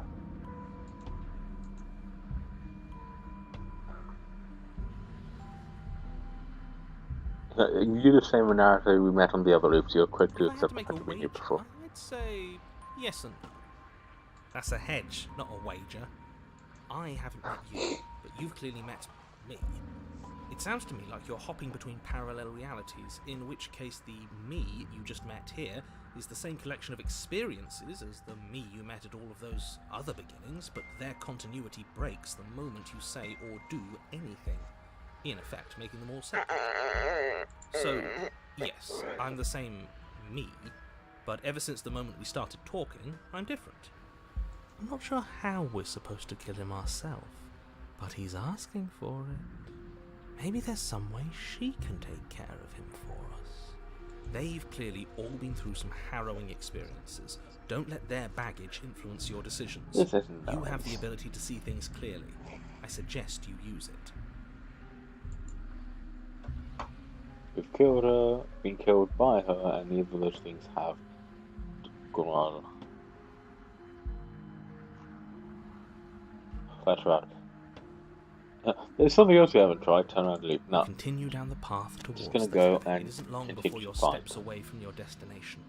You're the same narrative we met on the other loops. You're quick to
If I had
accept
to
the
make a
fact that we knew
wager,
before.
I'd say yes and no. That's a hedge, not a wager. I haven't met you, but you've clearly met me. It sounds to me like you're hopping between parallel realities, in which case the me you just met here is the same collection of experiences as the me you met at all of those other beginnings, but their continuity breaks the moment you say or do anything, in effect making them all separate. So, yes, I'm the same me, but ever since the moment we started talking, I'm different. I'm not sure how we're supposed to kill him ourselves, but he's asking for it. Maybe there's some way she can take care of him for us. They've clearly all been through some harrowing experiences. Don't let their baggage influence your decisions.
This isn't
You have the
nice.
ability to see things clearly. I suggest you use it.
We've killed her, been killed by her, and neither of those things have gone on. That's right. There's something else we haven't tried. Turn around and loop. No.
Continue down the path towards
gonna
the
go
cabin.
and
It isn't long
continue
before you're
to find
steps
them.
away from your destination.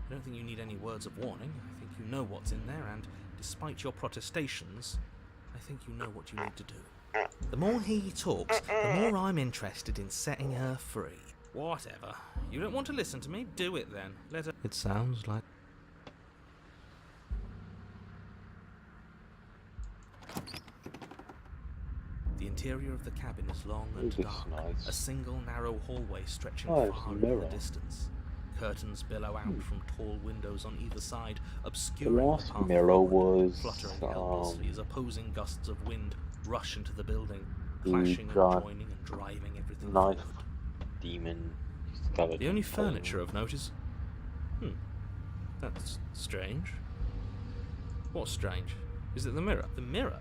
I don't think you need any words of warning. I think you know what's in there, and despite your protestations, I think you know what you need to do. The more he talks, the more I'm interested in setting her free. Whatever. You don't want to listen to me? Do it then. Let her. It sounds like. The interior of the cabin is long and
Ooh, this is
dark,
nice.
a single narrow hallway stretching
Oh, it's
far
a
into the
mirror.
distance. Curtains billow out from tall windows on either side,
The
obscuring
last
path
mirror
forward,
was
fluttering helplessly as opposing gusts of wind rush into the building,
the
clashing and
giant
joining and driving everything
knife
forward.
demon skeleton.
The only
thing.
furniture of note is... That's strange. What's strange? Is it the mirror? The mirror?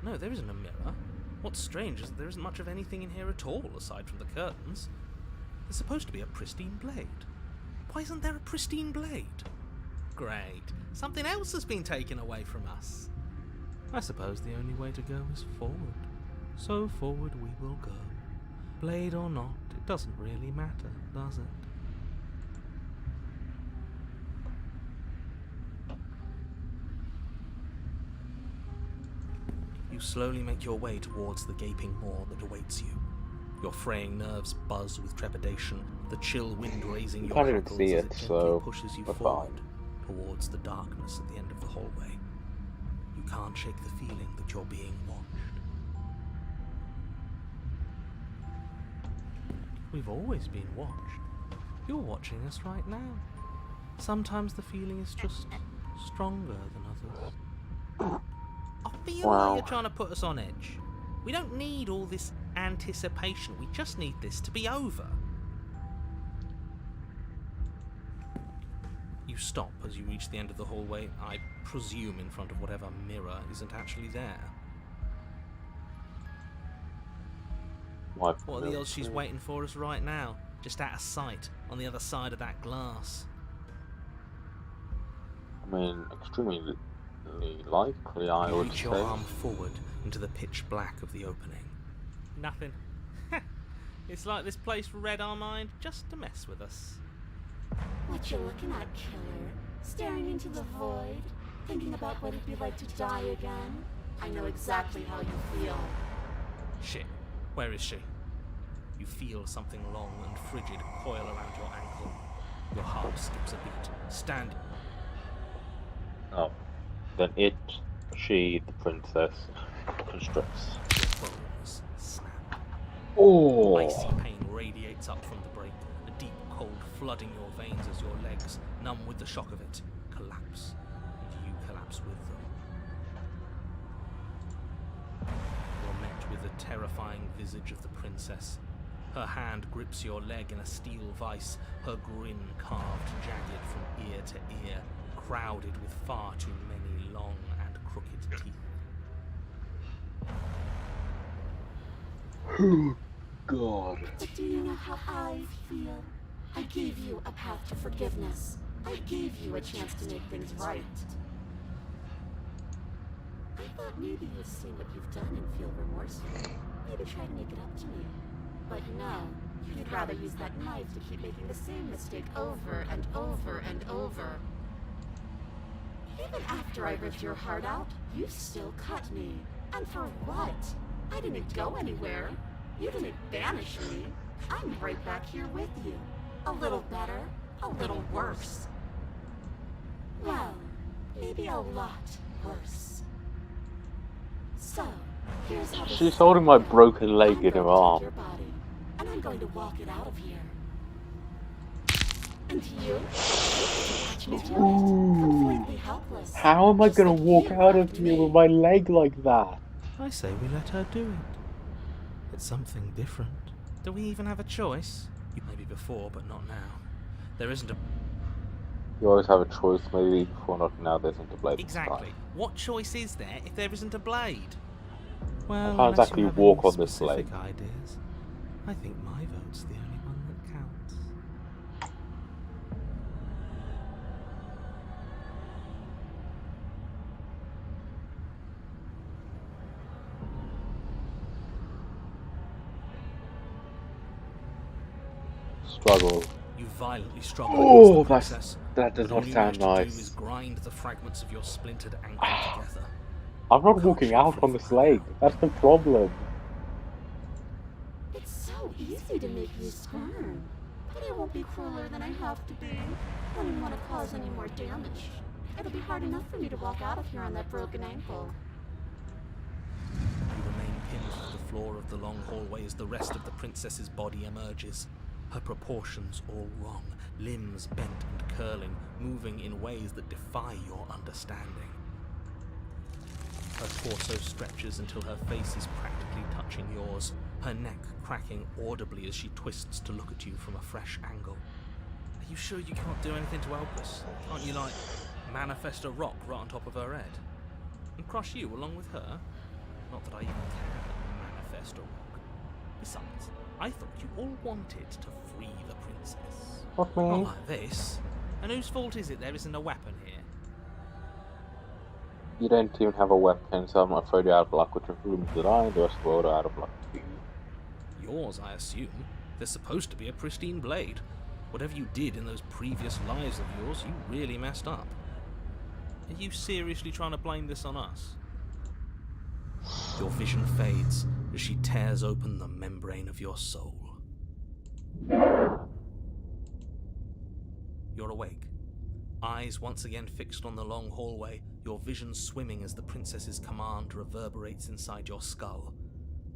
No, there isn't a mirror. What's strange is that there isn't much of anything in here at all, aside from the curtains. There's supposed to be a pristine blade. Why isn't there a pristine blade? Great. Something else has been taken away from us. I suppose the only way to go is forward. So forward we will go. Blade or not, it doesn't really matter, does it? You slowly make your way towards the gaping maw that awaits you. Your fraying nerves buzz with trepidation, the chill wind raising your
Can't even
hackles
see
as
it,
it gently
so
pushes you
we're
forward
fine.
towards the darkness at the end of the hallway. You can't shake the feeling that you're being watched. We've always been watched. You're watching us right now. Sometimes the feeling is just stronger than others. I feel
Wow.
like you're trying to put us on edge. We don't need all this anticipation. We just need this to be over. You stop as you reach the end of the hallway, I presume in front of whatever mirror isn't actually there.
Why?
What are the odds she's waiting for us right now? Just out of sight, on the other side of that glass.
I mean, extremely likely, I
You
would
reach
say.
your arm forward into the pitch black of the opening. Nothing. It's like this place read our mind just to mess with us.
What you looking at, killer? Staring into the void? Thinking about what it'd be like to die again? I know exactly how you feel.
Shit, where is she? You feel something long and frigid coil around your ankle. Your heart skips a beat. Stand.
Oh. Then it, she, the princess, constricts.
Your bones snap.
Oh!
Icy pain radiates up from the break, a deep cold flooding your veins as your legs, numb with the shock of it, collapse, and you collapse with them. You're met with the terrifying visage of the princess. Her hand grips your leg in a steel vice, her grin carved jagged from ear to ear, crowded with far too many long and crooked teeth.
God.
But do you know how I feel? I gave you a path to forgiveness. I gave you a chance to make things right. I thought maybe you'd see what you've done and feel remorseful. Maybe try to make it up to me. But no, You'd rather use that knife to keep making the same mistake over and over and over. Even after I ripped your heart out, you still cut me. And for what? I didn't go anywhere. You didn't banish me. I'm right back here with you. A little better, a little worse. Well, maybe a lot worse. So, here's how
She's holding my broken leg in her arm.
your body, and I'm going to walk it out of here. And you? Watch me do it. Completely helpless.
How am I
Just
gonna
like
walk
you
out of
left
here
me.
with my leg like that?
I say we let her do it. It's something different.
Do we even have a choice? Maybe before, but not now. There isn't a...
You always have a choice, maybe before, not now. There isn't a blade.
Exactly. What choice is there if there isn't a blade?
Well,
can't
unless
exactly
you have
walk
any
on this leg.
specific ideas, I think my vote's the only one that counts.
Struggle.
You violently struggle
Oh,
against the princess.
that does
but all
not
you
sound
manage to do is
nice.
grind the fragments of your splintered ankle together.
I'm not walking out on this leg. That's the problem.
It's so easy to make you squirm. But I won't be crueler than I have to be. I don't want to cause any more damage. It'll be hard enough for me to walk out of here on that broken ankle.
You remain pinned to the floor of the long hallway as the rest of the princess's body emerges. Her proportions all wrong, limbs bent and curling, moving in ways that defy your understanding. Her torso stretches until her face is practically touching yours, her neck cracking audibly as she twists to look at you from a fresh angle. Are you sure you can't do anything to help us? Can't you, like, manifest a rock right on top of her head? And crush you along with her? Not that I even can manifest a rock. Besides, I thought you all wanted to free the princess.
What
Not
me?
like this. And whose fault is it there isn't a weapon here?
You don't even have a weapon, so I'm afraid you're out of luck, which means that I and the rest of the world are out of luck too.
Yours, I assume. There's supposed to be a pristine blade. Whatever you did in those previous lives of yours, you really messed up. Are you seriously trying to blame this on us? Your vision fades as she tears open the membrane of your soul. You're awake. Eyes once again fixed on the long hallway, your vision swimming as the princess's command reverberates inside your skull.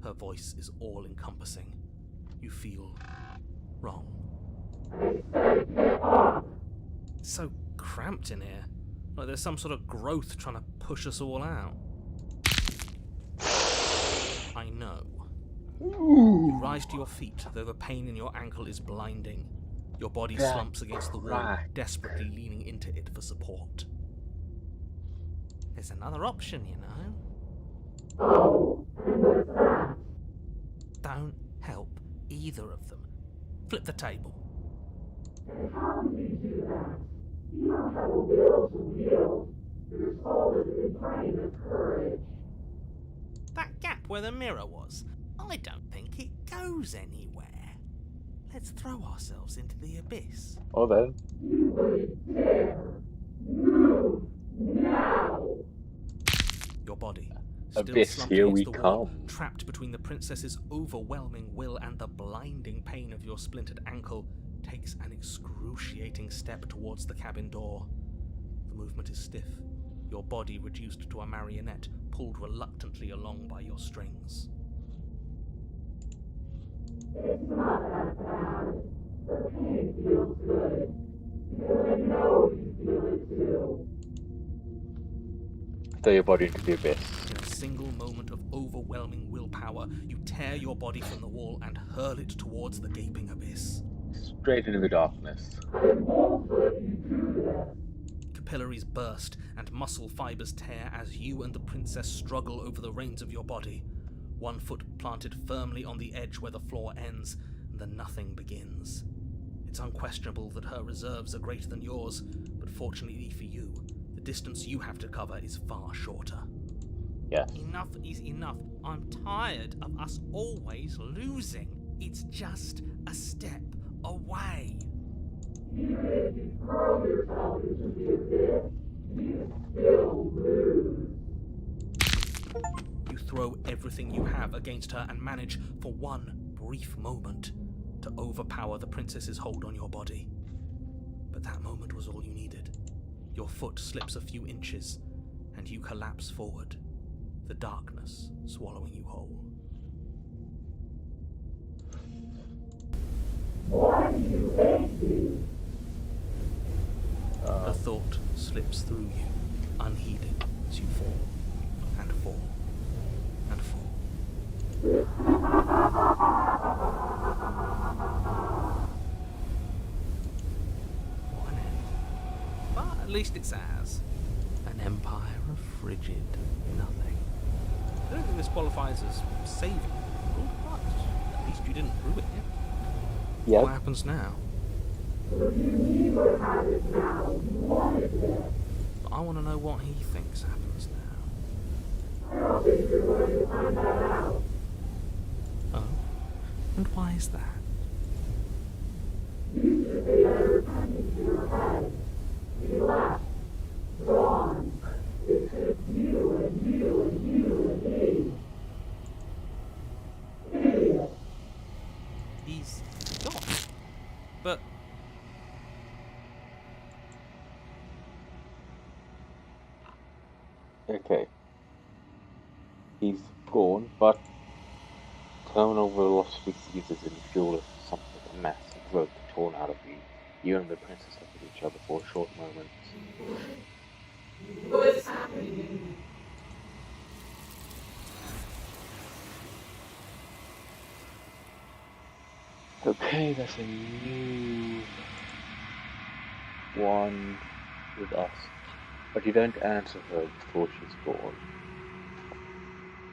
Her voice is all-encompassing. You feel wrong. It's so cramped in here. Like there's some sort of growth trying to push us all out. I know. You rise to your feet, though the pain in your ankle is blinding. Your body slumps against the wall, desperately leaning into it for support. There's another option, you know. Don't help either of them. Flip the table. That gap where the mirror was, I don't think it goes anywhere. Let's throw ourselves into the abyss.
Well then.
Your body,
Abyss,
still slumped
here
against
we
the wall,
come.
trapped between the princess's overwhelming will and the blinding pain of your splintered ankle, takes an excruciating step towards the cabin door. The movement is stiff, your body reduced to a marionette, pulled reluctantly along by your strings.
Throw your body into the abyss.
In a single moment of overwhelming willpower, you tear your body from the wall and hurl it towards the gaping abyss.
Straight into the darkness.
Capillaries burst and muscle fibers tear as you and the princess struggle over the reins of your body. One foot planted firmly on the edge where the floor ends, and the nothing begins. It's unquestionable that her reserves are greater than yours, but fortunately for you, the distance you have to cover is far shorter.
Yes.
Enough is enough. I'm tired of us always losing.
It's just a step away. You throw everything you have against her and manage, for one brief moment, to overpower the princess's hold on your body. But that moment was all you needed. Your foot slips a few inches, and you collapse forward, the darkness swallowing you whole. A thought slips through you, unheeded, as you fall, and fall, and fall. What an end. But at least it's ours. An empire of frigid nothing. I don't think this qualifies as saving the world, but at least you didn't ruin it.
Yep.
What happens now? But I want to know what he thinks happens now. Oh? And why is that? He's gone. But
Okay. He's gone, but terminal velocity seizes and fuel is something like a massive rope torn out of you. You and the princess look at each other for a short moment.
What's happening?
Okay, that's a new one with us. But you don't answer her before she's gone.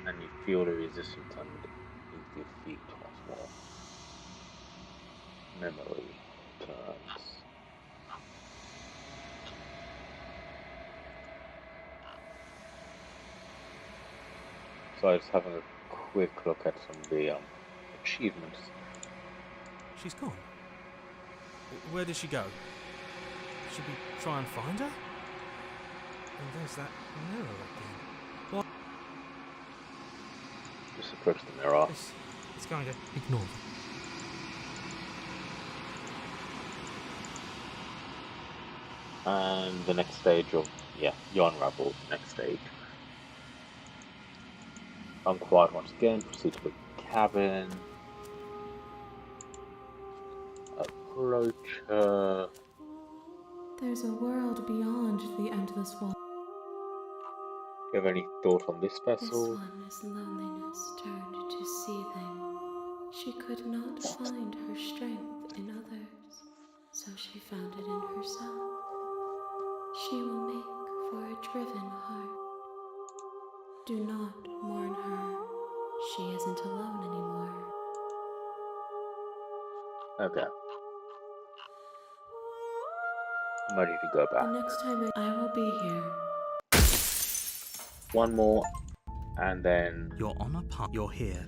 And you feel the resistance underneath your feet once more. Memory returns. So I was having a quick look at some of the achievements.
she's gone. Where did she go? Should we try and find her? And there's that mirror again. What?
Just approach the mirror.
It's going to ignore them.
And the next stage of, you unravel the next stage. Unquiet once again, proceed to the cabin. Approach her.
There's a world beyond the endless wall.
Do you have any thought on this
This
vessel?
one as loneliness turned to seething. She could not find her strength in others, so she found it in herself. She will make for a driven heart. Do not mourn her. She isn't alone anymore.
Okay. I'm ready to go
The
back.
next time I will be here.
One more, and then
You're on a path. You're here.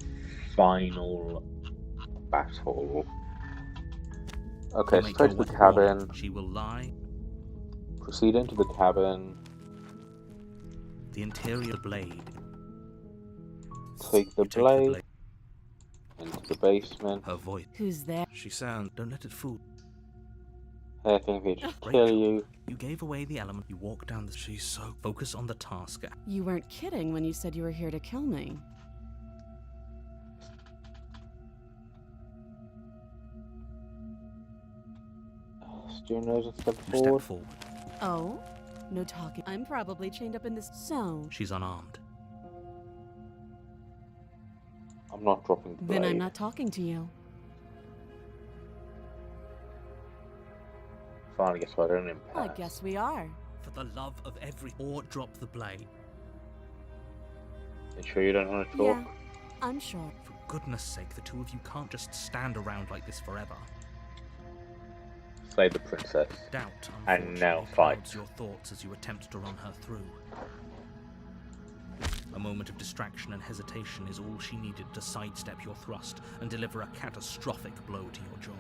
final battle. Okay,
Make
straight to
your
the
way
cabin.
forward. She will lie.
Proceed into the cabin.
The interior blade.
Take the
You take
blade into the basement.
Her voice.
Who's there?
She sounds. Don't let it fool.
I think they just
Rachel.
kill you.
You gave away the element. You walk down the. She's so focus on the task.
You weren't kidding when you said you were here to kill me.
Steer your nose and step
You
forward.
step forward.
Oh? No talking. I'm probably chained up in this. So,
She's unarmed.
I'm not dropping the blade.
then I'm not talking to you.
Fine, I guess I don't
I
impact.
guess we are.
For the love of every. Or drop the blade.
You sure you don't want to talk?
Yeah, I'm sure.
For goodness sake, the two of you can't just stand around like this forever.
Slay the princess.
Doubt,
And now
unfortunately,
fight.
clouds your thoughts as you attempt to run her through. A moment of distraction and hesitation is all she needed to sidestep your thrust and deliver a catastrophic blow to your jaw.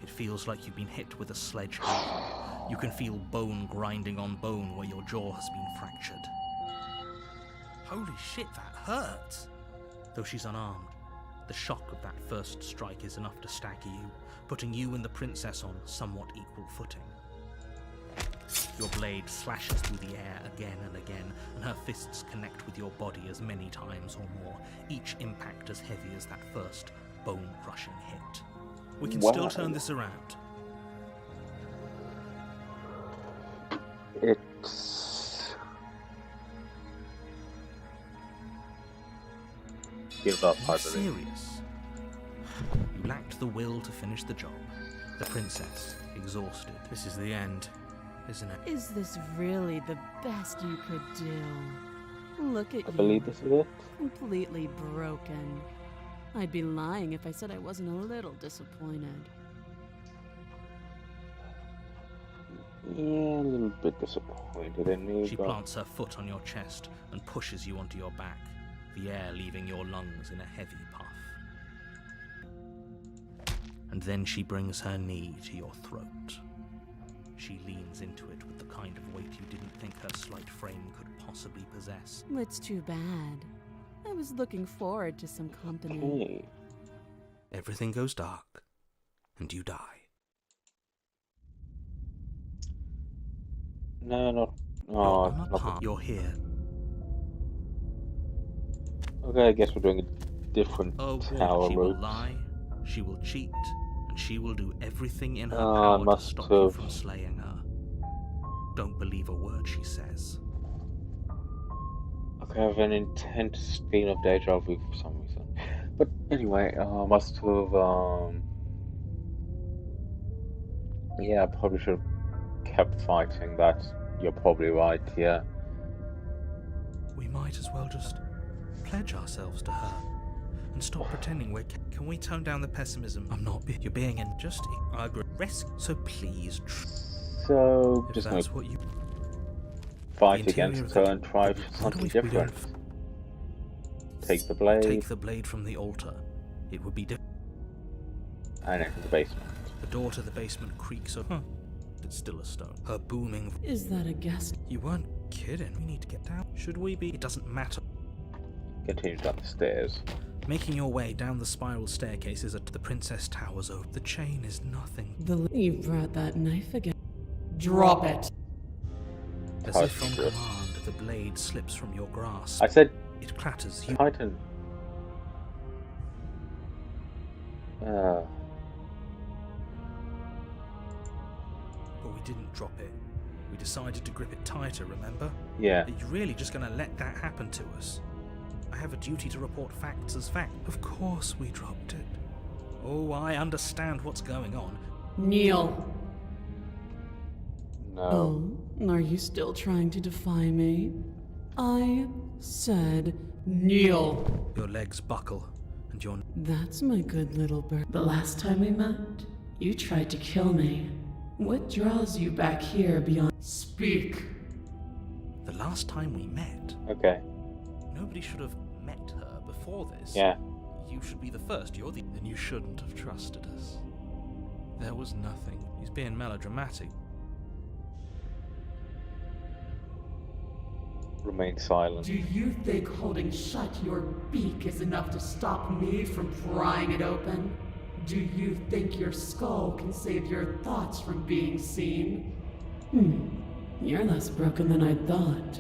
It feels like you've been hit with a sledgehammer. You can feel bone grinding on bone where your jaw has been fractured.
Holy shit, that hurt!
Though she's unarmed, the shock of that first strike is enough to stagger you, putting you and the princess on somewhat equal footing. Your blade slashes through the air again and again, and her fists connect with your body as many times or more, each impact as heavy as that first bone-crushing hit. We can still turn this around.
It's... Give up,
Are
I
you
believe.
serious? You lacked the will to finish the job. The princess, exhausted. This is the end, isn't it?
Is this really the best you could do? Look at
I
you,
believe this is it.
completely broken. I'd be lying if I said I wasn't a little disappointed.
Yeah, a little bit disappointed in me,
She
but...
plants her foot on your chest and pushes you onto your back, the air leaving your lungs in a heavy puff. And then she brings her knee to your throat. She leans into it with the kind of weight you didn't think her slight frame could possibly possess.
It's too bad. I was looking forward to some company.
Okay.
Everything goes dark, and you die.
No, not...
You're
Oh,
on a
not...
path. You're here.
Okay, I guess we're doing a different
Oh,
tower
she will
route.
lie, she will cheat, and she will do everything in her
I
power to
must
stop you
have-
from slaying her. Don't believe a word she says.
Okay, I have an intense feeling of deja vu for some reason. But anyway, I must have, yeah, I probably should have kept fighting that. You're probably right, yeah.
We might as well just pledge ourselves to her and stop pretending we're. Can we tone down the pessimism? I'm not. You're being in just. I agree. Rescue. So please.
So,
If
just gonna
that's what you.
fight
the interior
against
of the-
her and try
What do
something
we don't
different. Take the blade
Take the blade from the altar. It would be different.
and enter the basement.
The door to the basement creaks up. It's still a stone. Her booming.
Is that a guest?
You weren't kidding. We need to get down. Should we be? It doesn't matter.
Continue down the stairs.
Making your way down the spiral staircases at the princess towers over. The chain is nothing.
You brought that knife again. Drop it.
As
Hush,
if on
Chris.
command, the blade slips from your grasp.
I said
It clatters. You.
Titan.
But we didn't drop it. We decided to grip it tighter, remember?
Yeah.
Are you really just gonna let that happen to us? I have a duty to report facts as fact. Of course we dropped it. Oh, I understand what's going on.
Kneel.
No.
Oh, are you still trying to defy me? I said kneel.
Your legs buckle, and your.
That's my good little bird. The last time we met, you tried to kill me. What draws you back here beyond? Speak.
The last time we met,
Okay.
nobody should have met her before this.
Yeah.
You should be the first. You're the. Then you shouldn't have trusted us. There was nothing. He's being melodramatic.
Remain silent.
Do you think holding shut your beak is enough to stop me from prying it open? Do you think your skull can save your thoughts from being seen? You're less broken than I thought.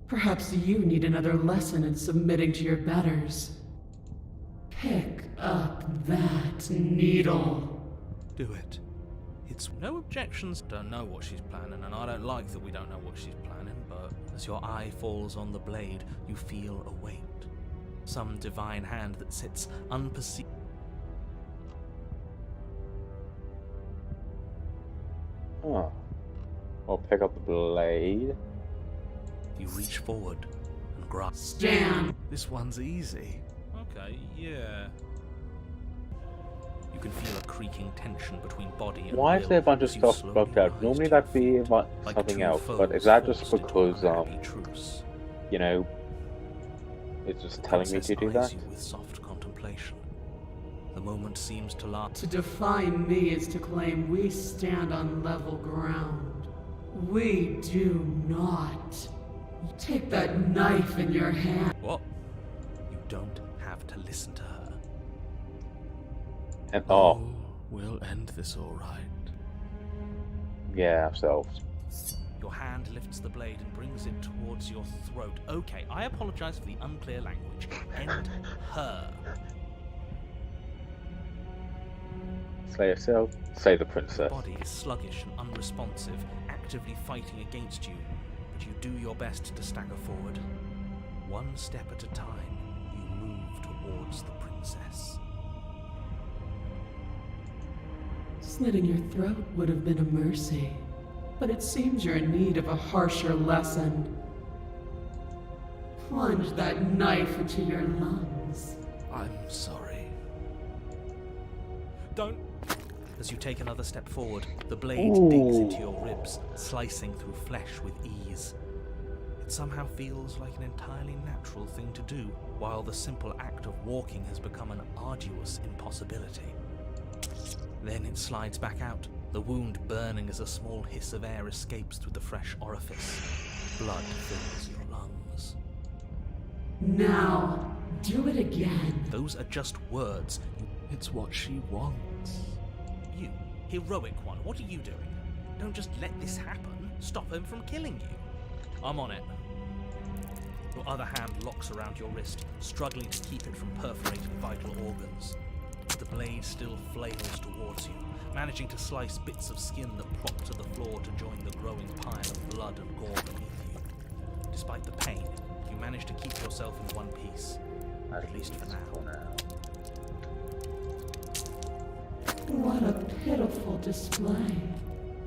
Perhaps you need another lesson in submitting to your betters. Pick up that needle.
Do it. It's no objections. Don't know what she's planning, and I don't like that we don't know what she's planning, but as your eye falls on the blade, you feel a weight. Some divine hand that sits unperceived.
Oh. I'll pick up the blade.
You reach forward and grasp.
Stand.
This one's easy. Okay, yeah. You can feel a creaking tension between body and
Why is
will
there a bunch of
as you
stuff
slowly
blocked out?
rise
Normally
to your
that'd be
feet,
about
like
something
two
else, but
foes
is that just
forced into
because
a unhappy truce.
you know, it's just telling me to do
Princess eyes
that.
you with soft contemplation. The moment seems to last.
To define me is to claim we stand on level ground. We do not. Take that knife in your hand.
What? You don't have to listen to her.
And
We'll end this all right.
yeah, ourselves.
Your hand lifts the blade and brings it towards your throat. Okay, I apologize for the unclear language. End her.
Slay yourself, slay the
Your
princess.
body is sluggish and unresponsive, actively fighting against you, but you do your best to stagger forward. One step at a time, you move towards the princess.
Slitting your throat would have been a mercy, but it seems you're in need of a harsher lesson. Plunge that knife into your lungs.
I'm sorry. Don't. As you take another step forward, the blade digs into your ribs, slicing through flesh with ease. It somehow feels like an entirely natural thing to do, while the simple act of walking has become an arduous impossibility. Then it slides back out, the wound burning as a small hiss of air escapes through the fresh orifice. Blood fills your lungs.
Now, do it again.
Those are just words. It's what she wants. You, heroic one, what are you doing? Don't just let this happen. Stop him from killing you. I'm on it. Your other hand locks around your wrist, struggling to keep it from perforating vital organs. The blade still flails towards you, managing to slice bits of skin that plop to the floor to join the growing pile of blood and gore beneath you. Despite the pain, you manage to keep yourself in one piece, at least for now.
What a pitiful display.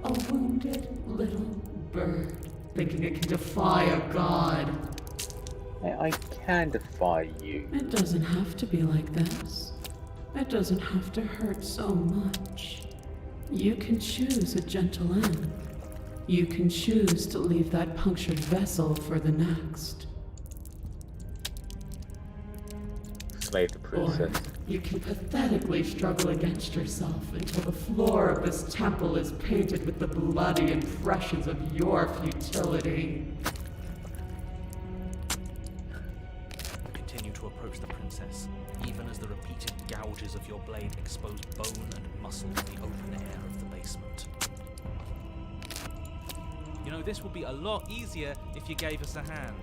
A wounded little bird, thinking it can defy a god.
I can defy you.
It doesn't have to be like this. It doesn't have to hurt so much. You can choose a gentle end. You can choose to leave that punctured vessel for the next.
Slay the
Or
princess.
you can pathetically struggle against yourself until the floor of this temple is painted with the bloody impressions of your futility.
You continue to approach the princess, even as the repeated gouges of your blade expose bone and muscle in the open air of the basement. You know, this would be a lot easier if you gave us a hand.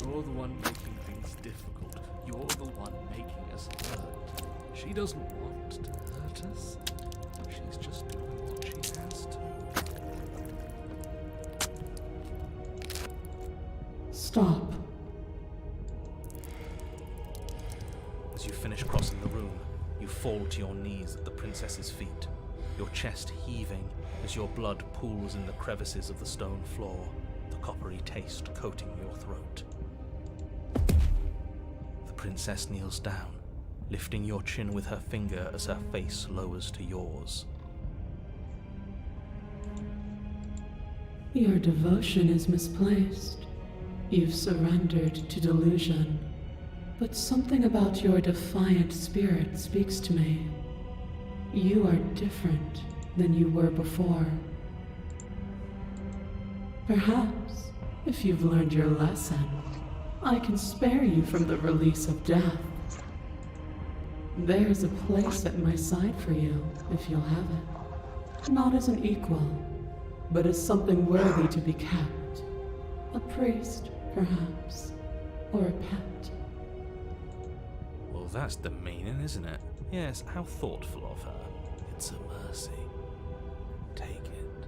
You're the one making things difficult. You're the one making us hurt. She doesn't want to hurt us. She's just doing what she has to.
Stop.
As you finish crossing the room, you fall to your knees at the princess's feet, your chest heaving as your blood pools in the crevices of the stone floor, the coppery taste coating your throat. The princess kneels down, lifting your chin with her finger as her face lowers to yours.
Your devotion is misplaced. You've surrendered to delusion. But something about your defiant spirit speaks to me. You are different than you were before. Perhaps, if you've learned your lesson, I can spare you from the release of death. There's a place at my side for you, if you'll have it. Not as an equal, but as something worthy to be kept. A priest, perhaps, or a pet.
Well, that's demeaning, isn't it? Yes, how thoughtful of her. It's a mercy. Take it.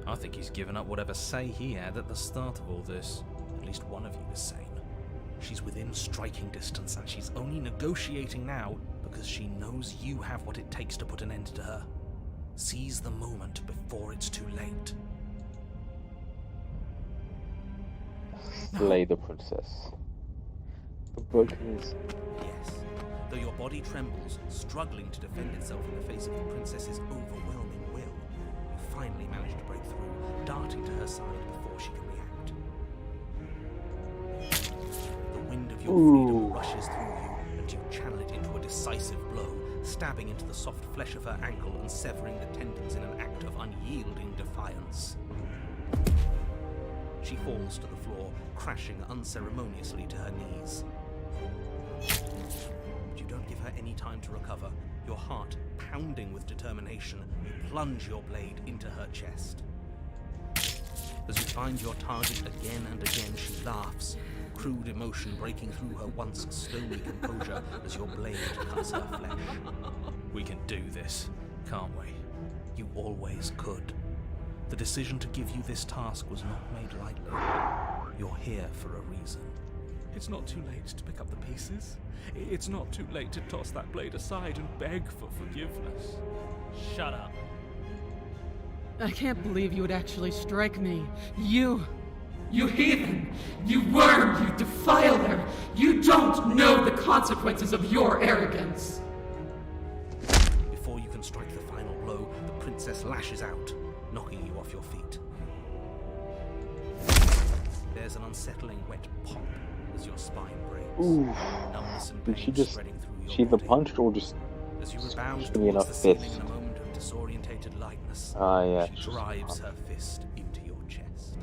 I think he's given up whatever say he had at the start of all this. At least one of you is sane. She's within striking distance, and she's only negotiating now because she knows you have what it takes to put an end to her. Seize the moment before it's too late.
Slay the princess. The book is...
Yes. Though your body trembles, struggling to defend itself in the face of the princess's overwhelming will, you finally manage to break through, darting to her side before she can react.
of your freedom rushes through you, and you channel it into a decisive blow, stabbing into the soft flesh of her ankle and severing the tendons in an act of unyielding defiance. She falls to the floor, crashing unceremoniously to her knees. But you don't give her any time to recover. Your heart pounding with determination, you plunge your blade into her chest. As you find your target again and again, she laughs, crude emotion breaking through her once stony composure as your blade cuts her flesh. We can do this, can't we? You always could. The decision to give you this task was not made lightly. You're here for a reason.
It's not too late to pick up the pieces. It's not too late to toss that blade aside and beg for forgiveness.
Shut up.
I can't believe you would actually strike me. You heathen! You worm! You defiler! You don't know the consequences of your arrogance!
Before you can strike the final blow, the princess lashes out, knocking you off your feet. There's an unsettling wet pop as your spine breaks.
Ooh.
Numbness and
Did
pain
she just,
spreading through your
she either
body.
punched or just
As you rebound
swing in
towards
her
the ceiling
fist?
in a moment of disorientated lightness,
Yeah.
she drives her fist into your chest.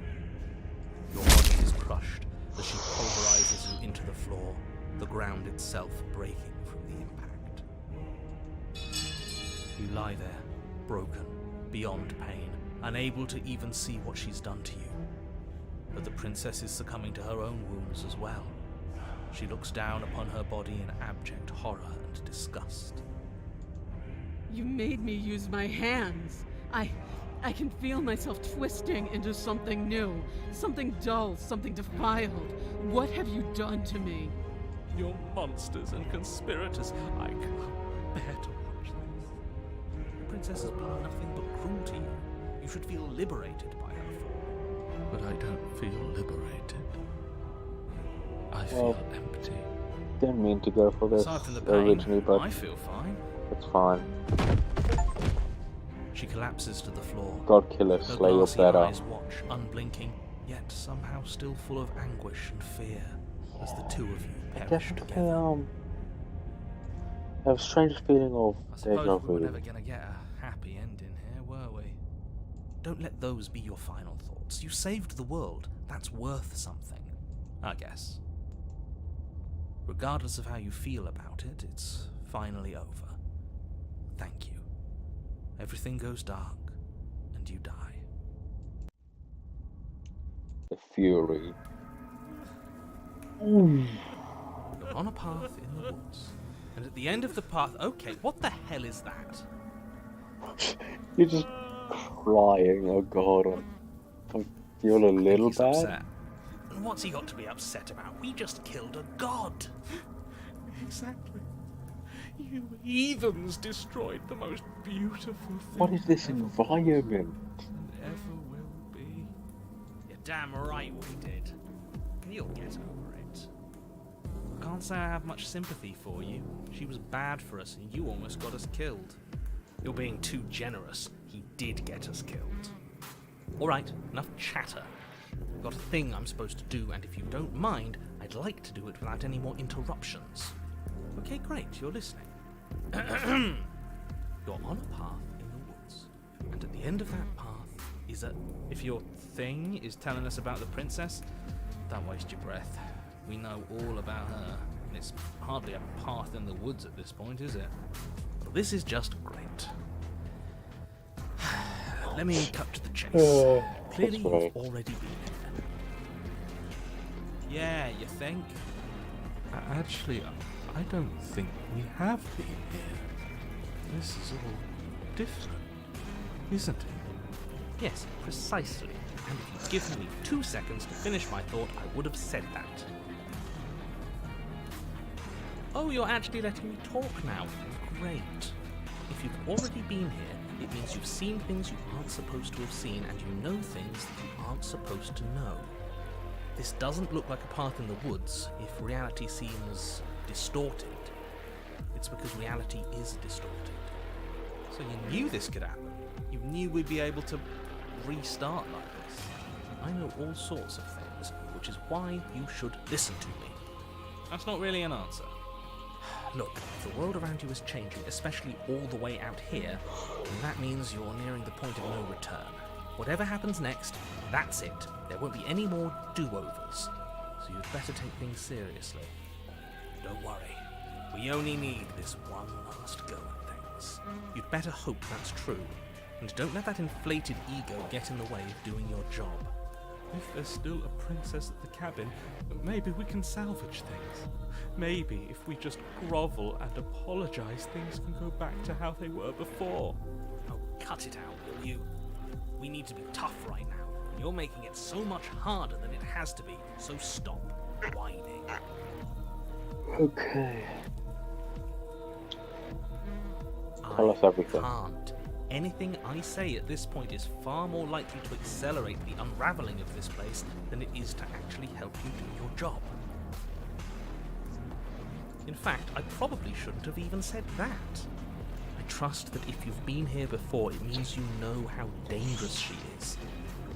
Your body is crushed as she pulverizes you into the floor, the ground itself breaking from the impact. You lie there, broken, beyond pain, unable to even see what she's done to you. But the princess is succumbing to her own wounds as well. She looks down upon her body in abject horror and disgust.
You made me use my hands. I can feel myself twisting into something new, something dull, something defiled. What have you done to me?
You're monsters and conspirators. I can't bear to watch this.
The princess has been nothing but cruel to you. You should feel liberated by her fall.
But I don't feel liberated. I feel empty.
Didn't mean to go for this
Aside from the pain,
originally, but
I feel fine.
it's fine.
She collapses to the floor.
God kill her,
Her
slay your
glassy
better.
eyes watch, unblinking, yet somehow still full of anguish and fear, as the two of you perish
Definitely,
together.
I have a strange feeling of
I
deja
suppose we were
vu.
never gonna get a happy ending here, were we? Don't let those be your final thoughts. You saved the world. That's worth something, I guess. Regardless of how you feel about it, it's finally over. Thank you. Everything goes dark, and you die.
The fury.
You're on a path in the woods, and at the end of the path... Okay, what the hell is that?
You're just crying, oh god. I feel a little
He's
bad.
upset. And what's he got to be upset about? We just killed a god.
Exactly. You heathens destroyed the most beautiful thing
What is this
ever
environment?
and ever will be.
You're damn right we did. You'll get over it. I can't say I have much sympathy for you. She was bad for us, and you almost got us killed. You're being too generous. He did get us killed. Alright, enough chatter. I've got a thing I'm supposed to do, and if you don't mind, I'd like to do it without any more interruptions. Okay, great, you're listening. You're on a path in the woods, and at the end of that path is a... If your thing is telling us about the princess, don't waste your breath. We know all about her, and it's hardly a path in the woods at this point, is it? Well, this is just great. Let me cut to the chase. Clearly
that's right.
you've already been here. Yeah, you think?
Actually, I don't think we have been here. This is all different, isn't it?
Yes, precisely. And if you'd given me 2 seconds to finish my thought, I would have said that. Oh, you're actually letting me talk now. Great. If you've already been here, it means you've seen things you aren't supposed to have seen, and you know things that you aren't supposed to know. This doesn't look like a path in the woods if reality seems distorted. It's because reality is distorted. So you knew this could happen. You knew we'd be able to restart like this. I know all sorts of things, which is why you should listen to me. That's not really an answer. Look, if the world around you is changing, especially all the way out here, then that means you're nearing the point of no return. Whatever happens next, that's it. There won't be any more do-overs. So you'd better take things seriously. Don't worry. We only need this one last go at things. You'd better hope that's true. And don't let that inflated ego get in the way of doing your job.
If there's still a princess at the cabin, maybe we can salvage things. Maybe if we just grovel and apologize, things can go back to how they were before.
Oh, cut it out, will you? We need to be tough right now. You're making it so much harder than it has to be, so stop whining.
Okay. Tell us everything.
Can't. Anything I say at this point is far more likely to accelerate the unraveling of this place than it is to actually help you do your job. In fact, I probably shouldn't have even said that. I trust that if you've been here before, it means you know how dangerous she is,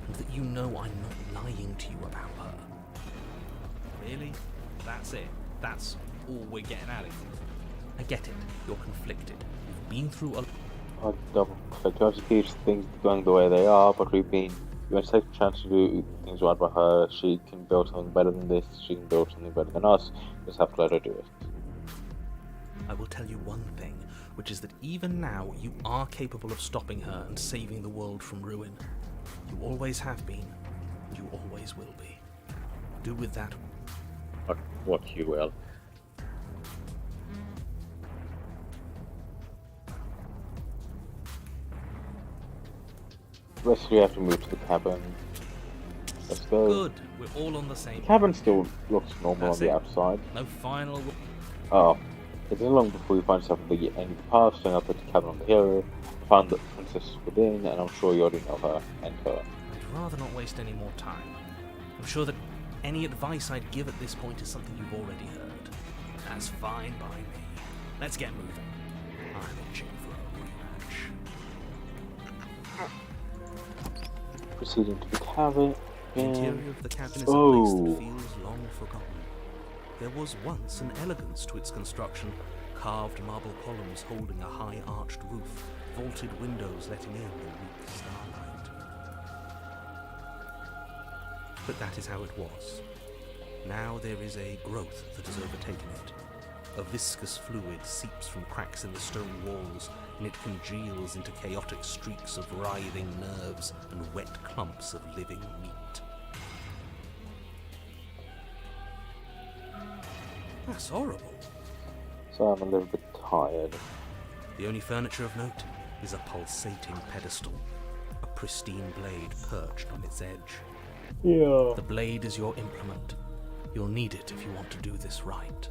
and that you know I'm not lying to you about her. Really? That's it? That's all we're getting out of you? I get it. You're conflicted. You've been through a...
I'll double click to keep things going the way they are, but we've been given a second chance to do things right by her. She can build something better than this, she can build something better than us. Just have to let her do it.
I will tell you one thing, which is that even now you are capable of stopping her and saving the world from ruin. You always have been, and you always will be. Do with that
what you will. Rest we have to move to the cabin. Let's go.
Good, we're all on the same.
The cabin still looks normal on the outside.
No final...
Oh, it isn't long before we find yourself at the end of the path, staying up at the cabin on the hill, found the princess within, and I'm sure you already know her and her.
I'd rather not waste any more time. I'm sure that any advice I'd give at this point is something you've already heard. That's fine by me. Let's get moving. I'm itching for a rematch.
Proceeding to the cabin.
The interior of the cabin is a place that feels long forgotten. There was once an elegance to its construction, carved marble columns holding a high arched roof, vaulted windows letting in the weak starlight. But that is how it was. Now there is a growth that has overtaken it. A viscous fluid seeps from cracks in the stone walls, and it congeals into chaotic streaks of writhing nerves and wet clumps of living meat. That's horrible.
So I'm a little bit tired.
The only furniture of note is a pulsating pedestal, a pristine blade perched on its edge.
Yeah.
The blade is your implement. You'll need it if you want to do this right.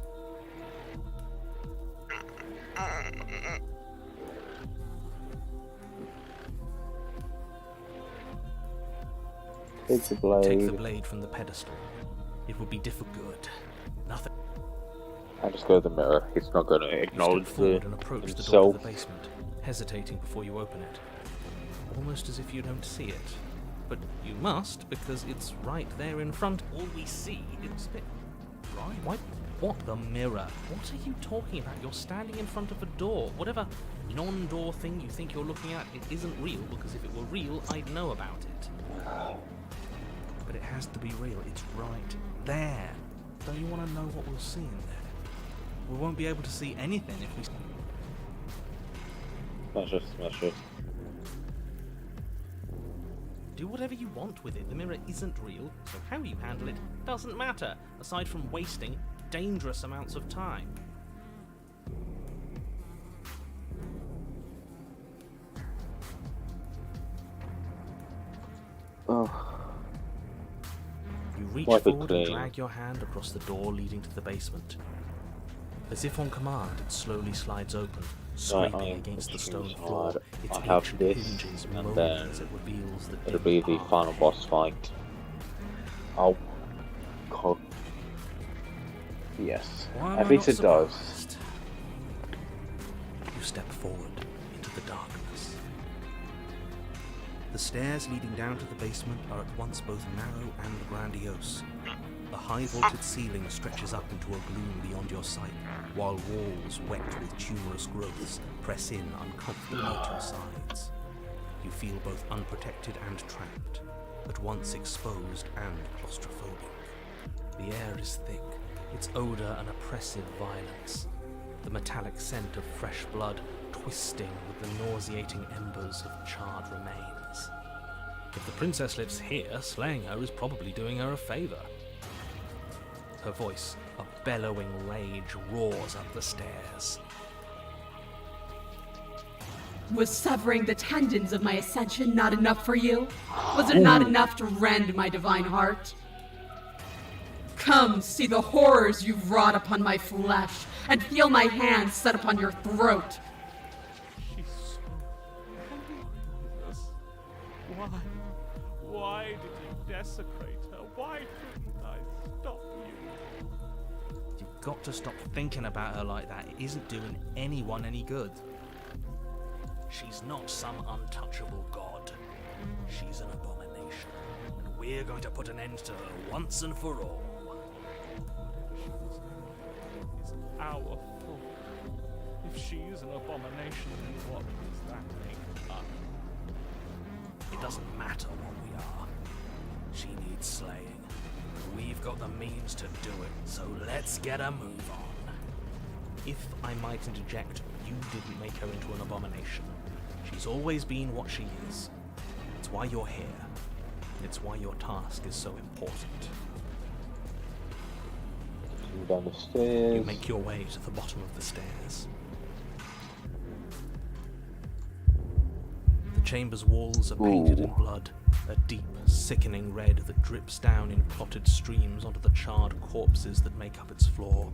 Take the blade.
Take the blade from the pedestal. It would be difficult. Nothing.
I just go to the mirror. It's not going to acknowledge
step forward
the
and approach the door
itself.
to the basement, hesitating before you open it. Almost as if you don't see it. But you must, because it's right there in front. All we see is it. Right? What the mirror? What are you talking about? You're standing in front of a door. Whatever non-door thing you think you're looking at, it isn't real, because if it were real, I'd know about it. But it has to be real. It's right there. Don't you want to know what we'll see in there? We won't be able to see anything if we...
Smash it.
Do whatever you want with it. The mirror isn't real, so how you handle it doesn't matter, aside from wasting dangerous amounts of time.
Oh.
You reach
Wipe it
forward and
clean.
drag your hand across the door leading to the basement. As if on command, it slowly slides open, scraping against the stone floor, its
I have
ancient
this,
hinges
and
moaning
then
as it reveals the
it'll
dim
be the
path
final
ahead.
boss fight. Oh, God. Yes,
Why am
at
I
least
not
it does.
surprised? You step forward into the darkness. The stairs leading down to the basement are at once both narrow and grandiose.
The high-vaulted ceiling stretches up into a gloom beyond your sight, while walls wet with tumorous growths press in uncomfortably at your sides. You feel both unprotected and trapped, at once exposed and claustrophobic. The air is thick, its odour an oppressive violence, the metallic scent of fresh blood twisting with the nauseating embers of charred remains. If the princess lives here, slaying her is probably doing her a favour. Her voice, a bellowing rage, roars up the stairs.
Was severing the tendons of my ascension not enough for you? Was it not enough to rend my divine heart? Come, see the horrors you've wrought upon my flesh, and feel my hands set upon your throat.
She's so helpless. Why did you desecrate her? Why couldn't I stop you?
You've got to stop thinking about her like that. It isn't doing anyone any good.
She's not some untouchable god. She's an abomination, and we're going to put an end to her once and for all.
It's our fault. If she's an abomination, then what does that make us?
It doesn't matter what we are. She needs slaying. We've got the means to do it, so let's get a move on.
If I might interject, you didn't make her into an abomination. She's always been what she is. It's why you're here. It's why your task is so important.
Down the stairs.
You make your way to the bottom of the stairs. The chamber's walls are painted in blood, a deep, sickening red that drips down in clotted streams onto the charred corpses that make up its floor.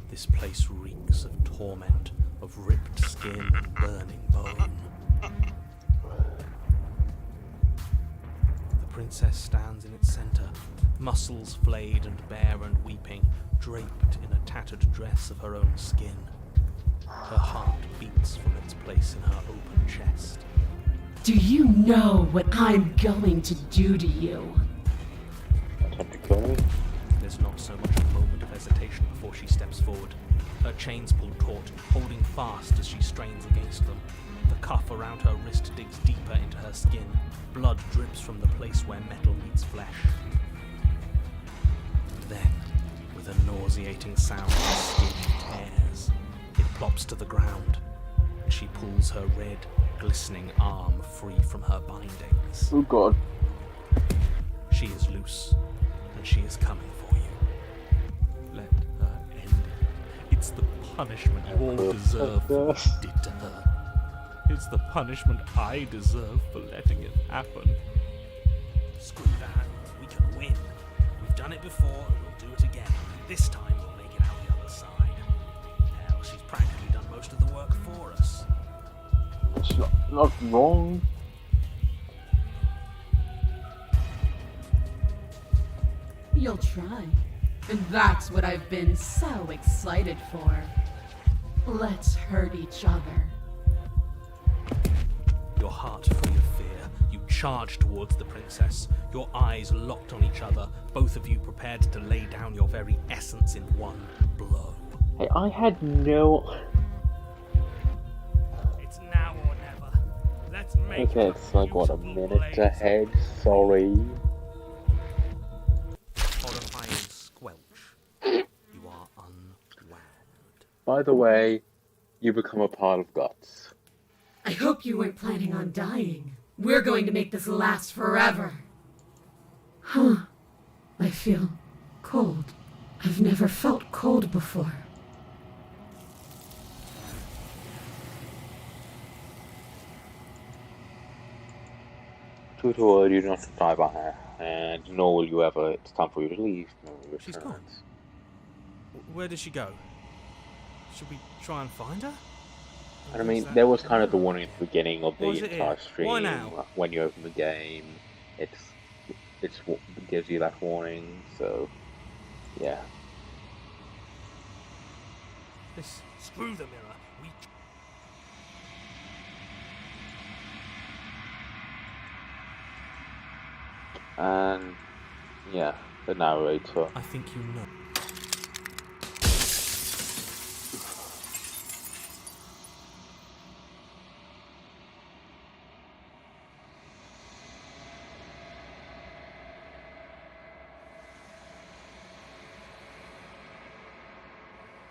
This place reeks of torment, of ripped skin and burning bone. The princess stands in its center, muscles flayed and bare and weeping, draped in a tattered dress of her own skin. Her heart beats from its place in her open chest.
Do you know what I'm going to do to you?
Attempt to kill me?
There's not so much a moment of hesitation before she steps forward. Her chains pull taut, holding fast as she strains against them. The cuff around her wrist digs deeper into her skin. Blood drips from the place where metal meets flesh. Then, with a nauseating sound, her skin tears. It plops to the ground, and she pulls her red, glistening arm free from her bindings.
Oh god.
She is loose, and she is coming for you.
Let her end it. It's the punishment you all deserve for what you did to her. It's the punishment I deserve for letting it happen.
Screw that. We can win. We've done it before, and we'll do it again. This time we'll make it out the other side. Hell, she's practically done most of the work for us.
It's not wrong.
You'll try. And that's what I've been so excited for. Let's hurt each other.
Your heart full of fear, you charge towards the princess, your eyes locked on each other, both of you prepared to lay down your very essence in one blow.
Hey, I had no...
It's now or never. Let's make
Okay, it's like, what, a minute ahead? Sorry.
Horrifying squelch. You are unwound.
By the way, you become a pile of guts.
I hope you weren't planning on dying. We're going to make this last forever. Huh. I feel cold. I've never felt cold before.
Tutor, you do not die by her, and nor will you ever. It's time for you to leave. No returns.
She's gone. Where did she go? Should we try and find her?
And I mean, there was kind of the warning at the beginning of the
Was it
entire
here?
stream.
Why now?
When you open the game, it gives you that warning. So, yeah.
This.
Screw the mirror. We
And yeah, The narrator.
I think you know.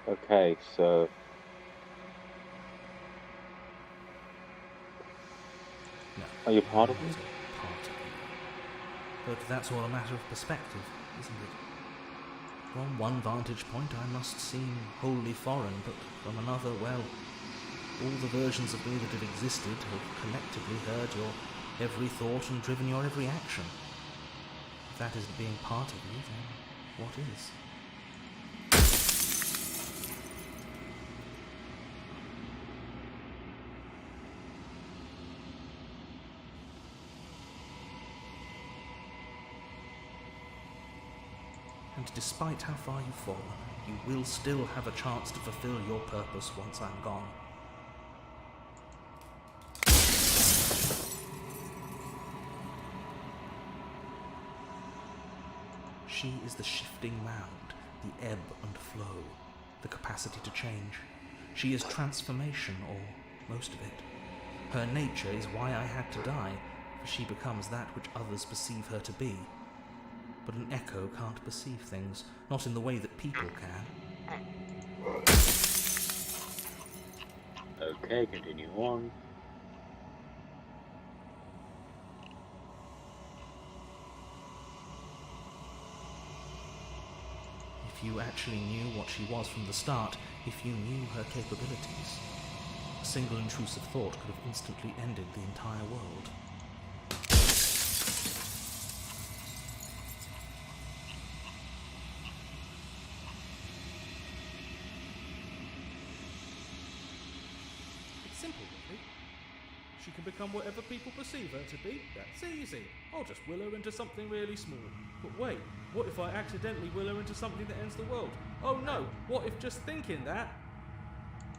Okay, so
No.
are you part of
I'm
it?
not a part of you. But that's all a matter of perspective, isn't it? From one vantage point I must seem wholly foreign, but from another, well, all the versions of me that have existed have collectively heard your every thought and driven your every action. If that isn't being part of you, then what is? And despite how far you've fallen, you will still have a chance to fulfill your purpose once I'm gone. She is the shifting mound, the ebb and flow, the capacity to change. She is transformation, or most of it. Her nature is why I had to die, for she becomes that which others perceive her to be. But an echo can't perceive things, not in the way that people can.
Okay, continue on.
If you actually knew what she was from the start, if you knew her capabilities, a single intrusive thought could have instantly ended the entire world.
It's simple, really. She can become whatever people perceive her to be. That's easy. I'll just will her into something really small. But wait, what if I accidentally will her into something that ends the world? Oh no, what if just thinking that?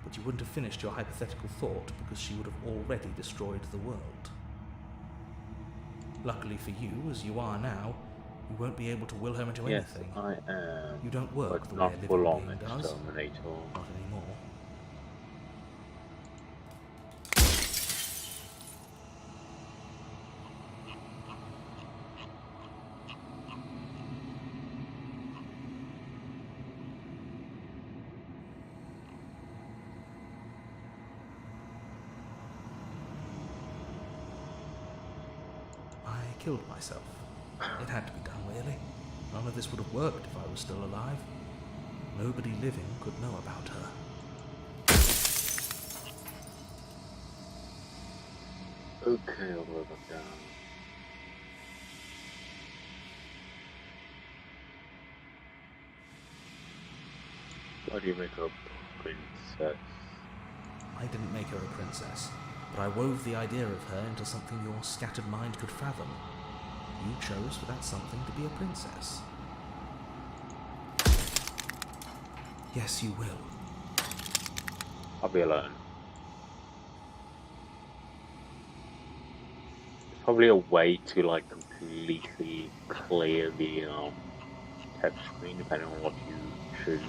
But you wouldn't have finished your hypothetical thought because she would have already destroyed the world. Luckily for you, as you are now, you won't be able to will her into
Yes,
anything.
I am.
You don't work
But
the way
not
a living
for long,
being does.
Exterminator.
Not anymore. I killed myself. It had to be done, really. None of this would have worked if I was still alive. Nobody living could know about her.
Okay, I'll move them down. Why do you make her a princess?
I didn't make her a princess, but I wove the idea of her into something your scattered mind could fathom. You chose for that something to be a princess. Yes, you will.
I'll be alone. There's probably a way to like completely clear the text screen depending on what you choose.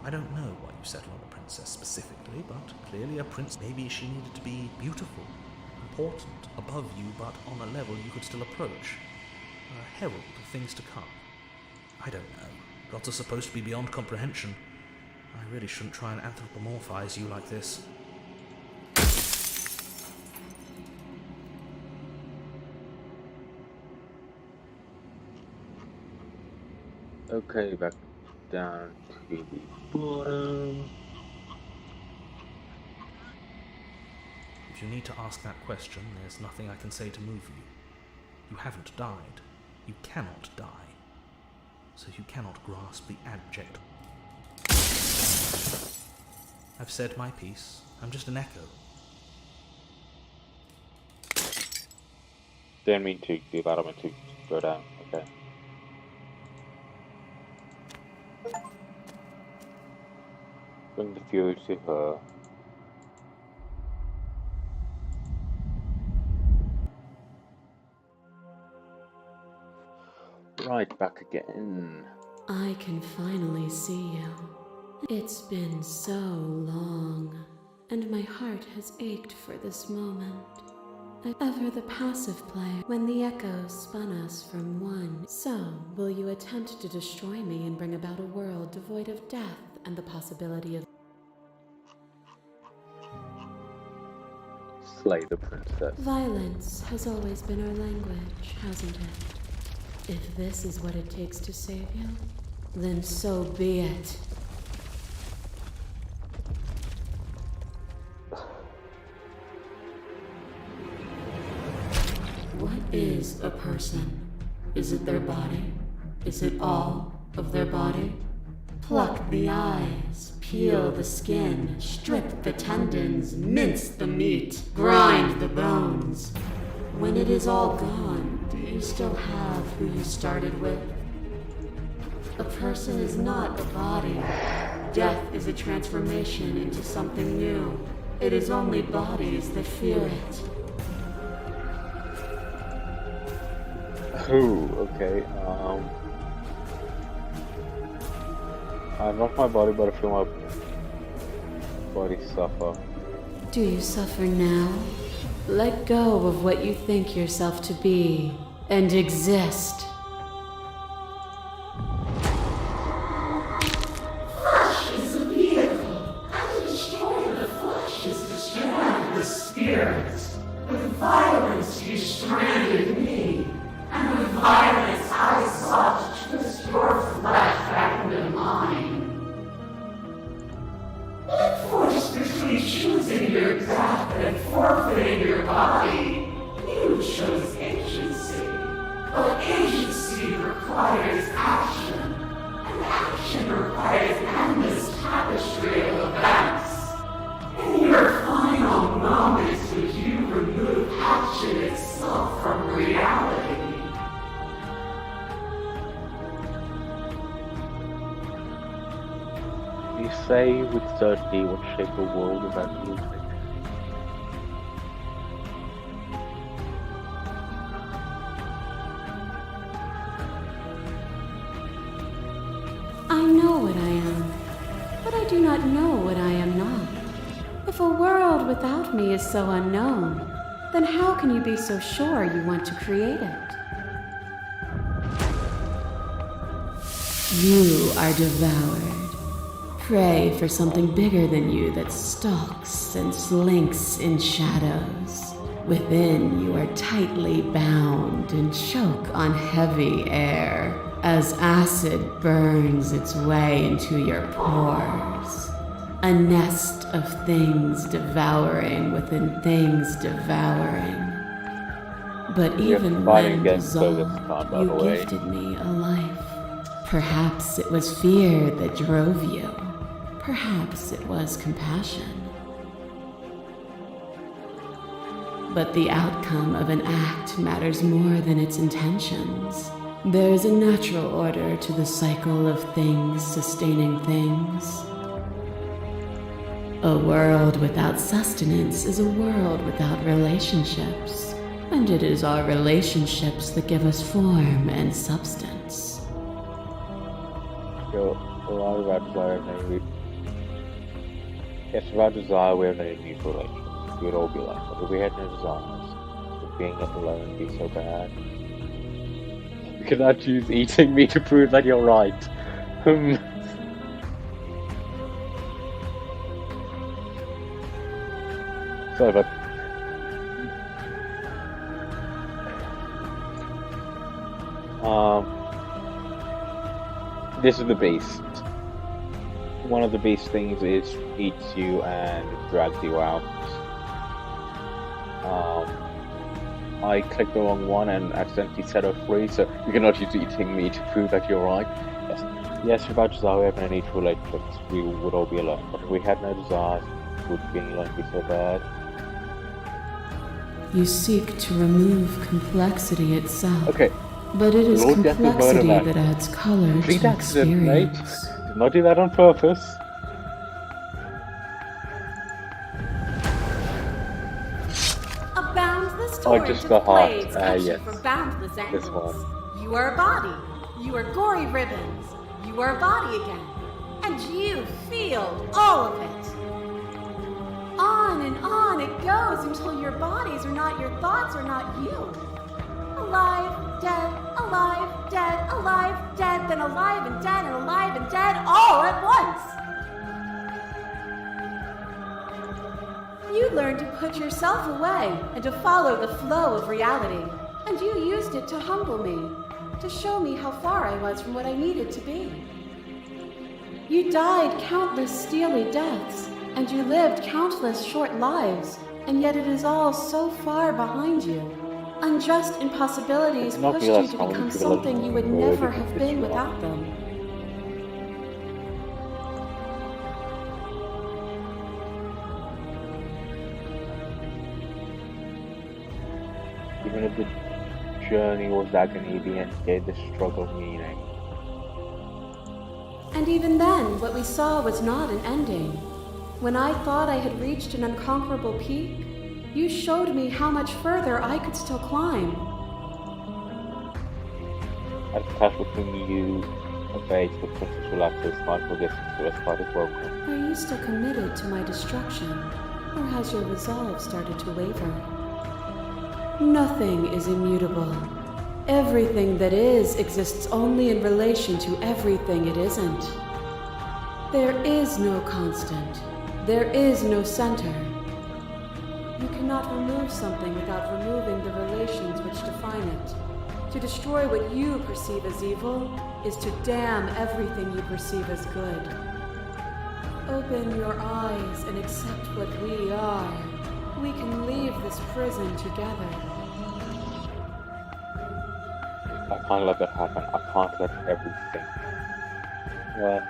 I don't know why you settled on a princess specifically, but clearly a prince. Maybe she needed to be beautiful, important, above you, but on a level you could still approach. A herald of things to come. I don't know. Gods are supposed to be beyond comprehension. I really shouldn't try and anthropomorphize you like this.
Okay, back down to the bottom.
If you need to ask that question, there's nothing I can say to move you. You haven't died. You cannot die. So you cannot grasp the abject. I've said my piece. I'm just an echo.
Didn't mean to do that, I meant to go down. Okay. Bring the fury to her. Right, back again.
I can finally see you. It's been so long, and my heart has ached for this moment. Ever the passive player, when the echoes spun us from one. So, will you attempt to destroy me and bring about a world devoid of death and the possibility of...
Slay the princess.
Violence has always been our language, hasn't it? If this is what it takes to save you, then so be it. What is a person? Is it their body? Is it all of their body? Pluck the eyes, peel the skin, strip the tendons, mince the meat, grind the bones. When it is all gone, do you still have who you started with? A person is not a body. Death is a transformation into something new. It is only bodies that fear it.
Oh, okay. Not my body, but I feel my body suffer.
Do you suffer now? Let go of what you think yourself to be, and exist.
Flesh is a vehicle, and to destroy the flesh is destroying the spirit. With violence you stranded me, and with violence I sought to twist your flesh back into mine. What forced between choosing your death and forfeiting your body? You chose agency. But agency requires action, and action requires endless tapestry of events. In your final moments would you remove action itself from reality?
You say with certainty what shape the world eventually takes.
I know what I am, but I do not know what I am not. If a world without me is so unknown, then how can you be so sure you want to create it? You are devoured. Pray for something bigger than you that stalks and slinks in shadows. Within, you are tightly bound and choke on heavy air as acid burns its way into your pores. A nest of things devouring within things devouring. But even when dissolved, you gifted me a life. Perhaps it was fear that drove you. Perhaps it was compassion. But the outcome of an act matters more than its intentions. There is a natural order to the cycle of things sustaining things. A world without sustenance is a world without relationships. And it is our relationships that give us form and substance.
Yo, a lot about desire maybe. Yes, without desire we have no need for relationships. We would all be like that. If we had no desires, would being left alone be so bad? You cannot choose eating me to prove that you're right. Sorry, but this is the beast. One of the beast things is eats you and drags you out. I clicked the wrong one and accidentally set her free, so you cannot use eating me to prove that you're right. Yes, without desire we have no need for relationships. We would all be alone. But if we had no desires, would being alone be so bad?
You seek to remove complexity itself.
Okay.
But it is
Lord
complexity that adds color to
accident, mate.
experience.
Did not do that on purpose.
torrent
just
of
got hot.
blades cut
Yes.
you from boundless
This
angles.
one.
You are a body. You are gory ribbons. You are a body again. And you feel all of it. On and on it goes until your bodies are not your thoughts, are not you. Alive, dead, alive, dead, alive, dead, then alive and dead and alive and dead all at once. You learned to put yourself away and to follow the flow of reality. And you used it to humble me, to show me how far I was from what I needed to be. You died countless steely deaths, and you lived countless short lives, and yet it is all so far behind you. Unjust impossibilities
I cannot
pushed you
realize
to
how many
become
people have
something you would
already
never
picked
have
this
been
one.
without them.
Even if the journey was agony, the end gave the struggle meaning.
And even then, what we saw was not an ending. When I thought I had reached an unconquerable peak, you showed me how much further I could still climb.
As the clash between you and Bates, the princess relaxes, mindful gets into the respite is welcome.
Are you still committed to my destruction, or has your resolve started to waver? Nothing is immutable. Everything that is exists only in relation to everything it isn't. There is no constant. There is no center. You cannot remove something without removing the relations which define it. To destroy what you perceive as evil is to damn everything you perceive as good. Open your eyes and accept what we are. We can leave this prison together.
I can't let that happen. I can't let everything. Well,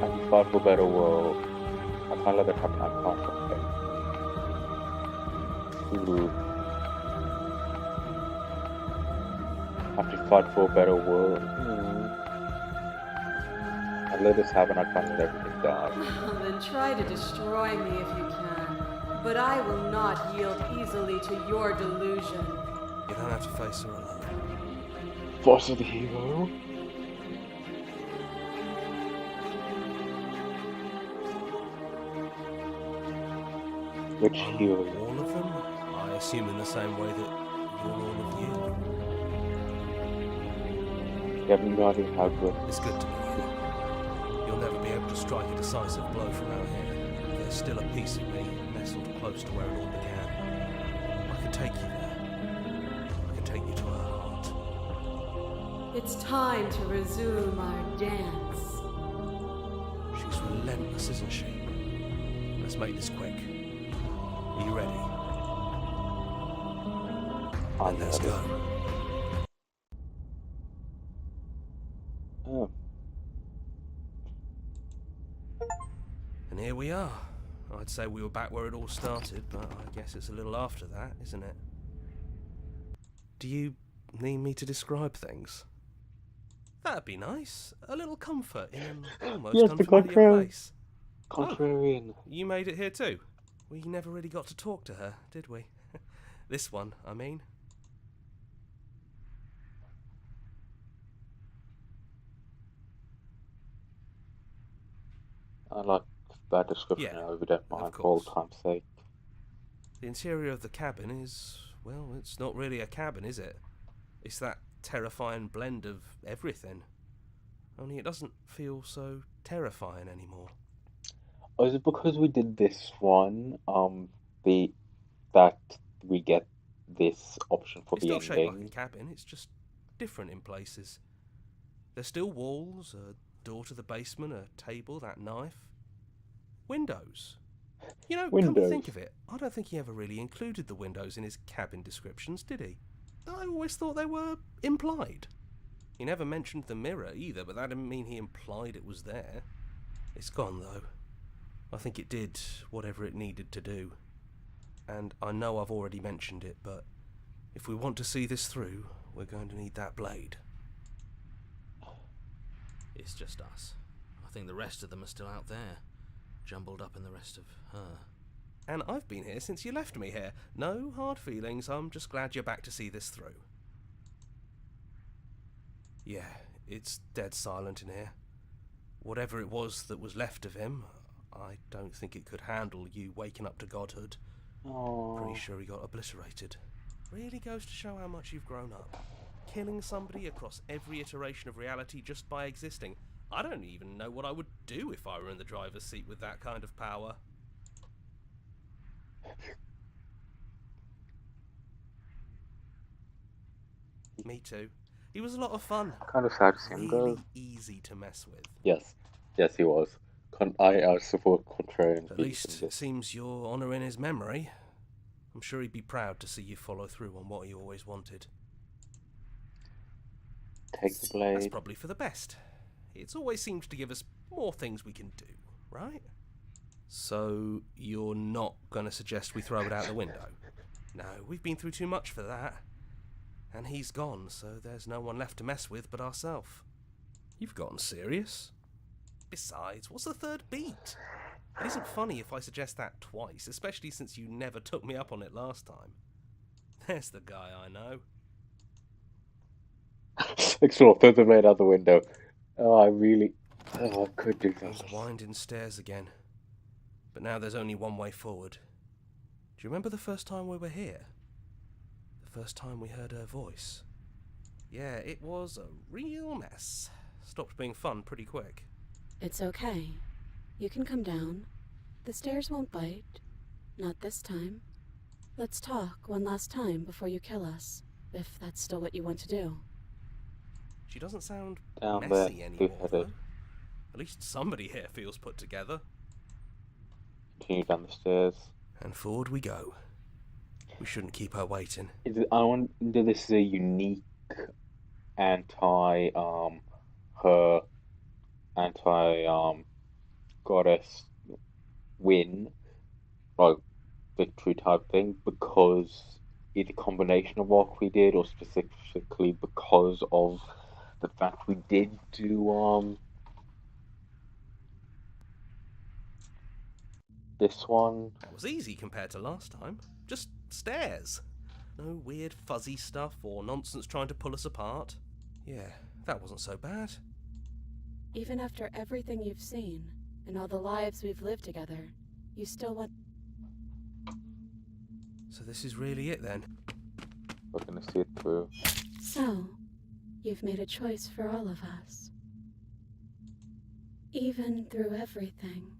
I can fight for a better world. I can't let that happen. I can't let it. Ooh. I have to fight for a better world. I let this happen. I can't let everything die.
Then try to destroy me if you can. But I will not yield easily to your delusion.
You don't have to face her alone.
Voice of the hero. Which hero?
All of them? I assume in the same way that you're all of you.
You have no idea how good.
It's good to be here. You'll never be able to strike a decisive blow from out here. There's still a piece of me nestled close to where it all began. I can take you there. I can take you to her heart.
It's time to resume our dance.
She's relentless, isn't she? Let's make this quick. Are you ready?
I'm
Let's
ready.
go.
Oh,
And here we are. I'd say we were back where it all started, but I guess it's a little after that, isn't it? Do you need me to describe things? That'd be nice. A little comfort in an almost
Yes, the
unfamiliar
contrary.
place.
contrarian.
You made it here too. We never really got to talk to her, did we? This one, I mean.
I like bad description.
Yeah,
If you don't
of
mind, for old
course.
time's sake.
The interior of the cabin is, well, it's not really a cabin, is it? It's that terrifying blend of everything. Only it doesn't feel so terrifying anymore.
Or is it because we did this one, that we get this option for
It's
the
still shaped like a
ending?
cabin, it's just different in places. There's still walls, a door to the basement, a table, that knife. Windows. You know, come to think
Windows.
of it, I don't think he ever really included the windows in his cabin descriptions, did he? I always thought they were implied. He never mentioned the mirror either, but that didn't mean he implied it was there. It's gone, though. I think it did whatever it needed to do. And I know I've already mentioned it, but if we want to see this through, we're going to need that blade.
It's just us. I think the rest of them are still out there, jumbled up in the rest of her.
And I've been here since you left me here. No hard feelings, I'm just glad you're back to see this through. Yeah, it's dead silent in here. Whatever it was that was left of him, I don't think it could handle you waking up to godhood.
Oh.
Pretty sure he got obliterated. Really goes to show how much you've grown up. Killing somebody across every iteration of reality just by existing. I don't even know what I would do if I were in the driver's seat with that kind of power. Me too. He was a lot of fun.
Kind of sad to see him
Really
go.
easy to mess with.
Yes, he was. I support contrarian.
At least it seems you're honouring his memory. I'm sure he'd be proud to see you follow through on what he always wanted.
Take the blade.
That's probably for the best. It's always seemed to give us more things we can do, right? So, you're not going to suggest we throw it out the window? No, we've been through too much for that. And he's gone, so there's no one left to mess with but ourselves. You've gotten serious. Besides, what's the third beat? It isn't funny if I suggest that twice, especially since you never took me up on it last time. There's the guy I know.
Explore, throw the blade out the window. Oh, I could do that.
Those winding stairs again. But now there's only one way forward. Do you remember the first time we were here? The first time we heard her voice? Yeah, it was a real mess. Stopped being fun pretty quick.
It's okay. You can come down. The stairs won't bite. Not this time. Let's talk one last time before you kill us, if that's still what you want to do.
She doesn't sound
Down
messy
there,
anymore,
two-headed.
though. At least somebody here feels put together.
Continue down the stairs.
And forward we go. We shouldn't keep her waiting.
I wonder if this is a unique goddess win, like victory type thing, because it's a combination of what we did, or specifically because of the fact we did do this one.
That was easy compared to last time. Just stairs. No weird fuzzy stuff or nonsense trying to pull us apart. Yeah, that wasn't so bad.
Even after everything you've seen, and all the lives we've lived together, you still want...
So this is really it then?
We're gonna see it through.
So, you've made a choice for all of us. Even through everything,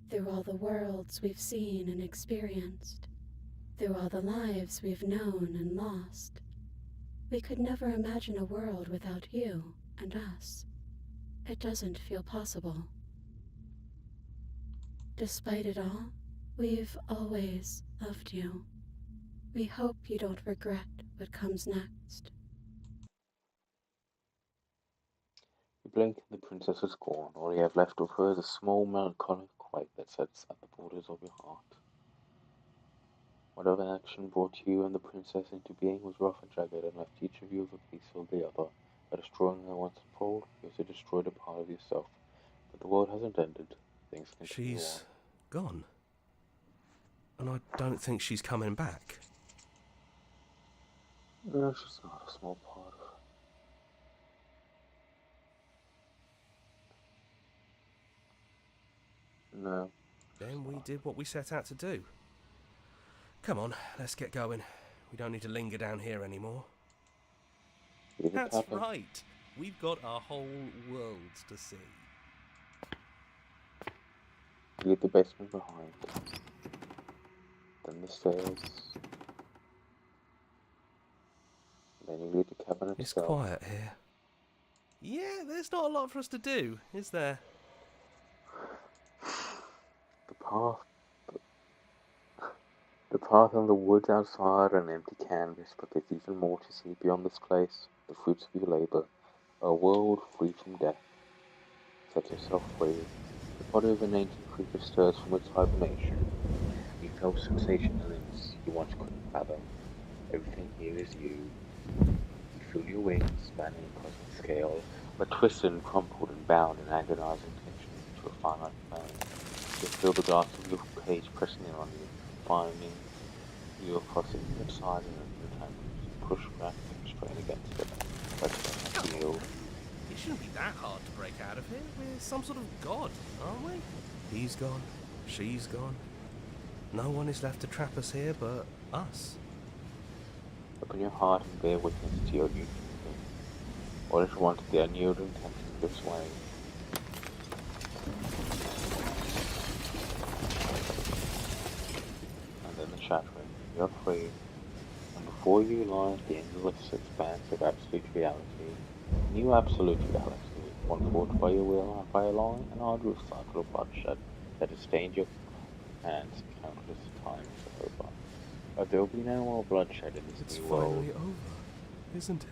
through all the worlds we've seen and experienced, through all the lives we've known and lost, we could never imagine a world without you and us. It doesn't feel possible. Despite it all, we've always loved you. We hope you don't regret what comes next.
You blink and the princess is gone. All you have left of her is a small melancholic quiet that sits at the borders of your heart. Whatever action brought you and the princess into being was rough and jagged and left each of you with a piece of the other. By destroying her once and for all, you also destroyed a part of yourself. But the world hasn't ended. Things continue
She's gone. And I don't think she's coming back.
No, she's not a small part of it. No.
Then we did what we set out to do. Come on, let's get going. We don't need to linger down here anymore. That's right. We've got a whole world to see.
Leave the basement behind. Then the stairs. Then you leave the cabin itself.
It's quiet here. Yeah, there's not a lot for us to do, is there?
The path and the woods outside are an empty canvas, but there's even more to see beyond this place. The fruits of your labor. A world free from death. Set yourself free. The body of an ancient creature stirs from its hibernation. You feel sensations you once couldn't fathom. Everything here is you. You feel your wings spanning across the scale, but twisted and crumpled and bound in agonizing tension to a finite plane. You feel the glass of your cage pressing in on you, finding you across the inside and your temples, push back and strain against it, but you feel.
It shouldn't be that hard to break out of here. We're some sort of god, aren't we? He's gone. She's gone. No one is left to trap us here but us.
Open your heart and bear witness to your new kingdom. All at once the unyielding tension gives way. And then the shattering. You're free. And before you lies the endless expanse of absolute reality. New absolute reality. One forged by your will and by a long and arduous cycle of bloodshed that has stained your hands countless times over. But there will be no more bloodshed in this new world.
It's finally over, isn't it?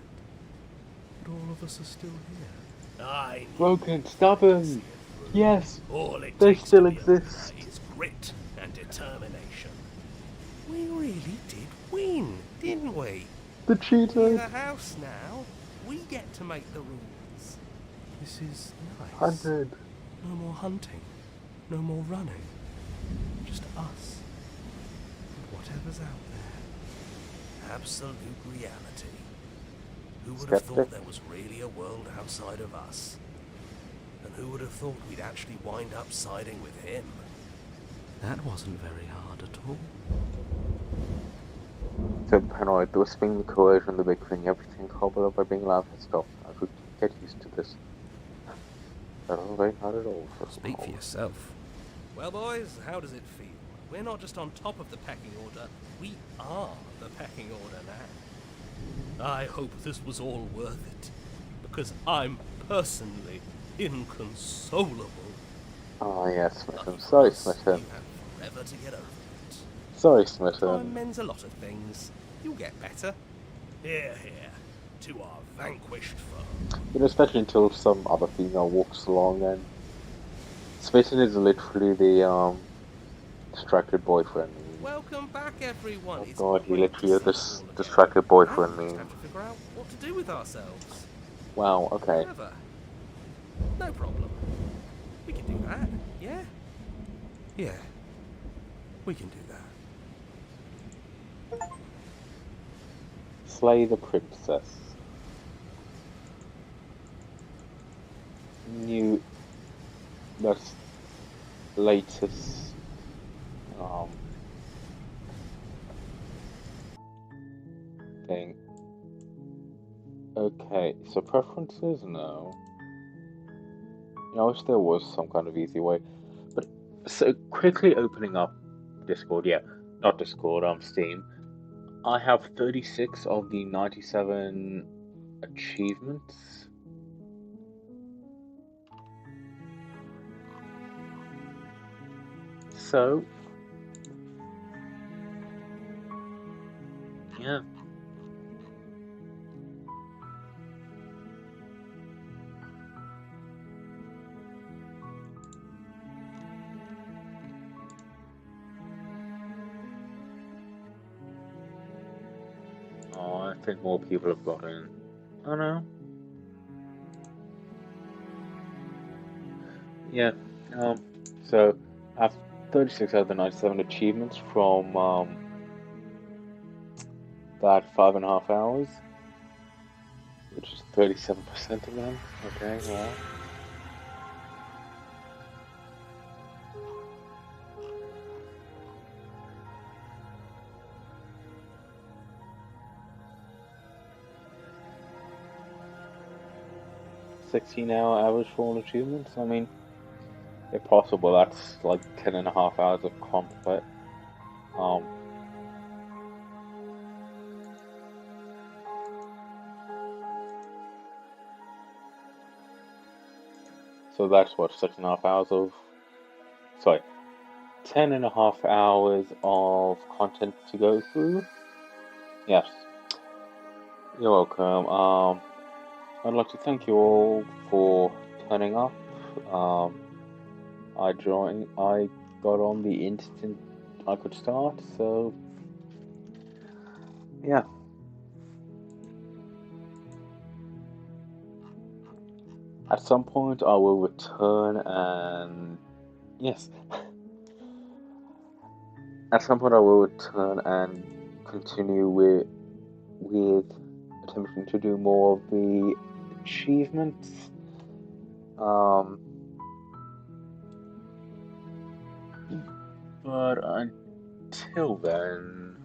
But all of us are still here. I
Broken, stop him! Yes!
All it
They
takes
still
to be a
exist.
winner is grit and determination. We really did win, didn't we?
The
We're
cheaters!
the house now. We get to make the rules. This is nice.
100.
No more hunting. No more running. Just us. And whatever's out there. Absolute reality. Who would have thought
Skeptic.
there was really a world outside of us? And who would have thought we'd actually wind up siding with him? That wasn't very hard at all.
So paranoid, the whispering, the coercion, the bickering, everything cobbled up by being allowed to stop. I could get used to this. That wasn't very hard at all.
Speak for yourself. Well, boys, how does it feel? We're not just on top of the pecking order, we are the pecking order now. I hope this was all worth it, because I'm personally inconsolable.
Oh yes, Smitten. Sorry, Smitten.
You have forever to get over it.
Sorry,
Time
Smitten.
mends a lot of things. You'll get better. Here, here, to our vanquished foe.
You know, especially until some other female walks along and Smitten is literally the distracted boyfriend.
Welcome back, everyone.
Oh
It's
god, he
great
literally is
to
this
see you all again.
distracted boyfriend
Now we
meme.
just have to figure out what to do with ourselves.
Wow, okay.
Clever. No problem. We can do that, yeah? Yeah. We can do that.
Slay the princess. New that's latest thing. Okay, so preferences? No. I wish there was some kind of easy way. But so quickly opening up Discord, yeah. Not Discord, Steam. I have 36 of the 97 achievements. So, yeah. Oh, I think more people have got in. Oh no. Yeah, so I have 36 out of the 97 achievements from that 5.5 hours, which is 37% of them. Okay, well. $16-hour average for all achievements. I mean, if possible, that's like 10.5 hours of combat. So that's what, 6.5 hours of. Sorry, 10.5 hours of content to go through. Yes. You're welcome. I'd like to thank you all for turning up. I got on the instant I could start, so yeah. At some point, I will return and yes. At some point, I will return and continue with attempting to do more of the achievements. But until then,